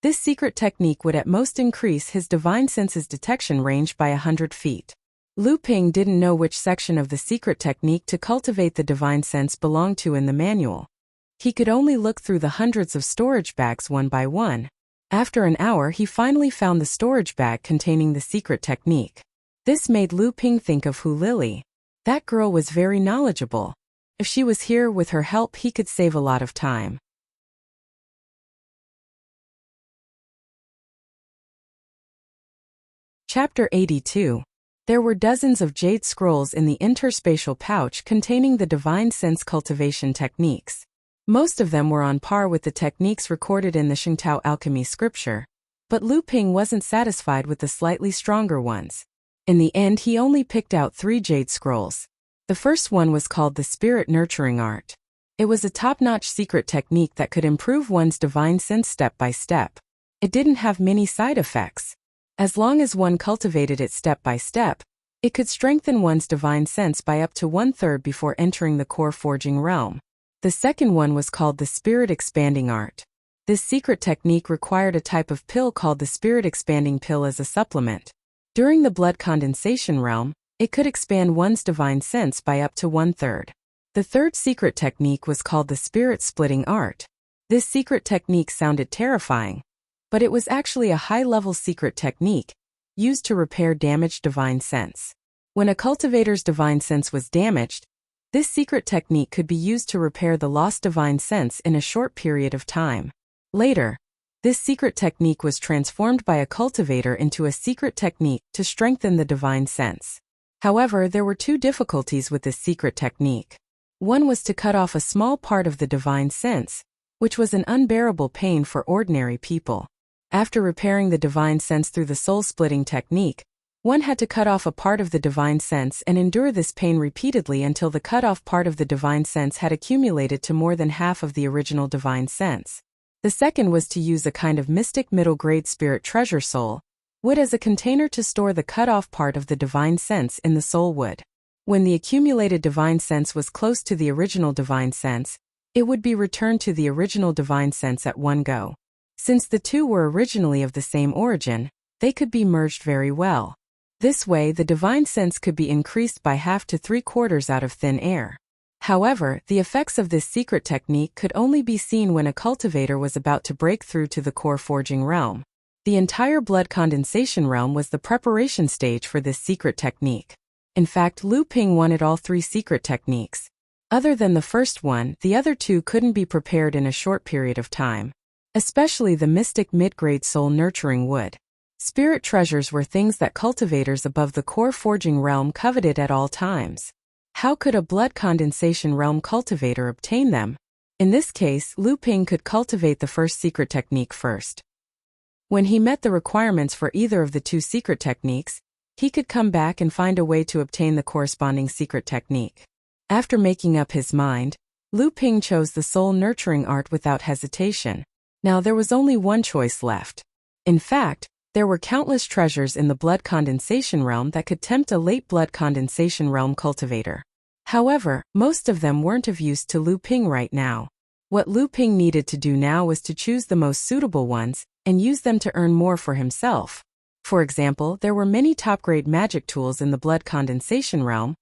this secret technique would at most increase his divine sense's detection range by 100 feet. Lu Ping didn't know which section of the secret technique to cultivate the divine sense belonged to in the manual. He could only look through the hundreds of storage bags one by one. After an hour, he finally found the storage bag containing the secret technique. This made Lu Ping think of Hu Lily. That girl was very knowledgeable. If she was here with her help, he could save a lot of time. Chapter 82. There were dozens of jade scrolls in the interspatial pouch containing the divine sense cultivation techniques. Most of them were on par with the techniques recorded in the Shengtao alchemy scripture, but Lu Ping wasn't satisfied with the slightly stronger ones. In the end, he only picked out 3 jade scrolls. The first one was called the Spirit Nurturing Art. It was a top-notch secret technique that could improve one's divine sense step by step. It didn't have many side effects. As long as one cultivated it step by step, it could strengthen one's divine sense by up to 1/3 before entering the core forging realm. The second one was called the Spirit Expanding Art. This secret technique required a type of pill called the Spirit Expanding Pill as a supplement. During the blood condensation realm, it could expand one's divine sense by up to 1/3. The third secret technique was called the Spirit Splitting Art. This secret technique sounded terrifying, but it was actually a high-level secret technique used to repair damaged divine sense. When a cultivator's divine sense was damaged, this secret technique could be used to repair the lost divine sense in a short period of time. Later, this secret technique was transformed by a cultivator into a secret technique to strengthen the divine sense. However, there were 2 difficulties with this secret technique. One was to cut off a small part of the divine sense, which was an unbearable pain for ordinary people. After repairing the divine sense through the soul-splitting technique, one had to cut off a part of the divine sense and endure this pain repeatedly until the cut-off part of the divine sense had accumulated to more than half of the original divine sense. The second was to use a kind of mystic middle-grade spirit treasure soul wood as a container to store the cut-off part of the divine sense in the soul wood. When the accumulated divine sense was close to the original divine sense, it would be returned to the original divine sense at one go. Since the 2 were originally of the same origin, they could be merged very well. This way, the divine sense could be increased by half to 3/4 out of thin air. However, the effects of this secret technique could only be seen when a cultivator was about to break through to the core forging realm. The entire blood condensation realm was the preparation stage for this secret technique. In fact, Lu Ping wanted all 3 secret techniques. Other than the first one, the other 2 couldn't be prepared in a short period of time. Especially the mystic mid-grade soul nurturing wood. Spirit treasures were things that cultivators above the core forging realm coveted at all times. How could a blood condensation realm cultivator obtain them? In this case, Lu Ping could cultivate the first secret technique first. When he met the requirements for either of the 2 secret techniques, he could come back and find a way to obtain the corresponding secret technique. After making up his mind, Lu Ping chose the soul nurturing art without hesitation. Now there was only one choice left. In fact, there were countless treasures in the blood condensation realm that could tempt a late blood condensation realm cultivator. However, most of them weren't of use to Lu Ping right now. What Lu Ping needed to do now was to choose the most suitable ones and use them to earn more for himself. For example, there were many top-grade magic tools in the blood condensation realm,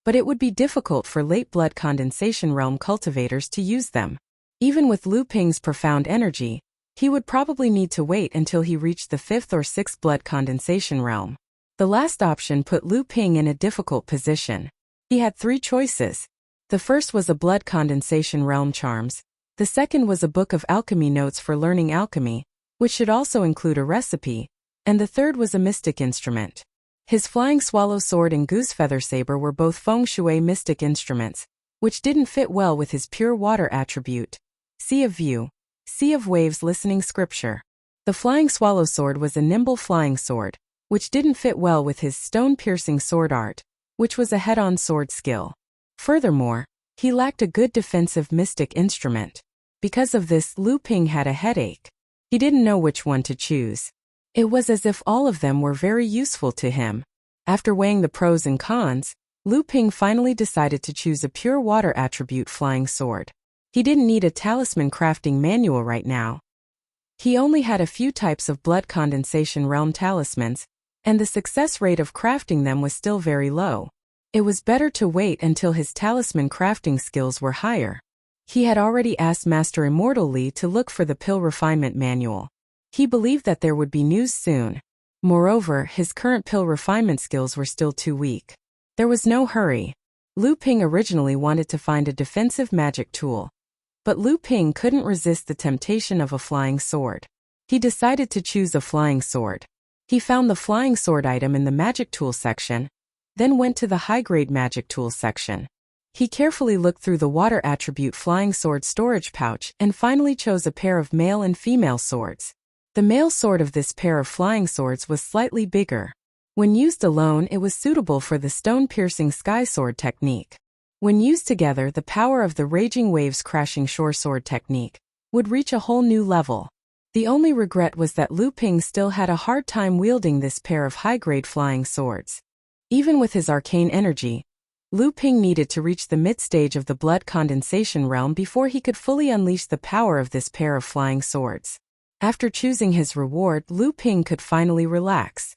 but it would be difficult for late blood condensation realm cultivators to use them. Even with Lu Ping's profound energy, he would probably need to wait until he reached the 5th or 6th blood condensation realm. The last option put Lu Ping in a difficult position. He had 3 choices. The first was a blood condensation realm charms. The second was a book of alchemy notes for learning alchemy, which should also include a recipe. And the third was a mystic instrument. His flying swallow sword and goose feather saber were both feng shui mystic instruments, which didn't fit well with his pure water attribute. Sea of view. Sea of waves listening scripture. The flying swallow sword was a nimble flying sword, which didn't fit well with his stone-piercing sword art, which was a head-on sword skill. Furthermore, he lacked a good defensive mystic instrument. Because of this, Lu Ping had a headache. He didn't know which one to choose. It was as if all of them were very useful to him. After weighing the pros and cons, Lu Ping finally decided to choose a pure water attribute flying sword. He didn't need a talisman crafting manual right now. He only had a few types of blood condensation realm talismans, and the success rate of crafting them was still very low. It was better to wait until his talisman crafting skills were higher. He had already asked Master Immortal Li to look for the pill refinement manual. He believed that there would be news soon. Moreover, his current pill refinement skills were still too weak. There was no hurry. Lu Ping originally wanted to find a defensive magic tool. But Lu Ping couldn't resist the temptation of a flying sword. He decided to choose a flying sword. He found the flying sword item in the magic tool section, then went to the high-grade magic tools section. He carefully looked through the water attribute flying sword storage pouch and finally chose a pair of male and female swords. The male sword of this pair of flying swords was slightly bigger. When used alone, it was suitable for the stone-piercing sky sword technique. When used together, the power of the raging waves crashing shore sword technique would reach a whole new level. The only regret was that Lu Ping still had a hard time wielding this pair of high-grade flying swords. Even with his arcane energy, Lu Ping needed to reach the mid-stage of the blood condensation realm before he could fully unleash the power of this pair of flying swords. After choosing his reward, Lu Ping could finally relax.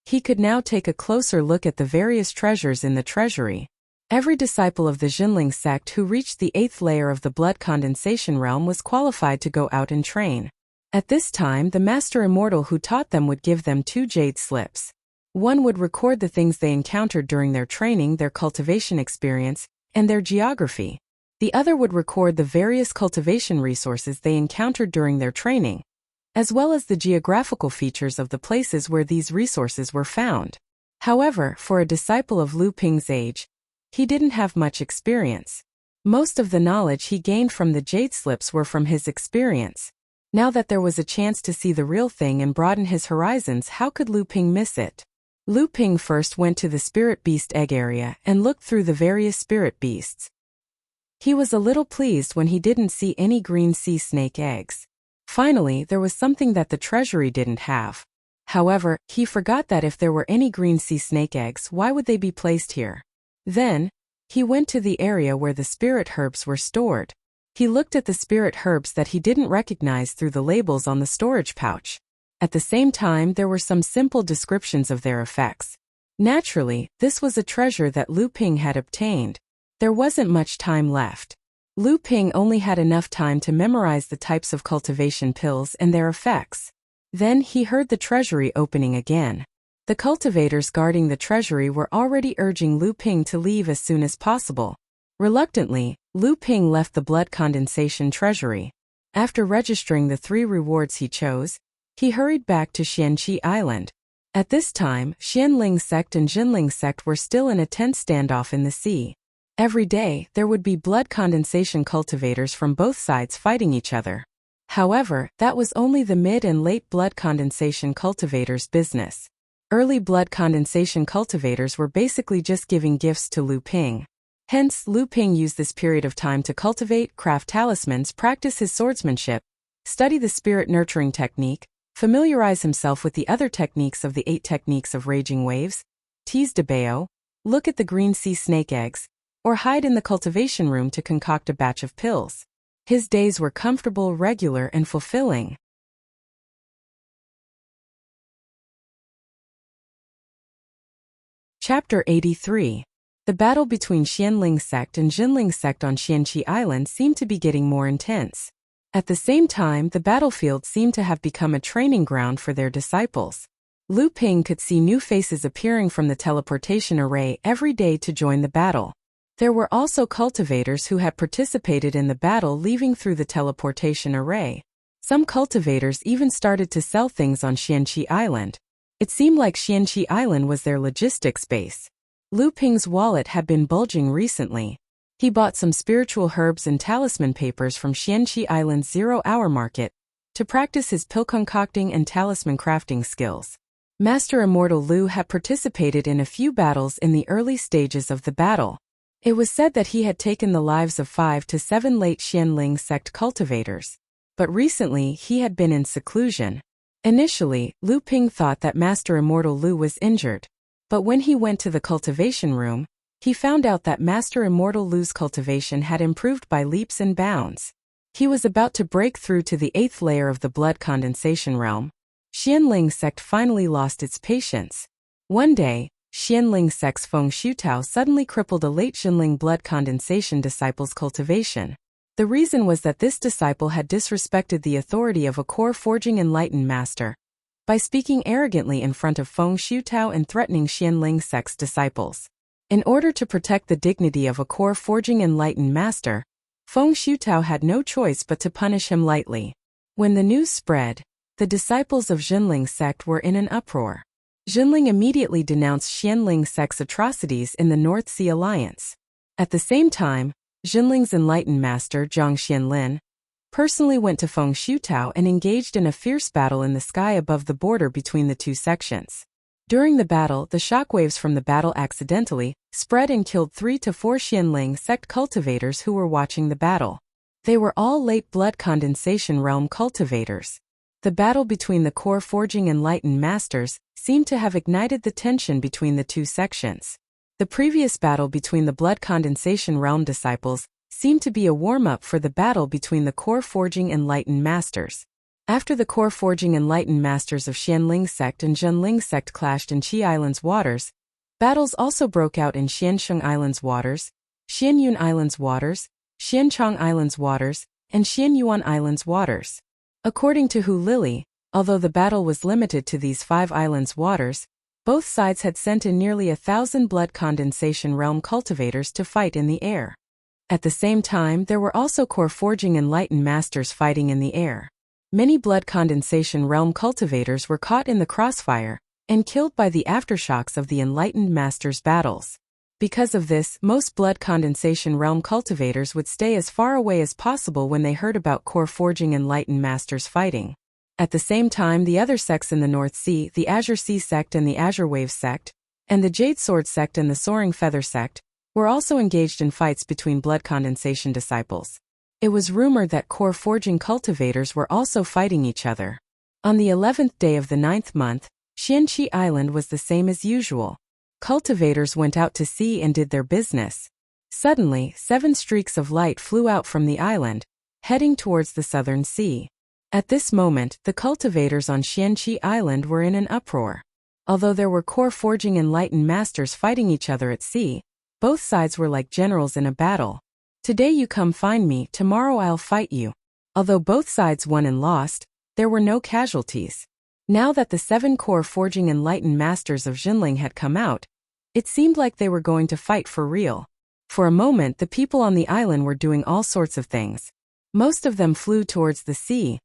He could now take a closer look at the various treasures in the treasury. Every disciple of the Jinling sect who reached the 8th layer of the blood condensation realm was qualified to go out and train. At this time, the Master Immortal who taught them would give them 2 jade slips. One would record the things they encountered during their training, their cultivation experience, and their geography. The other would record the various cultivation resources they encountered during their training, as well as the geographical features of the places where these resources were found. However, for a disciple of Lu Ping's age, he didn't have much experience. Most of the knowledge he gained from the jade slips were from his experience. Now that there was a chance to see the real thing and broaden his horizons, how could Lu Ping miss it? Lu Ping first went to the spirit beast egg area and looked through the various spirit beasts. He was a little pleased when he didn't see any green sea snake eggs. Finally, there was something that the treasury didn't have. However, he forgot that if there were any green sea snake eggs, why would they be placed here? Then, he went to the area where the spirit herbs were stored. He looked at the spirit herbs that he didn't recognize through the labels on the storage pouch. At the same time, there were some simple descriptions of their effects. Naturally, this was a treasure that Lu Ping had obtained. There wasn't much time left. Lu Ping only had enough time to memorize the types of cultivation pills and their effects. Then he heard the treasury opening again. The cultivators guarding the treasury were already urging Lu Ping to leave as soon as possible. Reluctantly, Lu Ping left the blood condensation treasury. After registering the 3 rewards he chose, he hurried back to Xianqi Island. At this time, Xianling sect and Jinling sect were still in a tense standoff in the sea. Every day, there would be blood condensation cultivators from both sides fighting each other. However, that was only the mid and late blood condensation cultivators' business. Early blood condensation cultivators were basically just giving gifts to Lu Ping. Hence, Lu Ping used this period of time to cultivate, craft talismans, practice his swordsmanship, study the spirit nurturing technique, familiarize himself with the other techniques of the 8 techniques of raging waves, tease de Bao, look at the green sea snake eggs, or hide in the cultivation room to concoct a batch of pills. His days were comfortable, regular, and fulfilling. Chapter 83. The battle between Xianling sect and Jinling sect on Xianqi Island seemed to be getting more intense. At the same time, the battlefield seemed to have become a training ground for their disciples. Lu Ping could see new faces appearing from the teleportation array every day to join the battle. There were also cultivators who had participated in the battle leaving through the teleportation array. Some cultivators even started to sell things on Xianqi Island. It seemed like Xianqi Island was their logistics base. Lu Ping's wallet had been bulging recently. He bought some spiritual herbs and talisman papers from Xianqi Island's 0-hour market to practice his pill concocting and talisman crafting skills. Master Immortal Lu had participated in a few battles in the early stages of the battle. It was said that he had taken the lives of 5 to 7 late Xianling sect cultivators. But recently he had been in seclusion. Initially, Lu Ping thought that Master Immortal Lu was injured. But when he went to the cultivation room, he found out that Master Immortal Lu's cultivation had improved by leaps and bounds. He was about to break through to the 8th layer of the blood condensation realm. Xianling sect finally lost its patience. One day, Xianling sect's Feng Shutao suddenly crippled a late Jinling blood condensation disciple's cultivation. The reason was that this disciple had disrespected the authority of a core forging enlightened master by speaking arrogantly in front of Feng Xiutao and threatening Xianling sect's disciples. In order to protect the dignity of a core forging enlightened master, Feng Xiutao had no choice but to punish him lightly. When the news spread, the disciples of Xianling sect were in an uproar. Xianling immediately denounced Xianling sect's atrocities in the North Sea Alliance. At the same time, Xianling's enlightened master Zhang Xianlin personally went to Feng Xiutao and engaged in a fierce battle in the sky above the border between the two sections. During the battle, the shockwaves from the battle accidentally spread and killed 3 to 4 Xianling sect cultivators who were watching the battle. They were all late blood condensation realm cultivators. The battle between the core forging enlightened masters seemed to have ignited the tension between the two sections. The previous battle between the blood condensation realm disciples seemed to be a warm-up for the battle between the core forging enlightened masters. After the core forging enlightened masters of Xianling sect and Zhenling sect clashed in Qi Island's waters, battles also broke out in Xiansheng Island's waters, Xianyun Island's waters, Xianchang Island's waters, and Xianyuan Island's waters. According to Hu Lili, although the battle was limited to these 5 islands' waters, both sides had sent in nearly 1,000 blood condensation realm cultivators to fight in the air. At the same time, there were also core forging enlightened masters fighting in the air. Many blood condensation realm cultivators were caught in the crossfire and killed by the aftershocks of the enlightened masters' battles. Because of this, most blood condensation realm cultivators would stay as far away as possible when they heard about core forging enlightened masters fighting. At the same time, the other sects in the North Sea, the Azure Sea sect and the Azure Wave sect, and the Jade Sword sect and the Soaring Feather sect, were also engaged in fights between blood condensation disciples. It was rumored that core forging cultivators were also fighting each other. On the 11th day of the 9th month, Xianqi Island was the same as usual. Cultivators went out to sea and did their business. Suddenly, 7 streaks of light flew out from the island, heading towards the southern sea. At this moment, the cultivators on Xianqi Island were in an uproar. Although there were core forging enlightened masters fighting each other at sea, both sides were like generals in a battle. Today you come find me, tomorrow I'll fight you. Although both sides won and lost, there were no casualties. Now that the 7 core forging enlightened masters of Xianling had come out, it seemed like they were going to fight for real. For a moment, the people on the island were doing all sorts of things. Most of them flew towards the sea,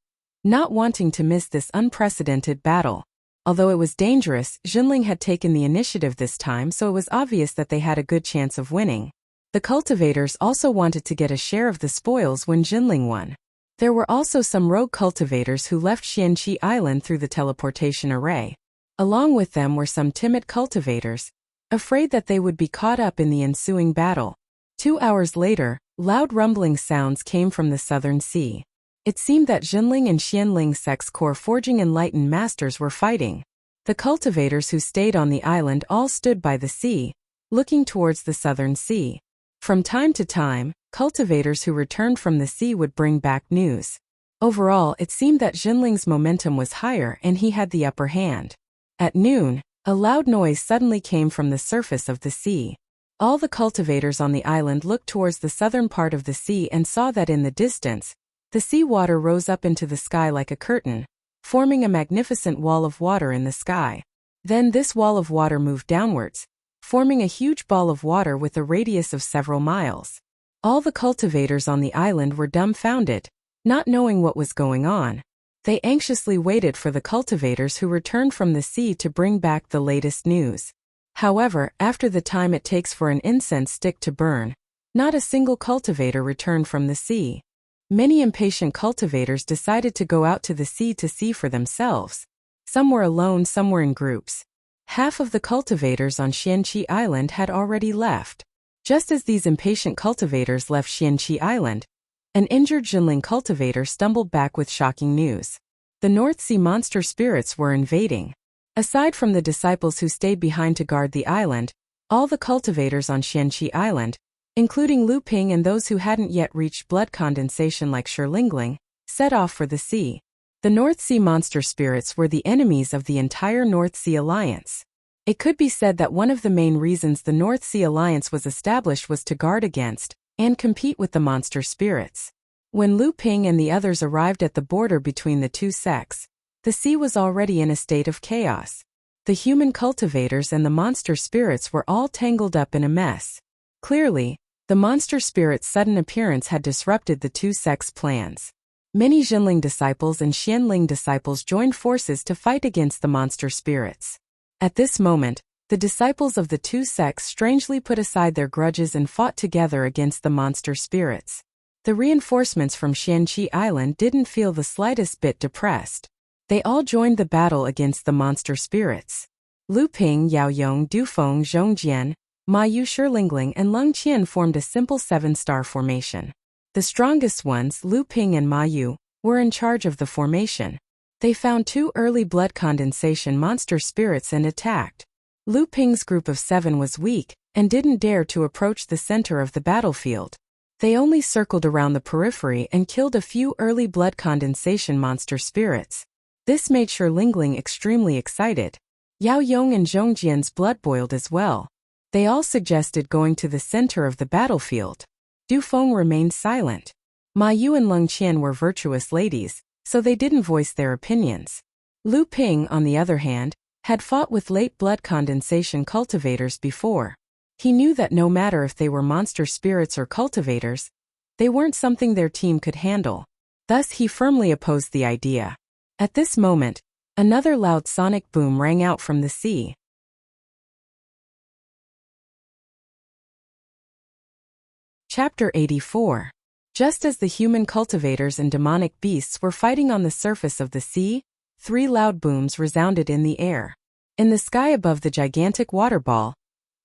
not wanting to miss this unprecedented battle. Although it was dangerous, Xianling had taken the initiative this time, so it was obvious that they had a good chance of winning. The cultivators also wanted to get a share of the spoils when Xianling won. There were also some rogue cultivators who left Xianqi Island through the teleportation array. Along with them were some timid cultivators, afraid that they would be caught up in the ensuing battle. 2 hours later, loud rumbling sounds came from the southern sea. It seemed that Xianling and Xianling sect's core forging enlightened masters were fighting. The cultivators who stayed on the island all stood by the sea, looking towards the southern sea. From time to time, cultivators who returned from the sea would bring back news. Overall, it seemed that Xianling's momentum was higher and he had the upper hand. At noon, a loud noise suddenly came from the surface of the sea. All the cultivators on the island looked towards the southern part of the sea and saw that in the distance, the sea water rose up into the sky like a curtain, forming a magnificent wall of water in the sky. Then this wall of water moved downwards, forming a huge ball of water with a radius of several miles. All the cultivators on the island were dumbfounded, not knowing what was going on. They anxiously waited for the cultivators who returned from the sea to bring back the latest news. However, after the time it takes for an incense stick to burn, not a single cultivator returned from the sea. Many impatient cultivators decided to go out to the sea to see for themselves. Some were alone, some were in groups. Half of the cultivators on Xianqi Island had already left. Just as these impatient cultivators left Xianqi Island, an injured Xianling cultivator stumbled back with shocking news. The North Sea monster spirits were invading. Aside from the disciples who stayed behind to guard the island, all the cultivators on Xianqi Island, including Lu Ping and those who hadn't yet reached blood condensation like Shilingling, set off for the sea. The North Sea monster spirits were the enemies of the entire North Sea Alliance. It could be said that one of the main reasons the North Sea Alliance was established was to guard against and compete with the monster spirits. When Lu Ping and the others arrived at the border between the two sects, the sea was already in a state of chaos. The human cultivators and the monster spirits were all tangled up in a mess. Clearly, the monster spirit's sudden appearance had disrupted the two sects' plans. Many Jinling disciples and Xianling disciples joined forces to fight against the monster spirits. At this moment, the disciples of the two sects strangely put aside their grudges and fought together against the monster spirits. The reinforcements from Xianqi Island didn't feel the slightest bit depressed. They all joined the battle against the monster spirits. Lu Ping, Yao Yong, Du Feng, Zhongjian, Ma Yu, Shilingling, and Leng Qian formed a simple 7-star formation. The strongest ones, Lu Ping and Ma Yu, were in charge of the formation. They found 2 early blood condensation monster spirits and attacked. Lu Ping's group of 7 was weak and didn't dare to approach the center of the battlefield. They only circled around the periphery and killed a few early blood condensation monster spirits. This made Shilingling extremely excited. Yao Yong and Zhongjian's blood boiled as well. They all suggested going to the center of the battlefield. Du Feng remained silent. Ma Yu and Leng Qian were virtuous ladies, so they didn't voice their opinions. Lu Ping, on the other hand, had fought with late blood condensation cultivators before. He knew that no matter if they were monster spirits or cultivators, they weren't something their team could handle. Thus he firmly opposed the idea. At this moment, another loud sonic boom rang out from the sea. Chapter 84. Just as the human cultivators and demonic beasts were fighting on the surface of the sea, 3 loud booms resounded in the air. In the sky above the gigantic water ball,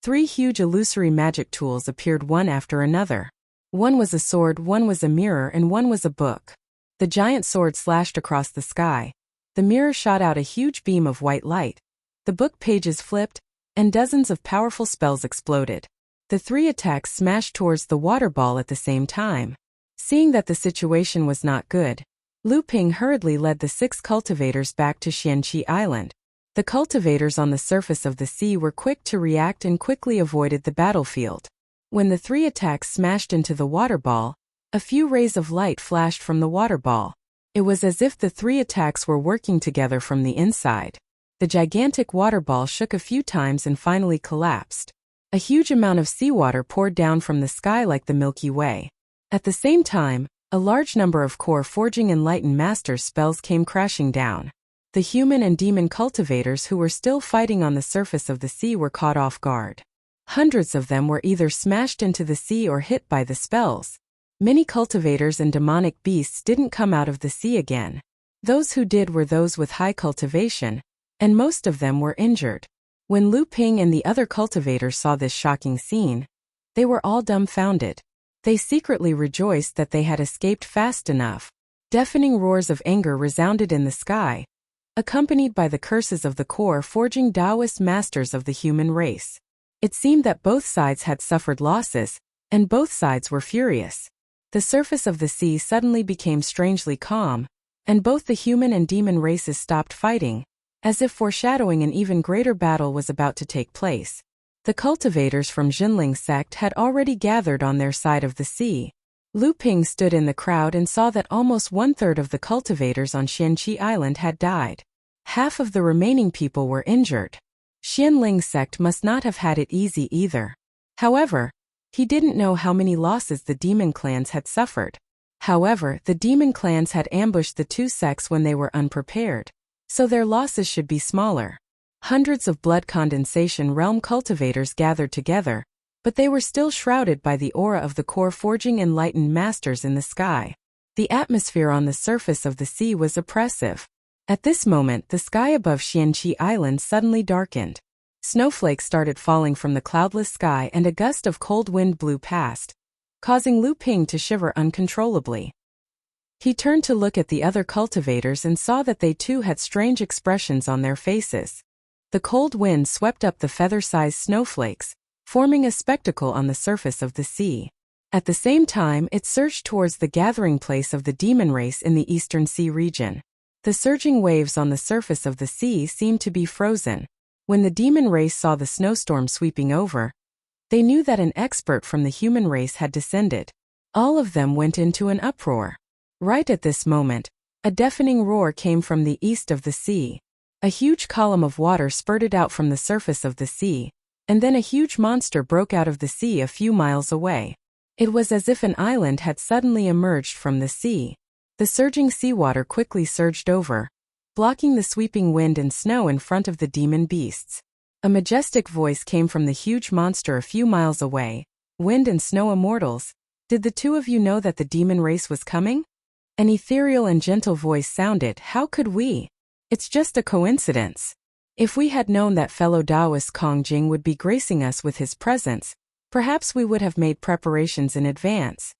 3 huge illusory magic tools appeared one after another. One was a sword, one was a mirror, and one was a book. The giant sword slashed across the sky. The mirror shot out a huge beam of white light. The book pages flipped, and dozens of powerful spells exploded. The 3 attacks smashed towards the water ball at the same time. Seeing that the situation was not good, Lu Ping hurriedly led the 6 cultivators back to Xianqi Island. The cultivators on the surface of the sea were quick to react and quickly avoided the battlefield. When the 3 attacks smashed into the water ball, a few rays of light flashed from the water ball. It was as if the 3 attacks were working together from the inside. The gigantic water ball shook a few times and finally collapsed. A huge amount of seawater poured down from the sky like the Milky Way. At the same time, a large number of core forging enlightened master spells came crashing down. The human and demon cultivators who were still fighting on the surface of the sea were caught off guard. Hundreds of them were either smashed into the sea or hit by the spells. Many cultivators and demonic beasts didn't come out of the sea again. Those who did were those with high cultivation, and most of them were injured. When Lu Ping and the other cultivators saw this shocking scene, they were all dumbfounded. They secretly rejoiced that they had escaped fast enough. Deafening roars of anger resounded in the sky, accompanied by the curses of the core forging Taoist masters of the human race. It seemed that both sides had suffered losses, and both sides were furious. The surface of the sea suddenly became strangely calm, and both the human and demon races stopped fighting, as if foreshadowing an even greater battle was about to take place. The cultivators from Jinling sect had already gathered on their side of the sea. Lu Ping stood in the crowd and saw that almost 1/3 of the cultivators on Xianqi Island had died. Half of the remaining people were injured. Xianling sect must not have had it easy either. However, he didn't know how many losses the demon clans had suffered. However, the demon clans had ambushed the 2 sects when they were unprepared, so their losses should be smaller. Hundreds of blood condensation realm cultivators gathered together, but they were still shrouded by the aura of the core forging enlightened masters in the sky. The atmosphere on the surface of the sea was oppressive. At this moment, the sky above Xianqi Island suddenly darkened. Snowflakes started falling from the cloudless sky and a gust of cold wind blew past, causing Lu Ping to shiver uncontrollably. He turned to look at the other cultivators and saw that they too had strange expressions on their faces. The cold wind swept up the feather-sized snowflakes, forming a spectacle on the surface of the sea. At the same time, it surged towards the gathering place of the demon race in the eastern sea region. The surging waves on the surface of the sea seemed to be frozen. When the demon race saw the snowstorm sweeping over, they knew that an expert from the human race had descended. All of them went into an uproar. Right at this moment, a deafening roar came from the east of the sea. A huge column of water spurted out from the surface of the sea, and then a huge monster broke out of the sea a few miles away. It was as if an island had suddenly emerged from the sea. The surging seawater quickly surged over, blocking the sweeping wind and snow in front of the demon beasts. A majestic voice came from the huge monster a few miles away. "Wind and snow immortals, did the two of you know that the demon race was coming?" An ethereal and gentle voice sounded. "How could we? It's just a coincidence. If we had known that fellow Taoist Kong Jing would be gracing us with his presence, perhaps we would have made preparations in advance."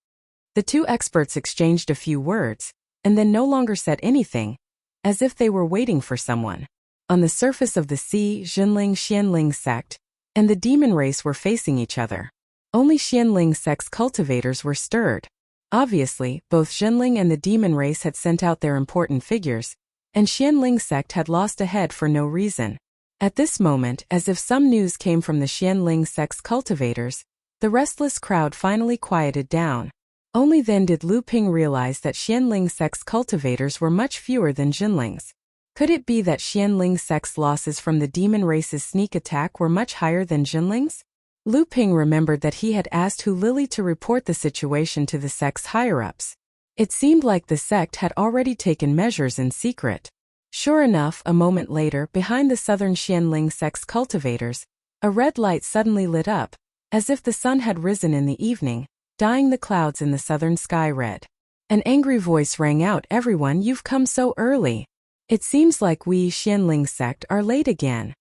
The two experts exchanged a few words, and then no longer said anything, as if they were waiting for someone. On the surface of the sea, Jinling Xianling sect and the demon race were facing each other. Only Xianling sect's cultivators were stirred. Obviously, both Jinling and the demon race had sent out their important figures, and Xianling sect had lost a head for no reason. At this moment, as if some news came from the Xianling sect's cultivators, the restless crowd finally quieted down. Only then did Lu Ping realize that Xianling sect's cultivators were much fewer than Jinling's. Could it be that Xianling sect's losses from the demon race's sneak attack were much higher than Jinling's? Lu Ping remembered that he had asked Hu Lily to report the situation to the sect's higher-ups. It seemed like the sect had already taken measures in secret. Sure enough, a moment later, behind the southern Xianling sect's cultivators, a red light suddenly lit up, as if the sun had risen in the evening, dyeing the clouds in the southern sky red. An angry voice rang out, "Everyone, you've come so early. It seems like we, Xianling sect, are late again."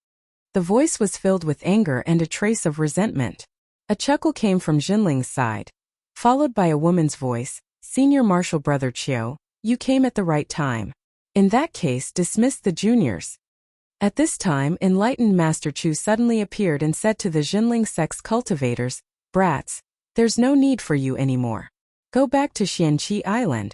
The voice was filled with anger and a trace of resentment. A chuckle came from Jinling's side, followed by a woman's voice, "Senior Marshal Brother Chiu, you came at the right time. In that case, dismiss the juniors." At this time, enlightened Master Chu suddenly appeared and said to the Jinling sect's cultivators, "Brats, there's no need for you anymore. Go back to Xianqi Island."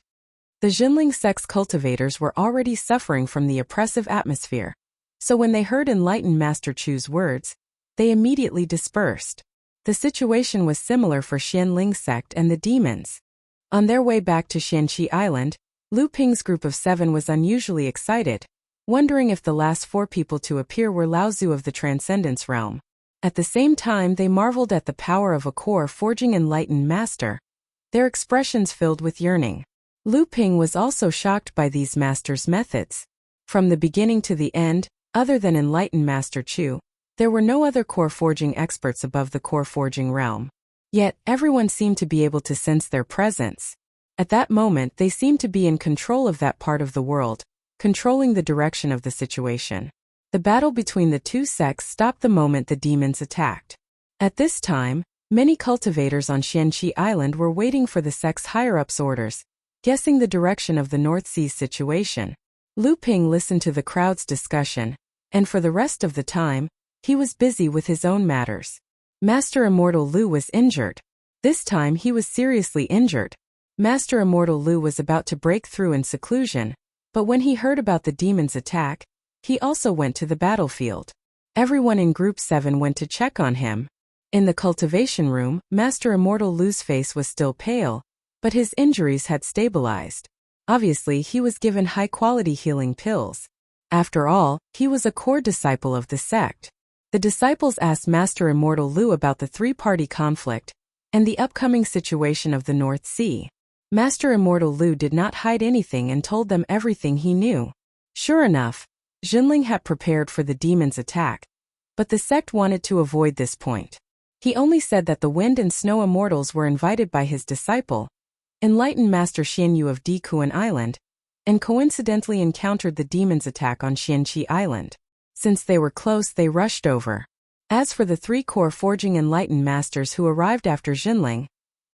The Jinling sect's cultivators were already suffering from the oppressive atmosphere, so when they heard enlightened Master Chu's words, they immediately dispersed. The situation was similar for Xianling sect and the demons. On their way back to Xianqi Island, Lu Ping's group of 7 was unusually excited, wondering if the last 4 people to appear were Lao Zu of the Transcendence realm. At the same time, they marveled at the power of a core forging enlightened master, their expressions filled with yearning. Lu Ping was also shocked by these masters' methods. From the beginning to the end, other than enlightened Master Chu, there were no other core forging experts above the core forging realm. Yet, everyone seemed to be able to sense their presence. At that moment, they seemed to be in control of that part of the world, controlling the direction of the situation. The battle between the two sects stopped the moment the demons attacked. At this time, many cultivators on Xianqi Island were waiting for the sect's higher-ups' orders, guessing the direction of the North Sea's situation. Lu Ping listened to the crowd's discussion, and for the rest of the time, he was busy with his own matters. Master Immortal Lu was injured. This time he was seriously injured. Master Immortal Lu was about to break through in seclusion, but when he heard about the demon's attack, he also went to the battlefield. Everyone in Group 7 went to check on him. In the cultivation room, Master Immortal Lu's face was still pale, but his injuries had stabilized. Obviously, he was given high-quality healing pills. After all, he was a core disciple of the sect. The disciples asked Master Immortal Lu about the 3-party conflict and the upcoming situation of the North Sea. Master Immortal Lu did not hide anything and told them everything he knew. Sure enough, Jinling had prepared for the demon's attack, but the sect wanted to avoid this point. He only said that the wind and snow immortals were invited by his disciple, enlightened Master Xianyu of Dikuan Island, and coincidentally encountered the demon's attack on Xianqi Island. Since they were close, they rushed over. As for the 3 core forging enlightened masters who arrived after Jinling,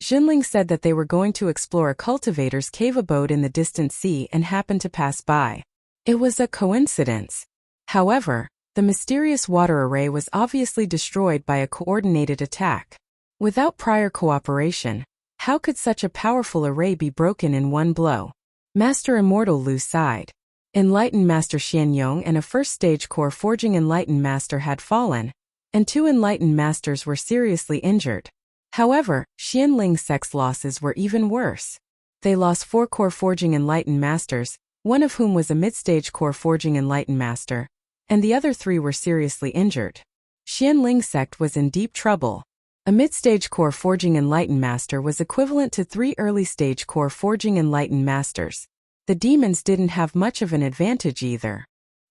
Jinling said that they were going to explore a cultivator's cave abode in the distant sea and happened to pass by. It was a coincidence. However, the mysterious water array was obviously destroyed by a coordinated attack. Without prior cooperation, how could such a powerful array be broken in one blow? Master Immortal Lu sighed. Enlightened Master Xianyong and a first-stage core forging enlightened master had fallen, and 2 enlightened masters were seriously injured. However, Xianling sect's losses were even worse. They lost 4 core forging enlightened masters, one of whom was a mid-stage core forging enlightened master, and the other 3 were seriously injured. Xianling sect was in deep trouble. A mid-stage core forging enlightened master was equivalent to 3 early-stage core forging enlightened masters. The demons didn't have much of an advantage either.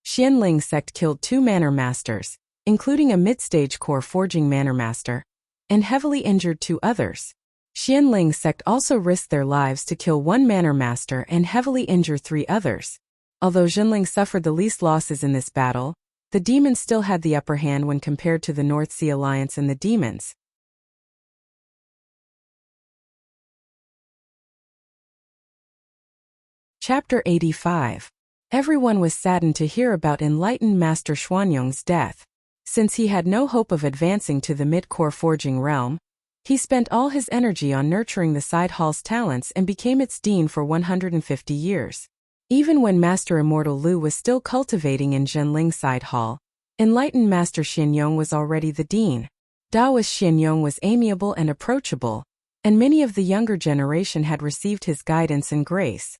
Xianling sect killed 2 manor masters, including a mid-stage core forging manor master, and heavily injured 2 others. Xianling sect also risked their lives to kill 1 manor master and heavily injure 3 others. Although Jinling suffered the least losses in this battle, the demons still had the upper hand when compared to the North Sea Alliance and the demons. Chapter 85. Everyone was saddened to hear about enlightened Master Xuanyong's death. Since he had no hope of advancing to the mid-core forging realm, he spent all his energy on nurturing the side hall's talents and became its dean for 150 years. Even when Master Immortal Lu was still cultivating in Zhenling Side Hall, enlightened Master Xianyong was already the dean. Taoist Xianyong was amiable and approachable, and many of the younger generation had received his guidance and grace.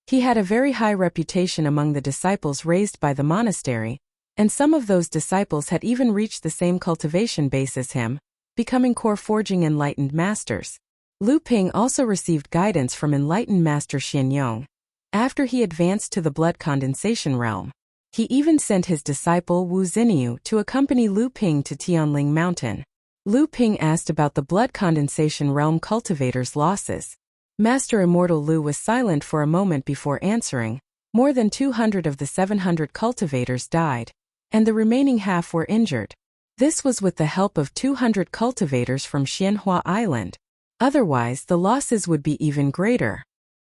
He had a very high reputation among the disciples raised by the monastery, and some of those disciples had even reached the same cultivation base as him, becoming core forging enlightened masters. Lu Ping also received guidance from enlightened Master Xianyong. After he advanced to the blood condensation realm, he even sent his disciple Wu Xiniu to accompany Lu Ping to Tianling Mountain. Lu Ping asked about the blood condensation realm cultivators' losses. Master Immortal Lu was silent for a moment before answering. More than 200 of the 700 cultivators died, and the remaining half were injured. This was with the help of 200 cultivators from Xianhua Island. Otherwise, the losses would be even greater.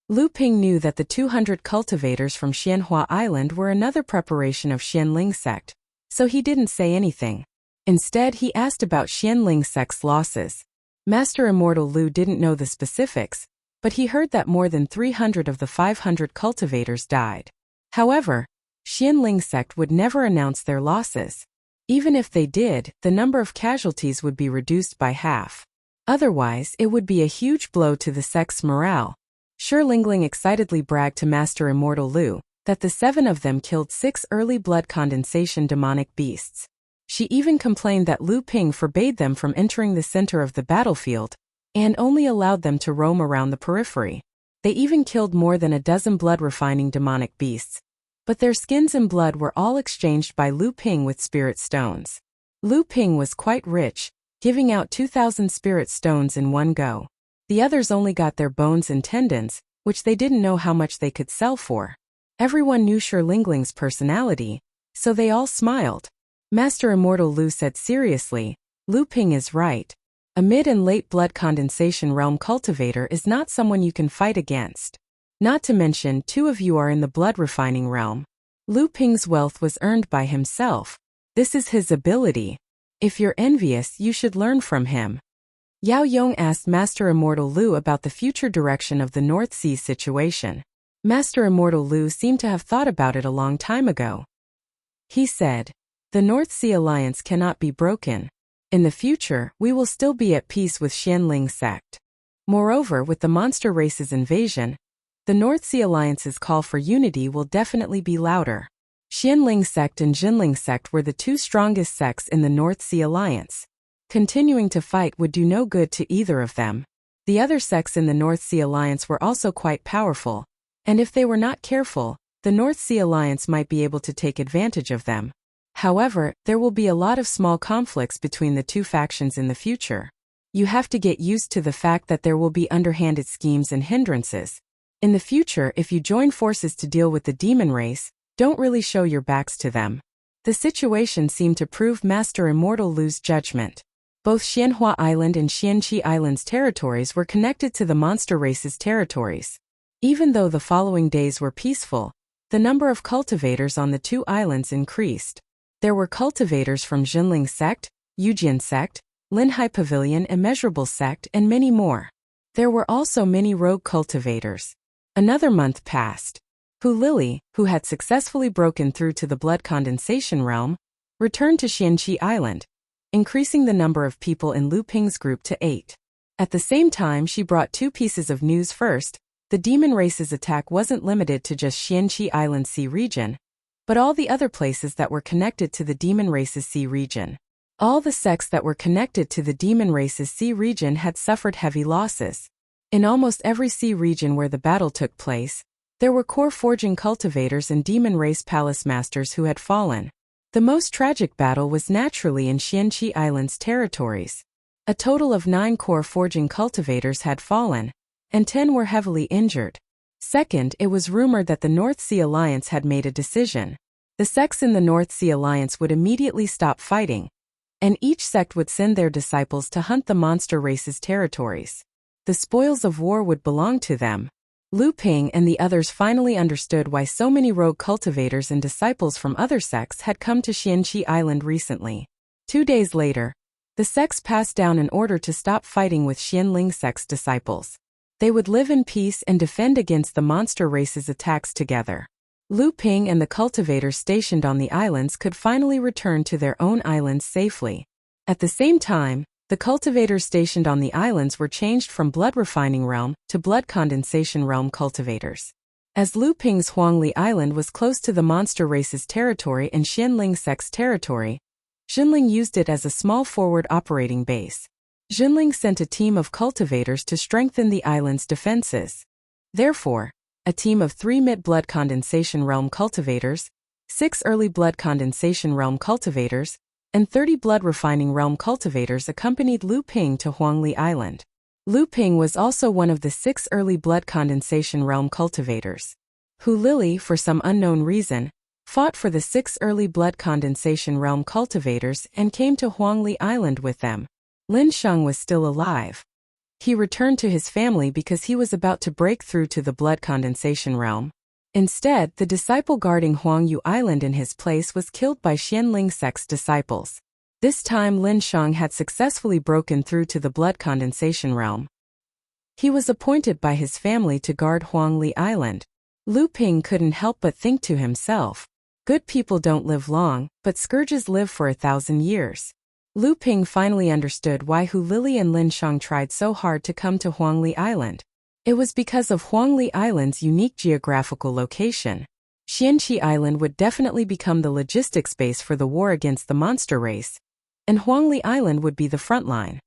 Lu Ping knew that the 200 cultivators from Xianhua Island were another preparation of Xianling sect, so he didn't say anything. Instead, he asked about Xianling sect's losses. Master Immortal Lu didn't know the specifics, but he heard that more than 300 of the 500 cultivators died. However, Xianling sect would never announce their losses. Even if they did, the number of casualties would be reduced by half. Otherwise, it would be a huge blow to the sect's morale. Shi Lingling excitedly bragged to Master Immortal Lu that the 7 of them killed 6 early blood condensation demonic beasts. She even complained that Lu Ping forbade them from entering the center of the battlefield and only allowed them to roam around the periphery. They even killed more than a dozen blood-refining demonic beasts, but their skins and blood were all exchanged by Lu Ping with spirit stones. Lu Ping was quite rich, giving out 2,000 spirit stones in one go. The others only got their bones and tendons, which they didn't know how much they could sell for. Everyone knew Shi Lingling's personality, so they all smiled. Master Immortal Lu said seriously, Lu Ping is right. A mid and late blood condensation realm cultivator is not someone you can fight against. Not to mention 2 of you are in the blood refining realm. Lu Ping's wealth was earned by himself. This is his ability. If you're envious, you should learn from him. Yao Yong asked Master Immortal Lu about the future direction of the North Sea situation. Master Immortal Lu seemed to have thought about it a long time ago. He said, the North Sea Alliance cannot be broken. In the future, we will still be at peace with Xianling sect. Moreover, with the monster race's invasion, the North Sea Alliance's call for unity will definitely be louder. Xianling sect and Jinling sect were the 2 strongest sects in the North Sea Alliance. Continuing to fight would do no good to either of them. The other sects in the North Sea Alliance were also quite powerful, and if they were not careful, the North Sea Alliance might be able to take advantage of them. However, there will be a lot of small conflicts between the 2 factions in the future. You have to get used to the fact that there will be underhanded schemes and hindrances. In the future, if you join forces to deal with the demon race, don't really show your backs to them. The situation seemed to prove Master Immortal Lu's judgment. Both Xianhua Island and Xianqi Island's territories were connected to the monster race's territories. Even though the following days were peaceful, the number of cultivators on the 2 islands increased. There were cultivators from Jinling sect, Yujian sect, Linhai Pavilion Immeasurable sect and many more. There were also many rogue cultivators. Another month passed. Hu Lily, who had successfully broken through to the blood condensation realm, returned to Xianqi Island, increasing the number of people in Lu Ping's group to 8. At the same time, she brought 2 pieces of news. First, the demon race's attack wasn't limited to just Xianqi Island Sea region, but all the other places that were connected to the demon race's sea region. All the sects that were connected to the demon race's sea region had suffered heavy losses. In almost every sea region where the battle took place, there were core forging cultivators and demon race palace masters who had fallen. The most tragic battle was naturally in Xianqi Island's territories. A total of 9 core forging cultivators had fallen, and 10 were heavily injured. Second, it was rumored that the North Sea Alliance had made a decision. The sects in the North Sea Alliance would immediately stop fighting, and each sect would send their disciples to hunt the monster race's territories. The spoils of war would belong to them. Lu Ping and the others finally understood why so many rogue cultivators and disciples from other sects had come to Xianqi Island recently. 2 days later, the sects passed down an order to stop fighting with Xianling sect's disciples. They would live in peace and defend against the monster race's attacks together. Lu Ping and the cultivators stationed on the islands could finally return to their own islands safely. At the same time, the cultivators stationed on the islands were changed from blood refining realm to blood condensation realm cultivators. As Lu Ping's Huangli Island was close to the monster race's territory and Xianling sect's territory, Jinling used it as a small forward operating base. Jinling sent a team of cultivators to strengthen the island's defenses. Therefore, a team of 3 mid-blood condensation realm cultivators, 6 early blood condensation realm cultivators, and 30 blood refining realm cultivators accompanied Lu Ping to Huangli Island. Lu Ping was also one of the 6 early blood condensation realm cultivators. Hu Lili, for some unknown reason, fought for the 6 early blood condensation realm cultivators and came to Huangli Island with them. Lin Sheng was still alive. He returned to his family because he was about to break through to the blood condensation realm. Instead, the disciple guarding Huangyu Island in his place was killed by Xianling sect's disciples. This time Lin Sheng had successfully broken through to the blood condensation realm. He was appointed by his family to guard Huangli Island. Lu Ping couldn't help but think to himself, good people don't live long, but scourges live for 1,000 years. Lu Ping finally understood why Hu Lili and Lin Sheng tried so hard to come to Huangli Island. It was because of Huangli Island's unique geographical location. Xianqi Island would definitely become the logistics base for the war against the monster race, and Huangli Island would be the front line.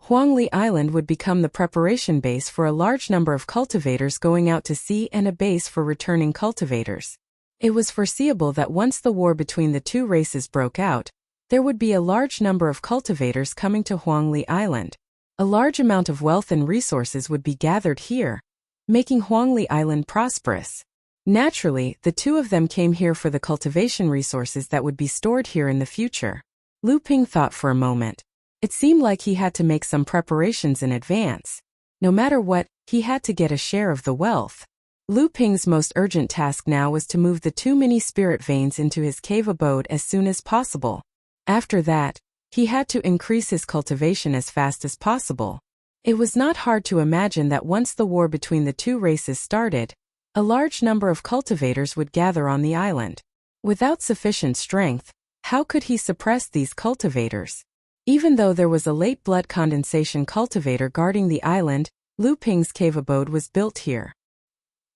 Huangli Island would become the preparation base for a large number of cultivators going out to sea and a base for returning cultivators. It was foreseeable that once the war between the two races broke out, there would be a large number of cultivators coming to Huangli Island. A large amount of wealth and resources would be gathered here, making Huangli Island prosperous. Naturally, the two of them came here for the cultivation resources that would be stored here in the future. Lu Ping thought for a moment. It seemed like he had to make some preparations in advance. No matter what, he had to get a share of the wealth. Lu Ping's most urgent task now was to move the 2 mini spirit veins into his cave abode as soon as possible. After that, he had to increase his cultivation as fast as possible. It was not hard to imagine that once the war between the two races started, a large number of cultivators would gather on the island. Without sufficient strength, how could he suppress these cultivators? Even though there was a late blood condensation cultivator guarding the island, Lu Ping's cave abode was built here.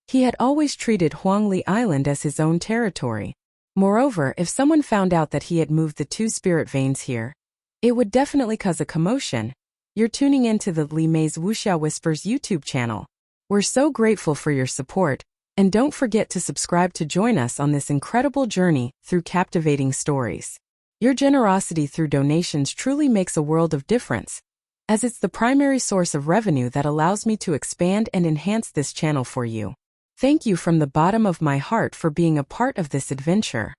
He had always treated Huangli Island as his own territory. Moreover, if someone found out that he had moved the 2 spirit veins here, it would definitely cause a commotion. You're tuning into the Li Mei's Wuxia Whispers YouTube channel. We're so grateful for your support, and don't forget to subscribe to join us on this incredible journey through captivating stories. Your generosity through donations truly makes a world of difference, as it's the primary source of revenue that allows me to expand and enhance this channel for you. Thank you from the bottom of my heart for being a part of this adventure.